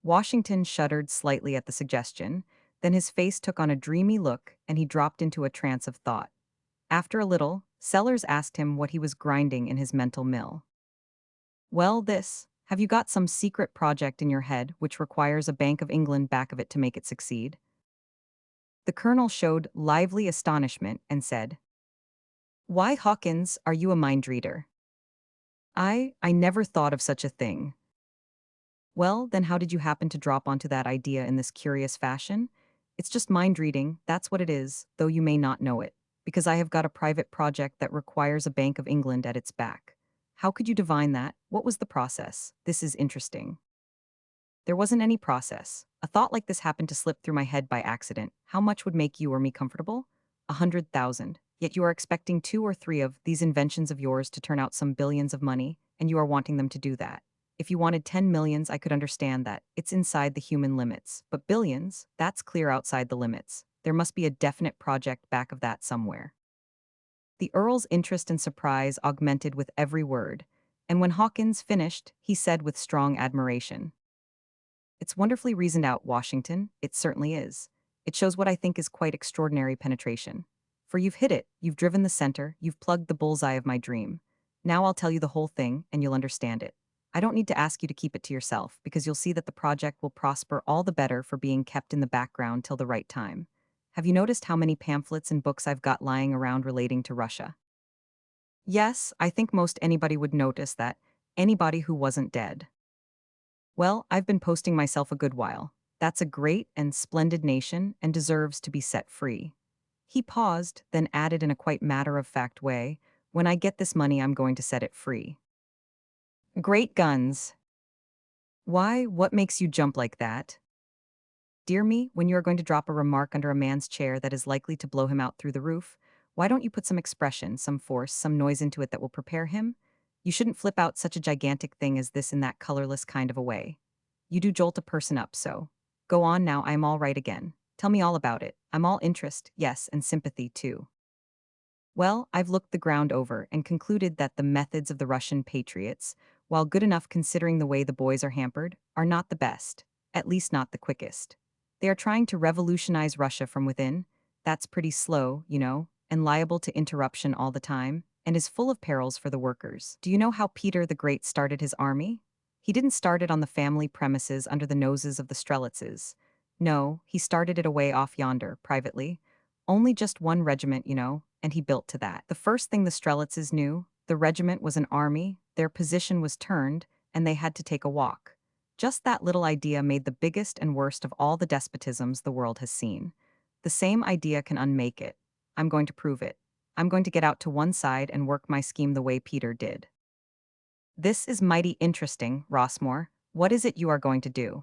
Washington shuddered slightly at the suggestion, then his face took on a dreamy look and he dropped into a trance of thought. After a little, Sellers asked him what he was grinding in his mental mill. Well, this. Have you got some secret project in your head which requires a Bank of England back of it to make it succeed? The colonel showed lively astonishment and said, Why, Hawkins, are you a mind reader? I never thought of such a thing. Well, then how did you happen to drop onto that idea in this curious fashion? It's just mind reading, that's what it is, though you may not know it, because I have got a private project that requires a Bank of England at its back. How could you divine that? What was the process? This is interesting. There wasn't any process. A thought like this happened to slip through my head by accident. How much would make you or me comfortable? 100,000. Yet you are expecting 2 or 3 of these inventions of yours to turn out some billions of money, and you are wanting them to do that. If you wanted 10 millions, I could understand that. It's inside the human limits. But billions, that's clear outside the limits. There must be a definite project back of that somewhere. The Earl's interest and surprise augmented with every word, and when Hawkins finished, he said with strong admiration, It's wonderfully reasoned out, Washington. It certainly is. It shows what I think is quite extraordinary penetration. For you've hit it, you've driven the center, you've plugged the bullseye of my dream. Now I'll tell you the whole thing, and you'll understand it. I don't need to ask you to keep it to yourself, because you'll see that the project will prosper all the better for being kept in the background till the right time. Have you noticed how many pamphlets and books I've got lying around relating to Russia? Yes, I think most anybody would notice that. Anybody who wasn't dead. Well, I've been posting myself a good while. That's a great and splendid nation and deserves to be set free. He paused, then added in a quite matter-of-fact way, when I get this money, I'm going to set it free. Great guns. Why, what makes you jump like that? Dear me, when you are going to drop a remark under a man's chair that is likely to blow him out through the roof, why don't you put some expression, some force, some noise into it that will prepare him? You shouldn't flip out such a gigantic thing as this in that colorless kind of a way. You do jolt a person up, so. Go on now, I'm all right again. Tell me all about it. I'm all interest, yes, and sympathy too. Well, I've looked the ground over and concluded that the methods of the Russian patriots, while good enough considering the way the boys are hampered, are not the best, at least not the quickest. They are trying to revolutionize Russia from within. That's pretty slow, and liable to interruption all the time, and is full of perils for the workers. Do you know how Peter the Great started his army? He didn't start it on the family premises under the noses of the Strelitzes. No, he started it away off yonder, privately. Only just one regiment, and he built to that. The first thing the Strelitzes knew, the regiment was an army, their position was turned, and they had to take a walk. Just that little idea made the biggest and worst of all the despotisms the world has seen. The same idea can unmake it. I'm going to prove it. I'm going to get out to one side and work my scheme the way Peter did. This is mighty interesting, Rossmore. What is it you are going to do?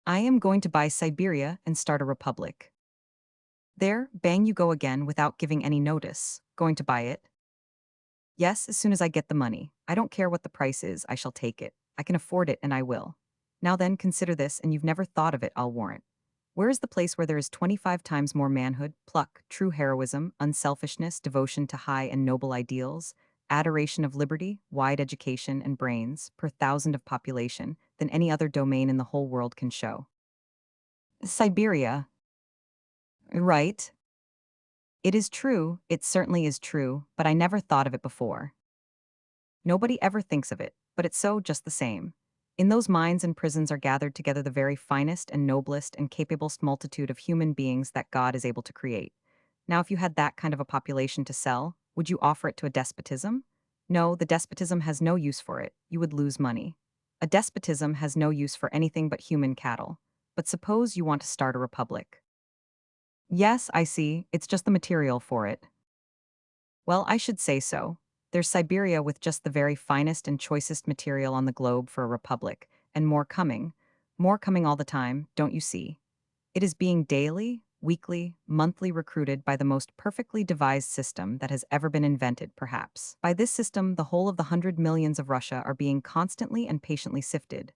I am going to buy Siberia and start a republic. There, bang you go again without giving any notice. Going to buy it? Yes, as soon as I get the money. I don't care what the price is, I shall take it. I can afford it and I will. Now then, consider this, and you've never thought of it, I'll warrant. Where is the place where there is 25 times more manhood, pluck, true heroism, unselfishness, devotion to high and noble ideals, adoration of liberty, wide education, and brains, per thousand of population, than any other domain in the whole world can show? Siberia. Right. It is true, it certainly is true, but I never thought of it before. Nobody ever thinks of it, but it's so just the same. In those mines and prisons are gathered together the very finest and noblest and capablest multitude of human beings that God is able to create. Now, if you had that kind of a population to sell, would you offer it to a despotism? No, the despotism has no use for it. You would lose money. A despotism has no use for anything but human cattle. But suppose you want to start a republic. Yes, I see, it's just the material for it. Well, I should say so. There's Siberia with just the very finest and choicest material on the globe for a republic, and more coming. More coming all the time, don't you see? It is being daily, weekly, monthly recruited by the most perfectly devised system that has ever been invented, perhaps. By this system, the whole of the 100 millions of Russia are being constantly and patiently sifted,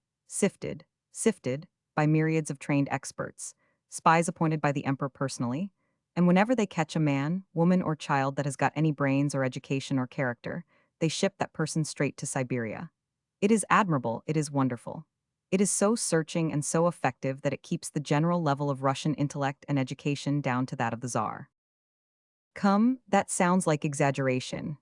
by myriads of trained experts, spies appointed by the emperor personally, and whenever they catch a man, woman, or child that has got any brains or education or character, they ship that person straight to Siberia. It is admirable, it is wonderful. It is so searching and so effective that it keeps the general level of Russian intellect and education down to that of the Tsar. Come, that sounds like exaggeration.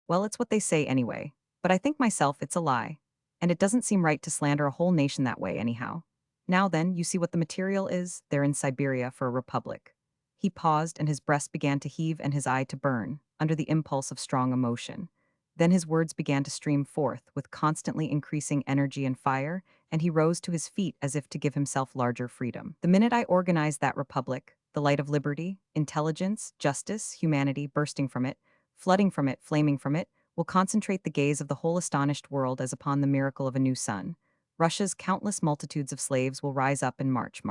Well, it's what they say anyway, but I think myself it's a lie. And it doesn't seem right to slander a whole nation that way anyhow. Now then, you see what the material is? They're in Siberia for a republic. He paused and his breast began to heave and his eye to burn, under the impulse of strong emotion. Then his words began to stream forth with constantly increasing energy and fire, and he rose to his feet as if to give himself larger freedom. The minute I organized that republic, the light of liberty, intelligence, justice, humanity bursting from it, flooding from it, flaming from it, will concentrate the gaze of the whole astonished world as upon the miracle of a new sun. Russia's countless multitudes of slaves will rise up and march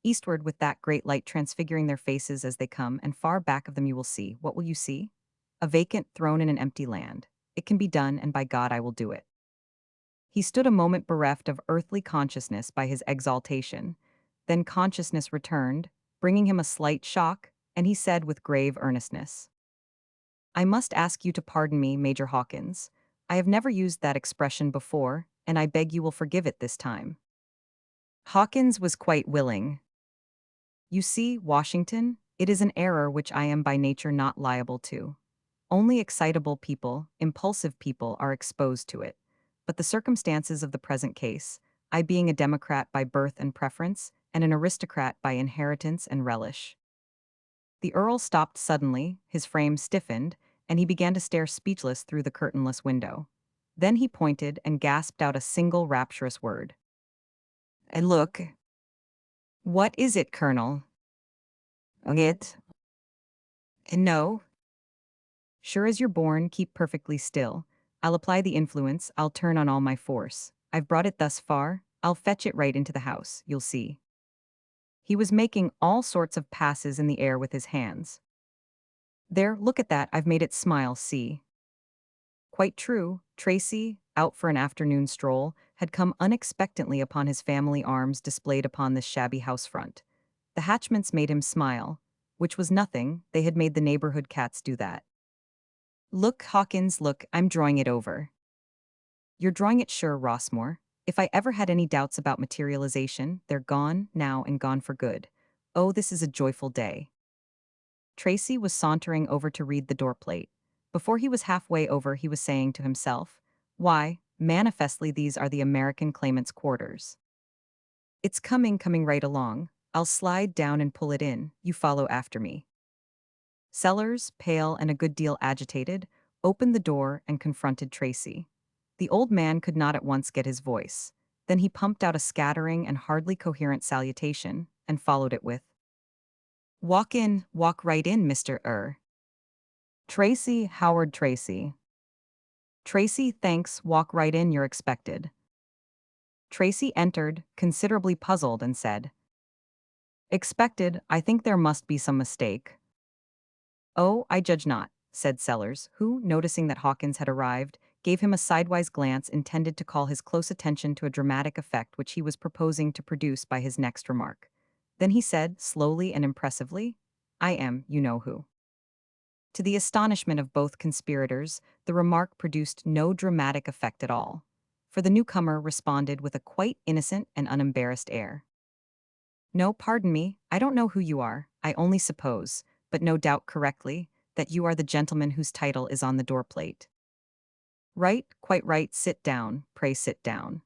eastward with that great light transfiguring their faces as they come, and far back of them you will see, what will you see? A vacant throne in an empty land. It can be done, and by God I will do it. He stood a moment bereft of earthly consciousness by his exaltation. Then consciousness returned, bringing him a slight shock, and he said with grave earnestness, I must ask you to pardon me, Major Hawkins. I have never used that expression before, and I beg you will forgive it this time. Hawkins was quite willing. You see, Washington, it is an error which I am by nature not liable to. Only excitable people, impulsive people, are exposed to it. But the circumstances of the present case, I being a Democrat by birth and preference, and an aristocrat by inheritance and relish. The Earl stopped suddenly, his frame stiffened, and he began to stare speechless through the curtainless window. Then he pointed and gasped out a single rapturous word. "And look." "What is it, Colonel?" "It." "And no." "Sure as you're born, keep perfectly still. I'll apply the influence, I'll turn on all my force. I've brought it thus far, I'll fetch it right into the house, you'll see." He was making all sorts of passes in the air with his hands. "There, look at that, I've made it smile, see." Quite true, Tracy, out for an afternoon stroll, had come unexpectedly upon his family arms displayed upon this shabby house front. The hatchments made him smile, which was nothing, they had made the neighborhood cats do that. "Look, Hawkins, look, I'm drawing it over." "You're drawing it sure, Rossmore. If I ever had any doubts about materialization, they're gone, now and gone for good. Oh, this is a joyful day." Tracy was sauntering over to read the door plate. Before he was halfway over, he was saying to himself, "Why, manifestly these are the American claimant's quarters. It's coming right along. I'll slide down and pull it in, you follow after me." Sellers, pale and a good deal agitated, opened the door and confronted Tracy. The old man could not at once get his voice. Then he pumped out a scattering and hardly coherent salutation, and followed it with, "Walk in, walk right in, Mr. Tracy, Howard Tracy." "Tracy, thanks, walk right in, you're expected." Tracy entered, considerably puzzled, and said, "Expected, I think there must be some mistake." "Oh, I judge not," said Sellers, who, noticing that Hawkins had arrived, gave him a sidewise glance intended to call his close attention to a dramatic effect which he was proposing to produce by his next remark. Then he said, slowly and impressively, "I am, you know who." To the astonishment of both conspirators, the remark produced no dramatic effect at all, for the newcomer responded with a quite innocent and unembarrassed air. "No, pardon me, I don't know who you are, I only suppose, but no doubt correctly, that you are the gentleman whose title is on the door plate." "Right, quite right, sit down, pray sit down."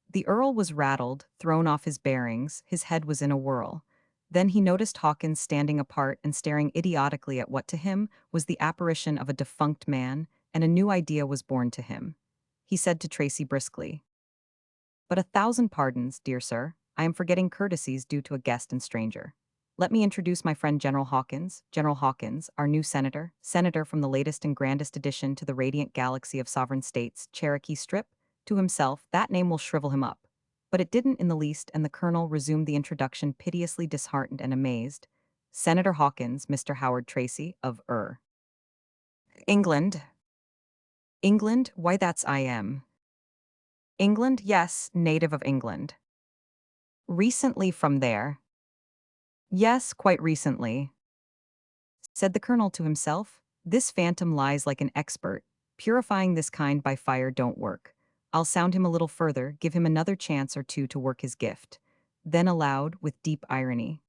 The Earl was rattled, thrown off his bearings, his head was in a whirl. Then he noticed Hawkins standing apart and staring idiotically at what to him was the apparition of a defunct man, and a new idea was born to him. He said to Tracy briskly, "But 1,000 pardons, dear sir, I am forgetting courtesies due to a guest and stranger. Let me introduce my friend General Hawkins, our new senator from the latest and grandest addition to the radiant galaxy of sovereign states, Cherokee Strip." To himself, that name will shrivel him up. But it didn't in the least, and the colonel resumed the introduction piteously disheartened and amazed. "Senator Hawkins, Mr. Howard Tracy, of England." "England? Why that's I am." "England, yes, native of England." "Recently from there." "Yes, quite recently." Said the colonel to himself, "This phantom lies like an expert. Purifying this kind by fire don't work. I'll sound him a little further, give him another chance or two to work his gift." Then aloud, with deep irony,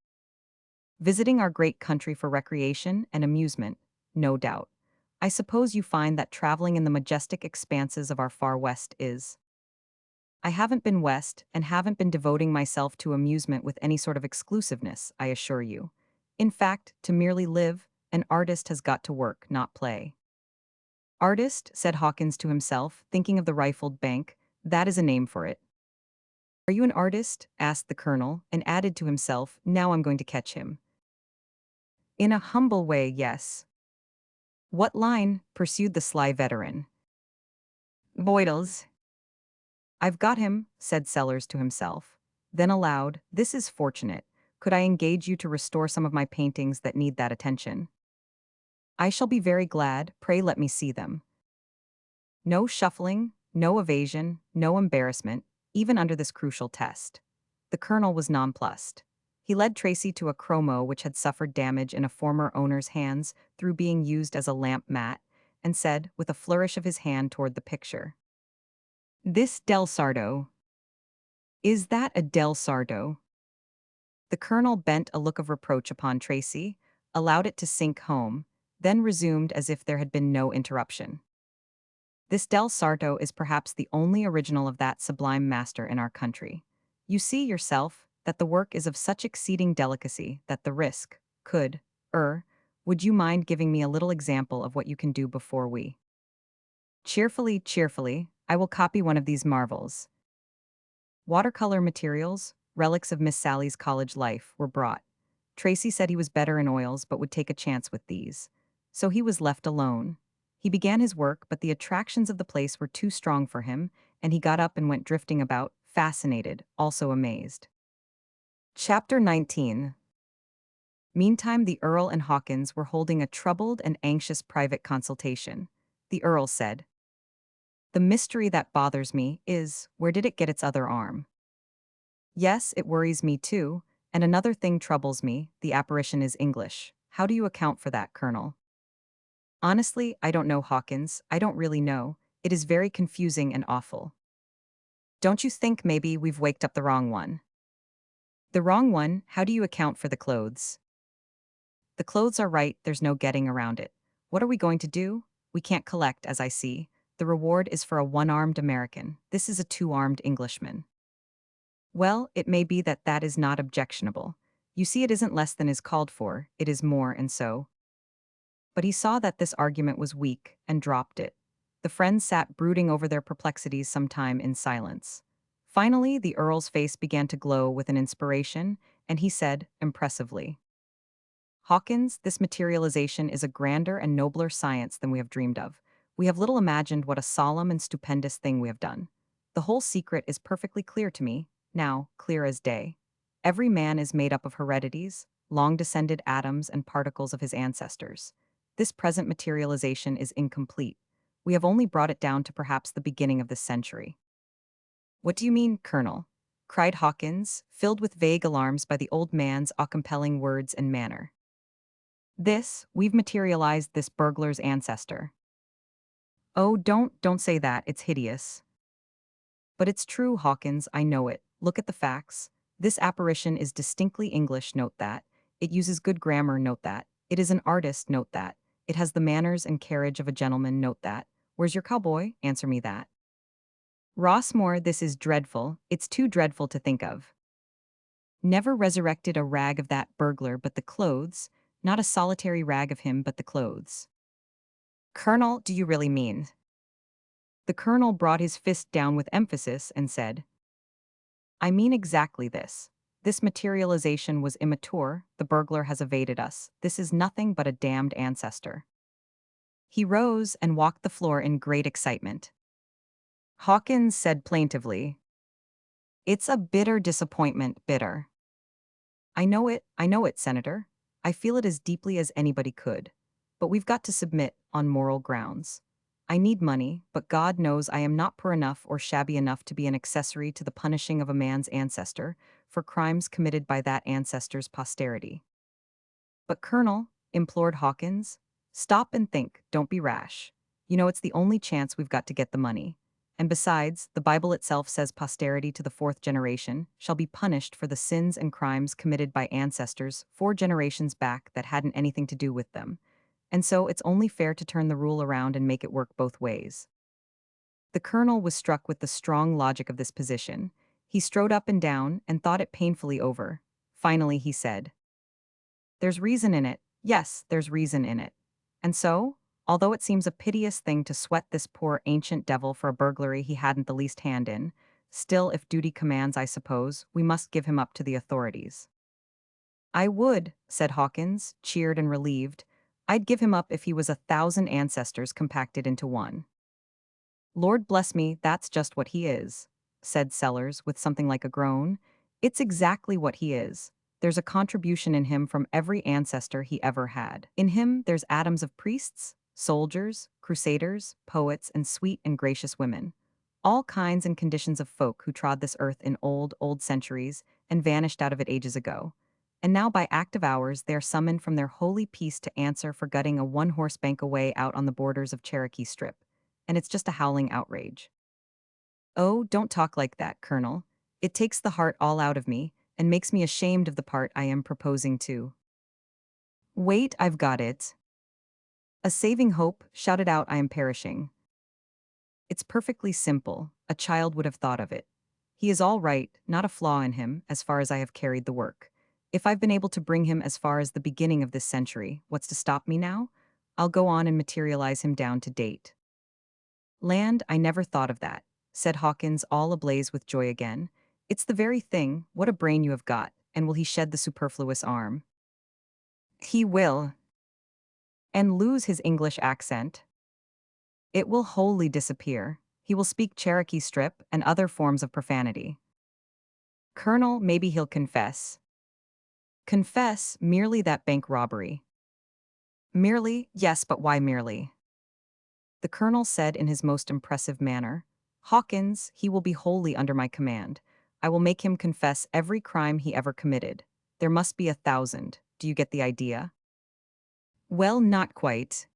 "Visiting our great country for recreation and amusement, no doubt. I suppose you find that traveling in the majestic expanses of our far west is—" "I haven't been west, and haven't been devoting myself to amusement with any sort of exclusiveness, I assure you. In fact, to merely live, an artist has got to work, not play." "Artist," said Hawkins to himself, thinking of the rifled bank, "that is a name for it." "Are you an artist?" asked the colonel, and added to himself, "Now I'm going to catch him." "In a humble way, yes." "What line?" pursued the sly veteran. "Boydell's." "I've got him," said Sellers to himself. Then aloud, "This is fortunate. Could I engage you to restore some of my paintings that need that attention?" "I shall be very glad, pray let me see them." No shuffling, no evasion, no embarrassment, even under this crucial test. The colonel was nonplussed. He led Tracy to a chromo which had suffered damage in a former owner's hands through being used as a lamp mat, and said, with a flourish of his hand toward the picture, "This Del Sardo." "Is that a Del Sardo?" The colonel bent a look of reproach upon Tracy, allowed it to sink home, then resumed as if there had been no interruption. "This Del Sarto is perhaps the only original of that sublime master in our country. You see yourself, that the work is of such exceeding delicacy that the risk could, er, would you mind giving me a little example of what you can do before we? Cheerfully, cheerfully, I will copy one of these marvels. Watercolor materials, relics of Miss Sally's college life, were brought. Tracy said he was better in oils but would take a chance with these. So he was left alone. He began his work, but the attractions of the place were too strong for him, and he got up and went drifting about, fascinated, also amazed. Chapter 19. Meantime, the Earl and Hawkins were holding a troubled and anxious private consultation. The Earl said, "The mystery that bothers me is, where did it get its other arm? Yes, it worries me too, and another thing troubles me, the apparition is English. How do you account for that, Colonel?" "Honestly, I don't know, Hawkins, I don't really know. It is very confusing and awful." "Don't you think maybe we've waked up the wrong one?" "The wrong one? How do you account for the clothes?" "The clothes are right, there's no getting around it. What are we going to do? We can't collect, as I see. The reward is for a one-armed American. This is a two-armed Englishman." "Well, it may be that that is not objectionable. You see, it isn't less than is called for, it is more, and so." But he saw that this argument was weak, and dropped it. The friends sat brooding over their perplexities some time in silence. Finally, the Earl's face began to glow with an inspiration, and he said, impressively, "Hawkins, this materialization is a grander and nobler science than we have dreamed of. We have little imagined what a solemn and stupendous thing we have done. The whole secret is perfectly clear to me, now, clear as day. Every man is made up of heredities, long-descended atoms and particles of his ancestors. This present materialization is incomplete. We have only brought it down to perhaps the beginning of this century." "What do you mean, Colonel?" cried Hawkins, filled with vague alarms by the old man's awe-compelling words and manner. We've materialized this burglar's ancestor." "Oh, don't say that, it's hideous." "But it's true, Hawkins, I know it. Look at the facts. This apparition is distinctly English, note that. It uses good grammar, note that. It is an artist, note that. It has the manners and carriage of a gentleman, note that. Where's your cowboy? Answer me that." "Rossmore, this is dreadful. It's too dreadful to think of. Never resurrected a rag of that burglar but the clothes, not a solitary rag of him but the clothes." "Colonel, do you really mean?" The colonel brought his fist down with emphasis and said, "I mean exactly this. This materialization was immature, the burglar has evaded us. This is nothing but a damned ancestor." He rose and walked the floor in great excitement. Hawkins said plaintively, "It's a bitter disappointment, bitter." I know it, Senator. I feel it as deeply as anybody could. But we've got to submit, on moral grounds. I need money, but God knows I am not poor enough or shabby enough to be an accessory to the punishing of a man's ancestor for crimes committed by that ancestor's posterity." "But Colonel," implored Hawkins, "stop and think, don't be rash. You know it's the only chance we've got to get the money. And besides, the Bible itself says posterity to the fourth generation shall be punished for the sins and crimes committed by ancestors 4 generations back that hadn't anything to do with them. And so it's only fair to turn the rule around and make it work both ways." The colonel was struck with the strong logic of this position. He strode up and down and thought it painfully over. Finally he said, "There's reason in it. Yes, there's reason in it. And so, although it seems a piteous thing to sweat this poor ancient devil for a burglary he hadn't the least hand in, still, if duty commands, I suppose, we must give him up to the authorities." "I would," said Hawkins, cheered and relieved. "I'd give him up if he was 1,000 ancestors compacted into one." "Lord bless me, that's just what he is," said Sellers with something like a groan. "It's exactly what he is. There's a contribution in him from every ancestor he ever had. In him, there's atoms of priests, soldiers, crusaders, poets, and sweet and gracious women. All kinds and conditions of folk who trod this earth in old centuries and vanished out of it ages ago. And now by act of ours they are summoned from their holy peace to answer for gutting a one-horse bank away out on the borders of Cherokee Strip. And it's just a howling outrage." "Oh, don't talk like that, Colonel. It takes the heart all out of me, and makes me ashamed of the part I am proposing to." "Wait, I've got it." "A saving hope, shout it out, I am perishing." "It's perfectly simple, a child would have thought of it." He is all right, not a flaw in him, as far as I have carried the work. If I've been able to bring him as far as the beginning of this century, what's to stop me now? I'll go on and materialize him down to date. Land, I never thought of that, said Hawkins, all ablaze with joy again. It's the very thing, what a brain you have got, and will he shed the superfluous arm? He will. And lose his English accent? It will wholly disappear. He will speak Cherokee strip and other forms of profanity. Colonel, maybe he'll confess. Confess merely that bank robbery. Merely, yes, but why merely? The colonel said in his most impressive manner, Hawkins, he will be wholly under my command. I will make him confess every crime he ever committed. There must be 1,000. Do you get the idea? Well, not quite.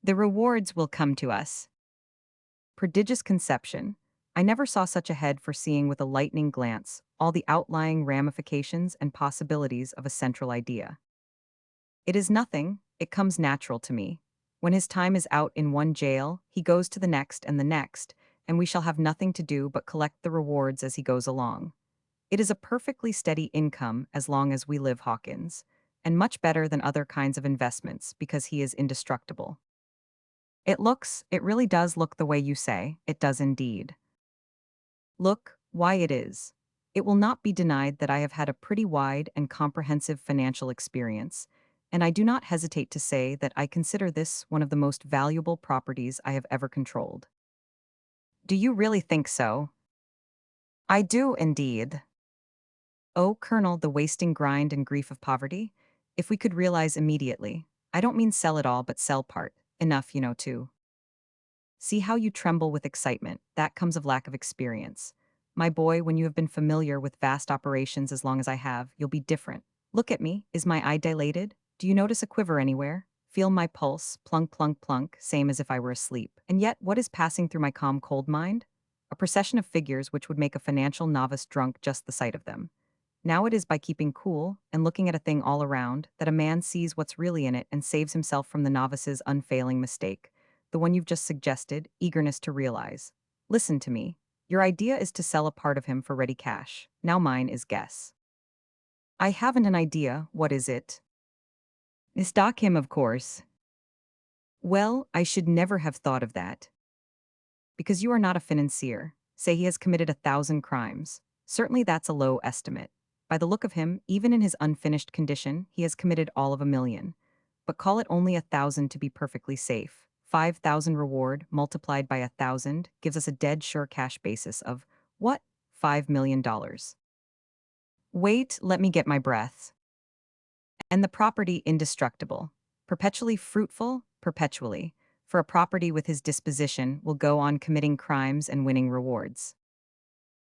The rewards will come to us. Prodigious conception. I never saw such a head for seeing with a lightning glance all the outlying ramifications and possibilities of a central idea. It is nothing, it comes natural to me. When his time is out in one jail, he goes to the next, and we shall have nothing to do but collect the rewards as he goes along. It is a perfectly steady income as long as we live, Hawkins, and much better than other kinds of investments because he is indestructible. It really does look the way you say, it does indeed. Look, why it is. It will not be denied that I have had a pretty wide and comprehensive financial experience, and I do not hesitate to say that I consider this one of the most valuable properties I have ever controlled. Do you really think so? I do indeed. Oh, Colonel, the wasting grind and grief of poverty? If we could realize immediately, I don't mean sell it all but sell part, enough, too. See how you tremble with excitement, that comes of lack of experience. My boy, when you have been familiar with vast operations as long as I have, you'll be different. Look at me, is my eye dilated? Do you notice a quiver anywhere? Feel my pulse, plunk, plunk, plunk, same as if I were asleep. And yet, what is passing through my calm, cold mind? A procession of figures which would make a financial novice drunk just the sight of them. Now it is by keeping cool and looking at a thing all around that a man sees what's really in it and saves himself from the novice's unfailing mistake, the one you've just suggested, eagerness to realize. Listen to me. Your idea is to sell a part of him for ready cash. Now mine is guess. I haven't an idea, what is it? Stock him, of course. Well, I should never have thought of that. Because you are not a financier. Say he has committed 1,000 crimes. Certainly that's a low estimate. By the look of him, even in his unfinished condition, he has committed all of 1,000,000. But call it only 1,000 to be perfectly safe. 5,000 reward multiplied by 1,000 gives us a dead sure cash basis of, what? $5,000,000. Wait, let me get my breath. And the property indestructible. Perpetually fruitful, perpetually. For a property with his disposition will go on committing crimes and winning rewards.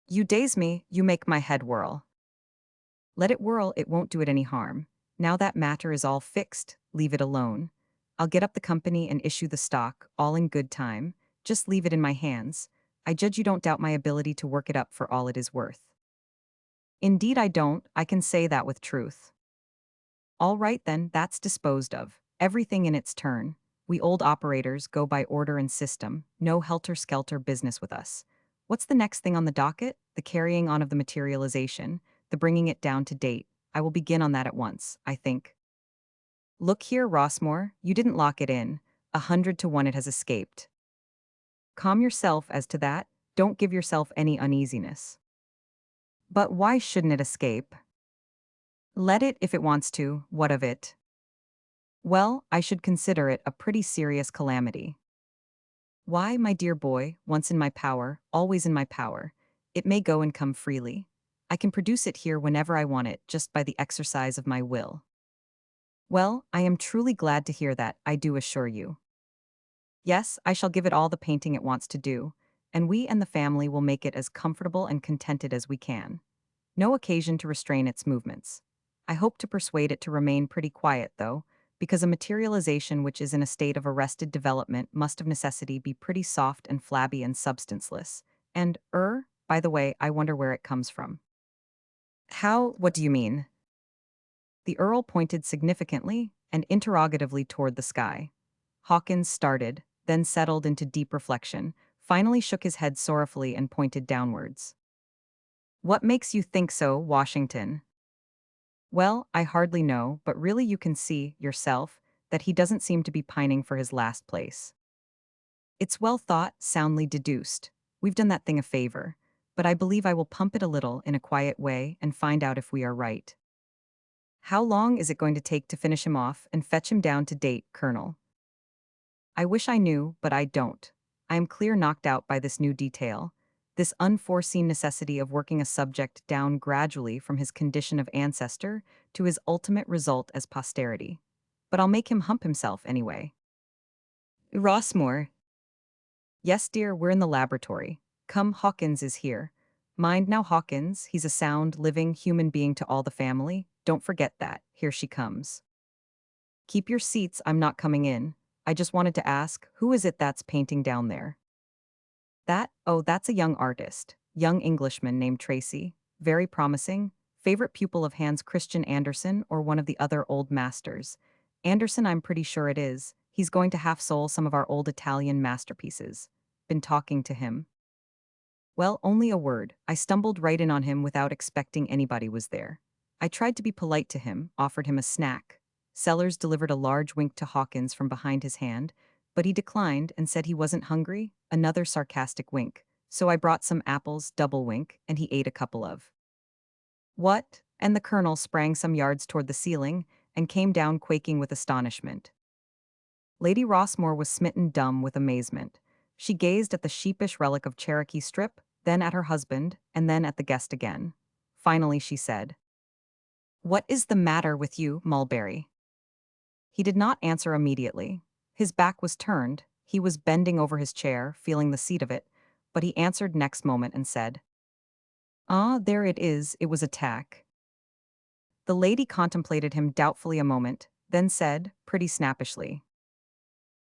You daze me, you make my head whirl. Let it whirl, it won't do it any harm. Now that matter is all fixed, leave it alone. I'll get up the company and issue the stock, all in good time. Just leave it in my hands. I judge you don't doubt my ability to work it up for all it is worth. Indeed I don't, I can say that with truth. All right then, that's disposed of. Everything in its turn. We old operators go by order and system, no helter-skelter business with us. What's the next thing on the docket? The carrying on of the materialization, the bringing it down to date. I will begin on that at once, I think. Look here, Rossmore, you didn't lock it in. 100 to 1 it has escaped. Calm yourself as to that, don't give yourself any uneasiness. But why shouldn't it escape? Let it if it wants to, what of it? Well, I should consider it a pretty serious calamity. Why, my dear boy, once in my power, always in my power. It may go and come freely. I can produce it here whenever I want it, just by the exercise of my will. Well, I am truly glad to hear that, I do assure you. Yes, I shall give it all the painting it wants to do, and we and the family will make it as comfortable and contented as we can. No occasion to restrain its movements. I hope to persuade it to remain pretty quiet, though, because a materialization which is in a state of arrested development must of necessity be pretty soft and flabby and substanceless. And, by the way, I wonder where it comes from. How, what do you mean? The Earl pointed significantly and interrogatively toward the sky. Hawkins started, then settled into deep reflection, finally shook his head sorrowfully and pointed downwards. What makes you think so, Washington? Well, I hardly know, but really you can see, yourself, that he doesn't seem to be pining for his last place. It's well thought, soundly deduced. We've done that thing a favor. But I believe I will pump it a little in a quiet way and find out if we are right. How long is it going to take to finish him off and fetch him down to date, Colonel? I wish I knew, but I don't. I am clear knocked out by this new detail, this unforeseen necessity of working a subject down gradually from his condition of ancestor to his ultimate result as posterity. But I'll make him hump himself anyway. Rossmore. Yes, dear, we're in the laboratory. Come, Hawkins is here. Mind now, Hawkins, he's a sound, living human being to all the family. Don't forget that. Here she comes. Keep your seats, I'm not coming in. I just wanted to ask, who is it that's painting down there? That's a young artist. Young Englishman named Tracy. Very promising. Favorite pupil of Hans Christian Andersen or one of the other old masters. Andersen, I'm pretty sure it is. He's going to half-soul some of our old Italian masterpieces. Been talking to him. Well, only a word. I stumbled right in on him without expecting anybody was there. I tried to be polite to him, offered him a snack. Sellers delivered a large wink to Hawkins from behind his hand, but he declined and said he wasn't hungry, another sarcastic wink. So I brought some apples, double wink, and he ate a couple of. What? And the colonel sprang some yards toward the ceiling and came down quaking with astonishment. Lady Rossmore was smitten dumb with amazement. She gazed at the sheepish relic of Cherokee strip, then at her husband, and then at the guest again. Finally she said, "What is the matter with you, Mulberry?" He did not answer immediately. His back was turned, he was bending over his chair, feeling the seat of it, but he answered next moment and said, "Ah, there it is, it was a tack." The lady contemplated him doubtfully a moment, then said, pretty snappishly,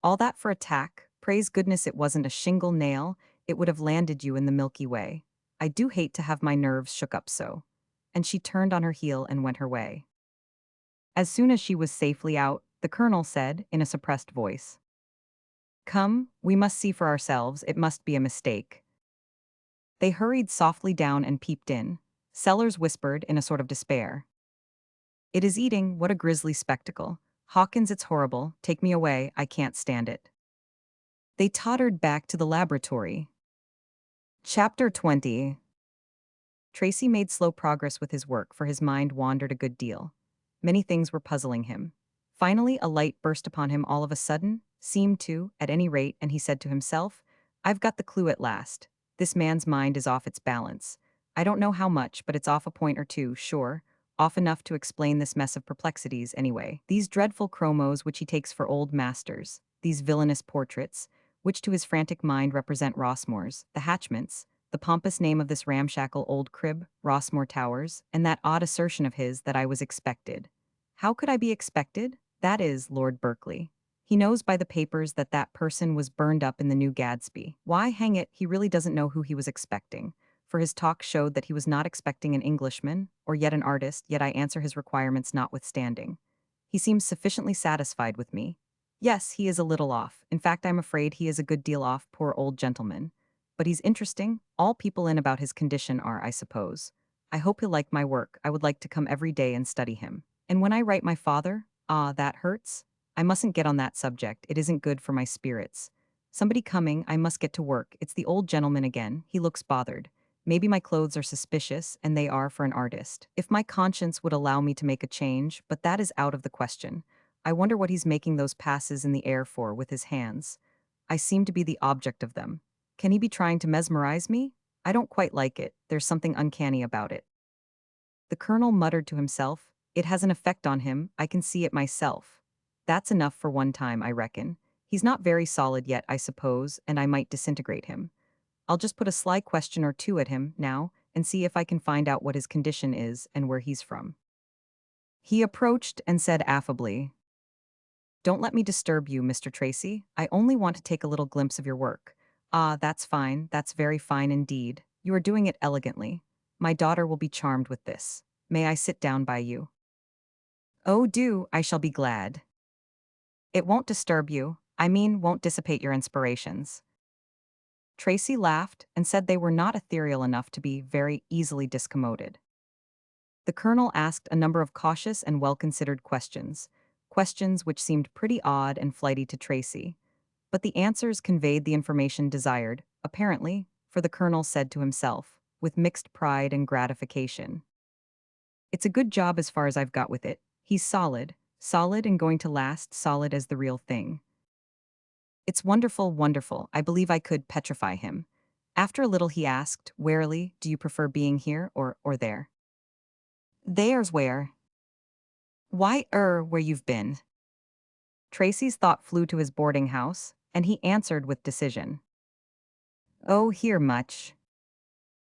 "All that for a tack, praise goodness it wasn't a shingle nail, it would have landed you in the Milky Way. I do hate to have my nerves shook up so." And she turned on her heel and went her way. As soon as she was safely out, the colonel said, in a suppressed voice, "Come, we must see for ourselves, it must be a mistake." They hurried softly down and peeped in. Sellers whispered in a sort of despair, "It is eating, what a grisly spectacle. Hawkins, it's horrible, take me away, I can't stand it." They tottered back to the laboratory. Chapter 20. Tracy made slow progress with his work, for his mind wandered a good deal. Many things were puzzling him. Finally, a light burst upon him all of a sudden, seemed to, at any rate, and he said to himself, "I've got the clue at last. This man's mind is off its balance. I don't know how much, but it's off a point or two, sure. Off enough to explain this mess of perplexities, anyway. These dreadful chromos which he takes for old masters, these villainous portraits, which to his frantic mind represent Rossmore's, the hatchments, the pompous name of this ramshackle old crib, Rossmore Towers, and that odd assertion of his that I was expected. How could I be expected? That is, Lord Berkeley. He knows by the papers that that person was burned up in the New Gadsby. Why, hang it, he really doesn't know who he was expecting, for his talk showed that he was not expecting an Englishman, or yet an artist, yet I answer his requirements notwithstanding. He seems sufficiently satisfied with me. Yes, he is a little off. In fact, I'm afraid he is a good deal off, poor old gentleman. But he's interesting. All people in about his condition are, I suppose. I hope he'll like my work. I would like to come every day and study him. And when I write my father, ah, that hurts. I mustn't get on that subject. It isn't good for my spirits. Somebody coming, I must get to work. It's the old gentleman again. He looks bothered. Maybe my clothes are suspicious, and they are for an artist. If my conscience would allow me to make a change, but that is out of the question. I wonder what he's making those passes in the air for with his hands. I seem to be the object of them. Can he be trying to mesmerize me? I don't quite like it. There's something uncanny about it. The colonel muttered to himself, "It has an effect on him, I can see it myself. That's enough for one time, I reckon. He's not very solid yet, I suppose, and I might disintegrate him. I'll just put a sly question or two at him, now, and see if I can find out what his condition is and where he's from." He approached and said affably, "Don't let me disturb you, Mr. Tracy. I only want to take a little glimpse of your work. Ah, that's fine, that's very fine indeed. You are doing it elegantly. My daughter will be charmed with this. May I sit down by you?" "Oh, do, I shall be glad." "It won't disturb you. I mean, won't dissipate your inspirations." Tracy laughed and said they were not ethereal enough to be very easily discommoded. The colonel asked a number of cautious and well-considered questions, questions which seemed pretty odd and flighty to Tracy. But the answers conveyed the information desired, apparently, for the colonel said to himself, with mixed pride and gratification. It's a good job as far as I've got with it. He's solid, solid and going to last solid as the real thing. It's wonderful, wonderful. I believe I could petrify him. After a little he asked, warily, do you prefer being here or there? There's where. Why, where you've been. Tracy's thought flew to his boarding house, and he answered with decision. Oh, here much.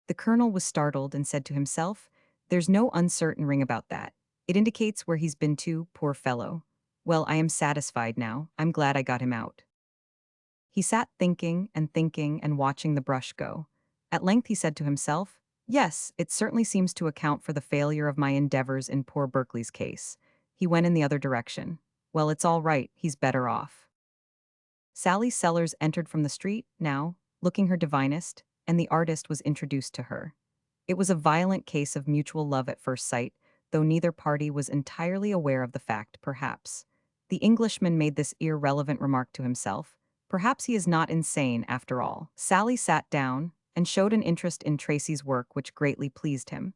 The colonel was startled and said to himself, there's no uncertain ring about that. It indicates where he's been to, poor fellow. Well, I am satisfied now. I'm glad I got him out. He sat thinking and watching the brush go. At length he said to himself, yes, it certainly seems to account for the failure of my endeavors in poor Berkeley's case. He went in the other direction. Well, it's all right, he's better off. Sally Sellers entered from the street, now, looking her divinest, and the artist was introduced to her. It was a violent case of mutual love at first sight, though neither party was entirely aware of the fact, perhaps. The Englishman made this irrelevant remark to himself. Perhaps he is not insane, after all. Sally sat down and showed an interest in Tracy's work which greatly pleased him,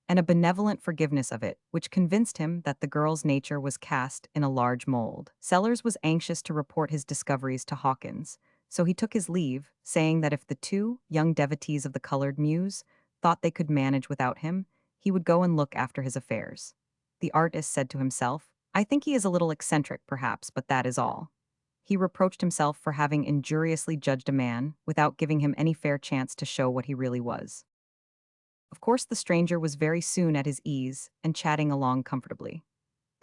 and a benevolent forgiveness of it, which convinced him that the girl's nature was cast in a large mold. Sellers was anxious to report his discoveries to Hawkins, so he took his leave, saying that if the two young devotees of the colored muse thought they could manage without him, he would go and look after his affairs. The artist said to himself, I think he is a little eccentric, perhaps, but that is all. He reproached himself for having injuriously judged a man without giving him any fair chance to show what he really was. Of course, the stranger was very soon at his ease and chatting along comfortably.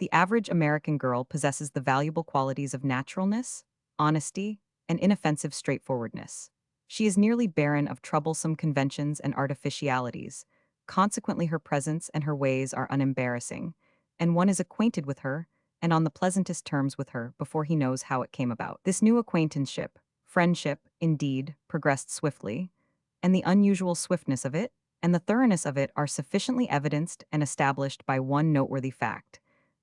The average American girl possesses the valuable qualities of naturalness, honesty, and inoffensive straightforwardness. She is nearly barren of troublesome conventions and artificialities. Consequently, her presence and her ways are unembarrassing, and one is acquainted with her and on the pleasantest terms with her before he knows how it came about. This new acquaintanceship, friendship, indeed, progressed swiftly, and the unusual swiftness of it and the thoroughness of it are sufficiently evidenced and established by one noteworthy fact,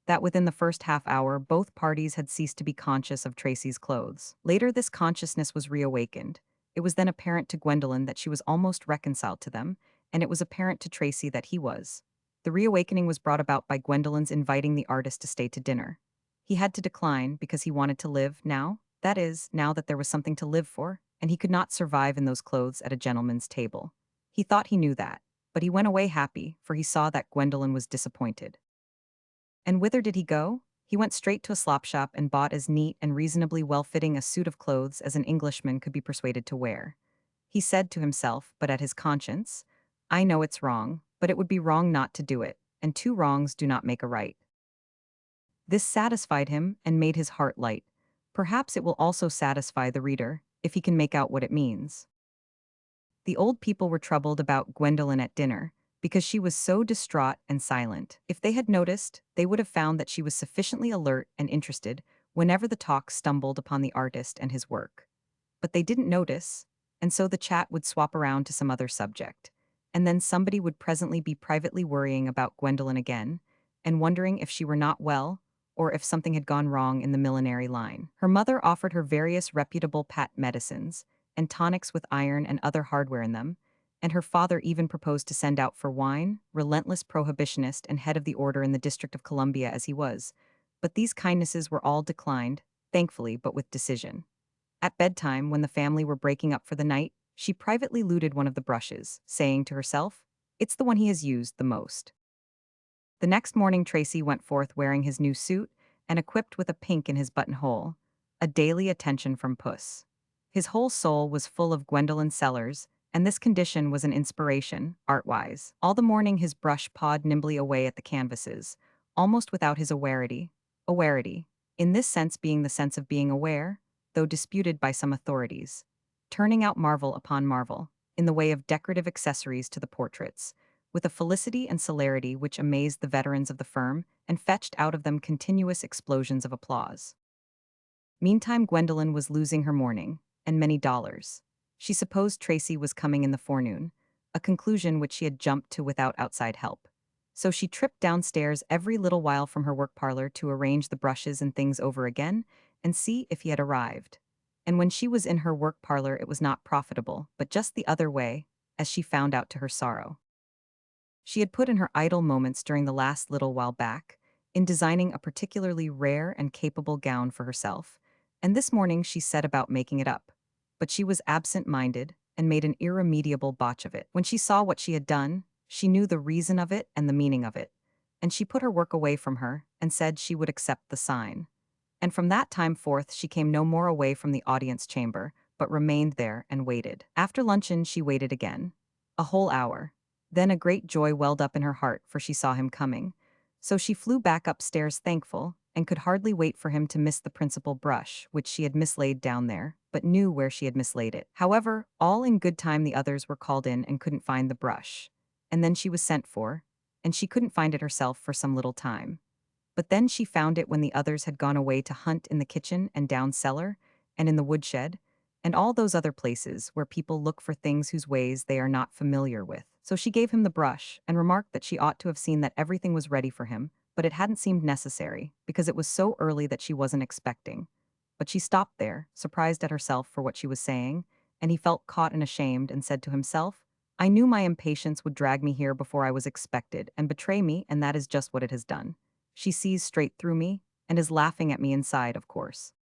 that within the first half hour both parties had ceased to be conscious of Tracy's clothes. Later this consciousness was reawakened. It was then apparent to Gwendolen that she was almost reconciled to them, and it was apparent to Tracy that he was. The reawakening was brought about by Gwendolen's inviting the artist to stay to dinner. He had to decline because he wanted to live now, that is, now that there was something to live for, and he could not survive in those clothes at a gentleman's table. He thought he knew that, but he went away happy, for he saw that Gwendolen was disappointed. And whither did he go? He went straight to a slop shop and bought as neat and reasonably well-fitting a suit of clothes as an Englishman could be persuaded to wear. He said to himself, but at his conscience, I know it's wrong, but it would be wrong not to do it, and two wrongs do not make a right. This satisfied him and made his heart light. Perhaps it will also satisfy the reader, if he can make out what it means. The old people were troubled about Gwendolen at dinner, because she was so distraught and silent. If they had noticed, they would have found that she was sufficiently alert and interested whenever the talk stumbled upon the artist and his work. But they didn't notice, and so the chat would swap around to some other subject, and then somebody would presently be privately worrying about Gwendolen again, and wondering if she were not well, or if something had gone wrong in the millinery line. Her mother offered her various reputable patent medicines, and tonics with iron and other hardware in them, and her father even proposed to send out for wine, relentless prohibitionist and head of the order in the District of Columbia as he was. But these kindnesses were all declined, thankfully, but with decision. At bedtime, when the family were breaking up for the night, she privately looted one of the brushes, saying to herself, it's the one he has used the most. The next morning Tracy went forth wearing his new suit and equipped with a pink in his buttonhole, a daily attention from Puss. His whole soul was full of Gwendolen Sellers, and this condition was an inspiration, art-wise. All the morning his brush pawed nimbly away at the canvases, almost without his awarity, in this sense being the sense of being aware, though disputed by some authorities, turning out marvel upon marvel, in the way of decorative accessories to the portraits, with a felicity and celerity which amazed the veterans of the firm and fetched out of them continuous explosions of applause. Meantime Gwendolen was losing her morning, and many dollars. She supposed Tracy was coming in the forenoon, a conclusion which she had jumped to without outside help. So she tripped downstairs every little while from her work parlor to arrange the brushes and things over again and see if he had arrived. And when she was in her work parlor, it was not profitable, but just the other way, as she found out to her sorrow. She had put in her idle moments during the last little while back in designing a particularly rare and capable gown for herself, and this morning she set about making it up. But she was absent-minded and made an irremediable botch of it. When she saw what she had done, she knew the reason of it and the meaning of it, and she put her work away from her and said she would accept the sign. And from that time forth she came no more away from the audience chamber, but remained there and waited. After luncheon she waited again. A whole hour. Then a great joy welled up in her heart, for she saw him coming. So she flew back upstairs thankful, and could hardly wait for him to miss the principal brush, which she had mislaid down there, but knew where she had mislaid it. However, all in good time the others were called in and couldn't find the brush. And then she was sent for, and she couldn't find it herself for some little time. But then she found it when the others had gone away to hunt in the kitchen and down cellar, and in the woodshed, and all those other places where people look for things whose ways they are not familiar with. So she gave him the brush, and remarked that she ought to have seen that everything was ready for him, but it hadn't seemed necessary, because it was so early that she wasn't expecting. But she stopped there, surprised at herself for what she was saying, and he felt caught and ashamed and said to himself, I knew my impatience would drag me here before I was expected and betray me, and that is just what it has done. She sees straight through me, and is laughing at me inside, of course.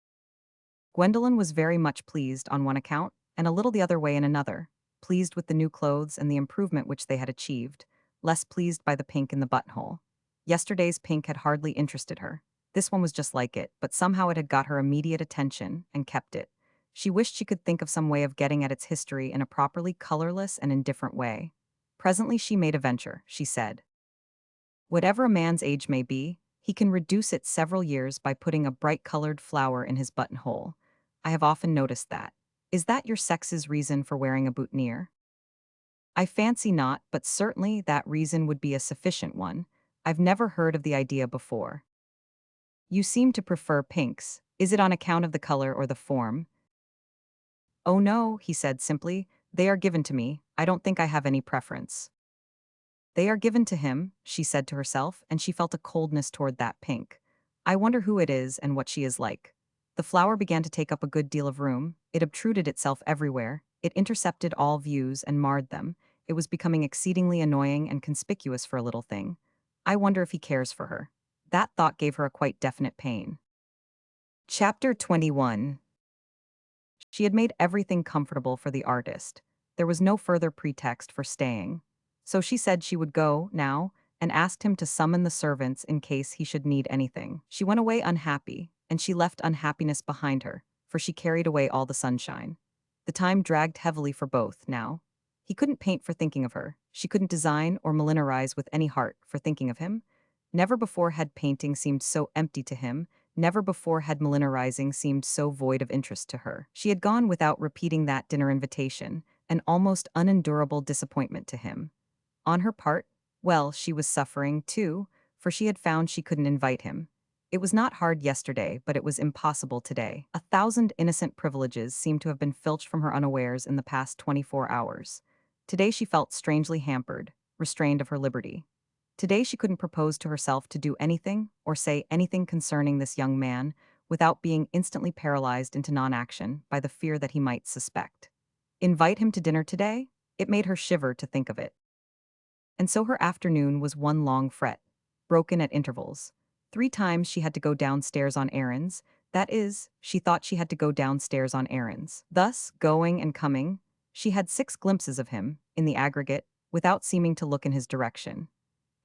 Gwendolen was very much pleased on one account, and a little the other way in another, pleased with the new clothes and the improvement which they had achieved, less pleased by the pink in the buttonhole. Yesterday's pink had hardly interested her. This one was just like it, but somehow it had got her immediate attention, and kept it. She wished she could think of some way of getting at its history in a properly colorless and indifferent way. Presently she made a venture. She said, whatever a man's age may be, he can reduce it several years by putting a bright-colored flower in his buttonhole. I have often noticed that. Is that your sex's reason for wearing a boutonniere? I fancy not, but certainly that reason would be a sufficient one. I've never heard of the idea before. You seem to prefer pinks. Is it on account of the color or the form? Oh no, he said simply. They are given to me. I don't think I have any preference. They are given to him, she said to herself, and she felt a coldness toward that pink. I wonder who it is and what she is like. The flower began to take up a good deal of room. It obtruded itself everywhere. It intercepted all views and marred them. It was becoming exceedingly annoying and conspicuous for a little thing. I wonder if he cares for her. That thought gave her a quite definite pain. Chapter 21. She had made everything comfortable for the artist. There was no further pretext for staying. So she said she would go, now, and asked him to summon the servants in case he should need anything. She went away unhappy, and she left unhappiness behind her, for she carried away all the sunshine. The time dragged heavily for both, now. He couldn't paint for thinking of her. She couldn't design or millinerize with any heart for thinking of him. Never before had painting seemed so empty to him. Never before had millinerizing seemed so void of interest to her. She had gone without repeating that dinner invitation, an almost unendurable disappointment to him. On her part, well, she was suffering, too, for she had found she couldn't invite him. It was not hard yesterday, but it was impossible today. 1,000 innocent privileges seemed to have been filched from her unawares in the past 24 hours. Today she felt strangely hampered, restrained of her liberty. Today she couldn't propose to herself to do anything or say anything concerning this young man without being instantly paralyzed into non-action by the fear that he might suspect. Invite him to dinner today? It made her shiver to think of it. And so her afternoon was one long fret, broken at intervals. 3 times she had to go downstairs on errands. That is, she thought she had to go downstairs on errands. Thus, going and coming, she had 6 glimpses of him, in the aggregate, without seeming to look in his direction.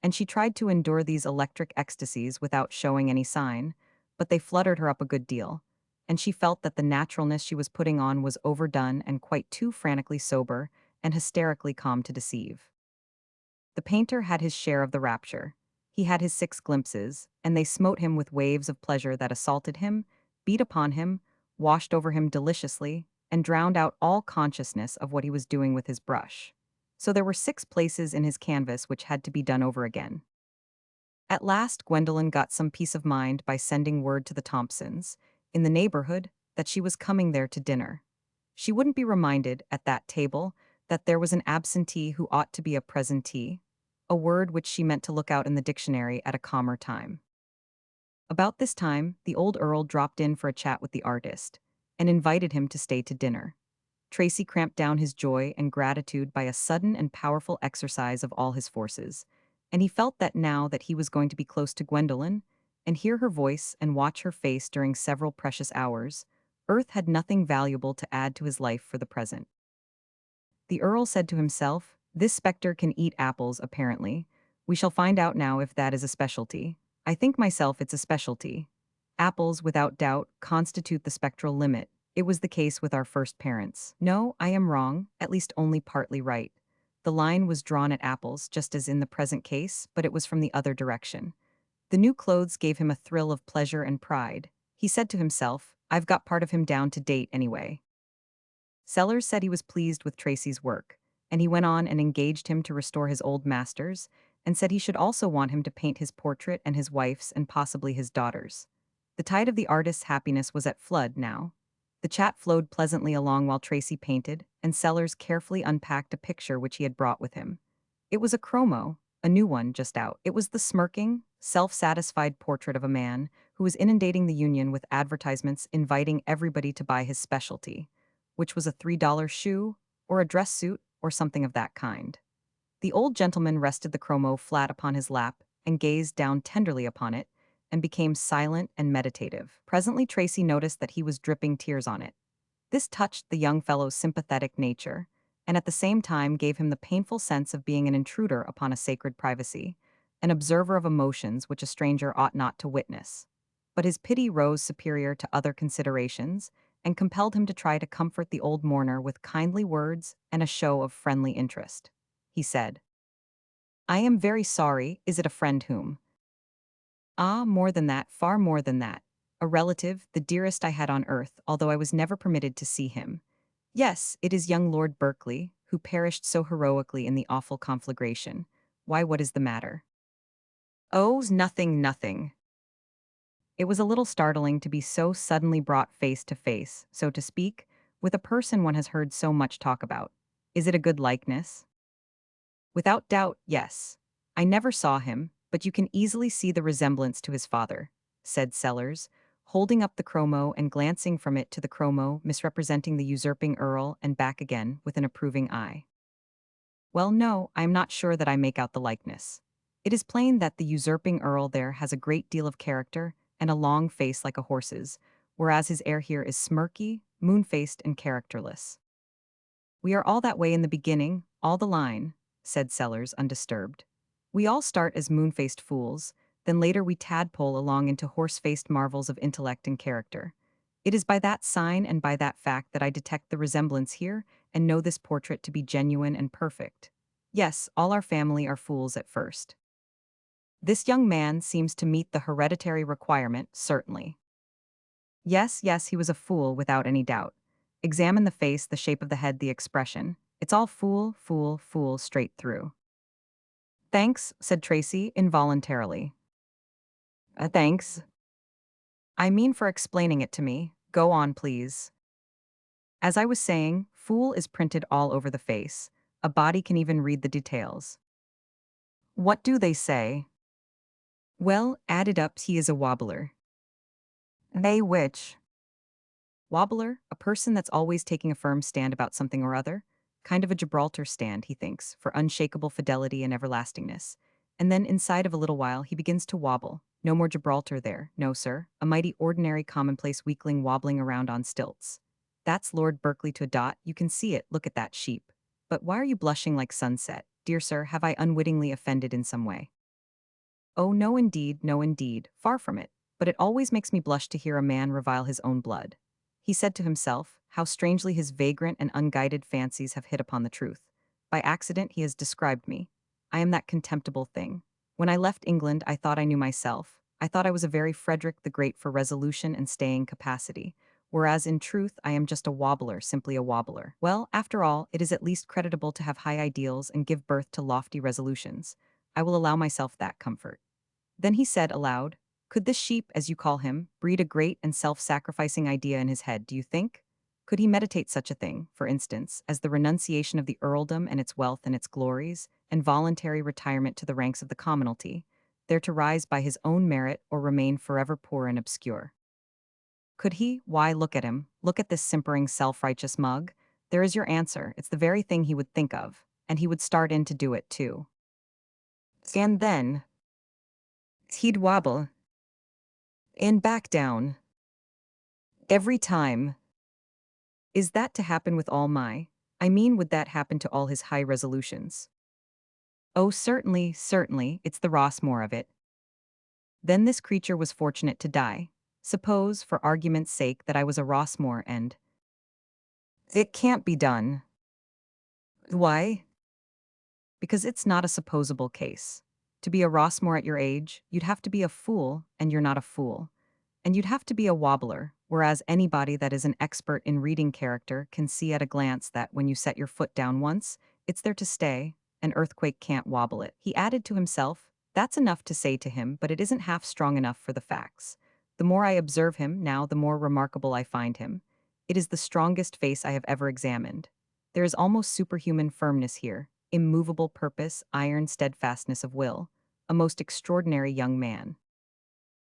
And she tried to endure these electric ecstasies without showing any sign, but they fluttered her up a good deal, and she felt that the naturalness she was putting on was overdone and quite too frantically sober and hysterically calm to deceive. The painter had his share of the rapture. He had his 6 glimpses, and they smote him with waves of pleasure that assaulted him, beat upon him, washed over him deliciously, and drowned out all consciousness of what he was doing with his brush. So there were 6 places in his canvas which had to be done over again. At last Gwendolen got some peace of mind by sending word to the Thompsons, in the neighborhood, that she was coming there to dinner. She wouldn't be reminded, at that table, that there was an absentee who ought to be a presentee, a word which she meant to look out in the dictionary at a calmer time. About this time, the old earl dropped in for a chat with the artist, and invited him to stay to dinner. Tracy cramped down his joy and gratitude by a sudden and powerful exercise of all his forces, and he felt that now that he was going to be close to Gwendolen, and hear her voice and watch her face during several precious hours, earth had nothing valuable to add to his life for the present. The earl said to himself, "This spectre can eat apples, apparently. We shall find out now if that is a specialty. I think myself it's a specialty. Apples, without doubt, constitute the spectral limit. It was the case with our first parents. No, I am wrong, at least only partly right. The line was drawn at apples, just as in the present case, but it was from the other direction. The new clothes gave him a thrill of pleasure and pride. He said to himself, I've got part of him down to date anyway." Sellers said he was pleased with Tracy's work, and he went on and engaged him to restore his old masters, and said he should also want him to paint his portrait and his wife's and possibly his daughter's. The tide of the artist's happiness was at flood now. The chat flowed pleasantly along while Tracy painted, and Sellers carefully unpacked a picture which he had brought with him. It was a chromo, a new one just out. It was the smirking, self-satisfied portrait of a man who was inundating the Union with advertisements inviting everybody to buy his specialty, which was a $3 shoe, or a dress suit, or something of that kind. The old gentleman rested the chromo flat upon his lap and gazed down tenderly upon it, and became silent and meditative. Presently Tracy noticed that he was dripping tears on it. This touched the young fellow's sympathetic nature, and at the same time gave him the painful sense of being an intruder upon a sacred privacy, an observer of emotions which a stranger ought not to witness. But his pity rose superior to other considerations, and compelled him to try to comfort the old mourner with kindly words and a show of friendly interest. He said, "I am very sorry, is it a friend whom?" "Ah, more than that, far more than that. A relative, the dearest I had on earth, although I was never permitted to see him. Yes, it is young Lord Berkeley, who perished so heroically in the awful conflagration. Why, what is the matter?" "Oh, nothing, nothing." It was a little startling to be so suddenly brought face to face, so to speak, with a person one has heard so much talk about. "Is it a good likeness?" "Without doubt, yes. I never saw him, but you can easily see the resemblance to his father," said Sellers, holding up the chromo and glancing from it to the chromo misrepresenting the usurping earl and back again with an approving eye. "Well, no, I am not sure that I make out the likeness. It is plain that the usurping earl there has a great deal of character and a long face like a horse's, whereas his heir here is smirky, moon-faced, and characterless." "We are all that way in the beginning, all the line," said Sellers, undisturbed. "We all start as moon-faced fools, then later we tadpole along into horse-faced marvels of intellect and character. It is by that sign and by that fact that I detect the resemblance here and know this portrait to be genuine and perfect. Yes, all our family are fools at first. This young man seems to meet the hereditary requirement, certainly." Yes, yes, he was a fool, without any doubt. Examine the face, the shape of the head, the expression. It's all fool, fool, fool straight through. "Thanks," said Tracy, involuntarily. Thanks. I mean for explaining it to me. Go on, please." "As I was saying, fool is printed all over the face. A body can even read the details." "What do they say?" "Well, added up, he is a wobbler." "They which?" "Wobbler, a person that's always taking a firm stand about something or other. Kind of a Gibraltar stand, he thinks, for unshakable fidelity and everlastingness. And then inside of a little while he begins to wobble. No more Gibraltar there, no sir, a mighty ordinary commonplace weakling wobbling around on stilts. That's Lord Berkeley to a dot, you can see it, look at that sheep. But why are you blushing like sunset? Dear sir, have I unwittingly offended in some way?" "Oh, no indeed, far from it. But it always makes me blush to hear a man revile his own blood." He said to himself, how strangely his vagrant and unguided fancies have hit upon the truth. By accident he has described me. I am that contemptible thing. When I left England I thought I knew myself. I thought I was a very Frederick the Great for resolution and staying capacity, whereas in truth I am just a wobbler, simply a wobbler. Well, after all, it is at least creditable to have high ideals and give birth to lofty resolutions. I will allow myself that comfort. Then he said aloud, "Could this sheep, as you call him, breed a great and self-sacrificing idea in his head, do you think?" Could he meditate such a thing, for instance, as the renunciation of the earldom and its wealth and its glories, and voluntary retirement to the ranks of the commonalty, there to rise by his own merit or remain forever poor and obscure? Could he? Why, look at him. Look at this simpering, self-righteous mug. There is your answer. It's the very thing he would think of, and he would start in to do it too. And then he'd wobble and back down every time. Is that to happen with all my? I mean, would that happen to all his high resolutions? Oh, certainly, certainly, it's the Rossmore of it. Then this creature was fortunate to die. Suppose, for argument's sake, that I was a Rossmore and it can't be done. Why? Because it's not a supposable case. To be a Rossmore at your age, you'd have to be a fool, and you're not a fool. And you'd have to be a wobbler, whereas anybody that is an expert in reading character can see at a glance that when you set your foot down once, it's there to stay. An earthquake can't wobble it. He added to himself, that's enough to say to him, but it isn't half strong enough for the facts. The more I observe him now, the more remarkable I find him. It is the strongest face I have ever examined. There is almost superhuman firmness here, immovable purpose, iron steadfastness of will. A most extraordinary young man.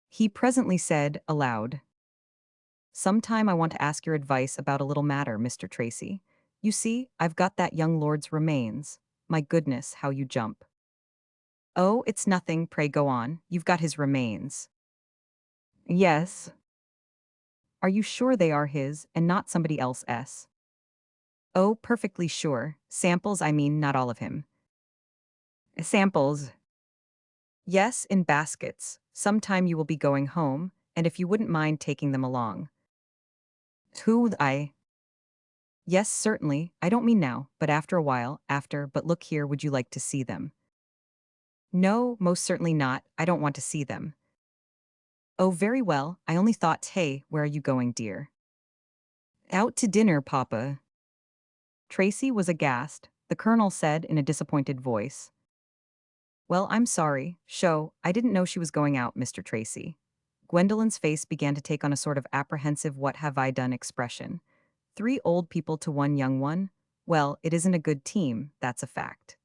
He presently said, aloud, "Sometime I want to ask your advice about a little matter, Mr. Tracy. You see, I've got that young lord's remains. My goodness, how you jump." "Oh, it's nothing, pray go on. You've got his remains." "Yes." "Are you sure they are his, and not somebody else's?" "Oh, perfectly sure. Samples, I mean, not all of him." "Samples." "Yes, in baskets. Sometime you will be going home, and if you wouldn't mind taking them along." "Who, I?" "Yes, certainly. I don't mean now, but after a while, after, but look here, would you like to see them?" "No, most certainly not. I don't want to see them." "Oh, very well. I only thought, hey, where are you going, dear?" "Out to dinner, Papa." Tracy was aghast. The Colonel said in a disappointed voice, "Well, I'm sorry. I didn't know she was going out, Mr. Tracy." Gwendolyn's face began to take on a sort of apprehensive what have I done expression. 3 old people to 1 young one? Well, it isn't a good team, that's a fact.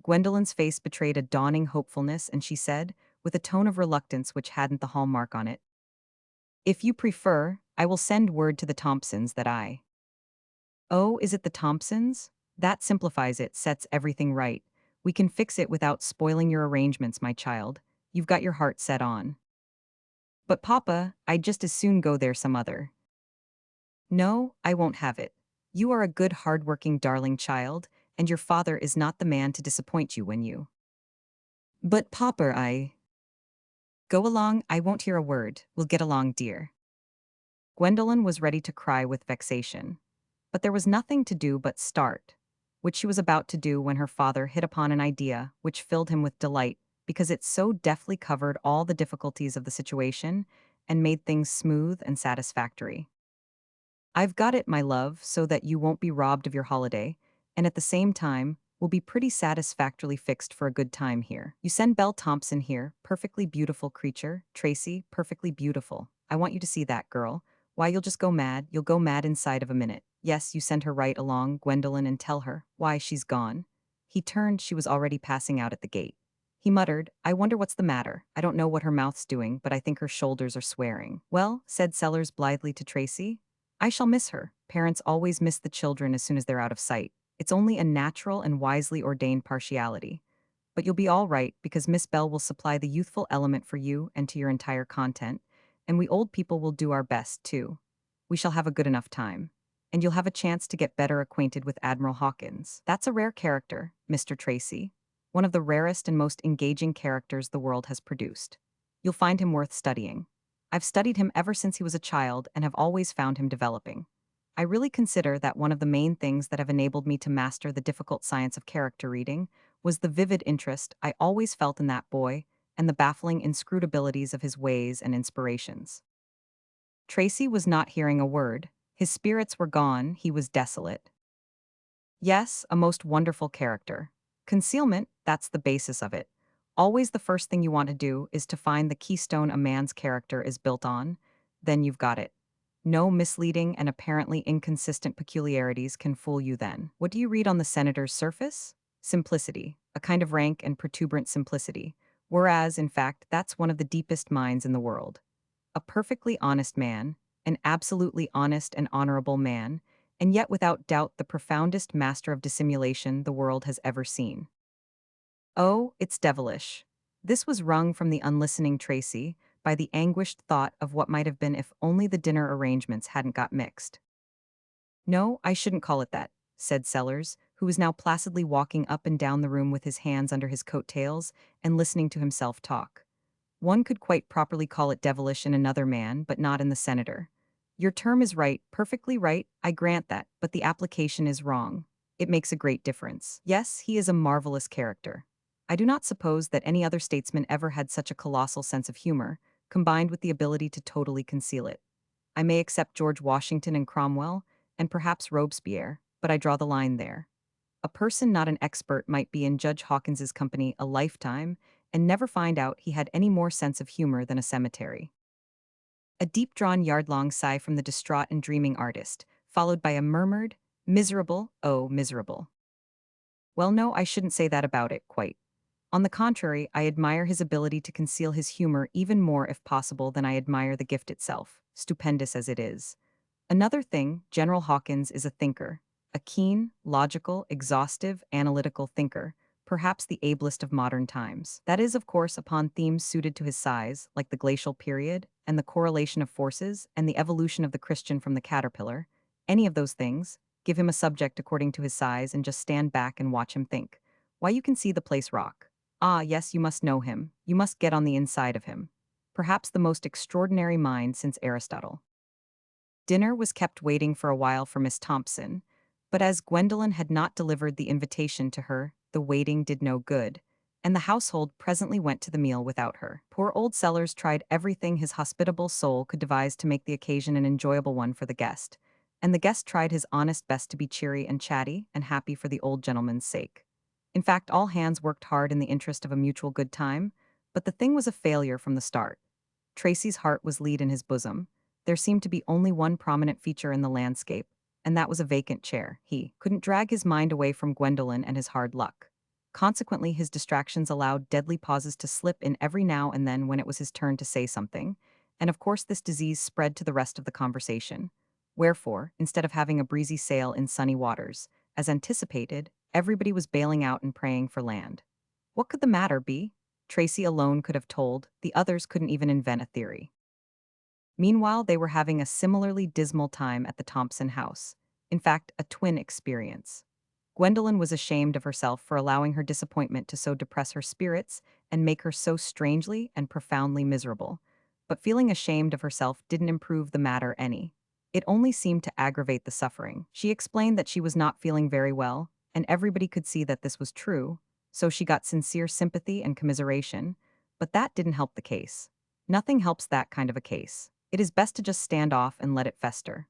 Gwendolyn's face betrayed a dawning hopefulness, and she said, with a tone of reluctance which hadn't the hallmark on it, "If you prefer, I will send word to the Thompsons that I—" "Oh, is it the Thompsons? That simplifies it, sets everything right. We can fix it without spoiling your arrangements, my child. You've got your heart set on." "But Papa, I'd just as soon go there some other—" "No, I won't have it. You are a good, hard-working, darling child, and your father is not the man to disappoint you when you—" "But Papa, I—" "Go along, I won't hear a word. We'll get along, dear." Gwendolyn was ready to cry with vexation. But there was nothing to do but start, which she was about to do when her father hit upon an idea which filled him with delight because it so deftly covered all the difficulties of the situation and made things smooth and satisfactory. "I've got it, my love, so that you won't be robbed of your holiday, and at the same time, will be pretty satisfactorily fixed for a good time here. You send Belle Thompson here, perfectly beautiful creature, Tracy, perfectly beautiful. I want you to see that girl. Why, you'll go mad inside of a minute. Yes, you send her right along, Gwendolyn, and tell her, why, she's gone." He turned, she was already passing out at the gate. He muttered, "I wonder what's the matter. I don't know what her mouth's doing, but I think her shoulders are swearing." "Well," said Sellers blithely to Tracy, "I shall miss her. Parents always miss the children as soon as they're out of sight. It's only a natural and wisely ordained partiality. But you'll be all right because Miss Bell will supply the youthful element for you and to your entire content, and we old people will do our best, too. We shall have a good enough time. And you'll have a chance to get better acquainted with Admiral Hawkins. That's a rare character, Mr. Tracy. One of the rarest and most engaging characters the world has produced. You'll find him worth studying. I've studied him ever since he was a child and have always found him developing. I really consider that one of the main things that have enabled me to master the difficult science of character reading was the vivid interest I always felt in that boy and the baffling inscrutabilities of his ways and inspirations." Tracy was not hearing a word. His spirits were gone, he was desolate. "Yes, a most wonderful character. Concealment, that's the basis of it. Always the first thing you want to do is to find the keystone a man's character is built on. Then you've got it. No misleading and apparently inconsistent peculiarities can fool you then. What do you read on the senator's surface? Simplicity, a kind of rank and protuberant simplicity, whereas, in fact, that's one of the deepest minds in the world. A perfectly honest man, an absolutely honest and honorable man, and yet without doubt the profoundest master of dissimulation the world has ever seen. Oh, it's devilish. This was wrung from the unlistening Tracy by the anguished thought of what might have been if only the dinner arrangements hadn't got mixed. No, I shouldn't call it that, said Sellers, who was now placidly walking up and down the room with his hands under his coat tails and listening to himself talk. One could quite properly call it devilish in another man, but not in the senator. Your term is right, perfectly right, I grant that, but the application is wrong. It makes a great difference. Yes, he is a marvelous character. I do not suppose that any other statesman ever had such a colossal sense of humor, combined with the ability to totally conceal it. I may accept George Washington and Cromwell, and perhaps Robespierre, but I draw the line there. A person not an expert might be in Judge Hawkins's company a lifetime and never find out he had any more sense of humor than a cemetery. A deep-drawn yard-long sigh from the distraught and dreaming artist, followed by a murmured, "Miserable, oh, miserable." Well, no, I shouldn't say that about it, quite. On the contrary, I admire his ability to conceal his humor even more if possible than I admire the gift itself, stupendous as it is. Another thing, General Hawkins is a thinker, a keen, logical, exhaustive, analytical thinker, perhaps the ablest of modern times. That is, of course, upon themes suited to his size, like the glacial period, and the correlation of forces, and the evolution of the Christian from the caterpillar. Any of those things, give him a subject according to his size and just stand back and watch him think. Why, you can see the place rock. Ah, yes, you must know him. You must get on the inside of him. Perhaps the most extraordinary mind since Aristotle. Dinner was kept waiting for a while for Miss Thompson, but as Gwendolen had not delivered the invitation to her, the waiting did no good, and the household presently went to the meal without her. Poor old Sellers tried everything his hospitable soul could devise to make the occasion an enjoyable one for the guest, and the guest tried his honest best to be cheery and chatty and happy for the old gentleman's sake. In fact, all hands worked hard in the interest of a mutual good time, but the thing was a failure from the start. Tracy's heart was lead in his bosom. There seemed to be only one prominent feature in the landscape, and that was a vacant chair. He couldn't drag his mind away from Gwendolen and his hard luck. Consequently, his distractions allowed deadly pauses to slip in every now and then when it was his turn to say something, and of course this disease spread to the rest of the conversation. Wherefore, instead of having a breezy sail in sunny waters, as anticipated, everybody was bailing out and praying for land. What could the matter be? Tracy alone could have told, the others couldn't even invent a theory. Meanwhile, they were having a similarly dismal time at the Thompson house. In fact, a twin experience. Gwendolen was ashamed of herself for allowing her disappointment to so depress her spirits and make her so strangely and profoundly miserable. But feeling ashamed of herself didn't improve the matter any. It only seemed to aggravate the suffering. She explained that she was not feeling very well, and everybody could see that this was true, so she got sincere sympathy and commiseration, but that didn't help the case. Nothing helps that kind of a case. It is best to just stand off and let it fester.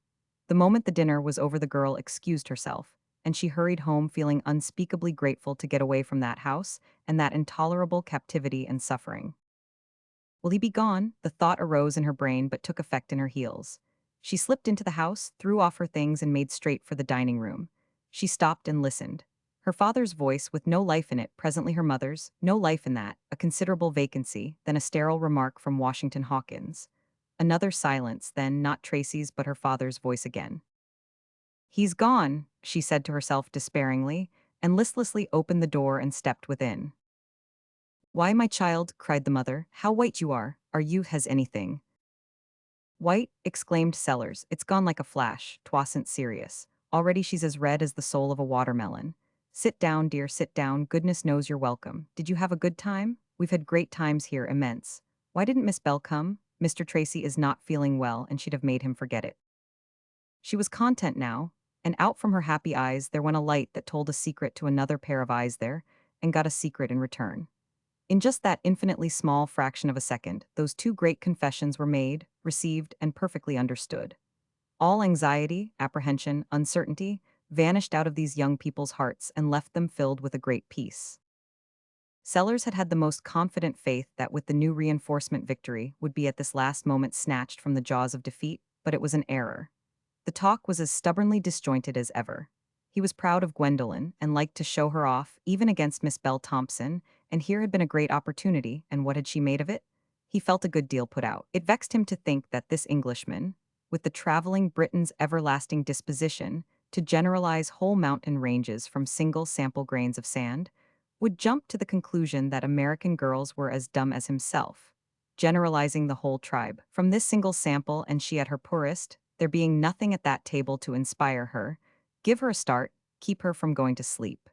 The moment the dinner was over, the girl excused herself, and she hurried home feeling unspeakably grateful to get away from that house and that intolerable captivity and suffering. Will he be gone? The thought arose in her brain but took effect in her heels. She slipped into the house, threw off her things, and made straight for the dining room. She stopped and listened. Her father's voice, with no life in it, presently her mother's, no life in that, a considerable vacancy, then a sterile remark from Washington Hawkins. Another silence, then not Tracy's but her father's voice again. He's gone, she said to herself despairingly, and listlessly opened the door and stepped within. Why, my child, cried the mother, how white you are! Are you has anything? White, exclaimed Sellers, it's gone like a flash, 'twasn't serious. Already she's as red as the soul of a watermelon. Sit down, dear, sit down, goodness knows you're welcome. Did you have a good time? We've had great times here, immense. Why didn't Miss Bell come? Mr. Tracy is not feeling well, and she'd have made him forget it. She was content now, and out from her happy eyes there went a light that told a secret to another pair of eyes there, and got a secret in return. In just that infinitely small fraction of a second, those two great confessions were made, received, and perfectly understood. All anxiety, apprehension, uncertainty vanished out of these young people's hearts and left them filled with a great peace. Sellers had had the most confident faith that with the new reinforcement victory would be at this last moment snatched from the jaws of defeat, but it was an error. The talk was as stubbornly disjointed as ever. He was proud of Gwendolyn and liked to show her off, even against Miss Belle Thompson, and here had been a great opportunity, and what had she made of it? He felt a good deal put out. It vexed him to think that this Englishman, with the traveling Briton's everlasting disposition to generalize whole mountain ranges from single sample grains of sand, would jump to the conclusion that American girls were as dumb as himself, generalizing the whole tribe. From this single sample and she at her poorest, there being nothing at that table to inspire her, give her a start, keep her from going to sleep.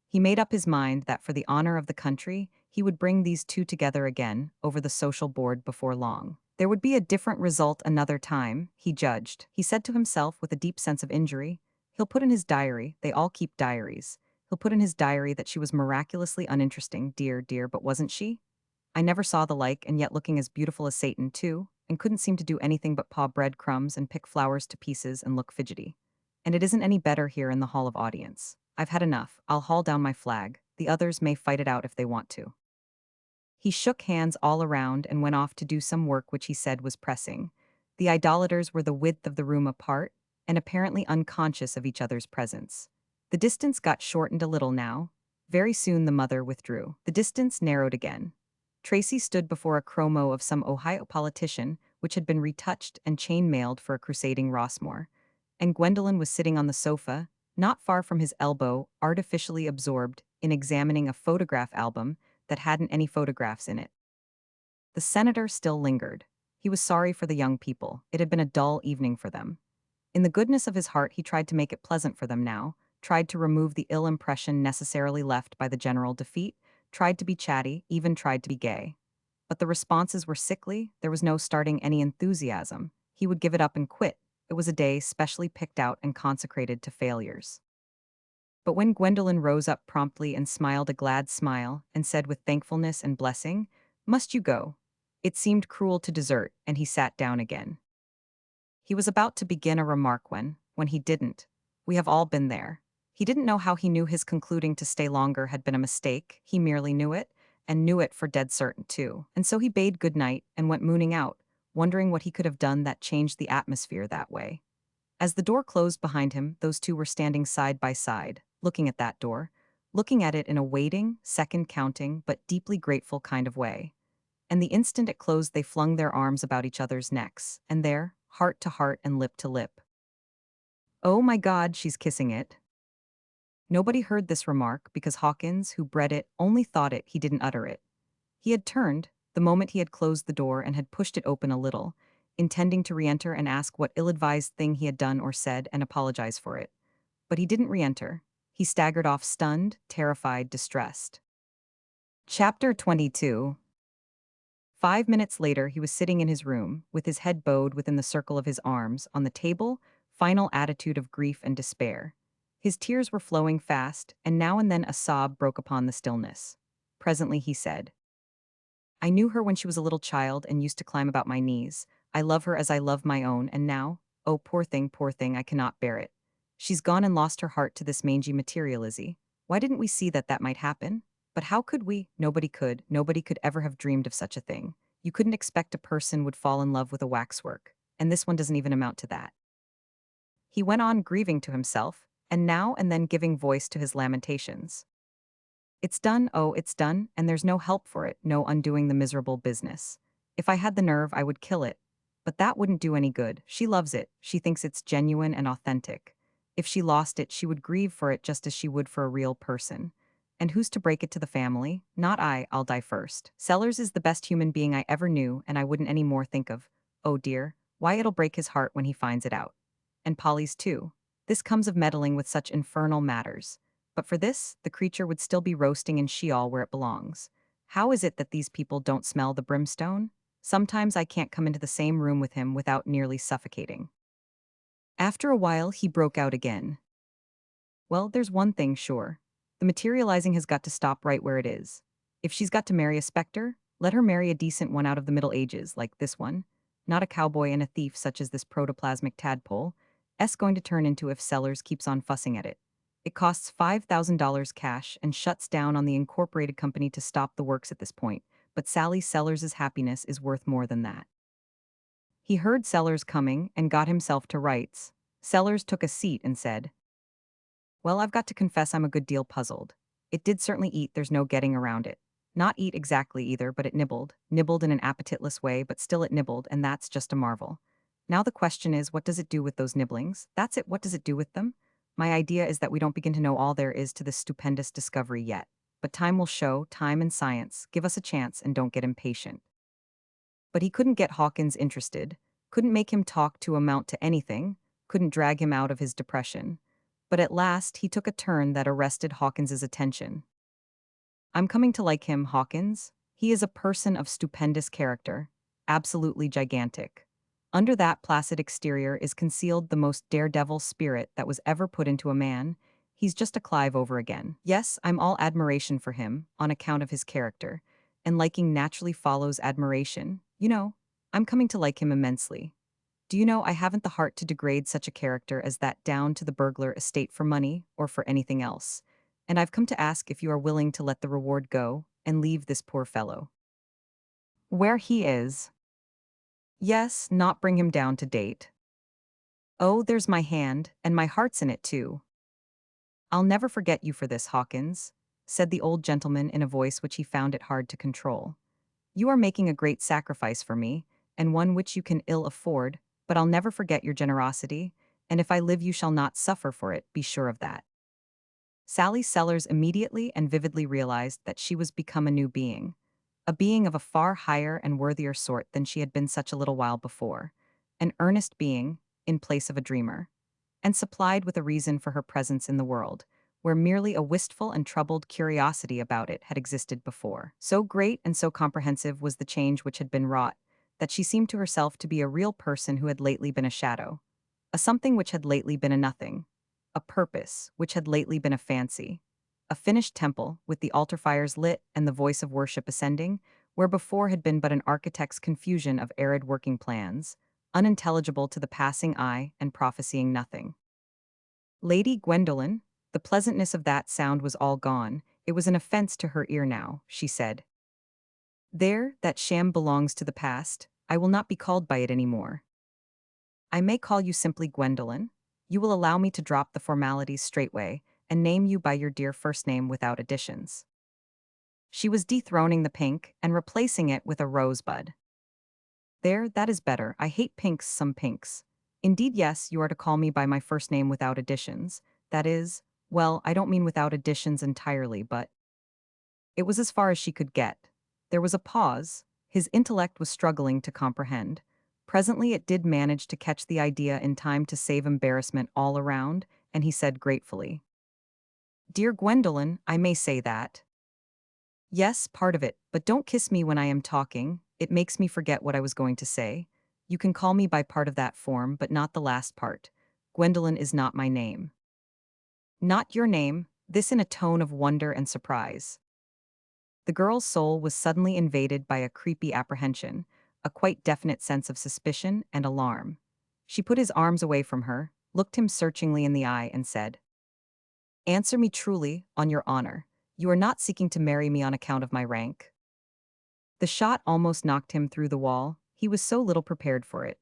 He made up his mind that for the honor of the country, he would bring these two together again over the social board before long. There would be a different result another time, he judged. He said to himself with a deep sense of injury, he'll put in his diary, they all keep diaries. He'll put in his diary that she was miraculously uninteresting, dear, dear, but wasn't she? I never saw the like, and yet looking as beautiful as Satan, too, and couldn't seem to do anything but paw breadcrumbs and pick flowers to pieces and look fidgety. And it isn't any better here in the Hall of Audience. I've had enough. I'll haul down my flag. The others may fight it out if they want to. He shook hands all around and went off to do some work which he said was pressing. The idolaters were the width of the room apart, and apparently unconscious of each other's presence. The distance got shortened a little now. Very soon the mother withdrew. The distance narrowed again. Tracy stood before a chromo of some Ohio politician, which had been retouched and chain-mailed for a crusading Rossmore. And Gwendolyn was sitting on the sofa, not far from his elbow, artificially absorbed in examining a photograph album that hadn't any photographs in it. The senator still lingered. He was sorry for the young people. It had been a dull evening for them. In the goodness of his heart, he tried to make it pleasant for them now, tried to remove the ill impression necessarily left by the general defeat, tried to be chatty, even tried to be gay. But the responses were sickly, there was no starting any enthusiasm. He would give it up and quit. It was a day specially picked out and consecrated to failures. But when Gwendolyn rose up promptly and smiled a glad smile and said with thankfulness and blessing, "Must you go?" It seemed cruel to desert, and he sat down again. He was about to begin a remark when he didn't. We have all been there. He didn't know how he knew his concluding to stay longer had been a mistake, he merely knew it, and knew it for dead certain too. And so he bade good night and went mooning out, wondering what he could have done that changed the atmosphere that way. As the door closed behind him, those two were standing side by side, looking at that door, looking at it in a waiting, second-counting, but deeply grateful kind of way. And the instant it closed they flung their arms about each other's necks, and there, heart to heart and lip to lip. "Oh my God, she's kissing it." Nobody heard this remark because Hawkins, who bred it, only thought it, he didn't utter it. He had turned, the moment he had closed the door and had pushed it open a little, intending to re-enter and ask what ill-advised thing he had done or said and apologize for it. But he didn't re-enter. He staggered off stunned, terrified, distressed. Chapter 22. 5 minutes later, he was sitting in his room, with his head bowed within the circle of his arms, on the table, final attitude of grief and despair. His tears were flowing fast, and now and then a sob broke upon the stillness. Presently he said, "I knew her when she was a little child and used to climb about my knees. I love her as I love my own, and now, oh, poor thing, I cannot bear it. She's gone and lost her heart to this mangy materialism. Why didn't we see that might happen? But how could we? Nobody could. Nobody could ever have dreamed of such a thing. You couldn't expect a person would fall in love with a waxwork, and this one doesn't even amount to that." He went on grieving to himself, and now and then giving voice to his lamentations. "It's done, oh, it's done, and there's no help for it, no undoing the miserable business. If I had the nerve, I would kill it. But that wouldn't do any good. She loves it, she thinks it's genuine and authentic. If she lost it, she would grieve for it just as she would for a real person. And who's to break it to the family? Not I, I'll die first. Sellers is the best human being I ever knew, and I wouldn't any more think of, oh dear, why it'll break his heart when he finds it out. And Polly's too. This comes of meddling with such infernal matters. But for this, the creature would still be roasting in Sheol where it belongs. How is it that these people don't smell the brimstone? Sometimes I can't come into the same room with him without nearly suffocating." After a while, he broke out again. "Well, there's one thing sure. The materializing has got to stop right where it is. If she's got to marry a specter, let her marry a decent one out of the Middle Ages, like this one. Not a cowboy and a thief such as this protoplasmic tadpole going to turn into if Sellers keeps on fussing at it. It costs $5,000 cash and shuts down on the incorporated company to stop the works at this point, but Sally Sellers' happiness is worth more than that." He heard Sellers coming and got himself to rights. Sellers took a seat and said, "Well, I've got to confess I'm a good deal puzzled. It did certainly eat, there's no getting around it. Not eat exactly either, but it nibbled. Nibbled in an appetiteless way, but still it nibbled, and that's just a marvel. Now the question is, what does it do with those nibblings? That's it, what does it do with them? My idea is that we don't begin to know all there is to this stupendous discovery yet. But time will show, time and science. Give us a chance and don't get impatient." But he couldn't get Hawkins interested, couldn't make him talk to amount to anything, couldn't drag him out of his depression. But at last he took a turn that arrested Hawkins's attention. "I'm coming to like him, Hawkins. He is a person of stupendous character, absolutely gigantic. Under that placid exterior is concealed the most daredevil spirit that was ever put into a man. He's just a Clive over again. Yes, I'm all admiration for him, on account of his character, and liking naturally follows admiration. You know, I'm coming to like him immensely. Do you know I haven't the heart to degrade such a character as that down to the burglar estate for money or for anything else, and I've come to ask if you are willing to let the reward go and leave this poor fellow where he is. Yes, not bring him down to date. Oh, there's my hand, and my heart's in it too. I'll never forget you for this, Hawkins," said the old gentleman in a voice which he found it hard to control. "You are making a great sacrifice for me, and one which you can ill afford, but I'll never forget your generosity, and if I live you shall not suffer for it, be sure of that." Sally Sellers immediately and vividly realized that she was become a being of a far higher and worthier sort than she had been such a little while before, an earnest being, in place of a dreamer, and supplied with a reason for her presence in the world, where merely a wistful and troubled curiosity about it had existed before. So great and so comprehensive was the change which had been wrought, that she seemed to herself to be a real person who had lately been a shadow, a something which had lately been a nothing, a purpose which had lately been a fancy, a finished temple with the altar fires lit and the voice of worship ascending, where before had been but an architect's confusion of arid working plans, unintelligible to the passing eye and prophesying nothing. Lady Gwendolen, the pleasantness of that sound was all gone, it was an offense to her ear now, she said. "There, that sham belongs to the past, I will not be called by it any more. I may call you simply Gwendolen. You will allow me to drop the formalities straightway, and name you by your dear first name without additions." She was dethroning the pink and replacing it with a rosebud. "There, that is better. I hate pinks, some pinks. Indeed, yes, you are to call me by my first name without additions. That is, well, I don't mean without additions entirely, but—" It was as far as she could get. There was a pause. His intellect was struggling to comprehend. Presently it did manage to catch the idea in time to save embarrassment all around, and he said gratefully, "Dear Gwendolen, I may say that." "Yes, part of it, but don't kiss me when I am talking. It makes me forget what I was going to say. You can call me by part of that form, but not the last part. Gwendolen is not my name." "Not your name," this in a tone of wonder and surprise. The girl's soul was suddenly invaded by a creepy apprehension, a quite definite sense of suspicion and alarm. She put his arms away from her, looked him searchingly in the eye, and said, "Answer me truly, on your honor. You are not seeking to marry me on account of my rank?" The shot almost knocked him through the wall, he was so little prepared for it.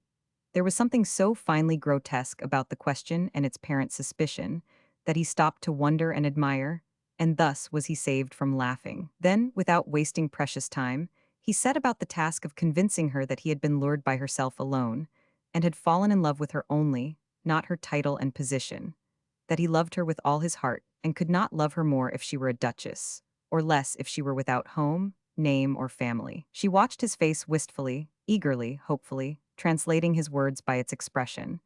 There was something so finely grotesque about the question and its parent suspicion, that he stopped to wonder and admire, and thus was he saved from laughing. Then, without wasting precious time, he set about the task of convincing her that he had been lured by herself alone, and had fallen in love with her only, not her title and position, that he loved her with all his heart, and could not love her more if she were a duchess, or less if she were without home, name, or family. She watched his face wistfully, eagerly, hopefully, translating his words by its expression,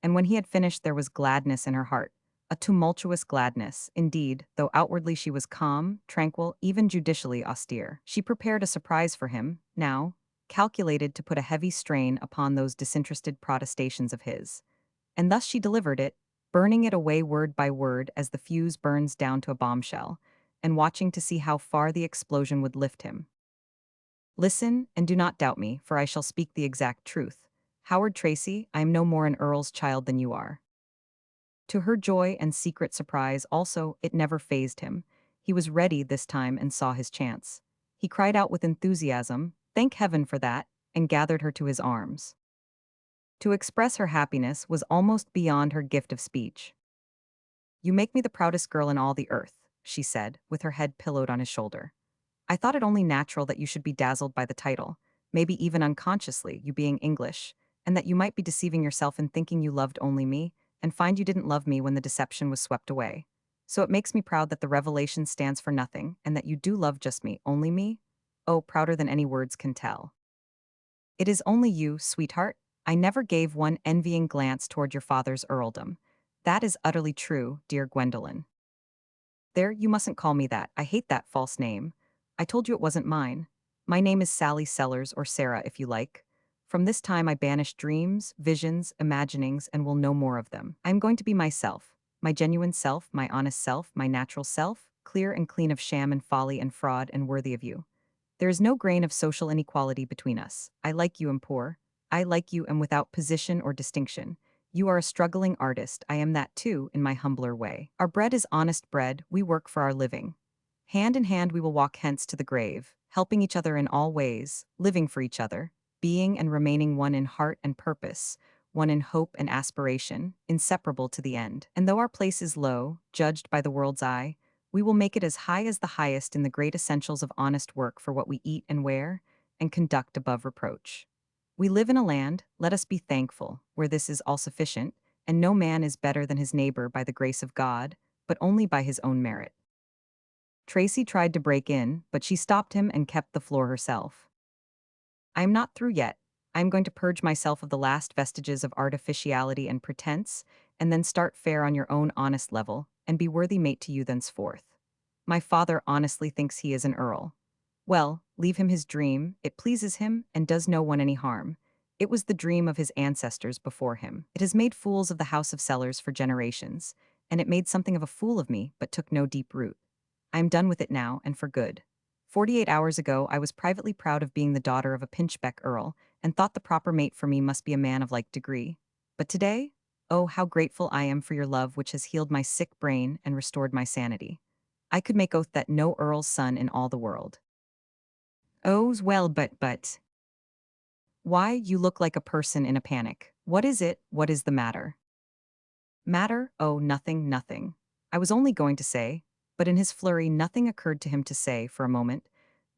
and when he had finished there was gladness in her heart, a tumultuous gladness, indeed, though outwardly she was calm, tranquil, even judicially austere. She prepared a surprise for him, now, calculated to put a heavy strain upon those disinterested protestations of his, and thus she delivered it, burning it away word by word as the fuse burns down to a bombshell, and watching to see how far the explosion would lift him. "Listen, and do not doubt me, for I shall speak the exact truth. Howard Tracy, I am no more an earl's child than you are." To her joy and secret surprise also, it never fazed him. He was ready this time and saw his chance. He cried out with enthusiasm, "Thank heaven for that," and gathered her to his arms. To express her happiness was almost beyond her gift of speech. "You make me the proudest girl in all the earth," she said, with her head pillowed on his shoulder. "I thought it only natural that you should be dazzled by the title, maybe even unconsciously, you being English, and that you might be deceiving yourself in thinking you loved only me, and find you didn't love me when the deception was swept away. So it makes me proud that the revelation stands for nothing, and that you do love just me, only me. Oh, prouder than any words can tell. It is only you, sweetheart. I never gave one envying glance toward your father's earldom. That is utterly true, dear Gwendolen. There, you mustn't call me that. I hate that false name. I told you it wasn't mine. My name is Sally Sellers, or Sarah, if you like. From this time I banish dreams, visions, imaginings, and will no more of them. I am going to be myself, my genuine self, my honest self, my natural self, clear and clean of sham and folly and fraud and worthy of you. There is no grain of social inequality between us. I like you and poor. I like you and without position or distinction. You are a struggling artist. I am that too, in my humbler way. Our bread is honest bread. We work for our living. Hand in hand we will walk hence to the grave, helping each other in all ways, living for each other, being and remaining one in heart and purpose, one in hope and aspiration, inseparable to the end. And though our place is low, judged by the world's eye, we will make it as high as the highest in the great essentials of honest work for what we eat and wear, and conduct above reproach. We live in a land, let us be thankful, where this is all sufficient, and no man is better than his neighbor by the grace of God, but only by his own merit. Tracy tried to break in, but she stopped him and kept the floor herself. "I am not through yet. I am going to purge myself of the last vestiges of artificiality and pretense, and then start fair on your own honest level, and be worthy mate to you thenceforth. My father honestly thinks he is an earl. Well, leave him his dream, it pleases him, and does no one any harm. It was the dream of his ancestors before him. It has made fools of the House of Sellers for generations, and it made something of a fool of me, but took no deep root. I am done with it now, and for good. 48 hours ago I was privately proud of being the daughter of a pinchbeck earl, and thought the proper mate for me must be a man of like degree. But today, oh, how grateful I am for your love which has healed my sick brain and restored my sanity. I could make oath that no earl's son in all the world. Oh's well, but. Why, you look like a person in a panic. What is it? What is the matter? Matter? Oh, nothing, nothing. I was only going to say, but in his flurry nothing occurred to him to say for a moment.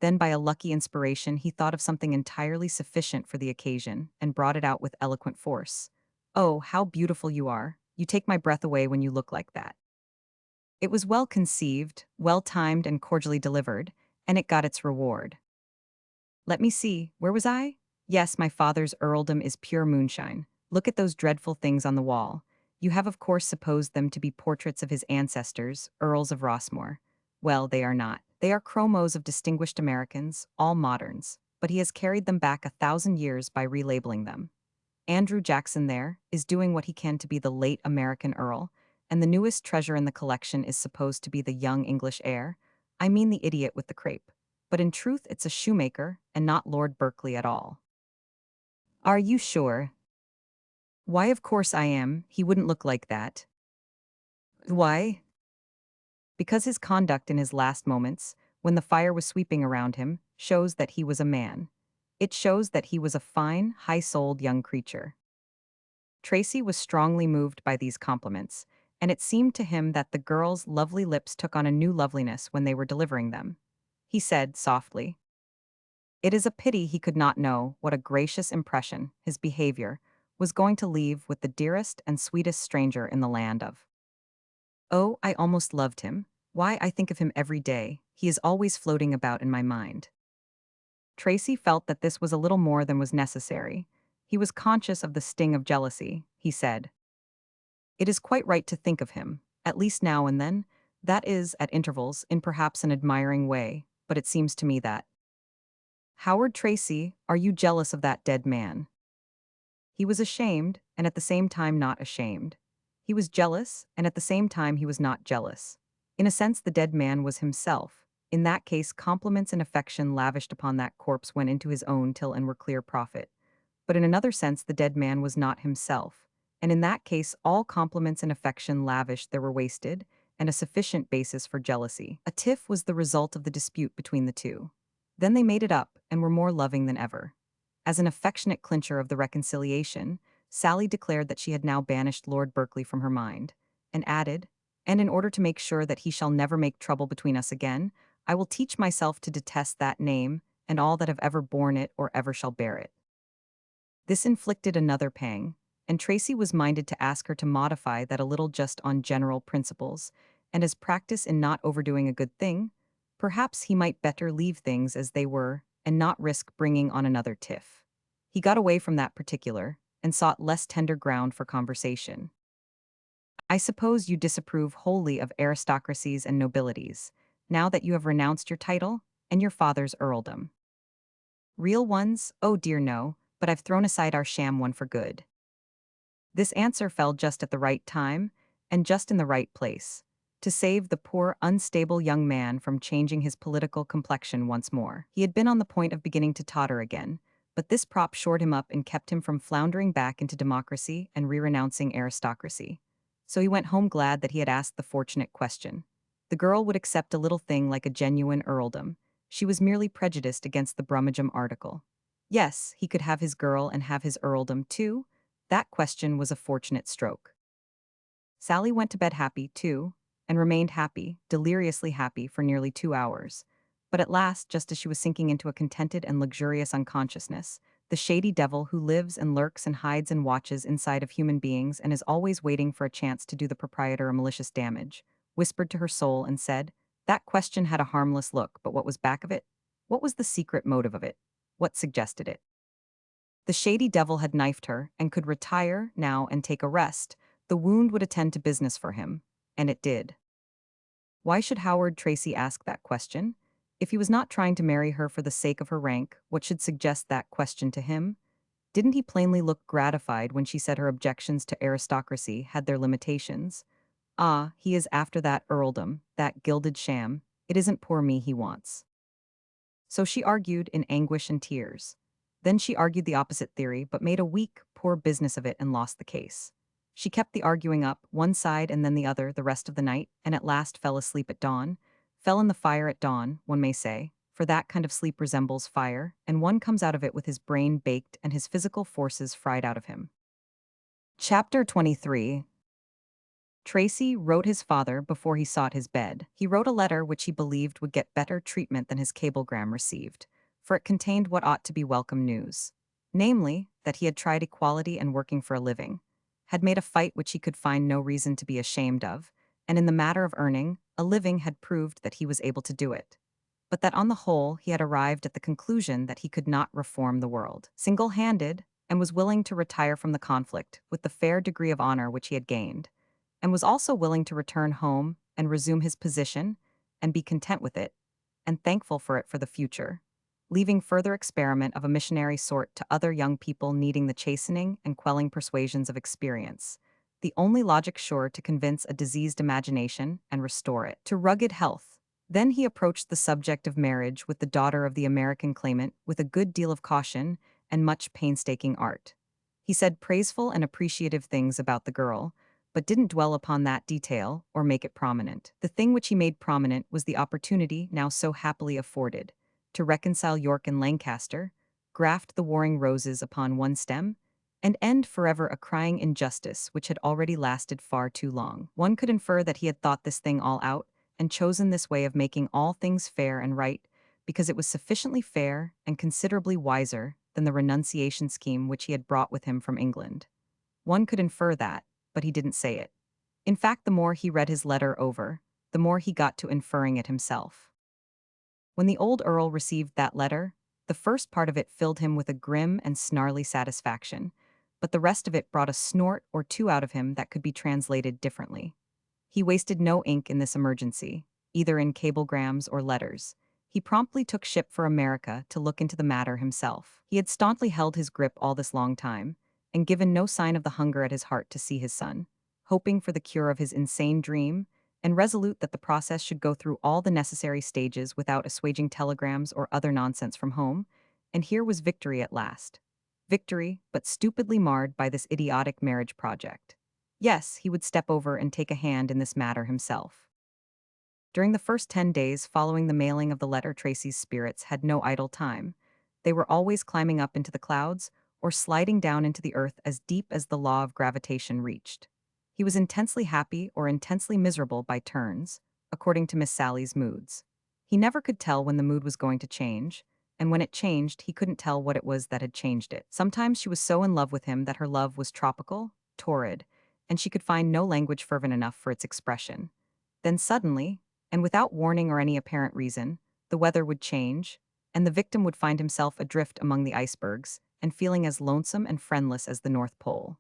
Then by a lucky inspiration he thought of something entirely sufficient for the occasion, and brought it out with eloquent force. "Oh, how beautiful you are. You take my breath away when you look like that." It was well conceived, well timed and cordially delivered, and it got its reward. Let me see, where was I? Yes, my father's earldom is pure moonshine. Look at those dreadful things on the wall. You have of course supposed them to be portraits of his ancestors, Earls of Rossmore. Well, they are not. They are chromos of distinguished Americans, all moderns, but he has carried them back 1,000 years by relabeling them. Andrew Jackson there is doing what he can to be the late American Earl, and the newest treasure in the collection is supposed to be the young English heir. I mean the idiot with the crape. But in truth it's a shoemaker, and not Lord Berkeley at all. Are you sure? Why, of course I am. He wouldn't look like that. Why? Because his conduct in his last moments, when the fire was sweeping around him, shows that he was a man. It shows that he was a fine, high-souled young creature. Tracy was strongly moved by these compliments, and it seemed to him that the girl's lovely lips took on a new loveliness when they were delivering them. He said softly, "It is a pity he could not know what a gracious impression his behavior was going to leave with the dearest and sweetest stranger in the land of. Oh, I almost loved him. Why, I think of him every day. He is always floating about in my mind." Tracy felt that this was a little more than was necessary. He was conscious of the sting of jealousy. He said, "It is quite right to think of him, at least now and then, that is, at intervals, in perhaps an admiring way, but it seems to me that. Howard Tracy, are you jealous of that dead man?" He was ashamed, and at the same time not ashamed. He was jealous, and at the same time he was not jealous. In a sense the dead man was himself. In that case compliments and affection lavished upon that corpse went into his own till and were clear profit. But in another sense the dead man was not himself, and in that case all compliments and affection lavished there were wasted, and a sufficient basis for jealousy. A tiff was the result of the dispute between the two. Then they made it up, and were more loving than ever. As an affectionate clincher of the reconciliation, Sally declared that she had now banished Lord Berkeley from her mind, and added, "And in order to make sure that he shall never make trouble between us again, I will teach myself to detest that name and all that have ever borne it or ever shall bear it." This inflicted another pang, and Tracy was minded to ask her to modify that a little just on general principles, and as practice in not overdoing a good thing, perhaps he might better leave things as they were and not risk bringing on another tiff. He got away from that particular and sought less tender ground for conversation. "I suppose you disapprove wholly of aristocracies and nobilities, now that you have renounced your title and your father's earldom." "Real ones? Oh dear no, but I've thrown aside our sham one for good." This answer fell just at the right time, and just in the right place, to save the poor, unstable young man from changing his political complexion once more. He had been on the point of beginning to totter again, but this prop shored him up and kept him from floundering back into democracy and re-renouncing aristocracy. So he went home glad that he had asked the fortunate question. The girl would accept a little thing like a genuine earldom. She was merely prejudiced against the Brummagem article. Yes, he could have his girl and have his earldom too. That question was a fortunate stroke. Sally went to bed happy, too, and remained happy, deliriously happy, for nearly 2 hours. But at last, just as she was sinking into a contented and luxurious unconsciousness, the shady devil who lives and lurks and hides and watches inside of human beings and is always waiting for a chance to do the proprietor a malicious damage, whispered to her soul and said, "That question had a harmless look, but what was back of it? What was the secret motive of it? What suggested it?" The shady devil had knifed her and could retire now and take a rest. The wound would attend to business for him, and it did. Why should Howard Tracy ask that question? If he was not trying to marry her for the sake of her rank, what should suggest that question to him? Didn't he plainly look gratified when she said her objections to aristocracy had their limitations? Ah, he is after that earldom, that gilded sham. It isn't poor me he wants. So she argued in anguish and tears. Then she argued the opposite theory, but made a weak, poor business of it and lost the case. She kept the arguing up, one side and then the other, the rest of the night, and at last fell asleep at dawn. Fell in the fire at dawn, one may say, for that kind of sleep resembles fire, and one comes out of it with his brain baked and his physical forces fried out of him. Chapter 23. Tracy wrote his father before he sought his bed. He wrote a letter which he believed would get better treatment than his cablegram received, for it contained what ought to be welcome news. Namely, that he had tried equality and working for a living, had made a fight which he could find no reason to be ashamed of, and in the matter of earning a living had proved that he was able to do it. But that on the whole he had arrived at the conclusion that he could not reform the world single-handed, and was willing to retire from the conflict with the fair degree of honor which he had gained, and was also willing to return home and resume his position and be content with it, and thankful for it for the future, leaving further experiment of a missionary sort to other young people needing the chastening and quelling persuasions of experience, the only logic sure to convince a diseased imagination and restore it to rugged health. Then he approached the subject of marriage with the daughter of the American claimant with a good deal of caution and much painstaking art. He said praiseful and appreciative things about the girl, but didn't dwell upon that detail or make it prominent. The thing which he made prominent was the opportunity now so happily afforded to reconcile York and Lancaster, graft the warring roses upon one stem, and end forever a crying injustice which had already lasted far too long. One could infer that he had thought this thing all out and chosen this way of making all things fair and right because it was sufficiently fair and considerably wiser than the renunciation scheme which he had brought with him from England. One could infer that, but he didn't say it. In fact, the more he read his letter over, the more he got to inferring it himself. When the old Earl received that letter, the first part of it filled him with a grim and snarly satisfaction, but the rest of it brought a snort or two out of him that could be translated differently. He wasted no ink in this emergency, either in cablegrams or letters. He promptly took ship for America to look into the matter himself. He had staunchly held his grip all this long time, and given no sign of the hunger at his heart to see his son, hoping for the cure of his insane dream, and resolute that the process should go through all the necessary stages without assuaging telegrams or other nonsense from home, and here was victory at last. Victory, but stupidly marred by this idiotic marriage project. Yes, he would step over and take a hand in this matter himself. During the first 10 days following the mailing of the letter, Tracy's spirits had no idle time. They were always climbing up into the clouds, or sliding down into the earth as deep as the law of gravitation reached. He was intensely happy or intensely miserable by turns, according to Miss Sally's moods. He never could tell when the mood was going to change, and when it changed, he couldn't tell what it was that had changed it. Sometimes she was so in love with him that her love was tropical, torrid, and she could find no language fervent enough for its expression. Then suddenly, and without warning or any apparent reason, the weather would change, and the victim would find himself adrift among the icebergs and feeling as lonesome and friendless as the North Pole.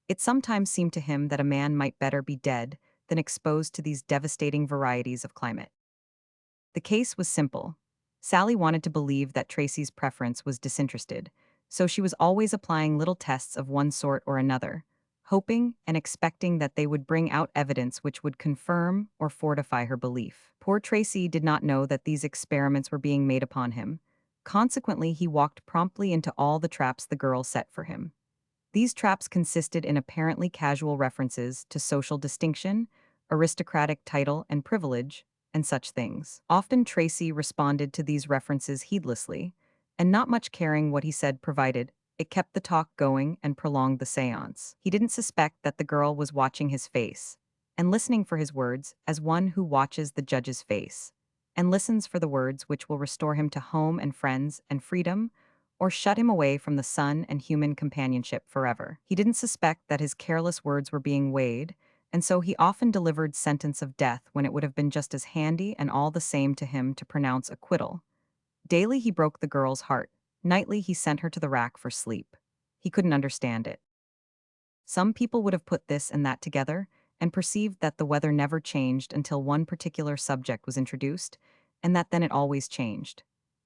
It sometimes seemed to him that a man might better be dead than exposed to these devastating varieties of climate. The case was simple. Sally wanted to believe that Tracy's preference was disinterested, so she was always applying little tests of one sort or another, hoping and expecting that they would bring out evidence which would confirm or fortify her belief. Poor Tracy did not know that these experiments were being made upon him. Consequently, he walked promptly into all the traps the girl set for him. These traps consisted in apparently casual references to social distinction, aristocratic title and privilege, and such things. Often Tracy responded to these references heedlessly, and not much caring what he said provided it kept the talk going and prolonged the seance. He didn't suspect that the girl was watching his face, and listening for his words as one who watches the judge's face, and listens for the words which will restore him to home and friends and freedom, or shut him away from the sun and human companionship forever. He didn't suspect that his careless words were being weighed, and so he often delivered sentence of death when it would have been just as handy and all the same to him to pronounce acquittal. Daily he broke the girl's heart, nightly he sent her to the rack for sleep. He couldn't understand it. Some people would have put this and that together and perceived that the weather never changed until one particular subject was introduced, and that then it always changed.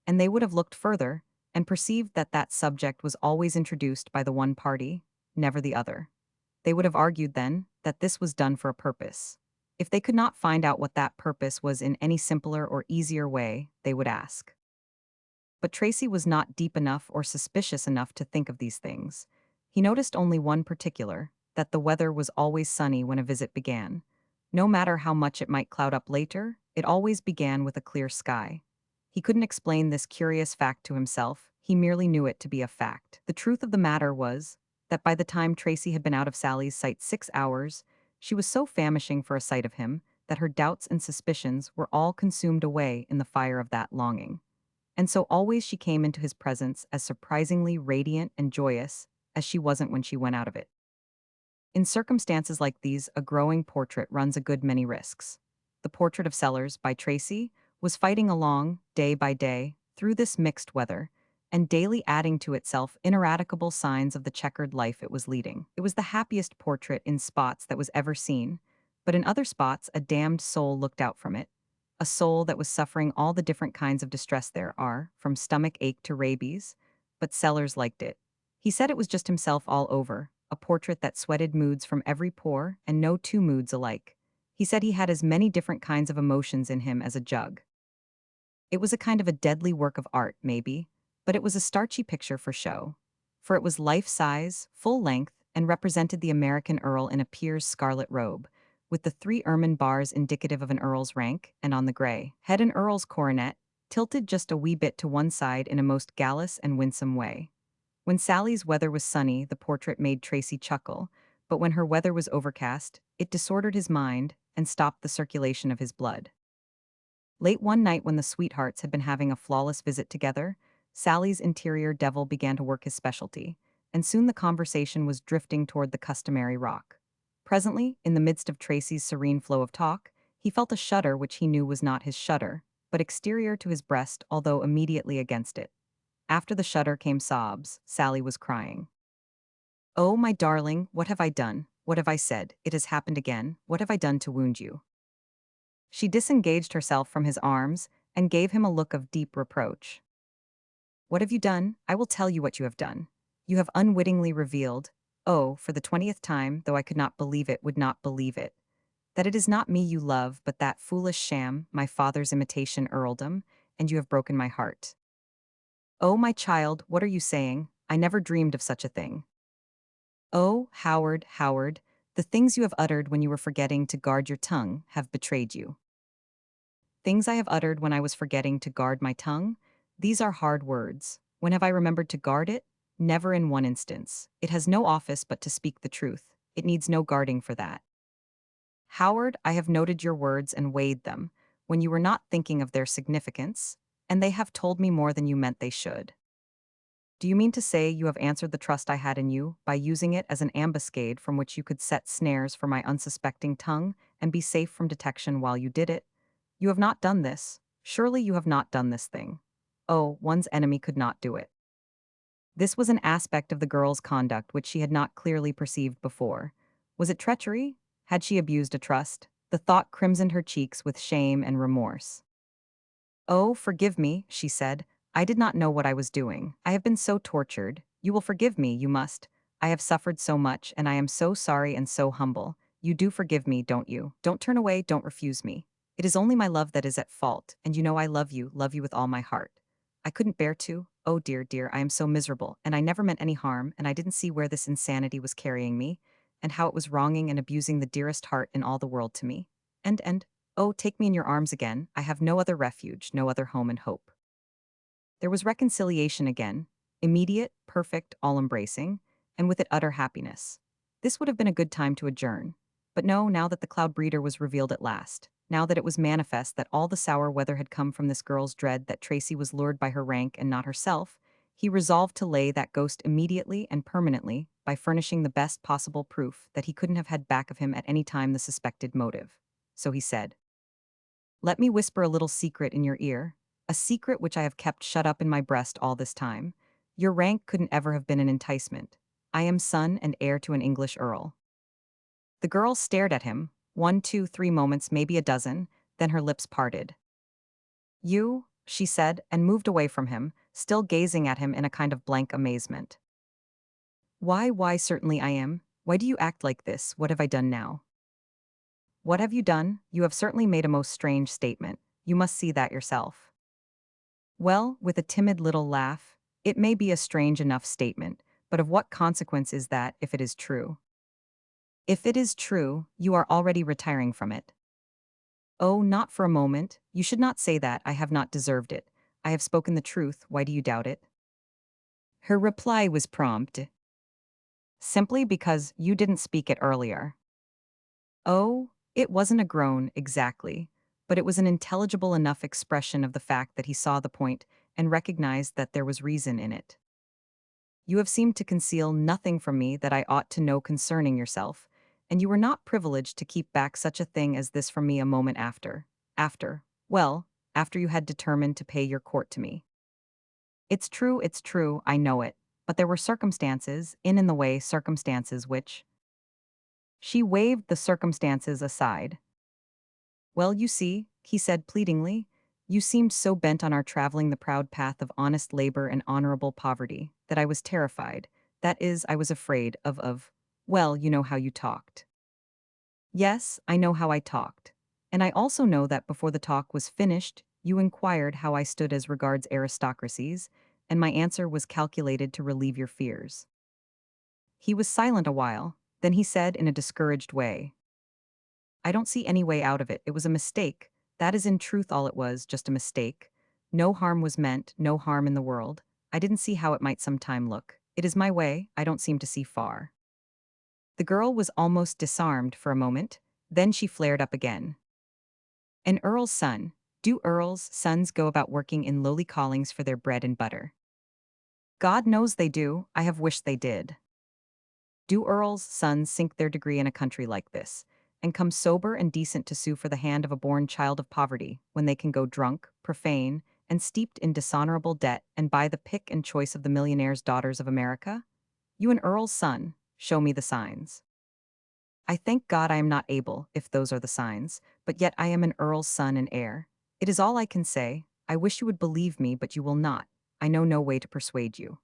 And they would have looked further and perceived that that subject was always introduced by the one party, never the other. They would have argued then that this was done for a purpose. If they could not find out what that purpose was in any simpler or easier way, they would ask. But Tracy was not deep enough or suspicious enough to think of these things. He noticed only one particular, that the weather was always sunny when a visit began. No matter how much it might cloud up later, it always began with a clear sky. He couldn't explain this curious fact to himself, he merely knew it to be a fact. The truth of the matter was that by the time Tracy had been out of Sally's sight 6 hours, she was so famishing for a sight of him that her doubts and suspicions were all consumed away in the fire of that longing. And so always she came into his presence as surprisingly radiant and joyous as she wasn't when she went out of it. In circumstances like these, a growing portrait runs a good many risks. The portrait of Sellers, by Tracy, was fighting along, day by day, through this mixed weather, and daily adding to itself ineradicable signs of the checkered life it was leading. It was the happiest portrait in spots that was ever seen, but in other spots a damned soul looked out from it, a soul that was suffering all the different kinds of distress there are, from stomach ache to rabies, but Sellers liked it. He said it was just himself all over, a portrait that sweated moods from every pore and no two moods alike. He said he had as many different kinds of emotions in him as a jug. It was a kind of a deadly work of art, maybe, but it was a starchy picture for show. For it was life-size, full length, and represented the American earl in a peer's scarlet robe, with the 3 ermine bars indicative of an earl's rank, and on the gray head an earl's coronet, tilted just a wee bit to one side in a most gallus and winsome way. When Sally's weather was sunny, the portrait made Tracy chuckle, but when her weather was overcast, it disordered his mind and stopped the circulation of his blood. Late one night when the sweethearts had been having a flawless visit together, Sally's interior devil began to work his specialty, and soon the conversation was drifting toward the customary rock. Presently, in the midst of Tracy's serene flow of talk, he felt a shudder which he knew was not his shudder, but exterior to his breast, although immediately against it. After the shudder came sobs. Sally was crying. "Oh, my darling, what have I done? What have I said? It has happened again. What have I done to wound you?" She disengaged herself from his arms and gave him a look of deep reproach. "What have you done? I will tell you what you have done. You have unwittingly revealed, oh, for the 20th time, though I could not believe it, would not believe it, that it is not me you love, but that foolish sham, my father's imitation earldom, and you have broken my heart. Oh, my child, what are you saying? I never dreamed of such a thing. Oh, Howard, Howard, the things you have uttered when you were forgetting to guard your tongue have betrayed you." Things I have uttered when I was forgetting to guard my tongue? These are hard words. When have I remembered to guard it? Never in one instance. It has no office but to speak the truth. It needs no guarding for that. Howard, I have noted your words and weighed them, when you were not thinking of their significance, and they have told me more than you meant they should. Do you mean to say you have answered the trust I had in you by using it as an ambuscade from which you could set snares for my unsuspecting tongue and be safe from detection while you did it? You have not done this. Surely you have not done this thing. Oh, one's enemy could not do it. This was an aspect of the girl's conduct which she had not clearly perceived before. Was it treachery? Had she abused a trust? The thought crimsoned her cheeks with shame and remorse. "Oh, forgive me," she said. "I did not know what I was doing. I have been so tortured. You will forgive me, you must. I have suffered so much, and I am so sorry and so humble. You do forgive me, don't you? Don't turn away, don't refuse me. It is only my love that is at fault, and you know I love you with all my heart. I couldn't bear to. Oh dear, dear, I am so miserable, and I never meant any harm, and I didn't see where this insanity was carrying me, and how it was wronging and abusing the dearest heart in all the world to me. And, oh, take me in your arms again. I have no other refuge, no other home and hope." There was reconciliation again, immediate, perfect, all-embracing, and with it utter happiness. This would have been a good time to adjourn. But no, now that the cloud breeder was revealed at last, now that it was manifest that all the sour weather had come from this girl's dread that Tracy was lured by her rank and not herself, he resolved to lay that ghost immediately and permanently by furnishing the best possible proof that he couldn't have had back of him at any time the suspected motive. So he said, "Let me whisper a little secret in your ear, a secret which I have kept shut up in my breast all this time. Your rank couldn't ever have been an enticement. I am son and heir to an English earl." The girl stared at him, 1, 2, 3 moments, maybe a dozen, then her lips parted. "You?" she said, and moved away from him, still gazing at him in a kind of blank amazement. Why, certainly I am. Why do you act like this? What have I done now?" "What have you done? You have certainly made a most strange statement. You must see that yourself." "Well," with a timid little laugh, "it may be a strange enough statement, but of what consequence is that if it is true? If it is true, you are already retiring from it." "Oh, not for a moment. You should not say that. I have not deserved it. I have spoken the truth. Why do you doubt it?" Her reply was prompt. "Simply because you didn't speak it earlier." Oh, it wasn't a groan, exactly, but it was an intelligible enough expression of the fact that he saw the point and recognized that there was reason in it. "You have seemed to conceal nothing from me that I ought to know concerning yourself, and you were not privileged to keep back such a thing as this from me a moment after. Well, after you had determined to pay your court to me. It's true, I know it, but there were circumstances, in the way, circumstances which—" She waved the circumstances aside. "Well, you see," he said pleadingly, "you seemed so bent on our traveling the proud path of honest labor and honorable poverty that I was terrified. That is, I was afraid well, you know how you talked." "Yes, I know how I talked. And I also know that before the talk was finished, you inquired how I stood as regards aristocracies, and my answer was calculated to relieve your fears." He was silent a while, then he said in a discouraged way, "I don't see any way out of it. It was a mistake. That is in truth all it was, just a mistake. No harm was meant, no harm in the world. I didn't see how it might some time look. It is my way, I don't seem to see far." The girl was almost disarmed for a moment, then she flared up again. "An earl's son. Do earls' sons go about working in lowly callings for their bread and butter? God knows they do, I have wished they did. Do earls' sons sink their degree in a country like this, and come sober and decent to sue for the hand of a born child of poverty, when they can go drunk, profane, and steeped in dishonorable debt and buy the pick and choice of the millionaire's daughters of America? You an earl's son, show me the signs." "I thank God I am not able, if those are the signs, but yet I am an earl's son and heir. It is all I can say. I wish you would believe me, but you will not. I know no way to persuade you."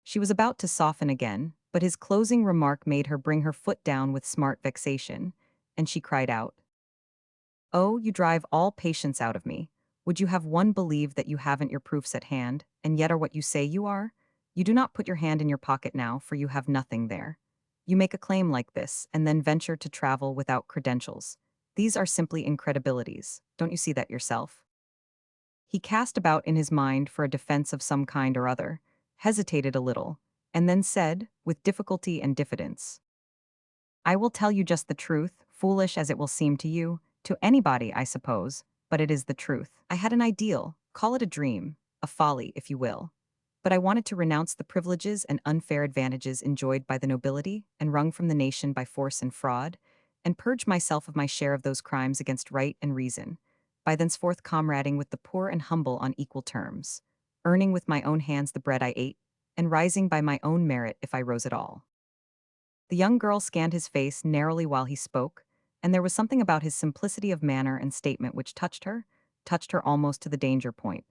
She was about to soften again, but his closing remark made her bring her foot down with smart vexation, and she cried out, "Oh, you drive all patience out of me. Would you have one believe that you haven't your proofs at hand, and yet are what you say you are? You do not put your hand in your pocket now, for you have nothing there. You make a claim like this, and then venture to travel without credentials. These are simply incredibilities. Don't you see that yourself?" He cast about in his mind for a defense of some kind or other, hesitated a little, and then said, with difficulty and diffidence, I will tell you just the truth, foolish as it will seem to anybody, I suppose, but it is the truth. I had an ideal, call it a dream, a folly, if you will. But I wanted to renounce the privileges and unfair advantages enjoyed by the nobility and wrung from the nation by force and fraud, and purge myself of my share of those crimes against right and reason, by thenceforth comrading with the poor and humble on equal terms, earning with my own hands the bread I ate, and rising by my own merit if I rose at all. The young girl scanned his face narrowly while he spoke, and there was something about his simplicity of manner and statement which touched her almost to the danger point.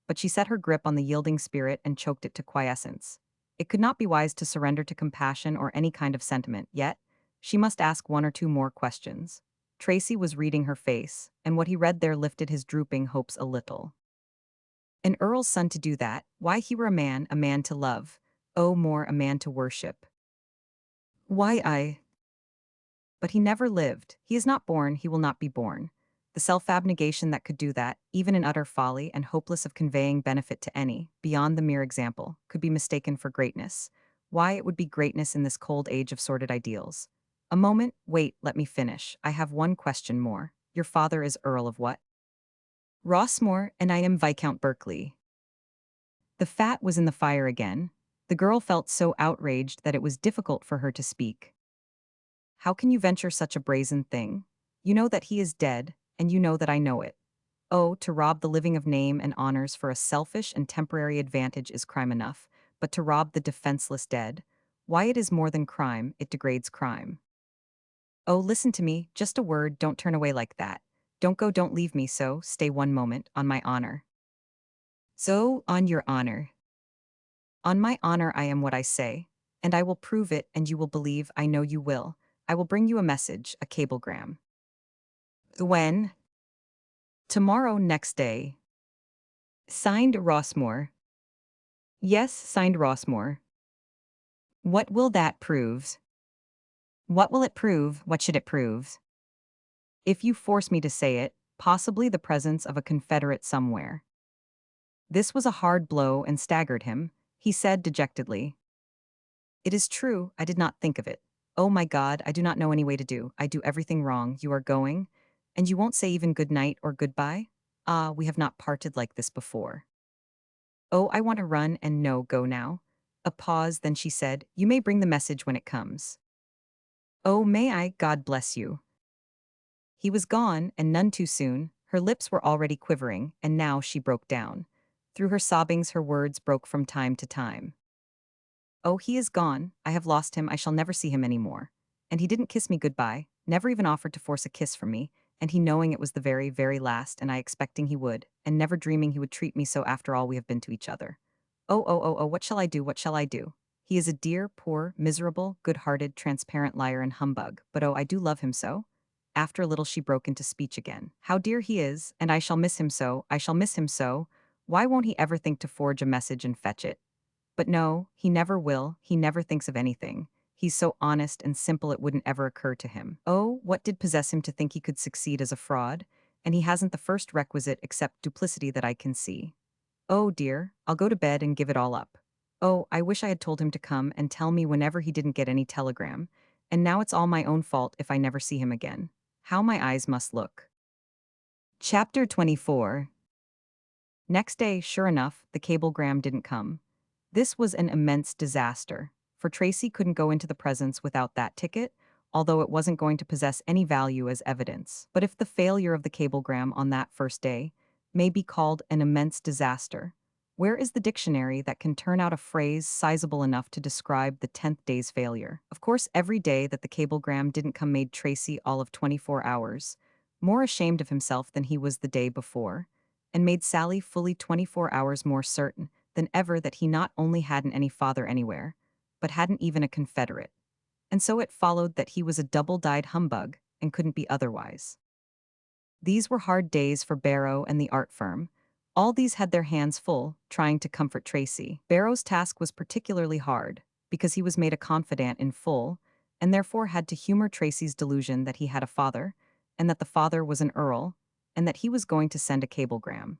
But she set her grip on the yielding spirit and choked it to quiescence. It could not be wise to surrender to compassion or any kind of sentiment, yet she must ask one or two more questions. Tracy was reading her face, and what he read there lifted his drooping hopes a little. An earl's son to do that, why he were a man to love, oh more a man to worship. Why I But he never lived. He is not born, he will not be born. The self-abnegation that could do that, even in utter folly and hopeless of conveying benefit to any, beyond the mere example, could be mistaken for greatness. Why it would be greatness in this cold age of sordid ideals. A moment, wait, let me finish. I have one question more. Your father is Earl of what? Rossmore, and I am Viscount Berkeley. The fat was in the fire again. The girl felt so outraged that it was difficult for her to speak. How can you venture such a brazen thing? You know that he is dead, and you know that I know it. Oh, to rob the living of name and honors for a selfish and temporary advantage is crime enough, but to rob the defenseless dead, why it is more than crime, it degrades crime. Oh, listen to me, just a word, don't turn away like that. Don't go, don't leave me so, stay one moment, on my honor. So, on your honor. On my honor I am what I say, and I will prove it and you will believe, I know you will. I will bring you a message, a cablegram. When? Tomorrow, next day. Signed Rossmore. Yes, signed Rossmore. What will that prove? What will it prove? What should it prove? If you force me to say it, possibly the presence of a confederate somewhere. This was a hard blow and staggered him. He said dejectedly, It is true, I did not think of it. Oh my God, I do not know any way to do. I do everything wrong. You are going? And you won't say even good night or goodbye? Ah, we have not parted like this before. Oh, I want to run and no, go now. A pause, then she said, You may bring the message when it comes. Oh, may I, God bless you. He was gone, and none too soon. Her lips were already quivering, and now she broke down. Through her sobbings, her words broke from time to time. Oh, he is gone. I have lost him. I shall never see him any more. And he didn't kiss me goodbye, never even offered to force a kiss from me, and he knowing it was the very, very last, and I expecting he would, and never dreaming he would treat me so after all we have been to each other. Oh, what shall I do? What shall I do? He is a dear, poor, miserable, good-hearted, transparent liar and humbug, but oh, I do love him so. After a little she broke into speech again. How dear he is, and I shall miss him so, I shall miss him so. Why won't he ever think to forge a message and fetch it? But no, he never will, he never thinks of anything. He's so honest and simple it wouldn't ever occur to him. Oh, what did possess him to think he could succeed as a fraud? And he hasn't the first requisite except duplicity that I can see. Oh dear, I'll go to bed and give it all up. Oh, I wish I had told him to come and tell me whenever he didn't get any telegram. And now it's all my own fault if I never see him again. How my eyes must look. Chapter 24. Next day, sure enough, the cablegram didn't come. This was an immense disaster, for Tracy couldn't go into the presence without that ticket, although it wasn't going to possess any value as evidence. But if the failure of the cablegram on that first day may be called an immense disaster, where is the dictionary that can turn out a phrase sizable enough to describe the 10th day's failure? Of course, every day that the cablegram didn't come made Tracy all of 24 hours, more ashamed of himself than he was the day before, and made Sally fully 24 hours more certain than ever that he not only hadn't any father anywhere, but hadn't even a confederate. And so it followed that he was a double-dyed humbug and couldn't be otherwise. These were hard days for Barrow and the art firm. All these had their hands full, trying to comfort Tracy. Barrow's task was particularly hard, because he was made a confidant in full, and therefore had to humor Tracy's delusion that he had a father, and that the father was an earl, and that he was going to send a cablegram.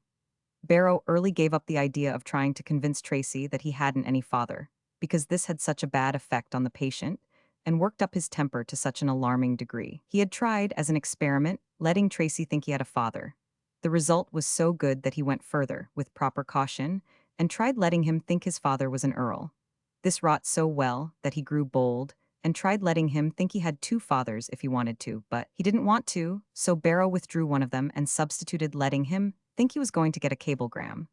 Barrow early gave up the idea of trying to convince Tracy that he hadn't any father, because this had such a bad effect on the patient, and worked up his temper to such an alarming degree. He had tried, as an experiment, letting Tracy think he had a father. The result was so good that he went further, with proper caution, and tried letting him think his father was an earl. This wrought so well that he grew bold, and tried letting him think he had two fathers if he wanted to, but he didn't want to, so Barrow withdrew one of them and substituted letting him think he was going to get a cablegram,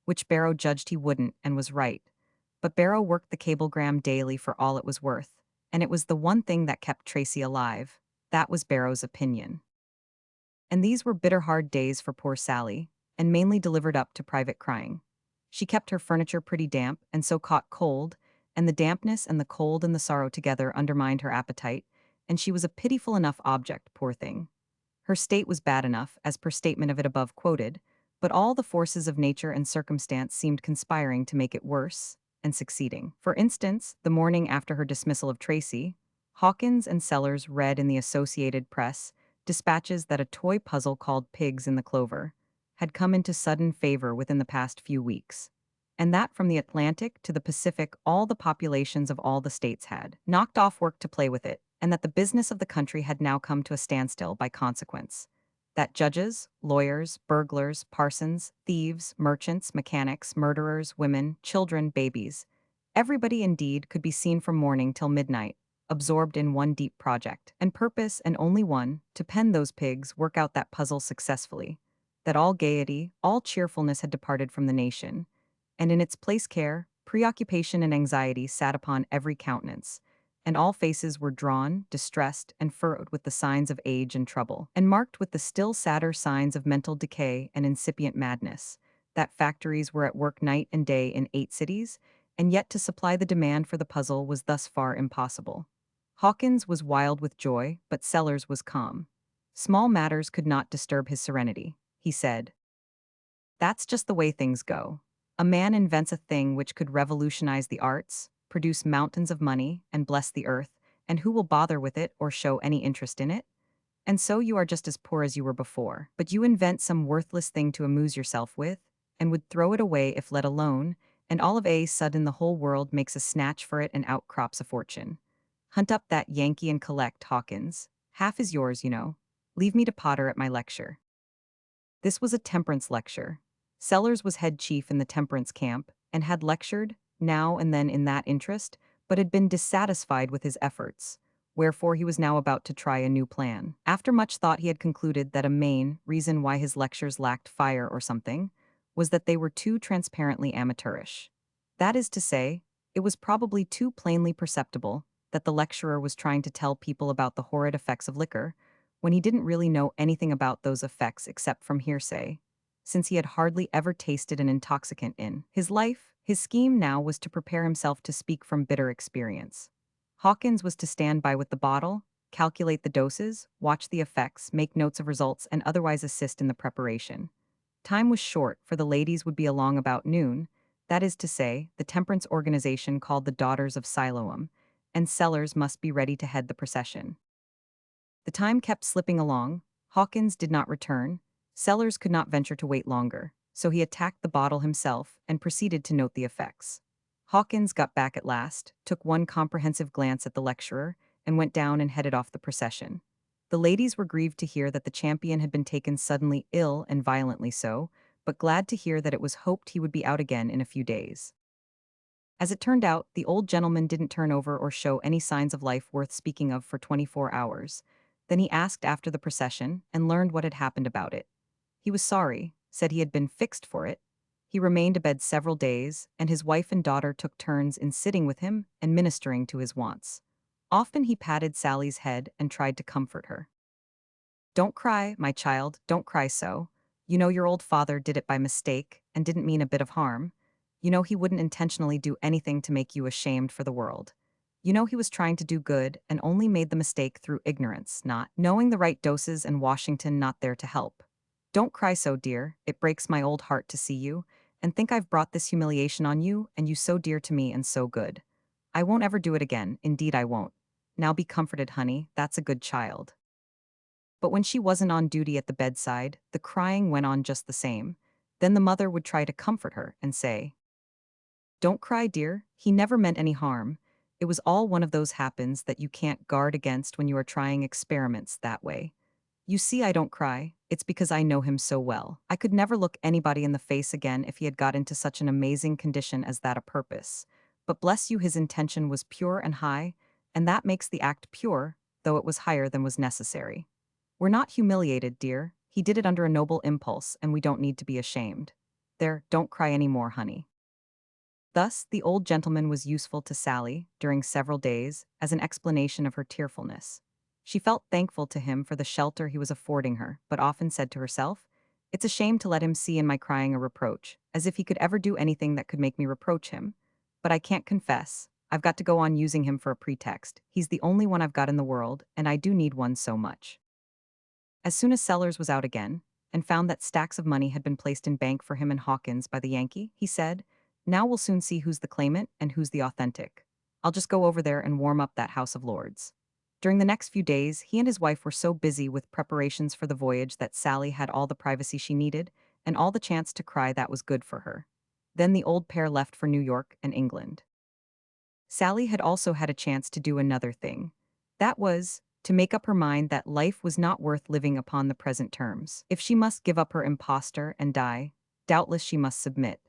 which Barrow judged he wouldn't and was right. But Barrow worked the cablegram daily for all it was worth, and it was the one thing that kept Tracy alive. That was Barrow's opinion. And these were bitter hard days for poor Sally, and mainly delivered up to private crying. She kept her furniture pretty damp, and so caught cold, and the dampness and the cold and the sorrow together undermined her appetite, and she was a pitiful enough object, poor thing. Her state was bad enough, as per statement of it above quoted, but all the forces of nature and circumstance seemed conspiring to make it worse, and succeeding. For instance, the morning after her dismissal of Tracy, Hawkins and Sellers read in the Associated Press dispatches that a toy puzzle called Pigs in the Clover had come into sudden favor within the past few weeks, and that from the Atlantic to the Pacific all the populations of all the states had knocked off work to play with it, and that the business of the country had now come to a standstill by consequence. That judges, lawyers, burglars, parsons, thieves, merchants, mechanics, murderers, women, children, babies, everybody indeed could be seen from morning till midnight, absorbed in one deep project, and purpose and only one, to pen those pigs, work out that puzzle successfully. That all gaiety, all cheerfulness had departed from the nation, and in its place care, preoccupation and anxiety sat upon every countenance, and all faces were drawn, distressed, and furrowed with the signs of age and trouble, and marked with the still sadder signs of mental decay and incipient madness, that factories were at work night and day in 8 cities, and yet to supply the demand for the puzzle was thus far impossible. Hawkins was wild with joy, but Sellers was calm. Small matters could not disturb his serenity, he said. That's just the way things go. A man invents a thing which could revolutionize the arts, produce mountains of money, and bless the earth, and who will bother with it or show any interest in it? And so you are just as poor as you were before. But you invent some worthless thing to amuse yourself with, and would throw it away if let alone, and all of a sudden the whole world makes a snatch for it and out crops a fortune. Hunt up that Yankee and collect, Hawkins. Half is yours, you know. Leave me to potter at my lecture. This was a temperance lecture. Sellers was head chief in the temperance camp, and had lectured, now and then in that interest, but had been dissatisfied with his efforts, wherefore he was now about to try a new plan. After much thought he had concluded that a main reason why his lectures lacked fire or something was that they were too transparently amateurish. That is to say, it was probably too plainly perceptible that the lecturer was trying to tell people about the horrid effects of liquor, when he didn't really know anything about those effects except from hearsay, since he had hardly ever tasted an intoxicant in his life. His scheme now was to prepare himself to speak from bitter experience. Hawkins was to stand by with the bottle, calculate the doses, watch the effects, make notes of results, and otherwise assist in the preparation. Time was short, for the ladies would be along about noon, that is to say, the temperance organization called the Daughters of Siloam, and Sellers must be ready to head the procession. The time kept slipping along. Hawkins did not return. Sellers could not venture to wait longer, so he attacked the bottle himself and proceeded to note the effects. Hawkins got back at last, took one comprehensive glance at the lecturer, and went down and headed off the procession. The ladies were grieved to hear that the champion had been taken suddenly ill and violently so, but glad to hear that it was hoped he would be out again in a few days. As it turned out, the old gentleman didn't turn over or show any signs of life worth speaking of for 24 hours. Then he asked after the procession and learned what had happened about it. He was sorry, said he had been fixed for it. He remained abed several days, and his wife and daughter took turns in sitting with him and ministering to his wants. Often he patted Sally's head and tried to comfort her. Don't cry, my child, don't cry so. You know your old father did it by mistake and didn't mean a bit of harm. You know he wouldn't intentionally do anything to make you ashamed for the world. You know he was trying to do good and only made the mistake through ignorance, not knowing the right doses, and Washington not there to help. Don't cry so, dear, it breaks my old heart to see you, and think I've brought this humiliation on you, and you so dear to me and so good. I won't ever do it again, indeed I won't. Now be comforted, honey, that's a good child. But when she wasn't on duty at the bedside, the crying went on just the same. Then the mother would try to comfort her and say, "Don't cry, dear, he never meant any harm. It was all one of those happens that you can't guard against when you are trying experiments that way. You see, I don't cry. It's because I know him so well. I could never look anybody in the face again if he had got into such an amazing condition as that a purpose. But bless you, his intention was pure and high, and that makes the act pure, though it was higher than was necessary. We're not humiliated, dear. He did it under a noble impulse, and we don't need to be ashamed. There, don't cry any more, honey." Thus, the old gentleman was useful to Sally during several days as an explanation of her tearfulness. She felt thankful to him for the shelter he was affording her, but often said to herself, "It's a shame to let him see in my crying a reproach, as if he could ever do anything that could make me reproach him. But I can't confess. I've got to go on using him for a pretext. He's the only one I've got in the world, and I do need one so much." As soon as Sellers was out again, and found that stacks of money had been placed in bank for him and Hawkins by the Yankee, he said, "Now we'll soon see who's the claimant and who's the authentic. I'll just go over there and warm up that House of Lords." During the next few days, he and his wife were so busy with preparations for the voyage that Sally had all the privacy she needed and all the chance to cry that was good for her. Then the old pair left for New York and England. Sally had also had a chance to do another thing. That was, to make up her mind that life was not worth living upon the present terms. If she must give up her impostor and die, doubtless she must submit.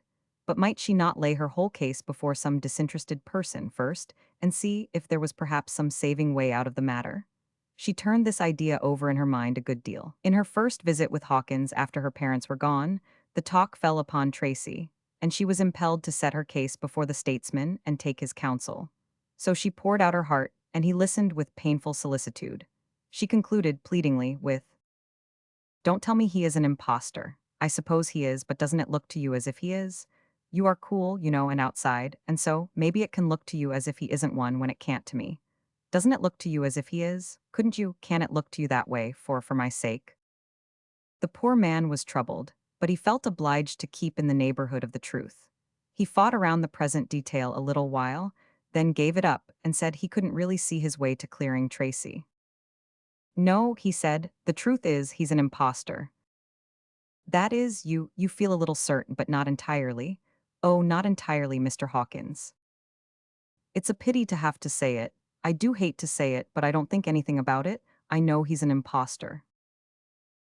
But might she not lay her whole case before some disinterested person first, and see if there was perhaps some saving way out of the matter? She turned this idea over in her mind a good deal. In her first visit with Hawkins after her parents were gone, the talk fell upon Tracy, and she was impelled to set her case before the statesman and take his counsel. So she poured out her heart, and he listened with painful solicitude. She concluded pleadingly with, "Don't tell me he is an impostor. I suppose he is, but doesn't it look to you as if he is? You are cool, you know, and outside, and so maybe it can look to you as if he isn't one when it can't to me. Doesn't it look to you as if he is? Can it look to you that way, for my sake?" The poor man was troubled, but he felt obliged to keep in the neighborhood of the truth. He fought around the present detail a little while, then gave it up and said he couldn't really see his way to clearing Tracy. "No," he said, "the truth is he's an impostor. That is, you feel a little certain, but not entirely. Oh, not entirely, Mr. Hawkins. It's a pity to have to say it. I do hate to say it, but I don't think anything about it. I know he's an impostor."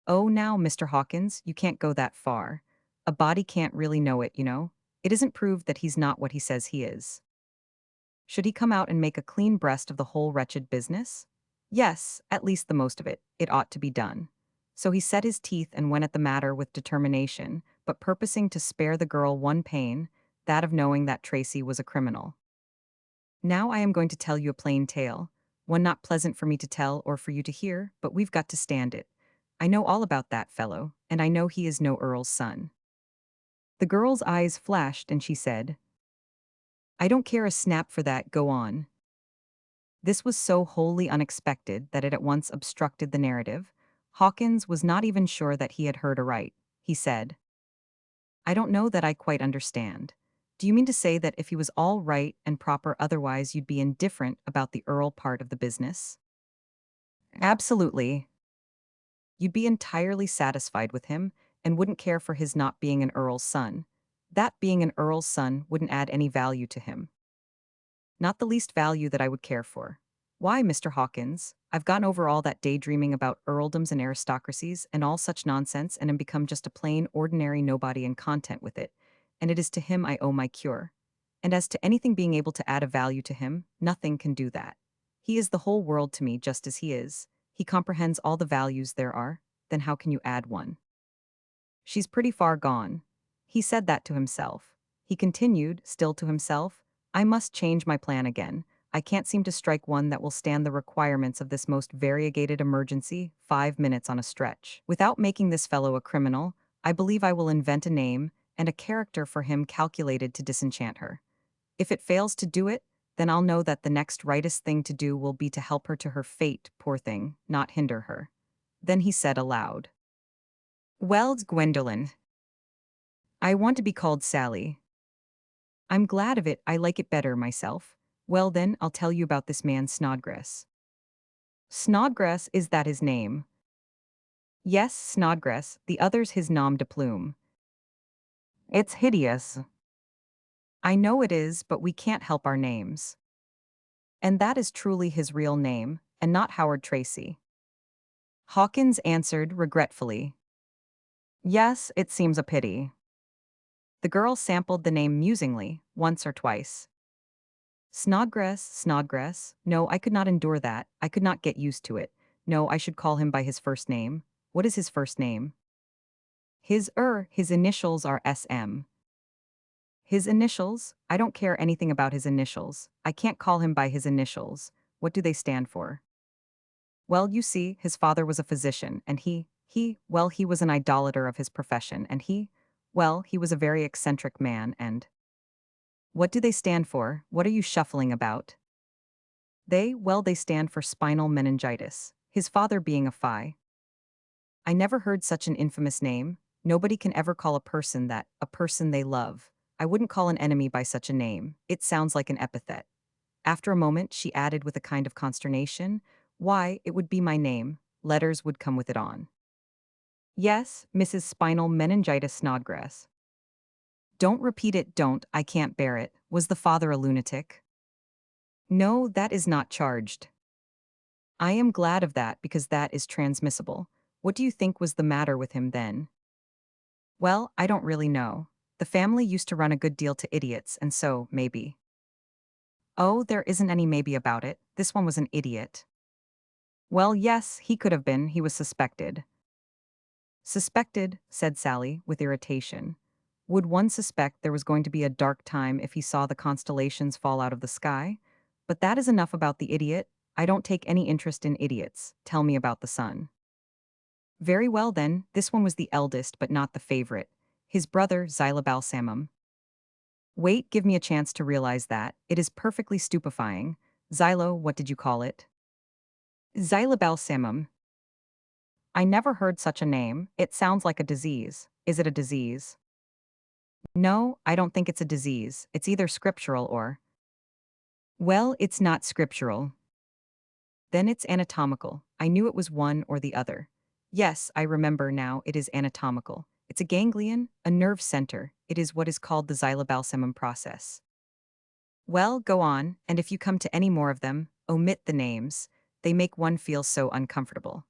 "Oh, now, Mr. Hawkins, you can't go that far. A body can't really know it, you know. It isn't proved that he's not what he says he is. Should he come out and make a clean breast of the whole wretched business? Yes, at least the most of it. It ought to be done." So he set his teeth and went at the matter with determination, but purposing to spare the girl one pain, that of knowing that Tracy was a criminal. "Now I am going to tell you a plain tale, one not pleasant for me to tell or for you to hear, but we've got to stand it. I know all about that fellow, and I know he is no earl's son." The girl's eyes flashed and she said, "I don't care a snap for that, go on." This was so wholly unexpected that it at once obstructed the narrative. Hawkins was not even sure that he had heard aright. He said, "I don't know that I quite understand. Do you mean to say that if he was all right and proper otherwise you'd be indifferent about the earl part of the business?" "Absolutely. You'd be entirely satisfied with him and wouldn't care for his not being an earl's son. That being an earl's son wouldn't add any value to him. Not the least value that I would care for. Why, Mr. Hawkins, I've gotten over all that daydreaming about earldoms and aristocracies and all such nonsense and am become just a plain, ordinary nobody and content with it, and it is to him I owe my cure. And as to anything being able to add a value to him, nothing can do that. He is the whole world to me just as he is. He comprehends all the values there are, then how can you add one? She's pretty far gone." He said that to himself. He continued, still to himself, "I must change my plan again. I can't seem to strike one that will stand the requirements of this most variegated emergency, 5 minutes on a stretch. Without making this fellow a criminal, I believe I will invent a name and a character for him calculated to disenchant her. If it fails to do it, then I'll know that the next rightest thing to do will be to help her to her fate, poor thing, not hinder her." Then he said aloud, "Well, Gwendolen, I want to be called Sally. I'm glad of it, I like it better myself. Well then, I'll tell you about this man Snodgrass." "Snodgrass, is that his name?" "Yes, Snodgrass, the other's his nom de plume. It's hideous. I know it is, but we can't help our names. And that is truly his real name, and not Howard Tracy. Hawkins answered regretfully. Yes, it seems a pity. The girl sampled the name musingly, once or twice. Snodgrass, Snodgrass. No, I could not endure that. I could not get used to it. No, I should call him by his first name. What is his first name? His initials are SM. His initials? I don't care anything about his initials. I can't call him by his initials. What do they stand for? Well, you see, his father was a physician, and he was an idolater of his profession, and he was a very eccentric man, and what do they stand for? What are you shuffling about? They stand for spinal meningitis, his father being a phi. I never heard such an infamous name. Nobody can ever call a person they love. I wouldn't call an enemy by such a name. It sounds like an epithet. After a moment, she added with a kind of consternation, why, it would be my name. Letters would come with it on. Yes, Mrs. Spinal Meningitis Snodgrass. Don't repeat it, don't, I can't bear it. Was the father a lunatic? No, that is not charged. I am glad of that because that is transmissible. What do you think was the matter with him then? Well, I don't really know. The family used to run a good deal to idiots, and so, maybe. Oh, there isn't any maybe about it. This one was an idiot. Well, yes, he could have been. He was suspected. Suspected, said Sally, with irritation. Would one suspect there was going to be a dark time if he saw the constellations fall out of the sky? But that is enough about the idiot. I don't take any interest in idiots. Tell me about the son. Very well then, this one was the eldest but not the favorite. His brother, Xylobalsamum. Wait, give me a chance to realize that. It is perfectly stupefying. Xylo, what did you call it? Xylobalsamum. I never heard such a name. It sounds like a disease. Is it a disease? No, I don't think it's a disease. It's either scriptural or. Well, it's not scriptural. Then it's anatomical. I knew it was one or the other. Yes, I remember now, it is anatomical. It's a ganglion, a nerve center. It is what is called the xylobalsamum process. Well, go on, and if you come to any more of them, omit the names. They make one feel so uncomfortable.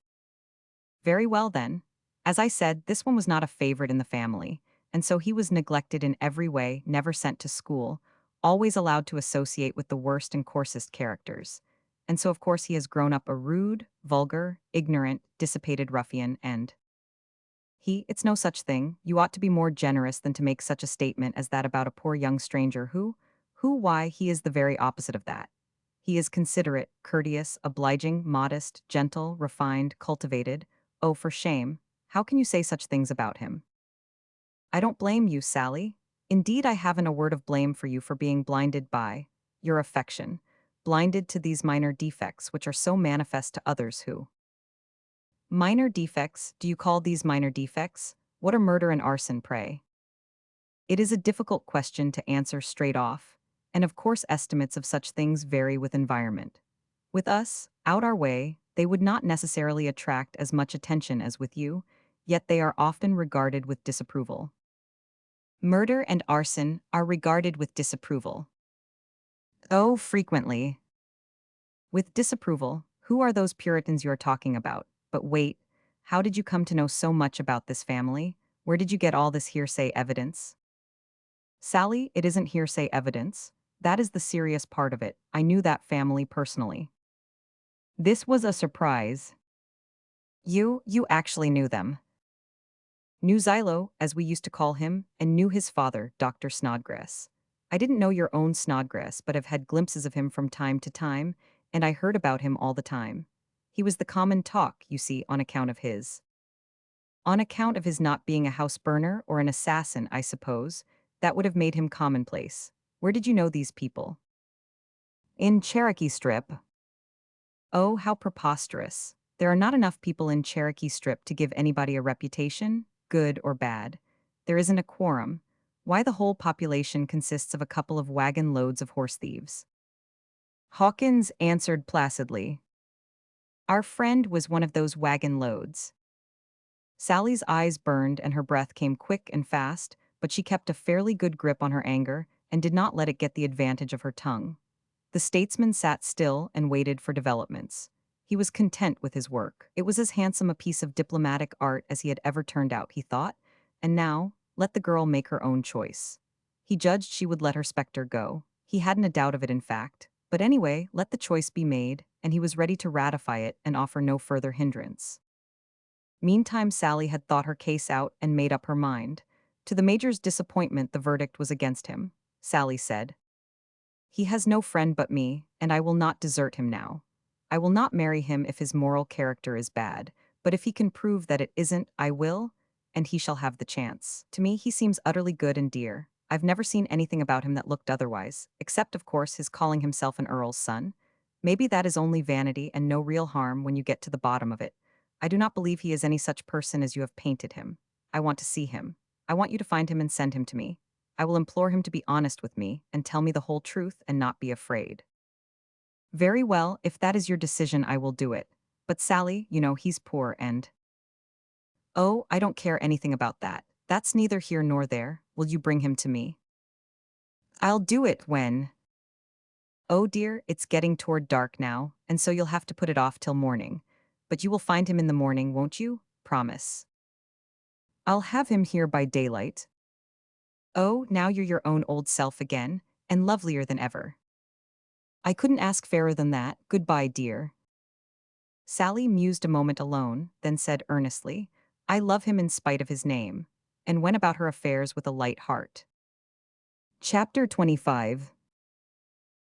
Very well then. As I said, this one was not a favorite in the family, and so he was neglected in every way, never sent to school, always allowed to associate with the worst and coarsest characters. And so of course he has grown up a rude, vulgar, ignorant, dissipated ruffian, and it's no such thing. You ought to be more generous than to make such a statement as that about a poor young stranger why, he is the very opposite of that. He is considerate, courteous, obliging, modest, gentle, refined, cultivated. Oh, for shame. How can you say such things about him? I don't blame you, Sally. Indeed, I haven't a word of blame for you for being blinded by your affection, blinded to these minor defects which are so manifest to others who. Minor defects, do you call these minor defects? What are murder and arson, pray? It is a difficult question to answer straight off, and of course estimates of such things vary with environment. With us, out our way, they would not necessarily attract as much attention as with you, yet they are often regarded with disapproval. Murder and arson are regarded with disapproval. Oh, frequently. With disapproval, who are those Puritans you're talking about? But wait, how did you come to know so much about this family? Where did you get all this hearsay evidence? Sally, it isn't hearsay evidence. That is the serious part of it. I knew that family personally. This was a surprise. You actually knew them. Knew Xylo, as we used to call him, and knew his father, Dr. Snodgrass. I didn't know your own Snodgrass, but have had glimpses of him from time to time, and I heard about him all the time. He was the common talk, you see, on account of his. On account of his not being a house burner or an assassin, I suppose, that would have made him commonplace. Where did you know these people? In Cherokee Strip. Oh, how preposterous. There are not enough people in Cherokee Strip to give anybody a reputation, good or bad. There isn't a quorum. Why, the whole population consists of a couple of wagon loads of horse thieves. Hawkins answered placidly. Our friend was one of those wagon loads. Sally's eyes burned and her breath came quick and fast, but she kept a fairly good grip on her anger and did not let it get the advantage of her tongue. The statesman sat still and waited for developments. He was content with his work. It was as handsome a piece of diplomatic art as he had ever turned out, he thought, and now, let the girl make her own choice. He judged she would let her specter go. He hadn't a doubt of it, in fact. But anyway, let the choice be made, and he was ready to ratify it and offer no further hindrance. Meantime, Sally had thought her case out and made up her mind. To the major's disappointment, the verdict was against him. Sally said, "He has no friend but me, and I will not desert him now. I will not marry him if his moral character is bad, but if he can prove that it isn't, I will, and he shall have the chance. To me, he seems utterly good and dear. I've never seen anything about him that looked otherwise, except, of course, his calling himself an earl's son. Maybe that is only vanity and no real harm when you get to the bottom of it. I do not believe he is any such person as you have painted him. I want to see him. I want you to find him and send him to me. I will implore him to be honest with me and tell me the whole truth and not be afraid." "Very well, if that is your decision, I will do it. But Sally, he's poor and—" "Oh, I don't care anything about that. That's neither here nor there. Will you bring him to me?" "I'll do it when—" "Oh dear, it's getting toward dark now, and so you'll have to put it off till morning. But you will find him in the morning, won't you? Promise." "I'll have him here by daylight." "Oh, now you're your own old self again, and lovelier than ever." "I couldn't ask fairer than that. Goodbye, dear." Sally mused a moment alone, then said earnestly, "I love him in spite of his name," and went about her affairs with a light heart. Chapter 25.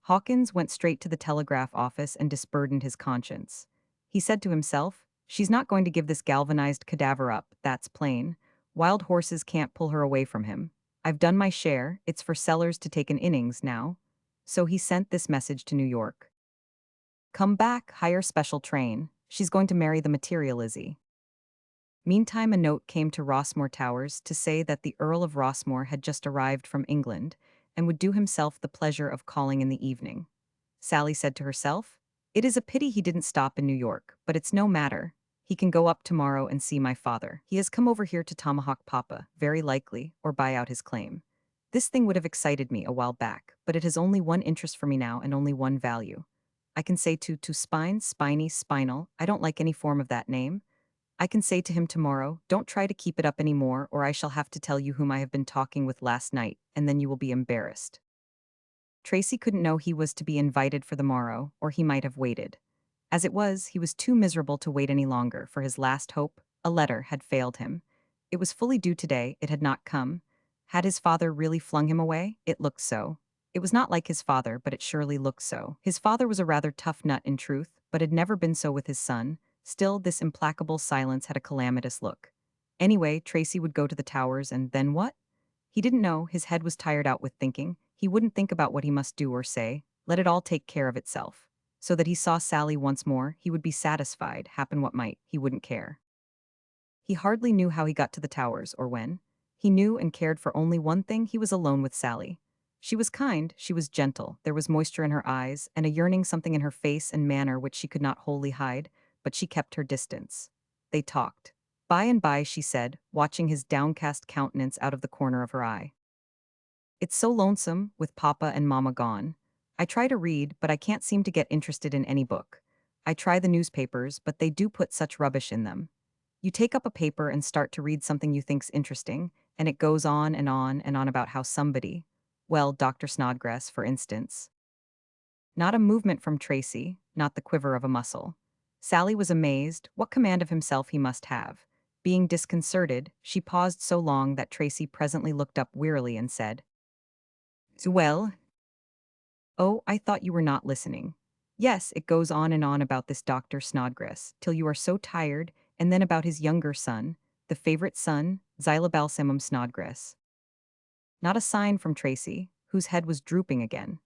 Hawkins went straight to the telegraph office and disburdened his conscience. He said to himself, "She's not going to give this galvanized cadaver up, that's plain. Wild horses can't pull her away from him. I've done my share, it's for Sellers to take an innings now." So he sent this message to New York. "Come back, hire special train. She's going to marry the materializzy." Meantime, a note came to Rossmore Towers to say that the Earl of Rossmore had just arrived from England and would do himself the pleasure of calling in the evening. Sally said to herself, "It is a pity he didn't stop in New York, but it's no matter. He can go up tomorrow and see my father. He has come over here to tomahawk Papa, very likely, or buy out his claim. This thing would have excited me a while back, but it has only one interest for me now and only one value. I can say to Spine, Spiny, Spinal, I don't like any form of that name. I can say to him tomorrow, don't try to keep it up any more, or I shall have to tell you whom I have been talking with last night, and then you will be embarrassed." Tracy couldn't know he was to be invited for the morrow, or he might have waited. As it was, he was too miserable to wait any longer, for his last hope, a letter, had failed him. It was fully due today, it had not come. Had his father really flung him away? It looked so. It was not like his father, but it surely looked so. His father was a rather tough nut in truth, but had never been so with his son. Still, this implacable silence had a calamitous look. Anyway, Tracy would go to the Towers, and then what? He didn't know, his head was tired out with thinking. He wouldn't think about what he must do or say, let it all take care of itself. So that he saw Sally once more, he would be satisfied, happen what might, he wouldn't care. He hardly knew how he got to the Towers, or when. He knew and cared for only one thing: he was alone with Sally. She was kind, she was gentle, there was moisture in her eyes, and a yearning something in her face and manner which she could not wholly hide, but she kept her distance. They talked. By and by she said, watching his downcast countenance out of the corner of her eye, "It's so lonesome, with Papa and Mama gone. I try to read, but I can't seem to get interested in any book. I try the newspapers, but they do put such rubbish in them. You take up a paper and start to read something you think's interesting, and it goes on and on and on about how somebody, well, Dr. Snodgrass, for instance." Not a movement from Tracy, not the quiver of a muscle. Sally was amazed. What command of himself he must have. Being disconcerted, she paused so long that Tracy presently looked up wearily and said, "Well?" "Oh, I thought you were not listening. Yes, it goes on and on about this Dr. Snodgrass, till you are so tired, and then about his younger son, the favorite son, Xylobalsamum Snodgrass." Not a sign from Tracy, whose head was drooping again.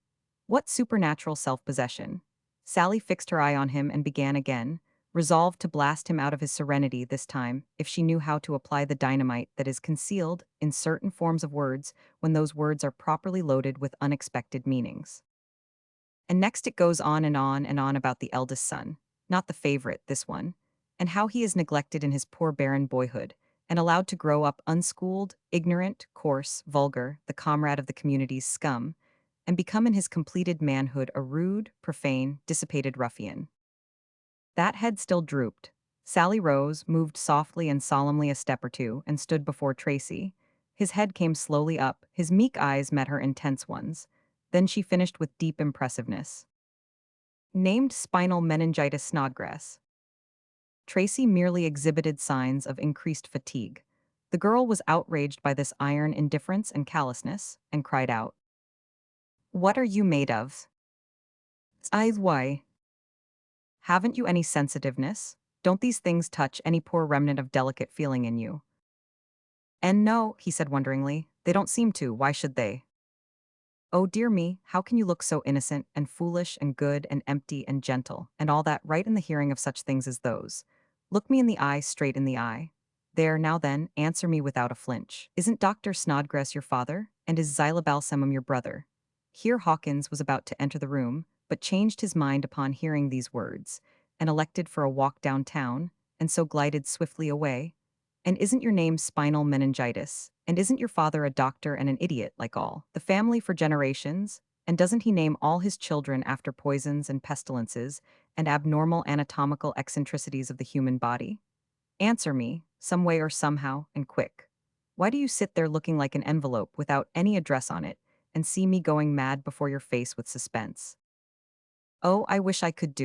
What supernatural self-possession! Sally fixed her eye on him and began again, resolved to blast him out of his serenity this time, if she knew how to apply the dynamite that is concealed in certain forms of words when those words are properly loaded with unexpected meanings. And next it goes on and on and on about the eldest son, not the favorite, this one, and how he is neglected in his poor barren boyhood, and allowed to grow up unschooled, ignorant, coarse, vulgar, the comrade of the community's scum, and become in his completed manhood a rude, profane, dissipated ruffian. That head still drooped. Sally rose, moved softly and solemnly a step or two, and stood before Tracy. His head came slowly up, his meek eyes met her intense ones. Then she finished with deep impressiveness. Named spinal meningitis Snodgrass. Tracy merely exhibited signs of increased fatigue. The girl was outraged by this iron indifference and callousness, and cried out, "What are you made of? Why? Haven't you any sensitiveness? Don't these things touch any poor remnant of delicate feeling in you?" And no, he said wonderingly, they don't seem to, why should they? Oh dear me, how can you look so innocent and foolish and good and empty and gentle, and all that right in the hearing of such things as those? Look me in the eye, straight in the eye. There, now then, answer me without a flinch. Isn't Dr. Snodgrass your father, and is Xylobalsamum your brother? Here Hawkins was about to enter the room, but changed his mind upon hearing these words, and elected for a walk downtown, and so glided swiftly away. And isn't your name spinal meningitis? And isn't your father a doctor and an idiot like all the family for generations? And doesn't he name all his children after poisons and pestilences and abnormal anatomical eccentricities of the human body? Answer me, some way or somehow, and quick. Why do you sit there looking like an envelope without any address on it, and see me going mad before your face with suspense? Oh, I wish I could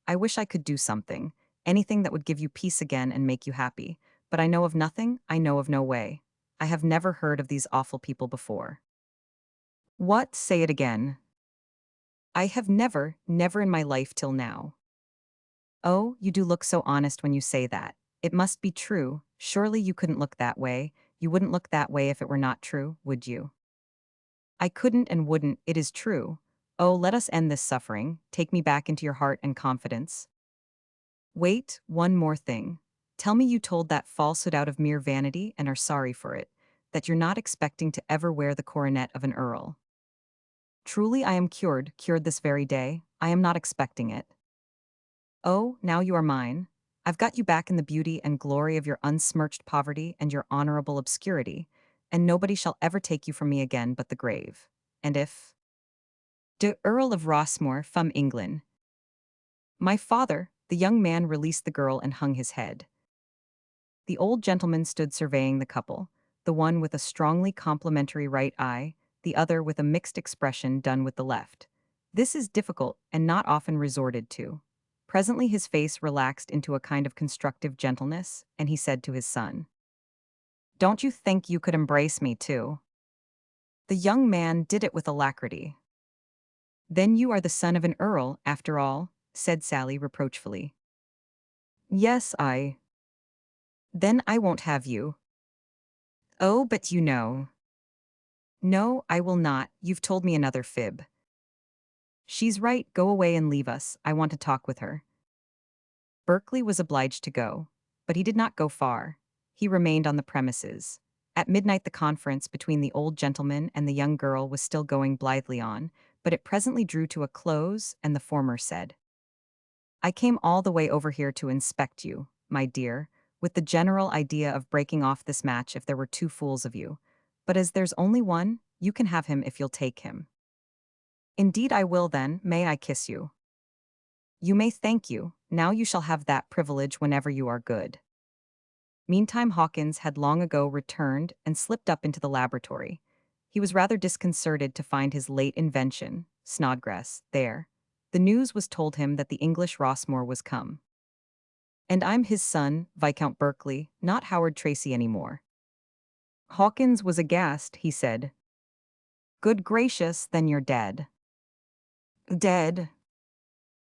I wish I could do something, anything that would give you peace again and make you happy. But I know of nothing, I know of no way. I have never heard of these awful people before. What? Say it again. I have never in my life till now. Oh, you do look so honest when you say that. It must be true. Surely you couldn't look that way. You wouldn't look that way if it were not true, would you? I couldn't and wouldn't, it is true. Oh, let us end this suffering. Take me back into your heart and confidence. Wait, one more thing. Tell me you told that falsehood out of mere vanity and are sorry for it, that you're not expecting to ever wear the coronet of an earl. Truly I am cured this very day. I am not expecting it. Oh, now you are mine. I've got you back in the beauty and glory of your unsmirched poverty and your honorable obscurity, and nobody shall ever take you from me again but the grave. And if de Earl of Rossmore from England. My father, the young man released the girl and hung his head. The old gentleman stood surveying the couple, the one with a strongly complimentary right eye, the other with a mixed expression done with the left. This is difficult and not often resorted to. Presently his face relaxed into a kind of constructive gentleness, and he said to his son, "Don't you think you could embrace me too?" The young man did it with alacrity. "Then you are the son of an earl, after all," said Sally reproachfully. "Yes, I." "Then I won't have you." "Oh, but you know." "No, I will not. You've told me another fib." "She's right. Go away and leave us. I want to talk with her." Berkeley was obliged to go, but he did not go far. He remained on the premises. At midnight the conference between the old gentleman and the young girl was still going blithely on, but it presently drew to a close, and the former said, "I came all the way over here to inspect you, my dear, with the general idea of breaking off this match if there were two fools of you. But as there's only one, you can have him if you'll take him." "Indeed I will then, may I kiss you?" "You may, thank you. Now you shall have that privilege whenever you are good." Meantime Hawkins had long ago returned and slipped up into the laboratory. He was rather disconcerted to find his late invention, Snodgrass, there. The news was told him that the English Rossmore was come. "And I'm his son, Viscount Berkeley, not Howard Tracy any more." Hawkins was aghast, he said. "Good gracious, then you're dead." "Dead?"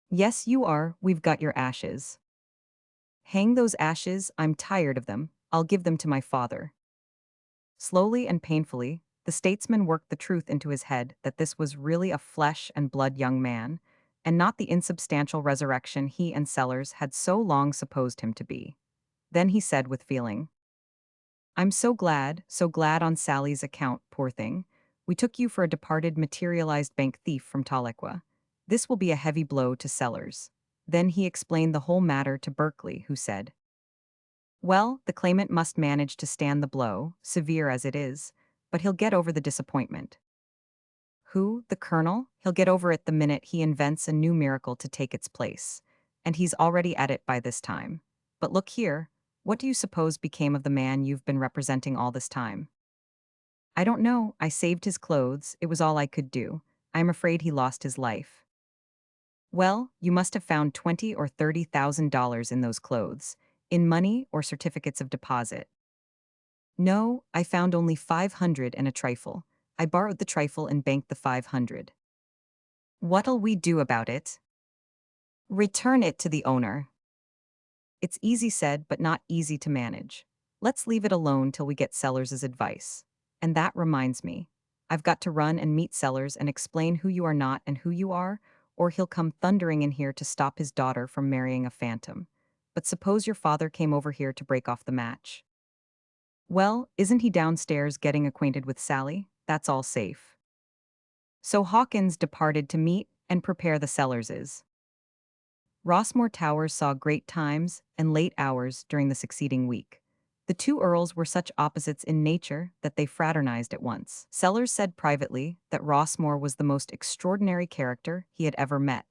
"Yes, you are. We've got your ashes." "Hang those ashes, I'm tired of them. I'll give them to my father." Slowly and painfully, the statesman worked the truth into his head that this was really a flesh and blood young man, and not the insubstantial resurrection he and Sellers had so long supposed him to be. Then he said with feeling, "I'm so glad on Sally's account, poor thing. We took you for a departed materialized bank thief from Tahlequah. This will be a heavy blow to Sellers." Then he explained the whole matter to Berkeley, who said, Well, the claimant must manage to stand the blow, severe as it is, but he'll get over the disappointment. Who? The colonel? He'll get over it the minute he invents a new miracle to take its place. And he's already at it by this time. But look here, what do you suppose became of the man you've been representing all this time? I don't know, I saved his clothes, it was all I could do. I'm afraid he lost his life. Well, you must have found 20 or 30,000 dollars in those clothes, in money or certificates of deposit. No, I found only 500 and a trifle. I borrowed the trifle and banked the 500. What'll we do about it? Return it to the owner. It's easy said, but not easy to manage. Let's leave it alone till we get Sellers' advice. And that reminds me. I've got to run and meet Sellers and explain who you are not and who you are, or he'll come thundering in here to stop his daughter from marrying a phantom. But suppose your father came over here to break off the match. Well, isn't he downstairs getting acquainted with Sally? That's all safe. So Hawkins departed to meet and prepare the Sellerses. Rossmore Towers saw great times and late hours during the succeeding week. The two earls were such opposites in nature that they fraternized at once. Sellers said privately that Rossmore was the most extraordinary character he had ever met.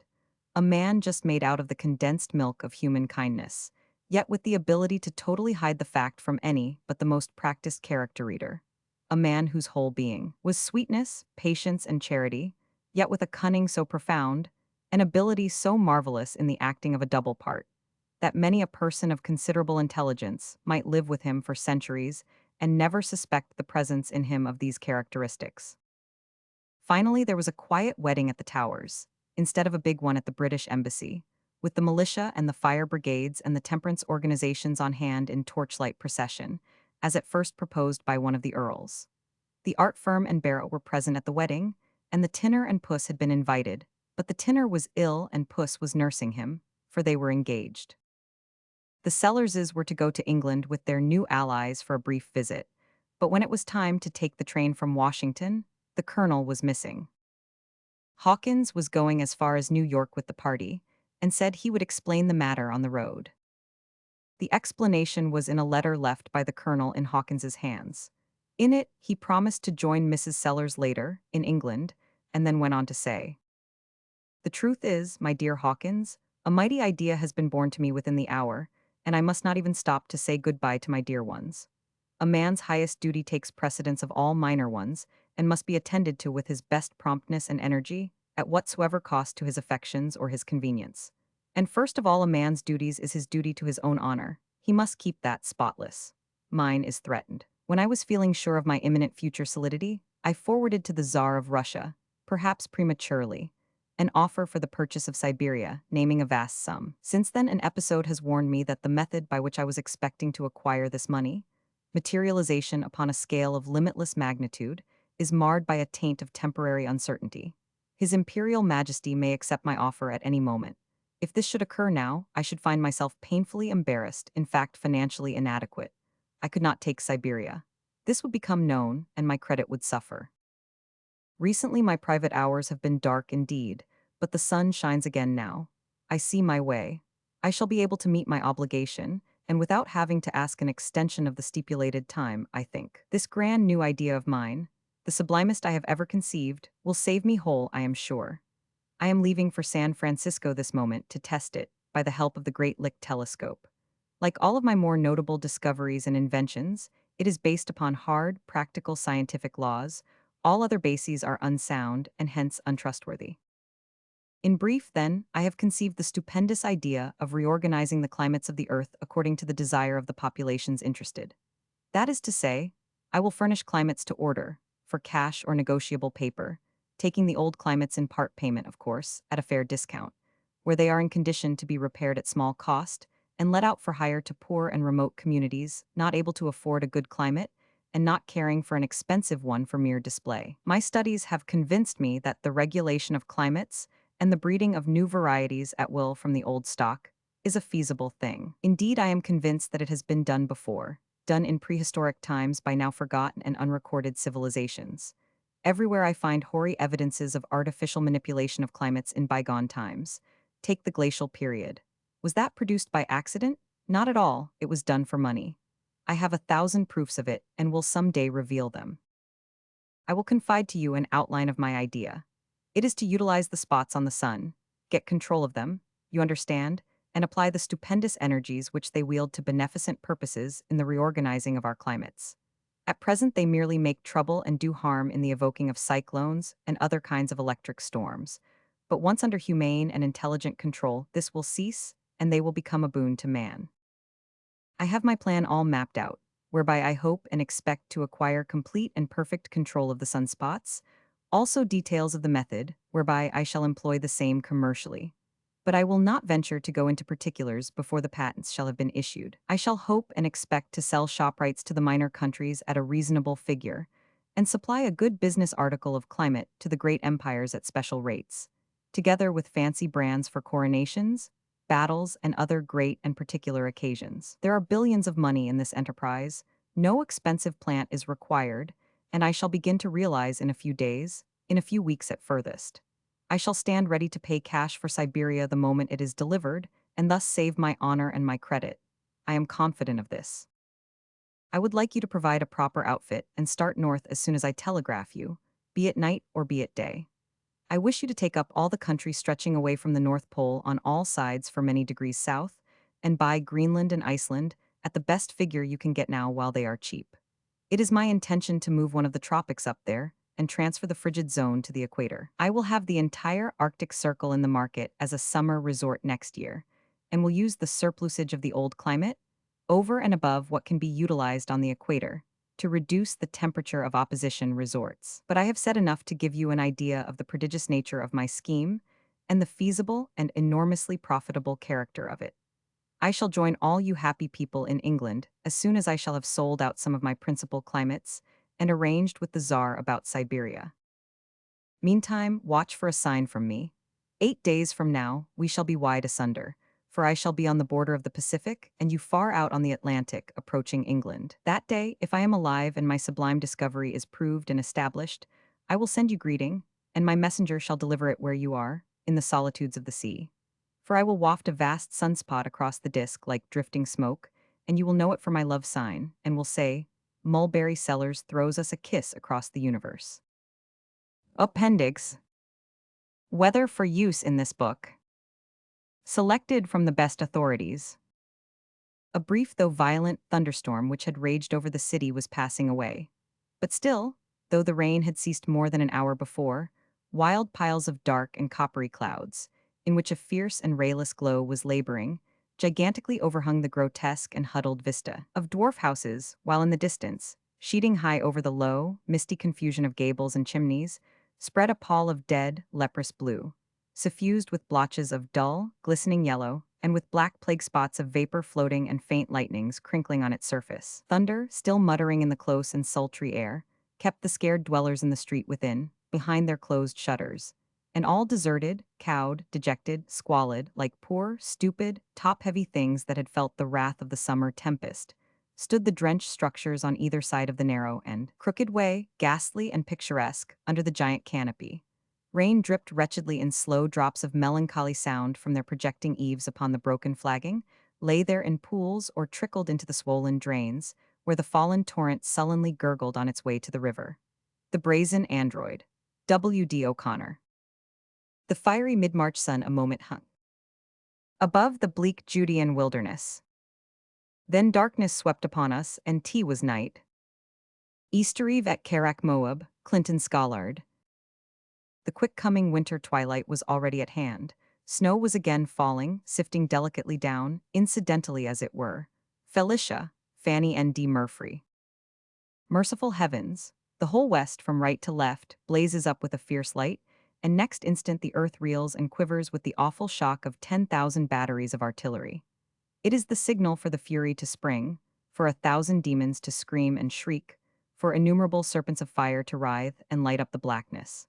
A man just made out of the condensed milk of human kindness, yet with the ability to totally hide the fact from any but the most practiced character reader. A man whose whole being was sweetness, patience, and charity, yet with a cunning so profound, an ability so marvelous in the acting of a double part, that many a person of considerable intelligence might live with him for centuries and never suspect the presence in him of these characteristics. Finally, there was a quiet wedding at the Towers, instead of a big one at the British Embassy, with the militia and the fire brigades and the temperance organizations on hand in torchlight procession, as at first proposed by one of the earls. The art firm and Barrett were present at the wedding, and the tinner and Puss had been invited, but the tinner was ill and Puss was nursing him, for they were engaged. The Sellerses were to go to England with their new allies for a brief visit, but when it was time to take the train from Washington, the colonel was missing. Hawkins was going as far as New York with the party, and said he would explain the matter on the road. The explanation was in a letter left by the colonel in Hawkins's hands. In it, he promised to join Mrs. Sellers later, in England, and then went on to say, "The truth is, my dear Hawkins, a mighty idea has been born to me within the hour, and I must not even stop to say good-bye to my dear ones. A man's highest duty takes precedence of all minor ones, and must be attended to with his best promptness and energy, at whatsoever cost to his affections or his convenience. And first of all a man's duties is his duty to his own honor. He must keep that spotless. Mine is threatened. When I was feeling sure of my imminent future solidity, I forwarded to the Tsar of Russia, perhaps prematurely, an offer for the purchase of Siberia, naming a vast sum. Since then, an episode has warned me that the method by which I was expecting to acquire this money, materialization upon a scale of limitless magnitude, is marred by a taint of temporary uncertainty. His Imperial Majesty may accept my offer at any moment. If this should occur now, I should find myself painfully embarrassed, in fact financially inadequate. I could not take Siberia. This would become known, and my credit would suffer. Recently my private hours have been dark indeed, but the sun shines again now. I see my way. I shall be able to meet my obligation, and without having to ask an extension of the stipulated time, I think. This grand new idea of mine, the sublimest I have ever conceived, will save me whole, I am sure. I am leaving for San Francisco this moment to test it, by the help of the Great Lick telescope. Like all of my more notable discoveries and inventions, it is based upon hard, practical scientific laws. All other bases are unsound and hence untrustworthy. In brief, then, I have conceived the stupendous idea of reorganizing the climates of the earth according to the desire of the populations interested. That is to say, I will furnish climates to order, for cash or negotiable paper, taking the old climates in part payment, of course, at a fair discount, where they are in condition to be repaired at small cost, and let out for hire to poor and remote communities not able to afford a good climate, and not caring for an expensive one for mere display. My studies have convinced me that the regulation of climates and the breeding of new varieties at will from the old stock is a feasible thing. Indeed, I am convinced that it has been done before, done in prehistoric times by now forgotten and unrecorded civilizations. Everywhere I find hoary evidences of artificial manipulation of climates in bygone times. Take the glacial period. Was that produced by accident? Not at all, it was done for money. I have 1,000 proofs of it and will someday reveal them. I will confide to you an outline of my idea. It is to utilize the spots on the sun, get control of them, you understand, and apply the stupendous energies which they wield to beneficent purposes in the reorganizing of our climates. At present, they merely make trouble and do harm in the evoking of cyclones and other kinds of electric storms. But once under humane and intelligent control, this will cease, and they will become a boon to man. I have my plan all mapped out, whereby I hope and expect to acquire complete and perfect control of the sunspots, also details of the method, whereby I shall employ the same commercially. But I will not venture to go into particulars before the patents shall have been issued. I shall hope and expect to sell shop rights to the minor countries at a reasonable figure, and supply a good business article of climate to the great empires at special rates, together with fancy brands for coronations, battles, and other great and particular occasions. There are billions of money in this enterprise, no expensive plant is required, and I shall begin to realize in a few days, in a few weeks at furthest. I shall stand ready to pay cash for Siberia the moment it is delivered, and thus save my honor and my credit. I am confident of this. I would like you to provide a proper outfit and start north as soon as I telegraph you, be it night or be it day. I wish you to take up all the country stretching away from the North Pole on all sides for many degrees south, and buy Greenland and Iceland at the best figure you can get now while they are cheap. It is my intention to move one of the tropics up there and transfer the frigid zone to the equator. I will have the entire Arctic Circle in the market as a summer resort next year, and will use the surplusage of the old climate, over and above what can be utilized on the equator, to reduce the temperature of opposition resorts. But I have said enough to give you an idea of the prodigious nature of my scheme and the feasible and enormously profitable character of it. I shall join all you happy people in England as soon as I shall have sold out some of my principal climates and arranged with the Tsar about Siberia. Meantime, watch for a sign from me. 8 days from now, we shall be wide asunder, for I shall be on the border of the Pacific and you far out on the Atlantic, approaching England. That day, if I am alive and my sublime discovery is proved and established, I will send you greeting, and my messenger shall deliver it where you are, in the solitudes of the sea. For I will waft a vast sunspot across the disk like drifting smoke, and you will know it for my love sign, and will say, Mulberry Sellers throws us a kiss across the universe. Appendix. Weather for use in this book. Selected from the best authorities. A brief though violent thunderstorm which had raged over the city was passing away. But still, though the rain had ceased more than an hour before, wild piles of dark and coppery clouds, in which a fierce and rayless glow was laboring, gigantically overhung the grotesque and huddled vista of dwarf houses, while in the distance, sheeting high over the low, misty confusion of gables and chimneys, spread a pall of dead, leprous blue, suffused with blotches of dull, glistening yellow, and with black plague spots of vapor floating and faint lightnings crinkling on its surface. Thunder, still muttering in the close and sultry air, kept the scared dwellers in the street within, behind their closed shutters, and all deserted, cowed, dejected, squalid, like poor, stupid, top-heavy things that had felt the wrath of the summer tempest, stood the drenched structures on either side of the narrow and crooked way, ghastly and picturesque, under the giant canopy. Rain dripped wretchedly in slow drops of melancholy sound from their projecting eaves upon the broken flagging, lay there in pools or trickled into the swollen drains, where the fallen torrent sullenly gurgled on its way to the river. The Brazen Android. W. D. O'Connor. The fiery mid-March sun a moment hung above the bleak Judean wilderness. Then darkness swept upon us, and tea was night. Easter Eve at Carac Moab, Clinton Scholard. The quick-coming winter twilight was already at hand. Snow was again falling, sifting delicately down, incidentally as it were. Felicia, Fanny N. D. Murphy. Merciful heavens! The whole west, from right to left, blazes up with a fierce light, and next instant the earth reels and quivers with the awful shock of 10,000 batteries of artillery. It is the signal for the fury to spring, for 1,000 demons to scream and shriek, for innumerable serpents of fire to writhe and light up the blackness.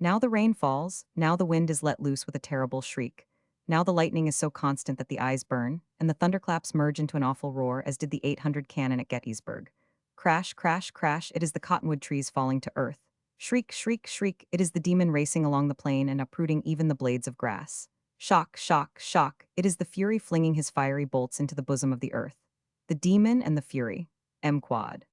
Now the rain falls, now the wind is let loose with a terrible shriek. Now the lightning is so constant that the eyes burn, and the thunderclaps merge into an awful roar as did the 800 cannon at Gettysburg. Crash, crash, crash, it is the cottonwood trees falling to earth. Shriek, shriek, shriek, it is the demon racing along the plain and uprooting even the blades of grass. Shock, shock, shock, it is the Fury flinging his fiery bolts into the bosom of the earth. The demon and the Fury. M. Quad.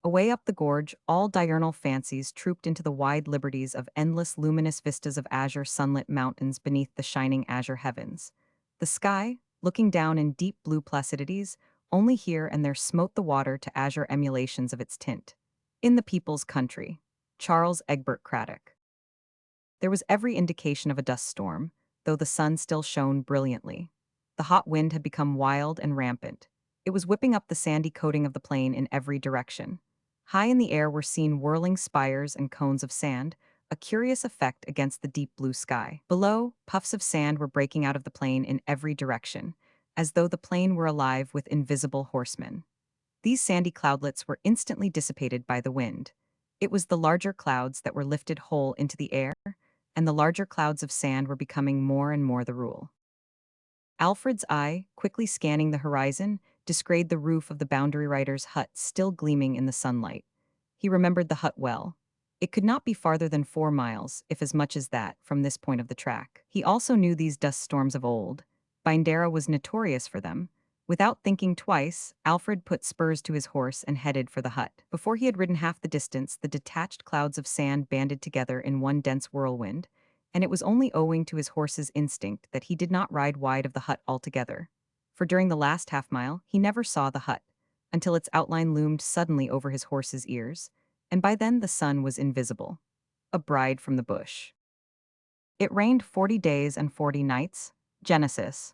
Away up the gorge, all diurnal fancies trooped into the wide liberties of endless luminous vistas of azure sunlit mountains beneath the shining azure heavens. The sky, looking down in deep blue placidities, only here and there smote the water to azure emulations of its tint. In the People's Country. Charles Egbert Craddock. There was every indication of a dust storm, though the sun still shone brilliantly. The hot wind had become wild and rampant. It was whipping up the sandy coating of the plain in every direction. High in the air were seen whirling spires and cones of sand, a curious effect against the deep blue sky. Below, puffs of sand were breaking out of the plain in every direction, as though the plain were alive with invisible horsemen. These sandy cloudlets were instantly dissipated by the wind. It was the larger clouds that were lifted whole into the air, and the larger clouds of sand were becoming more and more the rule. Alfred's eye, quickly scanning the horizon, descried the roof of the boundary rider's hut still gleaming in the sunlight. He remembered the hut well. It could not be farther than 4 miles, if as much as that, from this point of the track. He also knew these dust storms of old. Bindera was notorious for them. Without thinking twice, Alfred put spurs to his horse and headed for the hut. Before he had ridden half the distance, the detached clouds of sand banded together in one dense whirlwind, and it was only owing to his horse's instinct that he did not ride wide of the hut altogether. For during the last half-mile, he never saw the hut, until its outline loomed suddenly over his horse's ears, and by then the sun was invisible. A bride from the bush. It rained 40 days and 40 nights. Genesis.